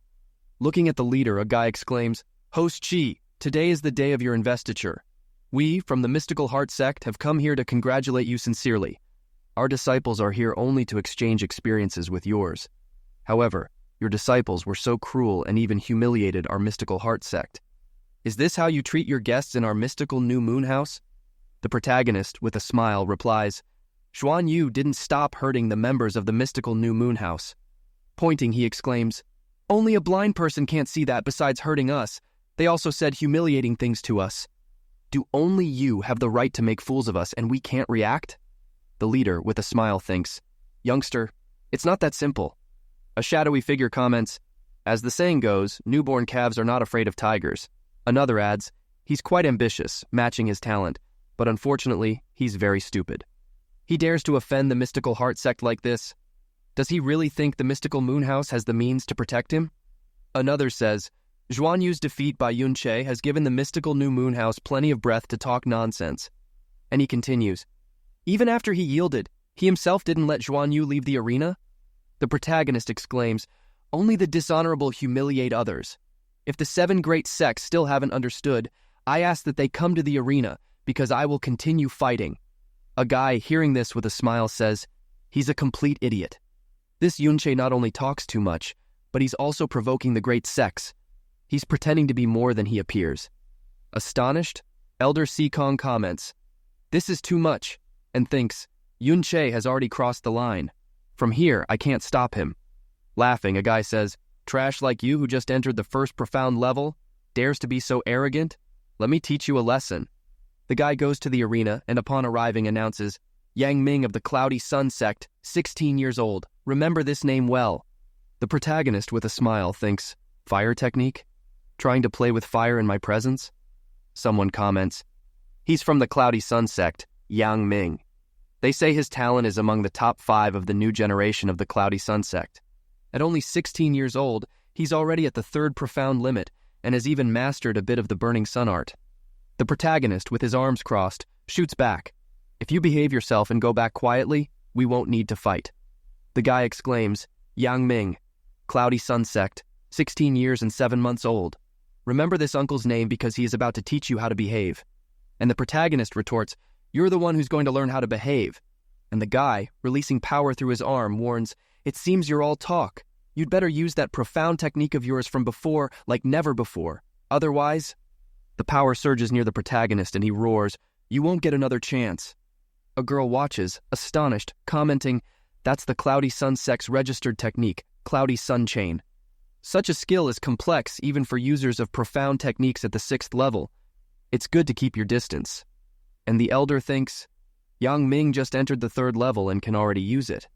Looking at the leader, a guy exclaims, "Host Chi, today is the day of your investiture. We, from the Mystical Heart Sect, have come here to congratulate you sincerely. Our disciples are here only to exchange experiences with yours. However, your disciples were so cruel and even humiliated our Mystical Heart Sect. Is this how you treat your guests in our mystical new moon house? The protagonist, with a smile, replies, Xuan Yu didn't stop hurting the members of the mystical new moon house. Pointing, he exclaims, only a blind person can't see that besides hurting us. They also said humiliating things to us. Do only you have the right to make fools of us and we can't react? The leader, with a smile, thinks, youngster, it's not that simple. A shadowy figure comments, as the saying goes, newborn calves are not afraid of tigers. Another adds, he's quite ambitious, matching his talent, but unfortunately, he's very stupid. He dares to offend the Mystical Heart Sect like this. Does he really think the Mystical Moon House has the means to protect him? Another says, Zhuan Yu's defeat by Yun Che has given the Mystical New Moon House plenty of breath to talk nonsense. And he continues, even after he yielded, he himself didn't let Zhuan Yu leave the arena? The protagonist exclaims, only the dishonorable humiliate others. If the 7 great sects still haven't understood, I ask that they come to the arena, because I will continue fighting. A guy, hearing this with a smile, says, he's a complete idiot. This Yunche not only talks too much, but he's also provoking the great sects. He's pretending to be more than he appears. Astonished, Elder Sikong comments, this is too much, and thinks, Yunche has already crossed the line. From here, I can't stop him. Laughing, a guy says, trash like you who just entered the first profound level, dares to be so arrogant? Let me teach you a lesson. The guy goes to the arena and upon arriving announces, Yang Ming of the Cloudy Sun Sect, 16 years old. Remember this name well. The protagonist, with a smile, thinks, fire technique? Trying to play with fire in my presence? Someone comments, he's from the Cloudy Sun Sect, Yang Ming. They say his talent is among the top 5 of the new generation of the Cloudy Sun Sect. At only 16 years old, he's already at the 3rd profound limit and has even mastered a bit of the Burning Sun art. The protagonist, with his arms crossed, shoots back. If you behave yourself and go back quietly, we won't need to fight. The guy exclaims, Yang Ming, Cloudy Sun Sect, 16 years and 7 months old. Remember this uncle's name because he is about to teach you how to behave. And the protagonist retorts, you're the one who's going to learn how to behave. And the guy, releasing power through his arm, warns, it seems you're all talk. You'd better use that profound technique of yours from before like never before. Otherwise... The power surges near the protagonist and he roars, you won't get another chance. A girl watches, astonished, commenting, that's the Cloudy Sun Sect's registered technique, Cloudy Sun Chain. Such a skill is complex even for users of profound techniques at the 6th level. It's good to keep your distance. And the elder thinks, Yang Ming just entered the 3rd level and can already use it.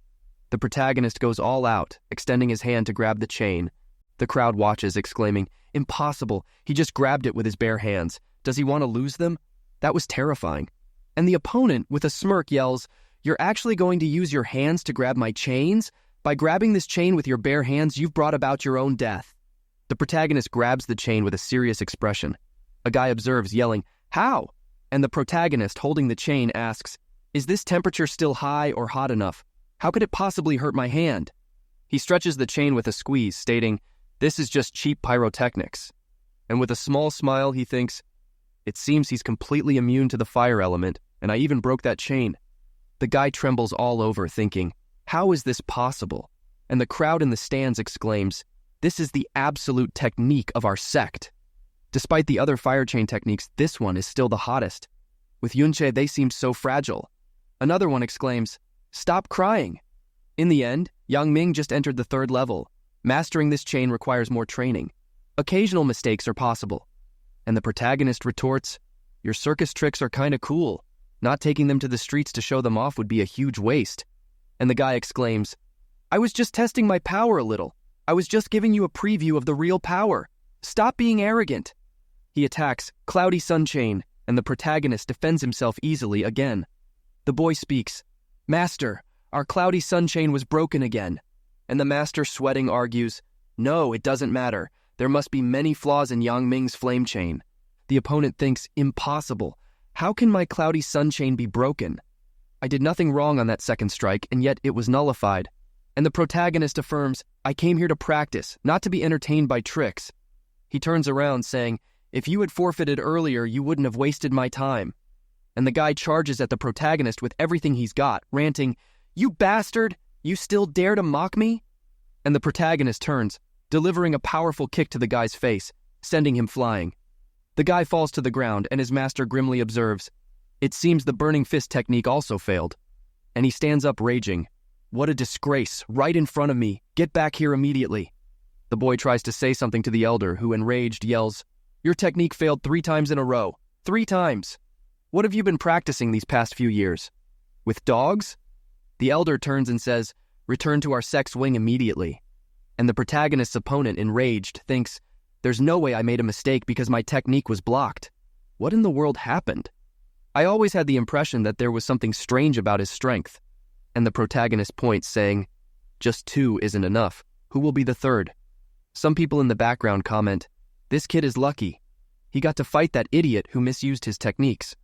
The protagonist goes all out, extending his hand to grab the chain. The crowd watches, exclaiming, impossible, he just grabbed it with his bare hands. Does he want to lose them? That was terrifying. And the opponent, with a smirk, yells, you're actually going to use your hands to grab my chains? By grabbing this chain with your bare hands, you've brought about your own death. The protagonist grabs the chain with a serious expression. A guy observes, yelling, how? And the protagonist, holding the chain, asks, is this temperature still high or hot enough? How could it possibly hurt my hand? He stretches the chain with a squeeze, stating, this is just cheap pyrotechnics. And with a small smile, he thinks, it seems he's completely immune to the fire element, and I even broke that chain. The guy trembles all over, thinking, how is this possible? And the crowd in the stands exclaims, this is the absolute technique of our sect. Despite the other fire chain techniques, this one is still the hottest. With Yunche, they seem so fragile. Another one exclaims, stop crying. In the end, Yang Ming just entered the 3rd level. Mastering this chain requires more training. Occasional mistakes are possible. And the protagonist retorts, your circus tricks are kinda cool. Not taking them to the streets to show them off would be a huge waste. And the guy exclaims, I was just testing my power a little. I was just giving you a preview of the real power. Stop being arrogant. He attacks Cloudy Sun Chain, and the protagonist defends himself easily again. The boy speaks, Master, our Cloudy Sun Chain was broken again. And the master, sweating, argues, no, it doesn't matter. There must be many flaws in Yang Ming's flame chain. The opponent thinks, impossible. How can my Cloudy Sun Chain be broken? I did nothing wrong on that 2nd strike, and yet it was nullified. And the protagonist affirms, I came here to practice, not to be entertained by tricks. He turns around saying, If you had forfeited earlier, you wouldn't have wasted my time. And the guy charges at the protagonist with everything he's got, ranting, "You bastard! You still dare to mock me?" And the protagonist turns, delivering a powerful kick to the guy's face, sending him flying. The guy falls to the ground, and his master grimly observes, "It seems the burning fist technique also failed." And he stands up raging. "What a disgrace, right in front of me. Get back here immediately." The boy tries to say something to the elder, who enraged yells, "Your technique failed 3 times in a row. 3 times. What have you been practicing these past few years? With dogs?" The elder turns and says, "Return to our sex wing immediately." And the protagonist's opponent, enraged, thinks, "There's no way I made a mistake because my technique was blocked. What in the world happened? I always had the impression that there was something strange about his strength." And the protagonist points, saying, "Just 2 isn't enough. Who will be the third?" Some people in the background comment, "This kid is lucky. He got to fight that idiot who misused his techniques."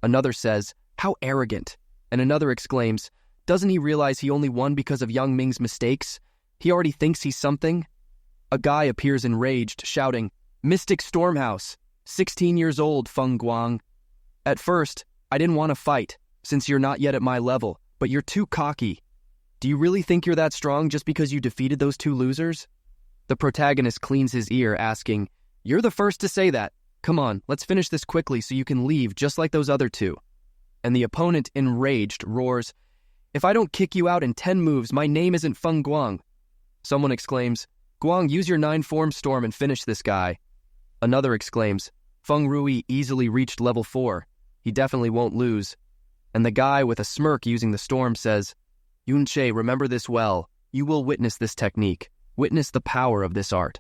Another says, "How arrogant." And another exclaims, "Doesn't he realize he only won because of Young Ming's mistakes? He already thinks he's something?" A guy appears enraged, shouting, "Mystic Stormhouse, 16 years old, Feng Guang. At first, I didn't want to fight, since you're not yet at my level, but you're too cocky. Do you really think you're that strong just because you defeated those 2 losers?" The protagonist cleans his ear, asking, "You're the first to say that. Come on, let's finish this quickly so you can leave just like those other 2. And the opponent, enraged, roars, "If I don't kick you out in 10 moves, my name isn't Feng Guang." Someone exclaims, "Guang, use your 9-form storm and finish this guy." Another exclaims, "Feng Rui easily reached level 4. He definitely won't lose." And the guy with a smirk using the storm says, "Yunche, remember this well. You will witness this technique. Witness the power of this art."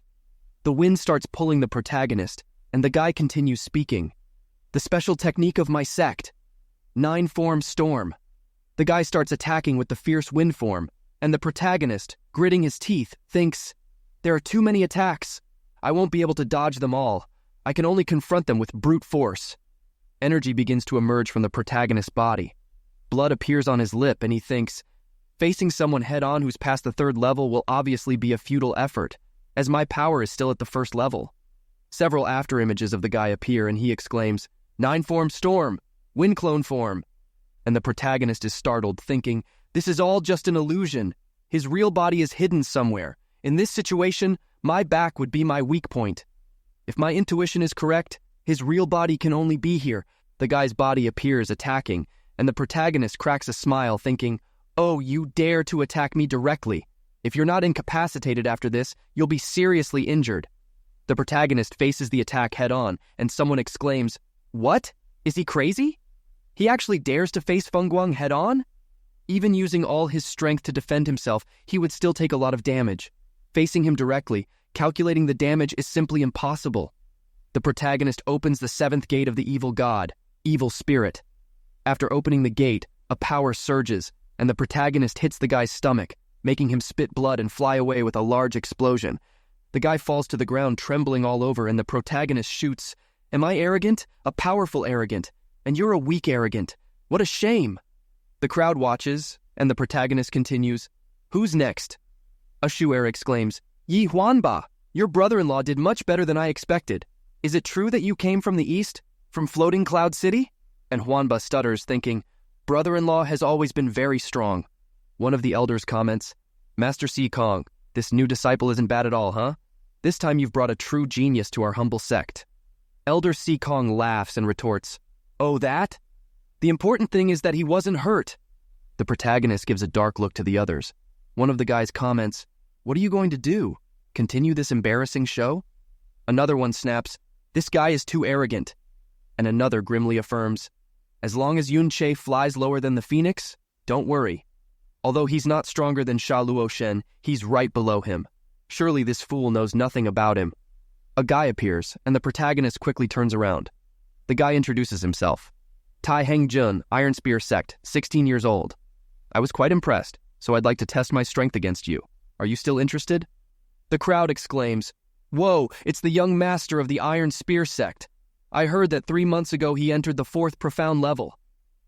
The wind starts pulling the protagonist, and the guy continues speaking. "The special technique of my sect. 9-form storm." The guy starts attacking with the fierce wind form, and the protagonist, gritting his teeth, thinks, "There are too many attacks. I won't be able to dodge them all. I can only confront them with brute force." Energy begins to emerge from the protagonist's body. Blood appears on his lip, and he thinks, "Facing someone head-on who's past the 3rd level will obviously be a futile effort, as my power is still at the 1st level." Several after-images of the guy appear, and he exclaims, "9-form storm! Wind clone form!" And the protagonist is startled, thinking, "This is all just an illusion. His real body is hidden somewhere. In this situation, my back would be my weak point. If my intuition is correct, his real body can only be here." The guy's body appears attacking, and the protagonist cracks a smile, thinking, "Oh, you dare to attack me directly. If you're not incapacitated after this, you'll be seriously injured." The protagonist faces the attack head-on, and someone exclaims, "What? Is he crazy? He actually dares to face Feng Guang head-on?" Even using all his strength to defend himself, he would still take a lot of damage. Facing him directly, calculating the damage is simply impossible. The protagonist opens the 7th gate of the evil god, evil spirit. After opening the gate, a power surges, and the protagonist hits the guy's stomach, making him spit blood and fly away with a large explosion. The guy falls to the ground, trembling all over, and the protagonist shoots, "Am I arrogant? A powerful arrogant. And you're a weak arrogant. What a shame." The crowd watches, and the protagonist continues, "Who's next?" A Shu'er exclaims, "Yi Huanba, your brother-in-law did much better than I expected. Is it true that you came from the east, from Floating Cloud City?" And Huanba stutters, thinking, "Brother-in-law has always been very strong." One of the elders comments, "Master Si Kong, this new disciple isn't bad at all, huh? This time you've brought a true genius to our humble sect." Elder Si Kong laughs and retorts, "Oh, that? The important thing is that he wasn't hurt." The protagonist gives a dark look to the others. One of the guys comments, "What are you going to do? Continue this embarrassing show?" Another one snaps, "This guy is too arrogant." And another grimly affirms, "As long as Yunche flies lower than the phoenix, don't worry. Although he's not stronger than Sha Luo Shen, he's right below him. Surely this fool knows nothing about him." A guy appears, and the protagonist quickly turns around. The guy introduces himself. "Tai Heng Jun, Iron Spear Sect, 16 years old. I was quite impressed, so I'd like to test my strength against you. Are you still interested?" The crowd exclaims, "Whoa, it's the young master of the Iron Spear Sect. I heard that 3 months ago he entered the 4th profound level.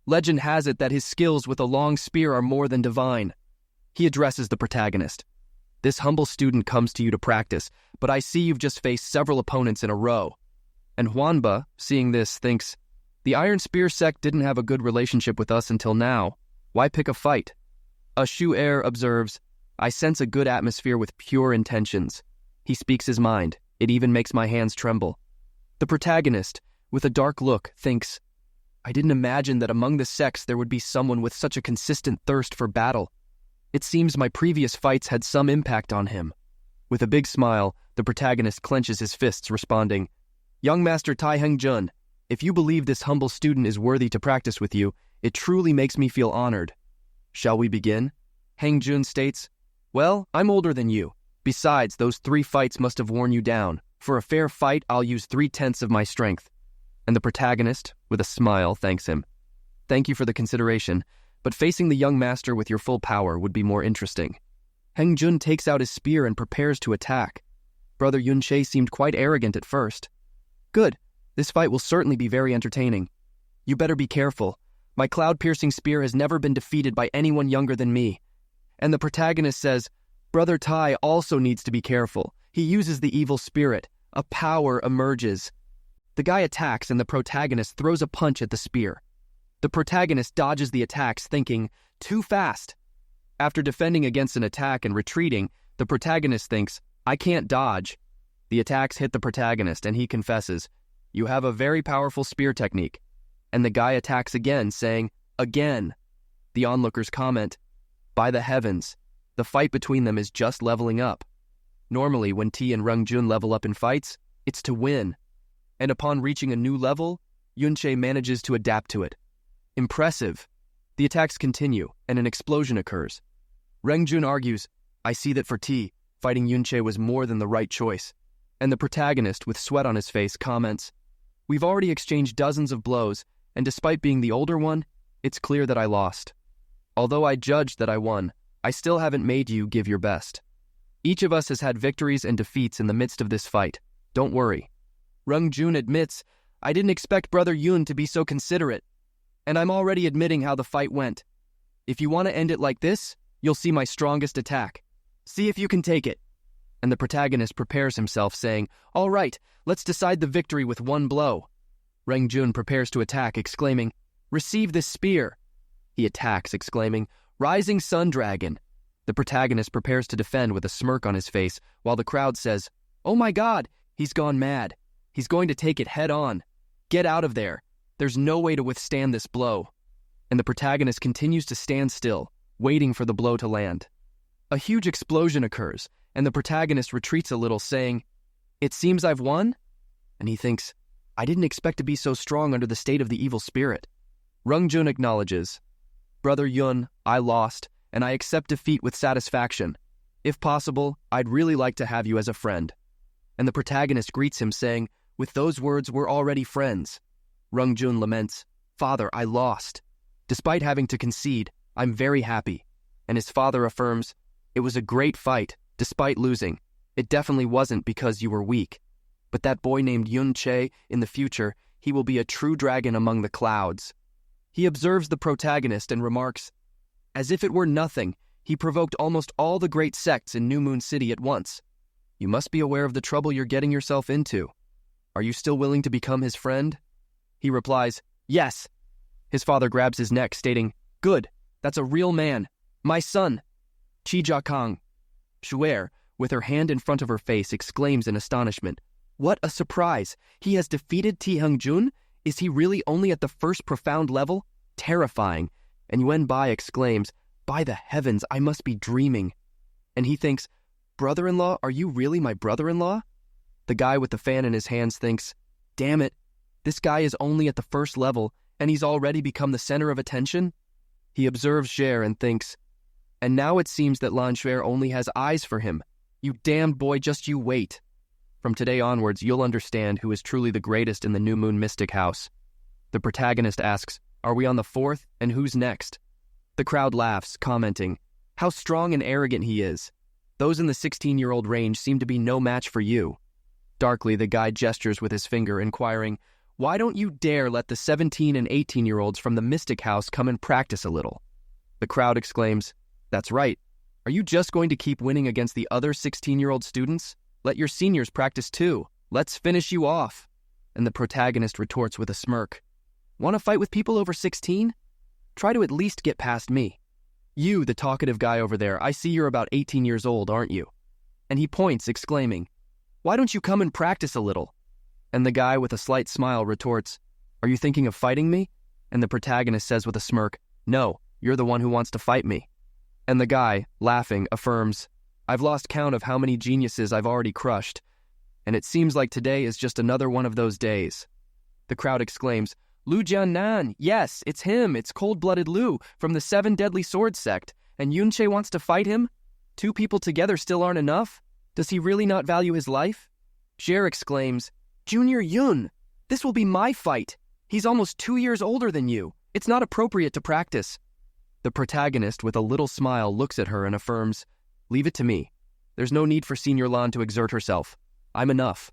Legend has it that his skills with a long spear are more than divine." He addresses the protagonist. "This humble student comes to you to practice, but I see you've just faced several opponents in a row. And Huanba, seeing this, thinks, the Iron Spear sect didn't have a good relationship with us until now. Why pick a fight? A Shu-er observes, I sense a good atmosphere with pure intentions. He speaks his mind. It even makes my hands tremble. The protagonist, with a dark look, thinks, I didn't imagine that among the sects there would be someone with such a consistent thirst for battle. It seems my previous fights had some impact on him. With a big smile, the protagonist clenches his fists, responding, Young Master Tai Heng-jun, if you believe this humble student is worthy to practice with you, it truly makes me feel honored. Shall we begin? Heng-jun states, Well, I'm older than you. Besides, those 3 fights must have worn you down. For a fair fight, I'll use 3/10 of my strength. And the protagonist, with a smile, thanks him. Thank you for the consideration, but facing the young master with your full power would be more interesting. Heng-jun takes out his spear and prepares to attack. Brother Yun-che seemed quite arrogant at first. Good. This fight will certainly be very entertaining. You better be careful. My cloud-piercing spear has never been defeated by anyone younger than me. And the protagonist says, Brother Tai also needs to be careful. He uses the evil spirit. A power emerges. The guy attacks and the protagonist throws a punch at the spear. The protagonist dodges the attacks, thinking, too fast. After defending against an attack and retreating, the protagonist thinks, I can't dodge. The attacks hit the protagonist and he confesses, You have a very powerful spear technique. And the guy attacks again, saying, Again. The onlookers comment, By the heavens, the fight between them is just leveling up. Normally, when T and Rung-jun level up in fights, it's to win. And upon reaching a new level, Yun-che manages to adapt to it. Impressive. The attacks continue, and an explosion occurs. Rung-jun argues, I see that for T, fighting Yun-che was more than the right choice. And the protagonist, with sweat on his face, comments, We've already exchanged dozens of blows, and despite being the older one, it's clear that I lost. Although I judged that I won, I still haven't made you give your best. Each of us has had victories and defeats in the midst of this fight. Don't worry. Rung-jun admits, I didn't expect Brother Yun to be so considerate. And I'm already admitting how the fight went. If you want to end it like this, you'll see my strongest attack. See if you can take it. And the protagonist prepares himself, saying, All right, let's decide the victory with one blow. Rung-jun prepares to attack, exclaiming, Receive this spear. He attacks, exclaiming, Rising Sun Dragon. The protagonist prepares to defend with a smirk on his face, while the crowd says, Oh my God, he's gone mad. He's going to take it head on. Get out of there. There's no way to withstand this blow. And the protagonist continues to stand still, waiting for the blow to land. A huge explosion occurs, and the protagonist retreats a little, saying, It seems I've won? And he thinks, I didn't expect to be so strong under the state of the evil spirit. Rung-jun acknowledges, Brother Yun, I lost, and I accept defeat with satisfaction. If possible, I'd really like to have you as a friend. And the protagonist greets him, saying, With those words, we're already friends. Rung-jun laments, Father, I lost. Despite having to concede, I'm very happy. And his father affirms, It was a great fight, despite losing. It definitely wasn't because you were weak. But that boy named Yun-che, in the future, he will be a true dragon among the clouds. He observes the protagonist and remarks, As if it were nothing, he provoked almost all the great sects in New Moon City at once. You must be aware of the trouble you're getting yourself into. Are you still willing to become his friend? He replies, Yes. His father grabs his neck, stating, Good, that's a real man. My son. Chi-ja-kang. Shu'er, with her hand in front of her face, exclaims in astonishment, What a surprise! He has defeated Ti Heng-jun? Is he really only at the first profound level? Terrifying. And Yuen Bai exclaims, By the heavens, I must be dreaming. And he thinks, Brother-in-law, are you really my brother-in-law? The guy with the fan in his hands thinks, Damn it, this guy is only at the first level, and he's already become the center of attention? He observes Cher and thinks, And now it seems that Lan Shuer only has eyes for him. You damned boy, just you wait. From today onwards, you'll understand who is truly the greatest in the New Moon Mystic House. The protagonist asks, Are we on the 4th, and who's next? The crowd laughs, commenting, How strong and arrogant he is. Those in the 16-year-old range seem to be no match for you. Darkly, the guy gestures with his finger, inquiring, Why don't you dare let the 17 and 18-year-olds from the Mystic House come and practice a little? The crowd exclaims, That's right. Are you just going to keep winning against the other 16-year-old students? Let your seniors practice too. Let's finish you off. and the protagonist retorts with a smirk. Want to fight with people over 16? Try to at least get past me. You, the talkative guy over there, I see you're about 18 years old, aren't you? And he points, exclaiming, Why don't you come and practice a little? And the guy with a slight smile retorts, Are you thinking of fighting me? And the protagonist says with a smirk, No, you're the one who wants to fight me. And the guy, laughing, affirms, I've lost count of how many geniuses I've already crushed, and it seems like today is just another one of those days. The crowd exclaims, Lu Jiannan, yes, it's him, it's cold-blooded Lu from the Seven Deadly Swords sect, and Yunche wants to fight him? 2 people together still aren't enough? Does he really not value his life? Jer exclaims, Junior Yun, this will be my fight. He's almost 2 years older than you. It's not appropriate to practice. The protagonist, with a little smile, looks at her and affirms, Leave it to me. There's no need for Senior Lan to exert herself. I'm enough.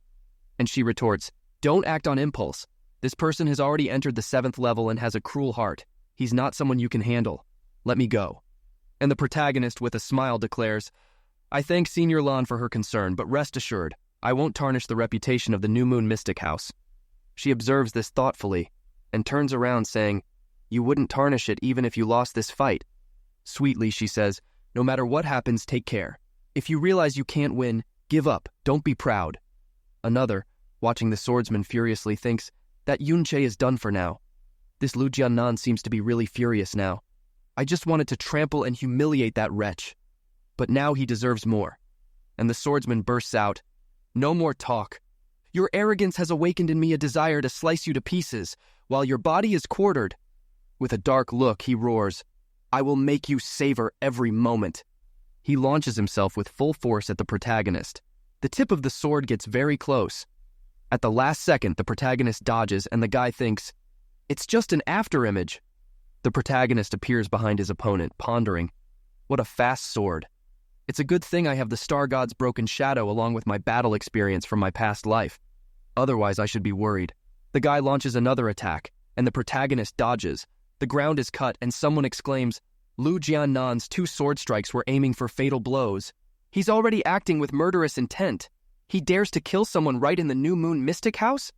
And she retorts, Don't act on impulse. This person has already entered the 7th level and has a cruel heart. He's not someone you can handle. Let me go. And the protagonist, with a smile, declares, I thank Senior Lan for her concern, but rest assured, I won't tarnish the reputation of the New Moon Mystic House. She observes this thoughtfully and turns around saying, You wouldn't tarnish it even if you lost this fight. Sweetly, she says, No matter what happens, take care. If you realize you can't win, give up. Don't be proud. Another, watching the swordsman furiously, thinks that Yunche is done for now. This Lu Jiannan seems to be really furious now. I just wanted to trample and humiliate that wretch. But now he deserves more. And the swordsman bursts out, No more talk. Your arrogance has awakened in me a desire to slice you to pieces, while your body is quartered. With a dark look, he roars, I will make you savor every moment. He launches himself with full force at the protagonist. The tip of the sword gets very close. At the last second, the protagonist dodges, and the guy thinks, It's just an afterimage. The protagonist appears behind his opponent, pondering, What a fast sword. It's a good thing I have the Star God's broken shadow along with my battle experience from my past life. Otherwise, I should be worried. The guy launches another attack, and the protagonist dodges. The ground is cut, and someone exclaims, Lu Jiannan's 2 sword strikes were aiming for fatal blows. He's already acting with murderous intent. He dares to kill someone right in the New Moon Mystic House?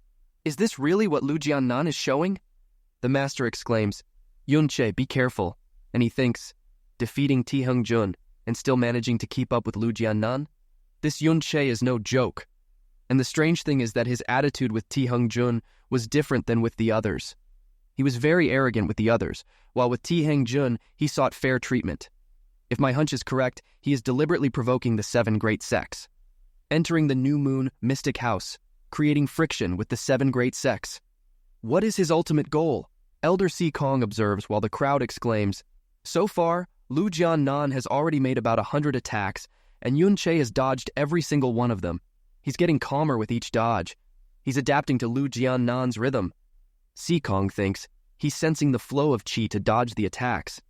Is this really what Lu Jiannan is showing? The master exclaims, Yunche, be careful. And he thinks, defeating Ti Hung Jun and still managing to keep up with Lu Jiannan? This Yunche is no joke. And the strange thing is that his attitude with Ti Hung Jun was different than with the others. He was very arrogant with the others, while with Ti Hung Jun he sought fair treatment. If my hunch is correct, he is deliberately provoking the 7 great sects, entering the New Moon Mystic House, creating friction with the 7 great sects. What is his ultimate goal? Elder Si Kong observes while the crowd exclaims, So far, Lu Jiannan has already made about 100 attacks, and Yunche has dodged every single one of them. He's getting calmer with each dodge. He's adapting to Lu Jiannan's rhythm. Si Kong thinks he's sensing the flow of qi to dodge the attacks.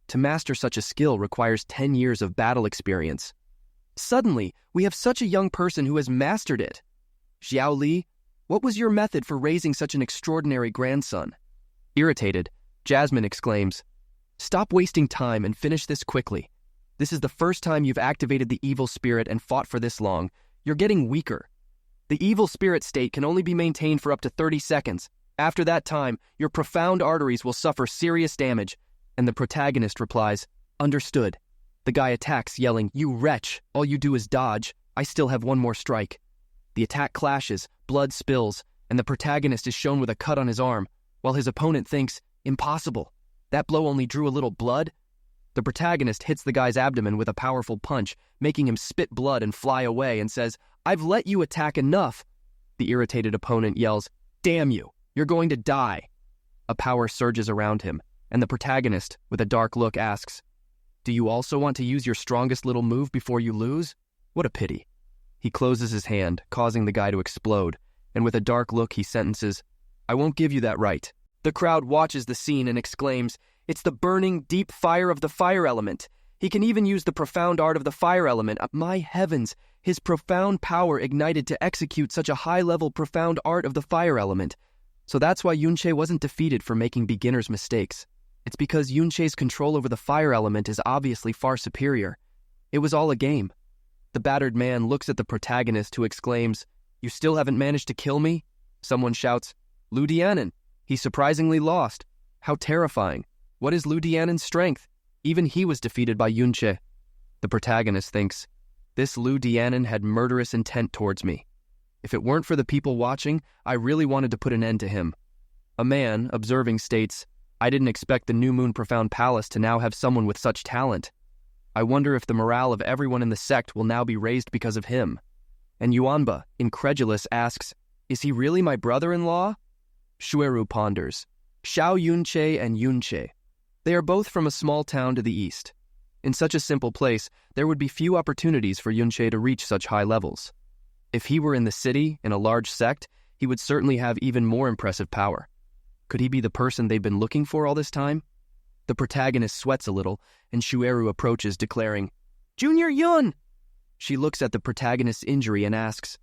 To master such a skill requires 10 years of battle experience. Suddenly, we have such a young person who has mastered it. Xiao Li, what was your method for raising such an extraordinary grandson? Irritated, Jasmine exclaims, Stop wasting time and finish this quickly. This is the first time you've activated the evil spirit and fought for this long. You're getting weaker. The evil spirit state can only be maintained for up to 30 seconds. After that time, your profound arteries will suffer serious damage. And the protagonist replies, Understood. The guy attacks, yelling, You wretch, all you do is dodge. I still have one more strike. The attack clashes, blood spills, and the protagonist is shown with a cut on his arm, while his opponent thinks, Impossible. That blow only drew a little blood. The protagonist hits the guy's abdomen with a powerful punch, making him spit blood and fly away, and says, I've let you attack enough. The irritated opponent yells, Damn you, you're going to die. A power surges around him, and the protagonist, with a dark look, asks, Do you also want to use your strongest little move before you lose? What a pity. He closes his hand, causing the guy to explode, and with a dark look he sentences, I won't give you that right. The crowd watches the scene and exclaims, It's the burning, deep fire of the fire element. He can even use the profound art of the fire element. My heavens, his profound power ignited to execute such a high-level profound art of the fire element. So that's why Yunche wasn't defeated for making beginner's mistakes. It's because Yunche's control over the fire element is obviously far superior. It was all a game. The battered man looks at the protagonist who exclaims, You still haven't managed to kill me? Someone shouts, Lu Dianen. He's surprisingly lost. How terrifying. What is Lu Dianen's strength? Even he was defeated by Yunche. The protagonist thinks, this Lu Dianen had murderous intent towards me. If it weren't for the people watching, I really wanted to put an end to him. A man, observing, states, I didn't expect the New Moon Profound Palace to now have someone with such talent. I wonder if the morale of everyone in the sect will now be raised because of him. And Yuanba, incredulous, asks, is he really my brother-in-law? Shueru ponders. Xiao Yunche and Yunche. They are both from a small town to the east. In such a simple place, there would be few opportunities for Yunche to reach such high levels. If he were in the city, in a large sect, he would certainly have even more impressive power. Could he be the person they've been looking for all this time? The protagonist sweats a little, and Shueru approaches, declaring, Junior Yun! She looks at the protagonist's injury and asks,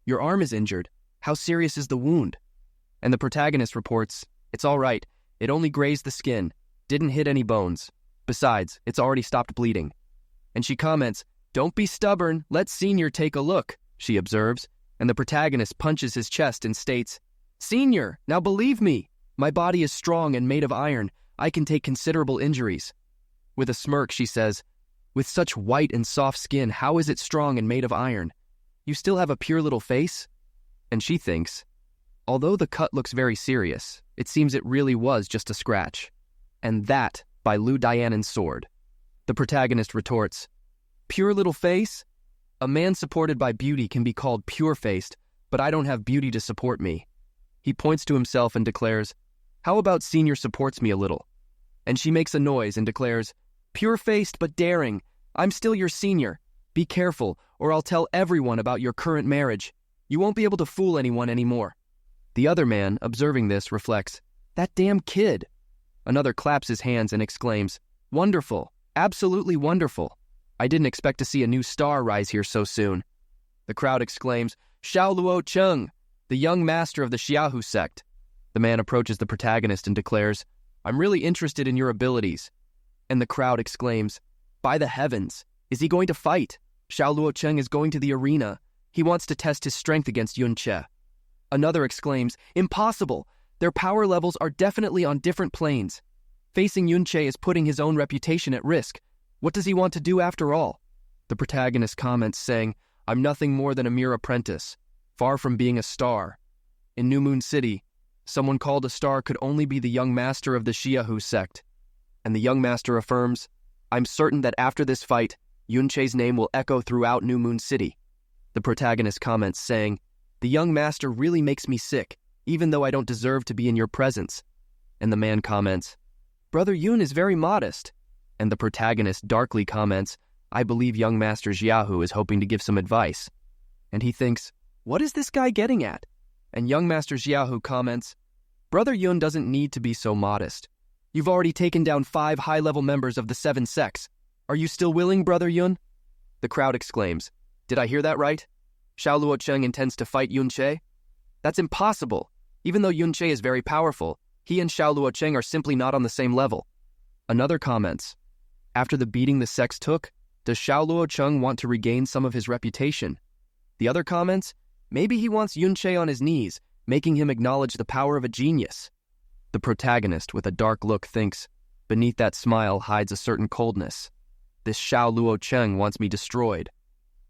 your arm is injured. How serious is the wound? And the protagonist reports, it's all right. It only grazed the skin. Didn't hit any bones. Besides, it's already stopped bleeding. And she comments, don't be stubborn. Let Senior take a look, she observes, and the protagonist punches his chest and states, Senior, now believe me. My body is strong and made of iron. I can take considerable injuries. With a smirk, she says, with such white and soft skin, how is it strong and made of iron? You still have a pure little face? And she thinks, although the cut looks very serious, it seems it really was just a scratch. And that by Lu Dianen's sword. The protagonist retorts, pure little face? A man supported by beauty can be called pure-faced, but I don't have beauty to support me. He points to himself and declares, how about Senior supports me a little? And she makes a noise and declares, pure-faced but daring. I'm still your senior. Be careful, or I'll tell everyone about your current marriage. You won't be able to fool anyone anymore. The other man, observing this, reflects, that damn kid. Another claps his hands and exclaims, wonderful, absolutely wonderful. I didn't expect to see a new star rise here so soon. The crowd exclaims, Xiao Luo Cheng, the young master of the Xiaohu sect. The man approaches the protagonist and declares, I'm really interested in your abilities. And the crowd exclaims, by the heavens, is he going to fight? Xiao Luo Cheng is going to the arena. He wants to test his strength against Yunche. Another exclaims, impossible! Their power levels are definitely on different planes. Facing Yunche is putting his own reputation at risk. What does he want to do after all? The protagonist comments saying, I'm nothing more than a mere apprentice, far from being a star. In New Moon City, someone called a star could only be the young master of the Xiaohu sect. And the young master affirms, I'm certain that after this fight, Yunche's name will echo throughout New Moon City. The protagonist comments saying, the young master really makes me sick, even though I don't deserve to be in your presence. And the man comments, Brother Yun is very modest. And the protagonist darkly comments, I believe young Master Xiaohu is hoping to give some advice. And he thinks, what is this guy getting at? And young Master Xiaohu comments, Brother Yun doesn't need to be so modest. You've already taken down 5 high-level members of the 7 sects. Are you still willing, Brother Yun? The crowd exclaims, did I hear that right? Xiao Luo Cheng intends to fight Yunche? That's impossible. Even though Yunche is very powerful, he and Xiao Luo Cheng are simply not on the same level. Another comments, after the beating the sects took, does Xiao Luo Cheng want to regain some of his reputation? The other comments, maybe he wants Yunche on his knees, making him acknowledge the power of a genius. The protagonist, with a dark look, thinks, beneath that smile hides a certain coldness. This Xiao Luo Cheng wants me destroyed.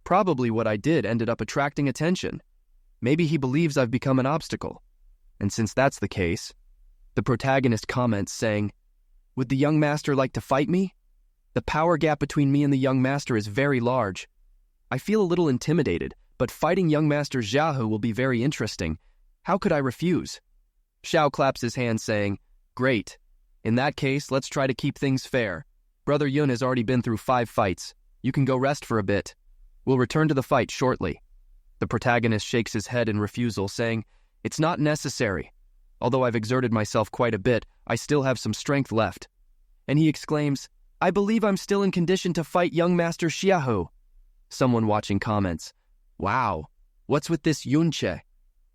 Probably what I did ended up attracting attention. Maybe he believes I've become an obstacle. And since that's the case, the protagonist comments saying, would the young master like to fight me? The power gap between me and the young master is very large. I feel a little intimidated, but fighting young Master Xiaohu will be very interesting. How could I refuse? Xiao claps his hands saying, great. In that case, let's try to keep things fair. Brother Yun has already been through 5 fights. You can go rest for a bit. We'll return to the fight shortly. The protagonist shakes his head in refusal, saying, it's not necessary. Although I've exerted myself quite a bit, I still have some strength left. And he exclaims, I believe I'm still in condition to fight young Master Xiaohu. Someone watching comments, wow, what's with this Yunche?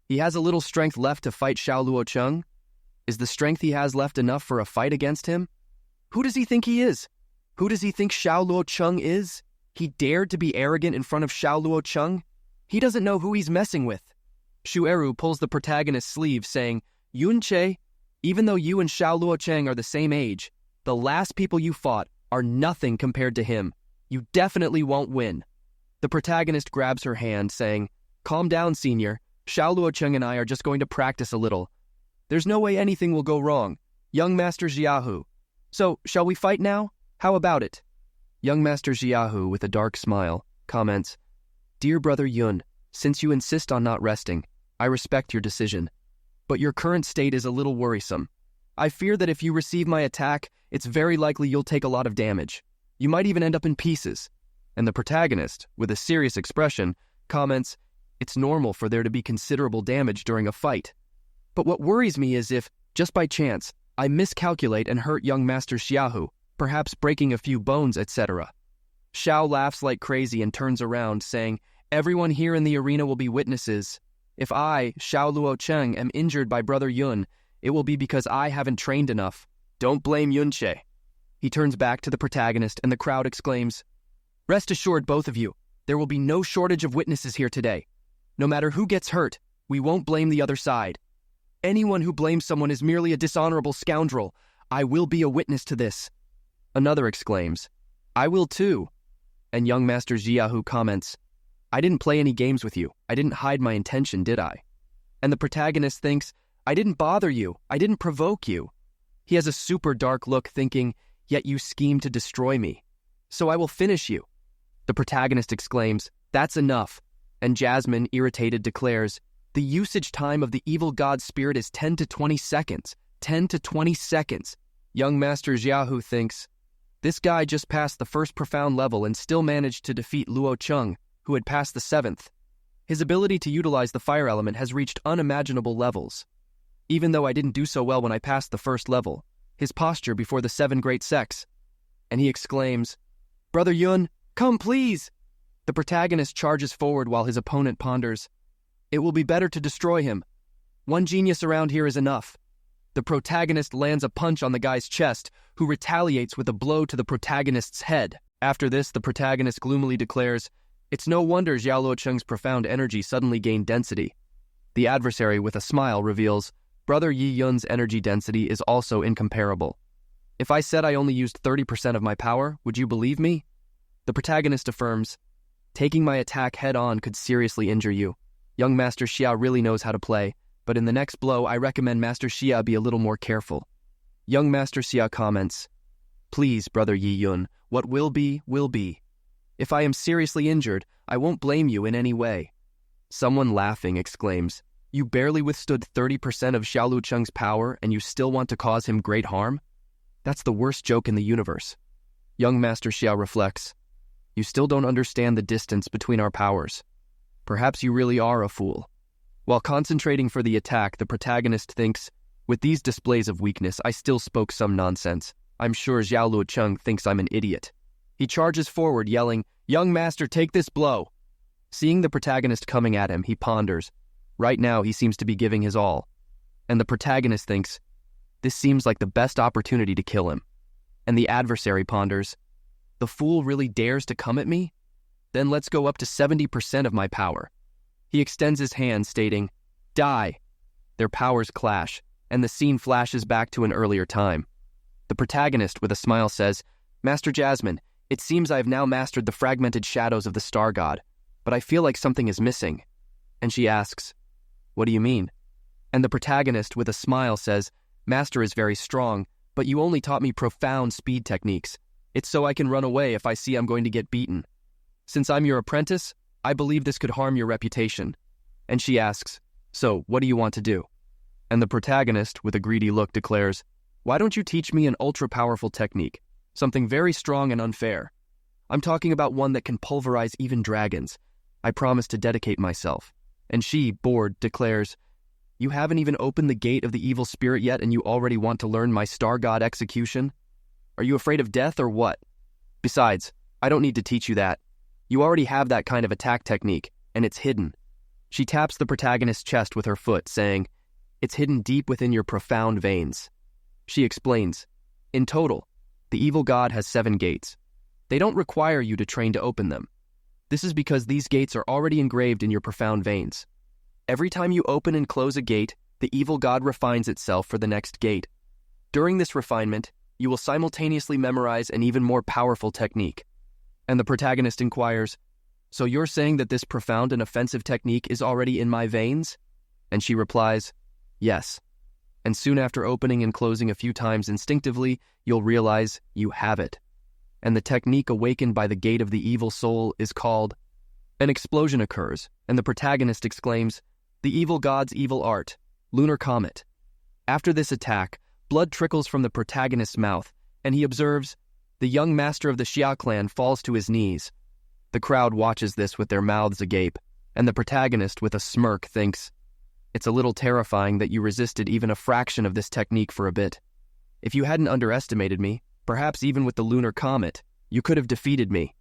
He has a little strength left to fight Xiao Luo Cheng? Is the strength he has left enough for a fight against him? Who does he think he is? Who does he think Xiao Luo Cheng is? He dared to be arrogant in front of Xiao Luo Cheng? He doesn't know who he's messing with. Shueru pulls the protagonist's sleeve, saying, Yunche, even though you and Xiao Luocheng are the same age, the last people you fought are nothing compared to him. You definitely won't win. The protagonist grabs her hand, saying, Calm down, senior. Xiao Luocheng and I are just going to practice a little. There's no way anything will go wrong. Young Master Xiaohu. So, shall we fight now? How about it? Young Master Xiaohu, with a dark smile, comments, Dear Brother Yun, since you insist on not resting, I respect your decision. But your current state is a little worrisome. I fear that if you receive my attack, it's very likely you'll take a lot of damage. You might even end up in pieces. And the protagonist, with a serious expression, comments, It's normal for there to be considerable damage during a fight. But what worries me is if, just by chance, I miscalculate and hurt young Master Xiaohu, perhaps breaking a few bones, etc. Xiao laughs like crazy and turns around, saying, Everyone here in the arena will be witnesses. If I, Xiao Luocheng, am injured by Brother Yun, it will be because I haven't trained enough. Don't blame Yunche. He turns back to the protagonist and the crowd exclaims, Rest assured, both of you, there will be no shortage of witnesses here today. No matter who gets hurt, we won't blame the other side. Anyone who blames someone is merely a dishonorable scoundrel. I will be a witness to this. Another exclaims, I will too. And young Master Xiaohu comments, I didn't play any games with you. I didn't hide my intention, did I? And the protagonist thinks, I didn't bother you. I didn't provoke you. He has a super dark look, thinking, Yet you scheme to destroy me. So I will finish you. The protagonist exclaims, That's enough. And Jasmine, irritated, declares, The usage time of the evil god spirit is 10 to 20 seconds. 10 to 20 seconds. Young Master Xiaohu thinks, This guy just passed the first profound level and still managed to defeat Luo Cheng, who had passed the 7th. His ability to utilize the fire element has reached unimaginable levels. Even though I didn't do so well when I passed the first level, his posture before the 7 great sects. And he exclaims, Brother Yun, come please! The protagonist charges forward while his opponent ponders, It will be better to destroy him. One genius around here is enough. The protagonist lands a punch on the guy's chest, who retaliates with a blow to the protagonist's head. After this, the protagonist gloomily declares, It's no wonder Xiao Luocheng's profound energy suddenly gained density. The adversary, with a smile, reveals, Brother Yi Yun's energy density is also incomparable. If I said I only used 30% of my power, would you believe me? The protagonist affirms, Taking my attack head-on could seriously injure you. Young Master Xia really knows how to play, but in the next blow, I recommend Master Xia be a little more careful. Young Master Xia comments, Please, Brother Yi Yun, what will be, will be. If I am seriously injured, I won't blame you in any way. Someone laughing exclaims, You barely withstood 30% of Xiao Lucheng's power and you still want to cause him great harm? That's the worst joke in the universe. Young Master Xia reflects, You still don't understand the distance between our powers. Perhaps you really are a fool. While concentrating for the attack, the protagonist thinks, With these displays of weakness, I still spoke some nonsense. I'm sure Xiao Luocheng thinks I'm an idiot. He charges forward, yelling, Young Master, take this blow. Seeing the protagonist coming at him, he ponders. Right now, he seems to be giving his all. And the protagonist thinks, This seems like the best opportunity to kill him. And the adversary ponders, The fool really dares to come at me? Then let's go up to 70% of my power. He extends his hand, stating, Die. Their powers clash, and the scene flashes back to an earlier time. The protagonist, with a smile, says, Master Jasmine, it seems I have now mastered the fragmented shadows of the star god, but I feel like something is missing. And she asks, What do you mean? And the protagonist, with a smile, says, Master is very strong, but you only taught me profound speed techniques. It's so I can run away if I see I'm going to get beaten. Since I'm your apprentice, I believe this could harm your reputation. And she asks, So, what do you want to do? And the protagonist, with a greedy look, declares, Why don't you teach me an ultra-powerful technique? Something very strong and unfair. I'm talking about one that can pulverize even dragons. I promise to dedicate myself. And she, bored, declares, You haven't even opened the gate of the evil spirit yet and you already want to learn my star god execution? Are you afraid of death or what? Besides, I don't need to teach you that. You already have that kind of attack technique, and it's hidden. She taps the protagonist's chest with her foot, saying, It's hidden deep within your profound veins. She explains, In total, the evil god has 7 gates. They don't require you to train to open them. This is because these gates are already engraved in your profound veins. Every time you open and close a gate, the evil god refines itself for the next gate. During this refinement, you will simultaneously memorize an even more powerful technique. And the protagonist inquires, "So you're saying that this profound and offensive technique is already in my veins?" And she replies, "Yes." And soon after opening and closing a few times instinctively, you'll realize you have it. And the technique awakened by the gate of the evil soul is called... An explosion occurs, and the protagonist exclaims, "The evil god's evil art, lunar comet." After this attack, blood trickles from the protagonist's mouth, and he observes, the young master of the Xia clan falls to his knees. The crowd watches this with their mouths agape, and the protagonist, with a smirk, thinks, "It's a little terrifying that you resisted even a fraction of this technique for a bit. If you hadn't underestimated me, perhaps even with the lunar comet, you could have defeated me.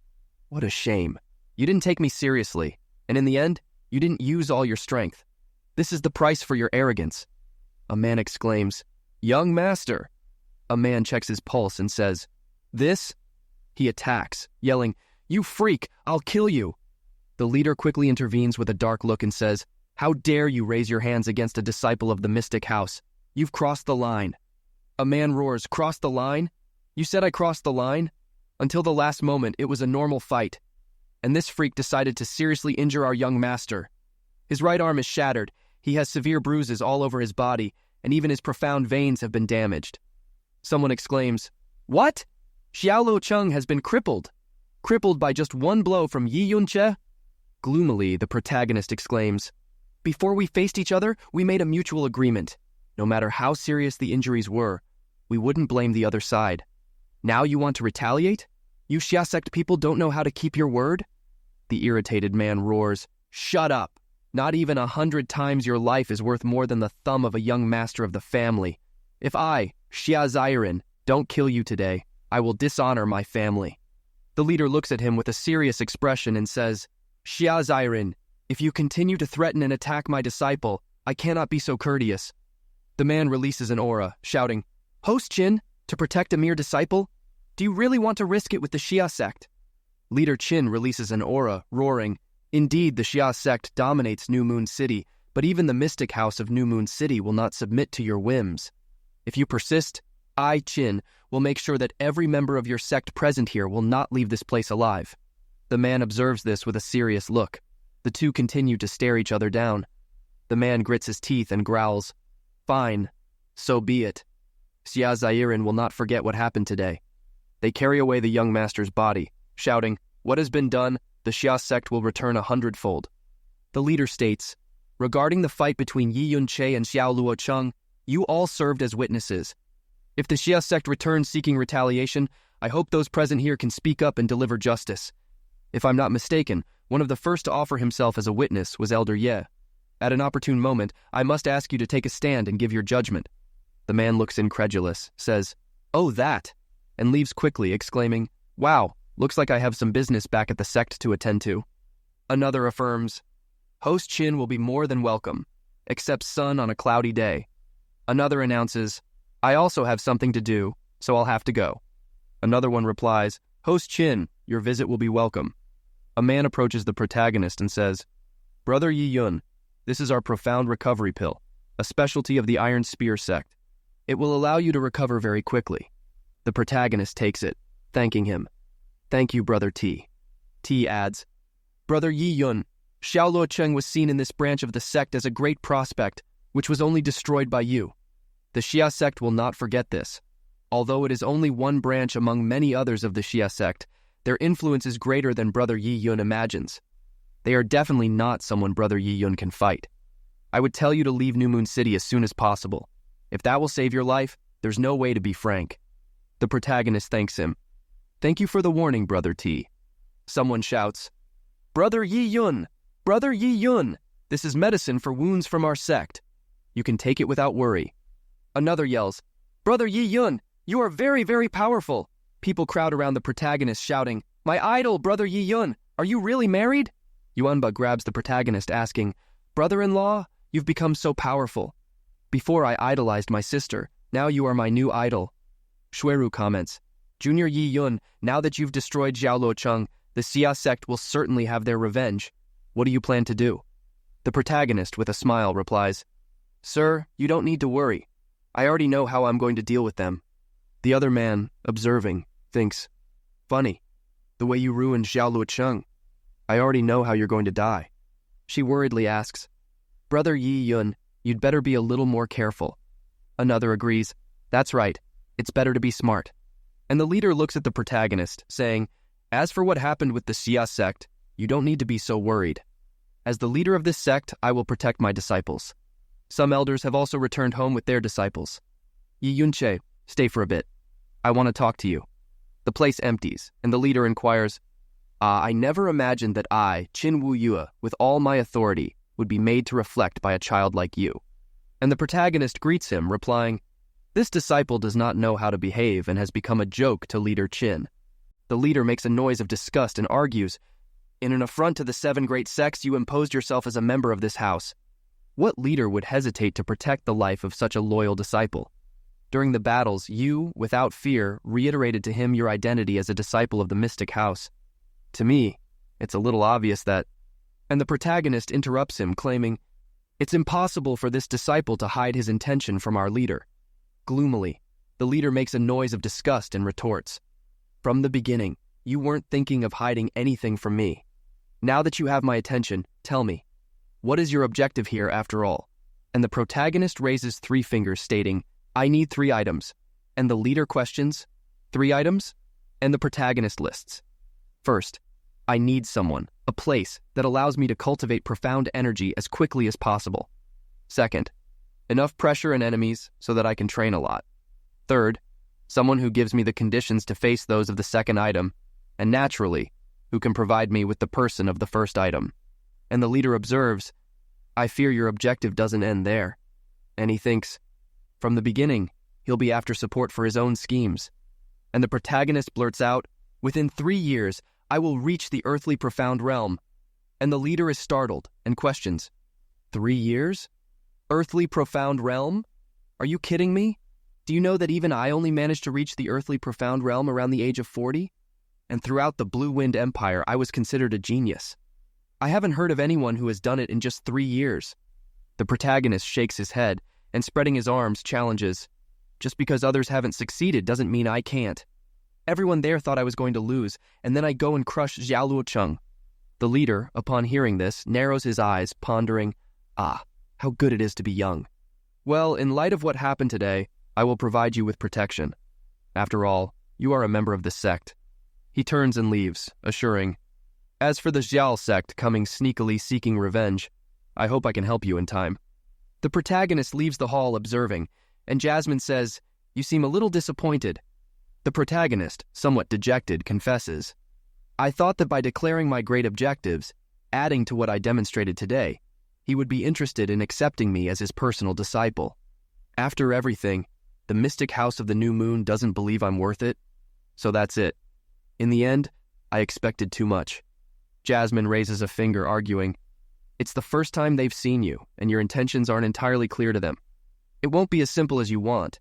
What a shame. You didn't take me seriously, and in the end, you didn't use all your strength. This is the price for your arrogance." A man exclaims, "Young master." A man checks his pulse and says, "This?" He attacks, yelling, "You freak, I'll kill you." The leader quickly intervenes with a dark look and says, "How dare you raise your hands against a disciple of the mystic house? You've crossed the line." A man roars, "Crossed the line? You said I crossed the line? Until the last moment, it was a normal fight. And this freak decided to seriously injure our young master. His right arm is shattered, he has severe bruises all over his body, and even his profound veins have been damaged." Someone exclaims, "What? Xiaoluo Cheng has been crippled. Crippled by just one blow from Yi Yunche?" Gloomily, the protagonist exclaims, "Before we faced each other, we made a mutual agreement. No matter how serious the injuries were, we wouldn't blame the other side. Now you want to retaliate? You Xia sect people don't know how to keep your word?" The irritated man roars, "Shut up! Not even 100 times your life is worth more than the thumb of a young master of the family. If I, Xia Zairin, don't kill you today, I will dishonor my family." The leader looks at him with a serious expression and says, "Xia Zairin, if you continue to threaten and attack my disciple, I cannot be so courteous." The man releases an aura, shouting, "Host Qin, to protect a mere disciple? Do you really want to risk it with the Xia sect?" Leader Qin releases an aura, roaring, "Indeed, the Xia sect dominates New Moon City, but even the mystic house of New Moon City will not submit to your whims. If you persist, I, Qin, will make sure that every member of your sect present here will not leave this place alive." The man observes this with a serious look. The two continue to stare each other down. The man grits his teeth and growls, "Fine, so be it. Xia Zairin will not forget what happened today." They carry away the young master's body, shouting, "What has been done, the Xia sect will return 100-fold. The leader states, "Regarding the fight between Yi Yunche and Xiao Luocheng, you all served as witnesses. If the Xia sect returns seeking retaliation, I hope those present here can speak up and deliver justice. If I'm not mistaken, one of the first to offer himself as a witness was Elder Ye. At an opportune moment, I must ask you to take a stand and give your judgment." The man looks incredulous, says, "Oh, that," and leaves quickly, exclaiming, "Wow, looks like I have some business back at the sect to attend to." Another affirms, "Host Qin will be more than welcome, except sun on a cloudy day." Another announces, "I also have something to do, so I'll have to go." Another one replies, "Host Qin, your visit will be welcome." A man approaches the protagonist and says, "Brother Yi Yun, this is our profound recovery pill, a specialty of the Iron Spear sect. It will allow you to recover very quickly." The protagonist takes it, thanking him. "Thank you, Brother T." T adds, "Brother Yi Yun, Xiao Luocheng was seen in this branch of the sect as a great prospect, which was only destroyed by you. The Xia sect will not forget this. Although it is only one branch among many others of the Xia sect, their influence is greater than Brother Yi Yun imagines. They are definitely not someone Brother Yi Yun can fight. I would tell you to leave New Moon City as soon as possible. If that will save your life, there's no way to be frank." The protagonist thanks him. "Thank you for the warning, Brother T." Someone shouts, "Brother Yi Yun! Brother Yi Yun! This is medicine for wounds from our sect. You can take it without worry." Another yells, "Brother Yi Yun, you are very, very powerful." People crowd around the protagonist shouting, "My idol, Brother Yi Yun, are you really married?" Yuanba grabs the protagonist asking, "Brother-in-law, you've become so powerful. Before I idolized my sister, now you are my new idol." Shueru comments, "Junior Yi Yun, now that you've destroyed Xiao Luocheng, the Xia sect will certainly have their revenge. What do you plan to do?" The protagonist, with a smile, replies, "Sir, you don't need to worry. I already know how I'm going to deal with them." The other man, observing, thinks, "Funny, the way you ruined Xiao Luocheng. I already know how you're going to die." She worriedly asks, "Brother Yi Yun, you'd better be a little more careful." Another agrees, "That's right, it's better to be smart." And the leader looks at the protagonist, saying, "As for what happened with the Xia sect, you don't need to be so worried. As the leader of this sect, I will protect my disciples. Some elders have also returned home with their disciples. Yi Yunche, stay for a bit. I want to talk to you." The place empties, and the leader inquires, I never imagined that I, Qin Wu Yue, with all my authority, would be made to reflect by a child like you." And the protagonist greets him, replying, "This disciple does not know how to behave and has become a joke to Leader Qin." The leader makes a noise of disgust and argues, "In an affront to the 7 great sects, you imposed yourself as a member of this house. What leader would hesitate to protect the life of such a loyal disciple? During the battles, you, without fear, reiterated to him your identity as a disciple of the mystic house. To me, it's a little obvious that—" And the protagonist interrupts him, claiming, "It's impossible for this disciple to hide his intention from our leader." Gloomily, the leader makes a noise of disgust and retorts, "From the beginning, you weren't thinking of hiding anything from me. Now that you have my attention, tell me, what is your objective here after all?" And the protagonist raises 3 fingers, stating, "I need 3 items." And the leader questions, "3 items?" And the protagonist lists, "First, I need someone, a place that allows me to cultivate profound energy as quickly as possible. Second, enough pressure and enemies so that I can train a lot. Third, someone who gives me the conditions to face those of the second item, and naturally, who can provide me with the person of the first item." And the leader observes, "I fear your objective doesn't end there." And he thinks, from the beginning, he'll be after support for his own schemes. And the protagonist blurts out, "Within 3 years, I will reach the earthly profound realm." And the leader is startled and questions, 3 years? Earthly profound realm? Are you kidding me? Do you know that even I only managed to reach the earthly profound realm around the age of 40? And throughout the Blue Wind Empire, I was considered a genius. I haven't heard of anyone who has done it in just 3 years. The protagonist shakes his head and, spreading his arms, challenges, "Just because others haven't succeeded doesn't mean I can't. Everyone there thought I was going to lose, and then I go and crush Xiao Luocheng." The leader, upon hearing this, narrows his eyes, pondering, how good it is to be young. "Well, in light of what happened today, I will provide you with protection. After all, you are a member of the sect." He turns and leaves, assuring, "As for the Xiao sect coming sneakily seeking revenge, I hope I can help you in time." The protagonist leaves the hall observing, and Jasmine says, "You seem a little disappointed." The protagonist, somewhat dejected, confesses, "I thought that by declaring my great objectives, adding to what I demonstrated today, he would be interested in accepting me as his personal disciple. After everything, the mystic house of the new moon doesn't believe I'm worth it. So that's it. In the end, I expected too much." Jasmine raises a finger, arguing, "It's the first time they've seen you, and your intentions aren't entirely clear to them. It won't be as simple as you want.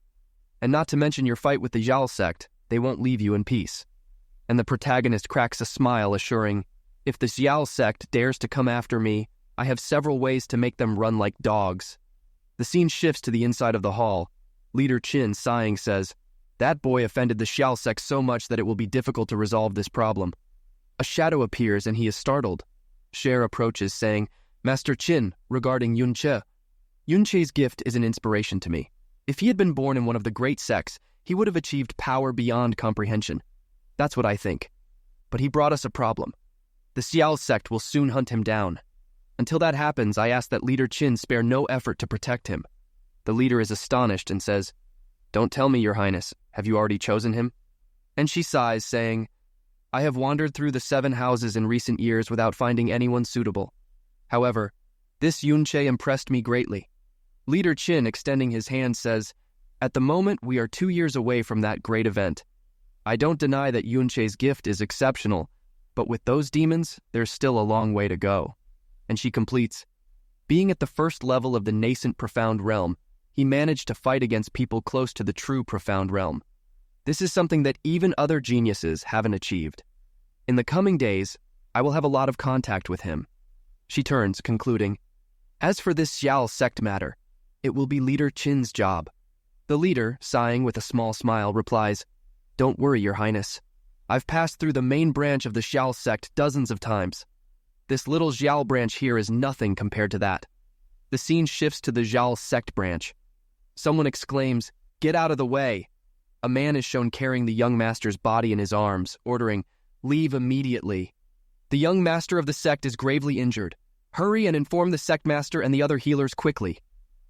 And not to mention your fight with the Zhao sect, they won't leave you in peace." And the protagonist cracks a smile, assuring, "If the Xiao sect dares to come after me, I have several ways to make them run like dogs." The scene shifts to the inside of the hall. Leader Qin, sighing, says, "That boy offended the Xiao sect so much that it will be difficult to resolve this problem." A shadow appears and he is startled. Cher approaches, saying, "Master Qin, regarding Yunche. Yunche's gift is an inspiration to me. If he had been born in one of the great sects, he would have achieved power beyond comprehension. That's what I think. But he brought us a problem. The Xiao sect will soon hunt him down. Until that happens, I ask that Leader Qin spare no effort to protect him." The leader is astonished and says, "Don't tell me, Your Highness. Have you already chosen him?" And she sighs, saying, "I have wandered through the 7 houses in recent years without finding anyone suitable. However, this Yunche impressed me greatly." Leader Qin, extending his hand, says, "At the moment, we are 2 years away from that great event. I don't deny that Yunche's gift is exceptional, but with those demons, there's still a long way to go." And she completes, "Being at the first level of the nascent profound realm, he managed to fight against people close to the true profound realm. This is something that even other geniuses haven't achieved. In the coming days, I will have a lot of contact with him." She turns, concluding, As for this Xiao sect matter, it will be Leader Qin's job. The leader, sighing with a small smile, replies, Don't worry, Your Highness. I've passed through the main branch of the Xiao sect dozens of times. This little Xiao branch here is nothing compared to that. The scene shifts to the Xiao sect branch. Someone exclaims, Get out of the way! A man is shown carrying the young master's body in his arms, ordering, Leave immediately. The young master of the sect is gravely injured. Hurry and inform the sect master and the other healers quickly.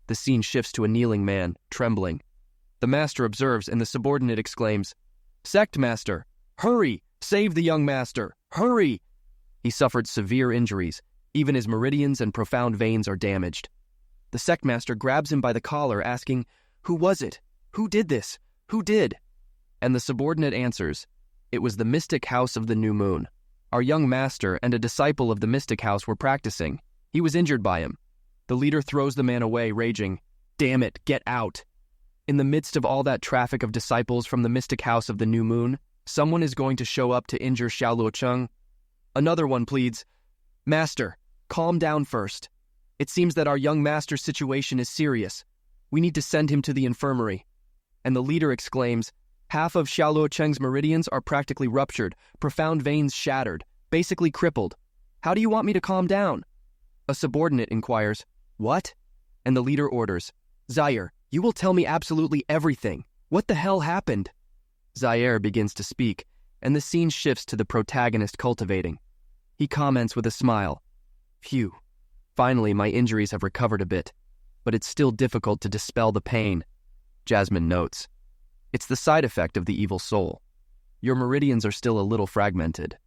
The scene shifts to a kneeling man, trembling. The master observes and the subordinate exclaims, Sect master, hurry! Save the young master! Hurry! He suffered severe injuries. Even his meridians and profound veins are damaged. The sect master grabs him by the collar, asking, Who was it? Who did this? Who did? And the subordinate answers, It was the mystic house of the new moon. Our young master and a disciple of the mystic house were practicing. He was injured by him. The leader throws the man away, raging, Damn it, get out! In the midst of all that traffic of disciples from the mystic house of the new moon, someone is going to show up to injure Xiao Luocheng. Another one pleads, Master, calm down first. It seems that our young master's situation is serious. We need to send him to the infirmary. And the leader exclaims, Half of Xiao Luocheng's meridians are practically ruptured, profound veins shattered, basically crippled. How do you want me to calm down? A subordinate inquires, What? And the leader orders, Zaire, you will tell me absolutely everything. What the hell happened? Zaire begins to speak, and the scene shifts to the protagonist cultivating. He comments with a smile, Phew. Finally, my injuries have recovered a bit, but it's still difficult to dispel the pain. Jasmine notes, It's the side effect of the evil soul. Your meridians are still a little fragmented.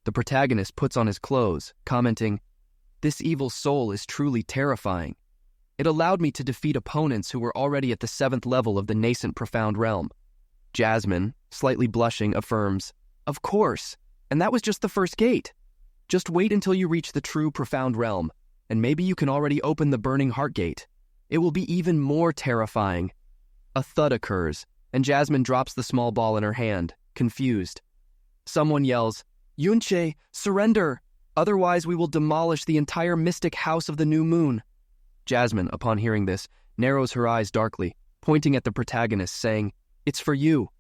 The protagonist puts on his clothes, commenting, This evil soul is truly terrifying. It allowed me to defeat opponents who were already at the 7th level of the nascent profound realm. Jasmine, slightly blushing, affirms, Of course, and that was just the first gate. Just wait until you reach the true profound realm, and maybe you can already open the burning heart gate. It will be even more terrifying. A thud occurs, and Jasmine drops the small ball in her hand, confused. Someone yells, Yunche, surrender! Otherwise we will demolish the entire mystic house of the new moon. Jasmine, upon hearing this, narrows her eyes darkly, pointing at the protagonist, saying, It's for you.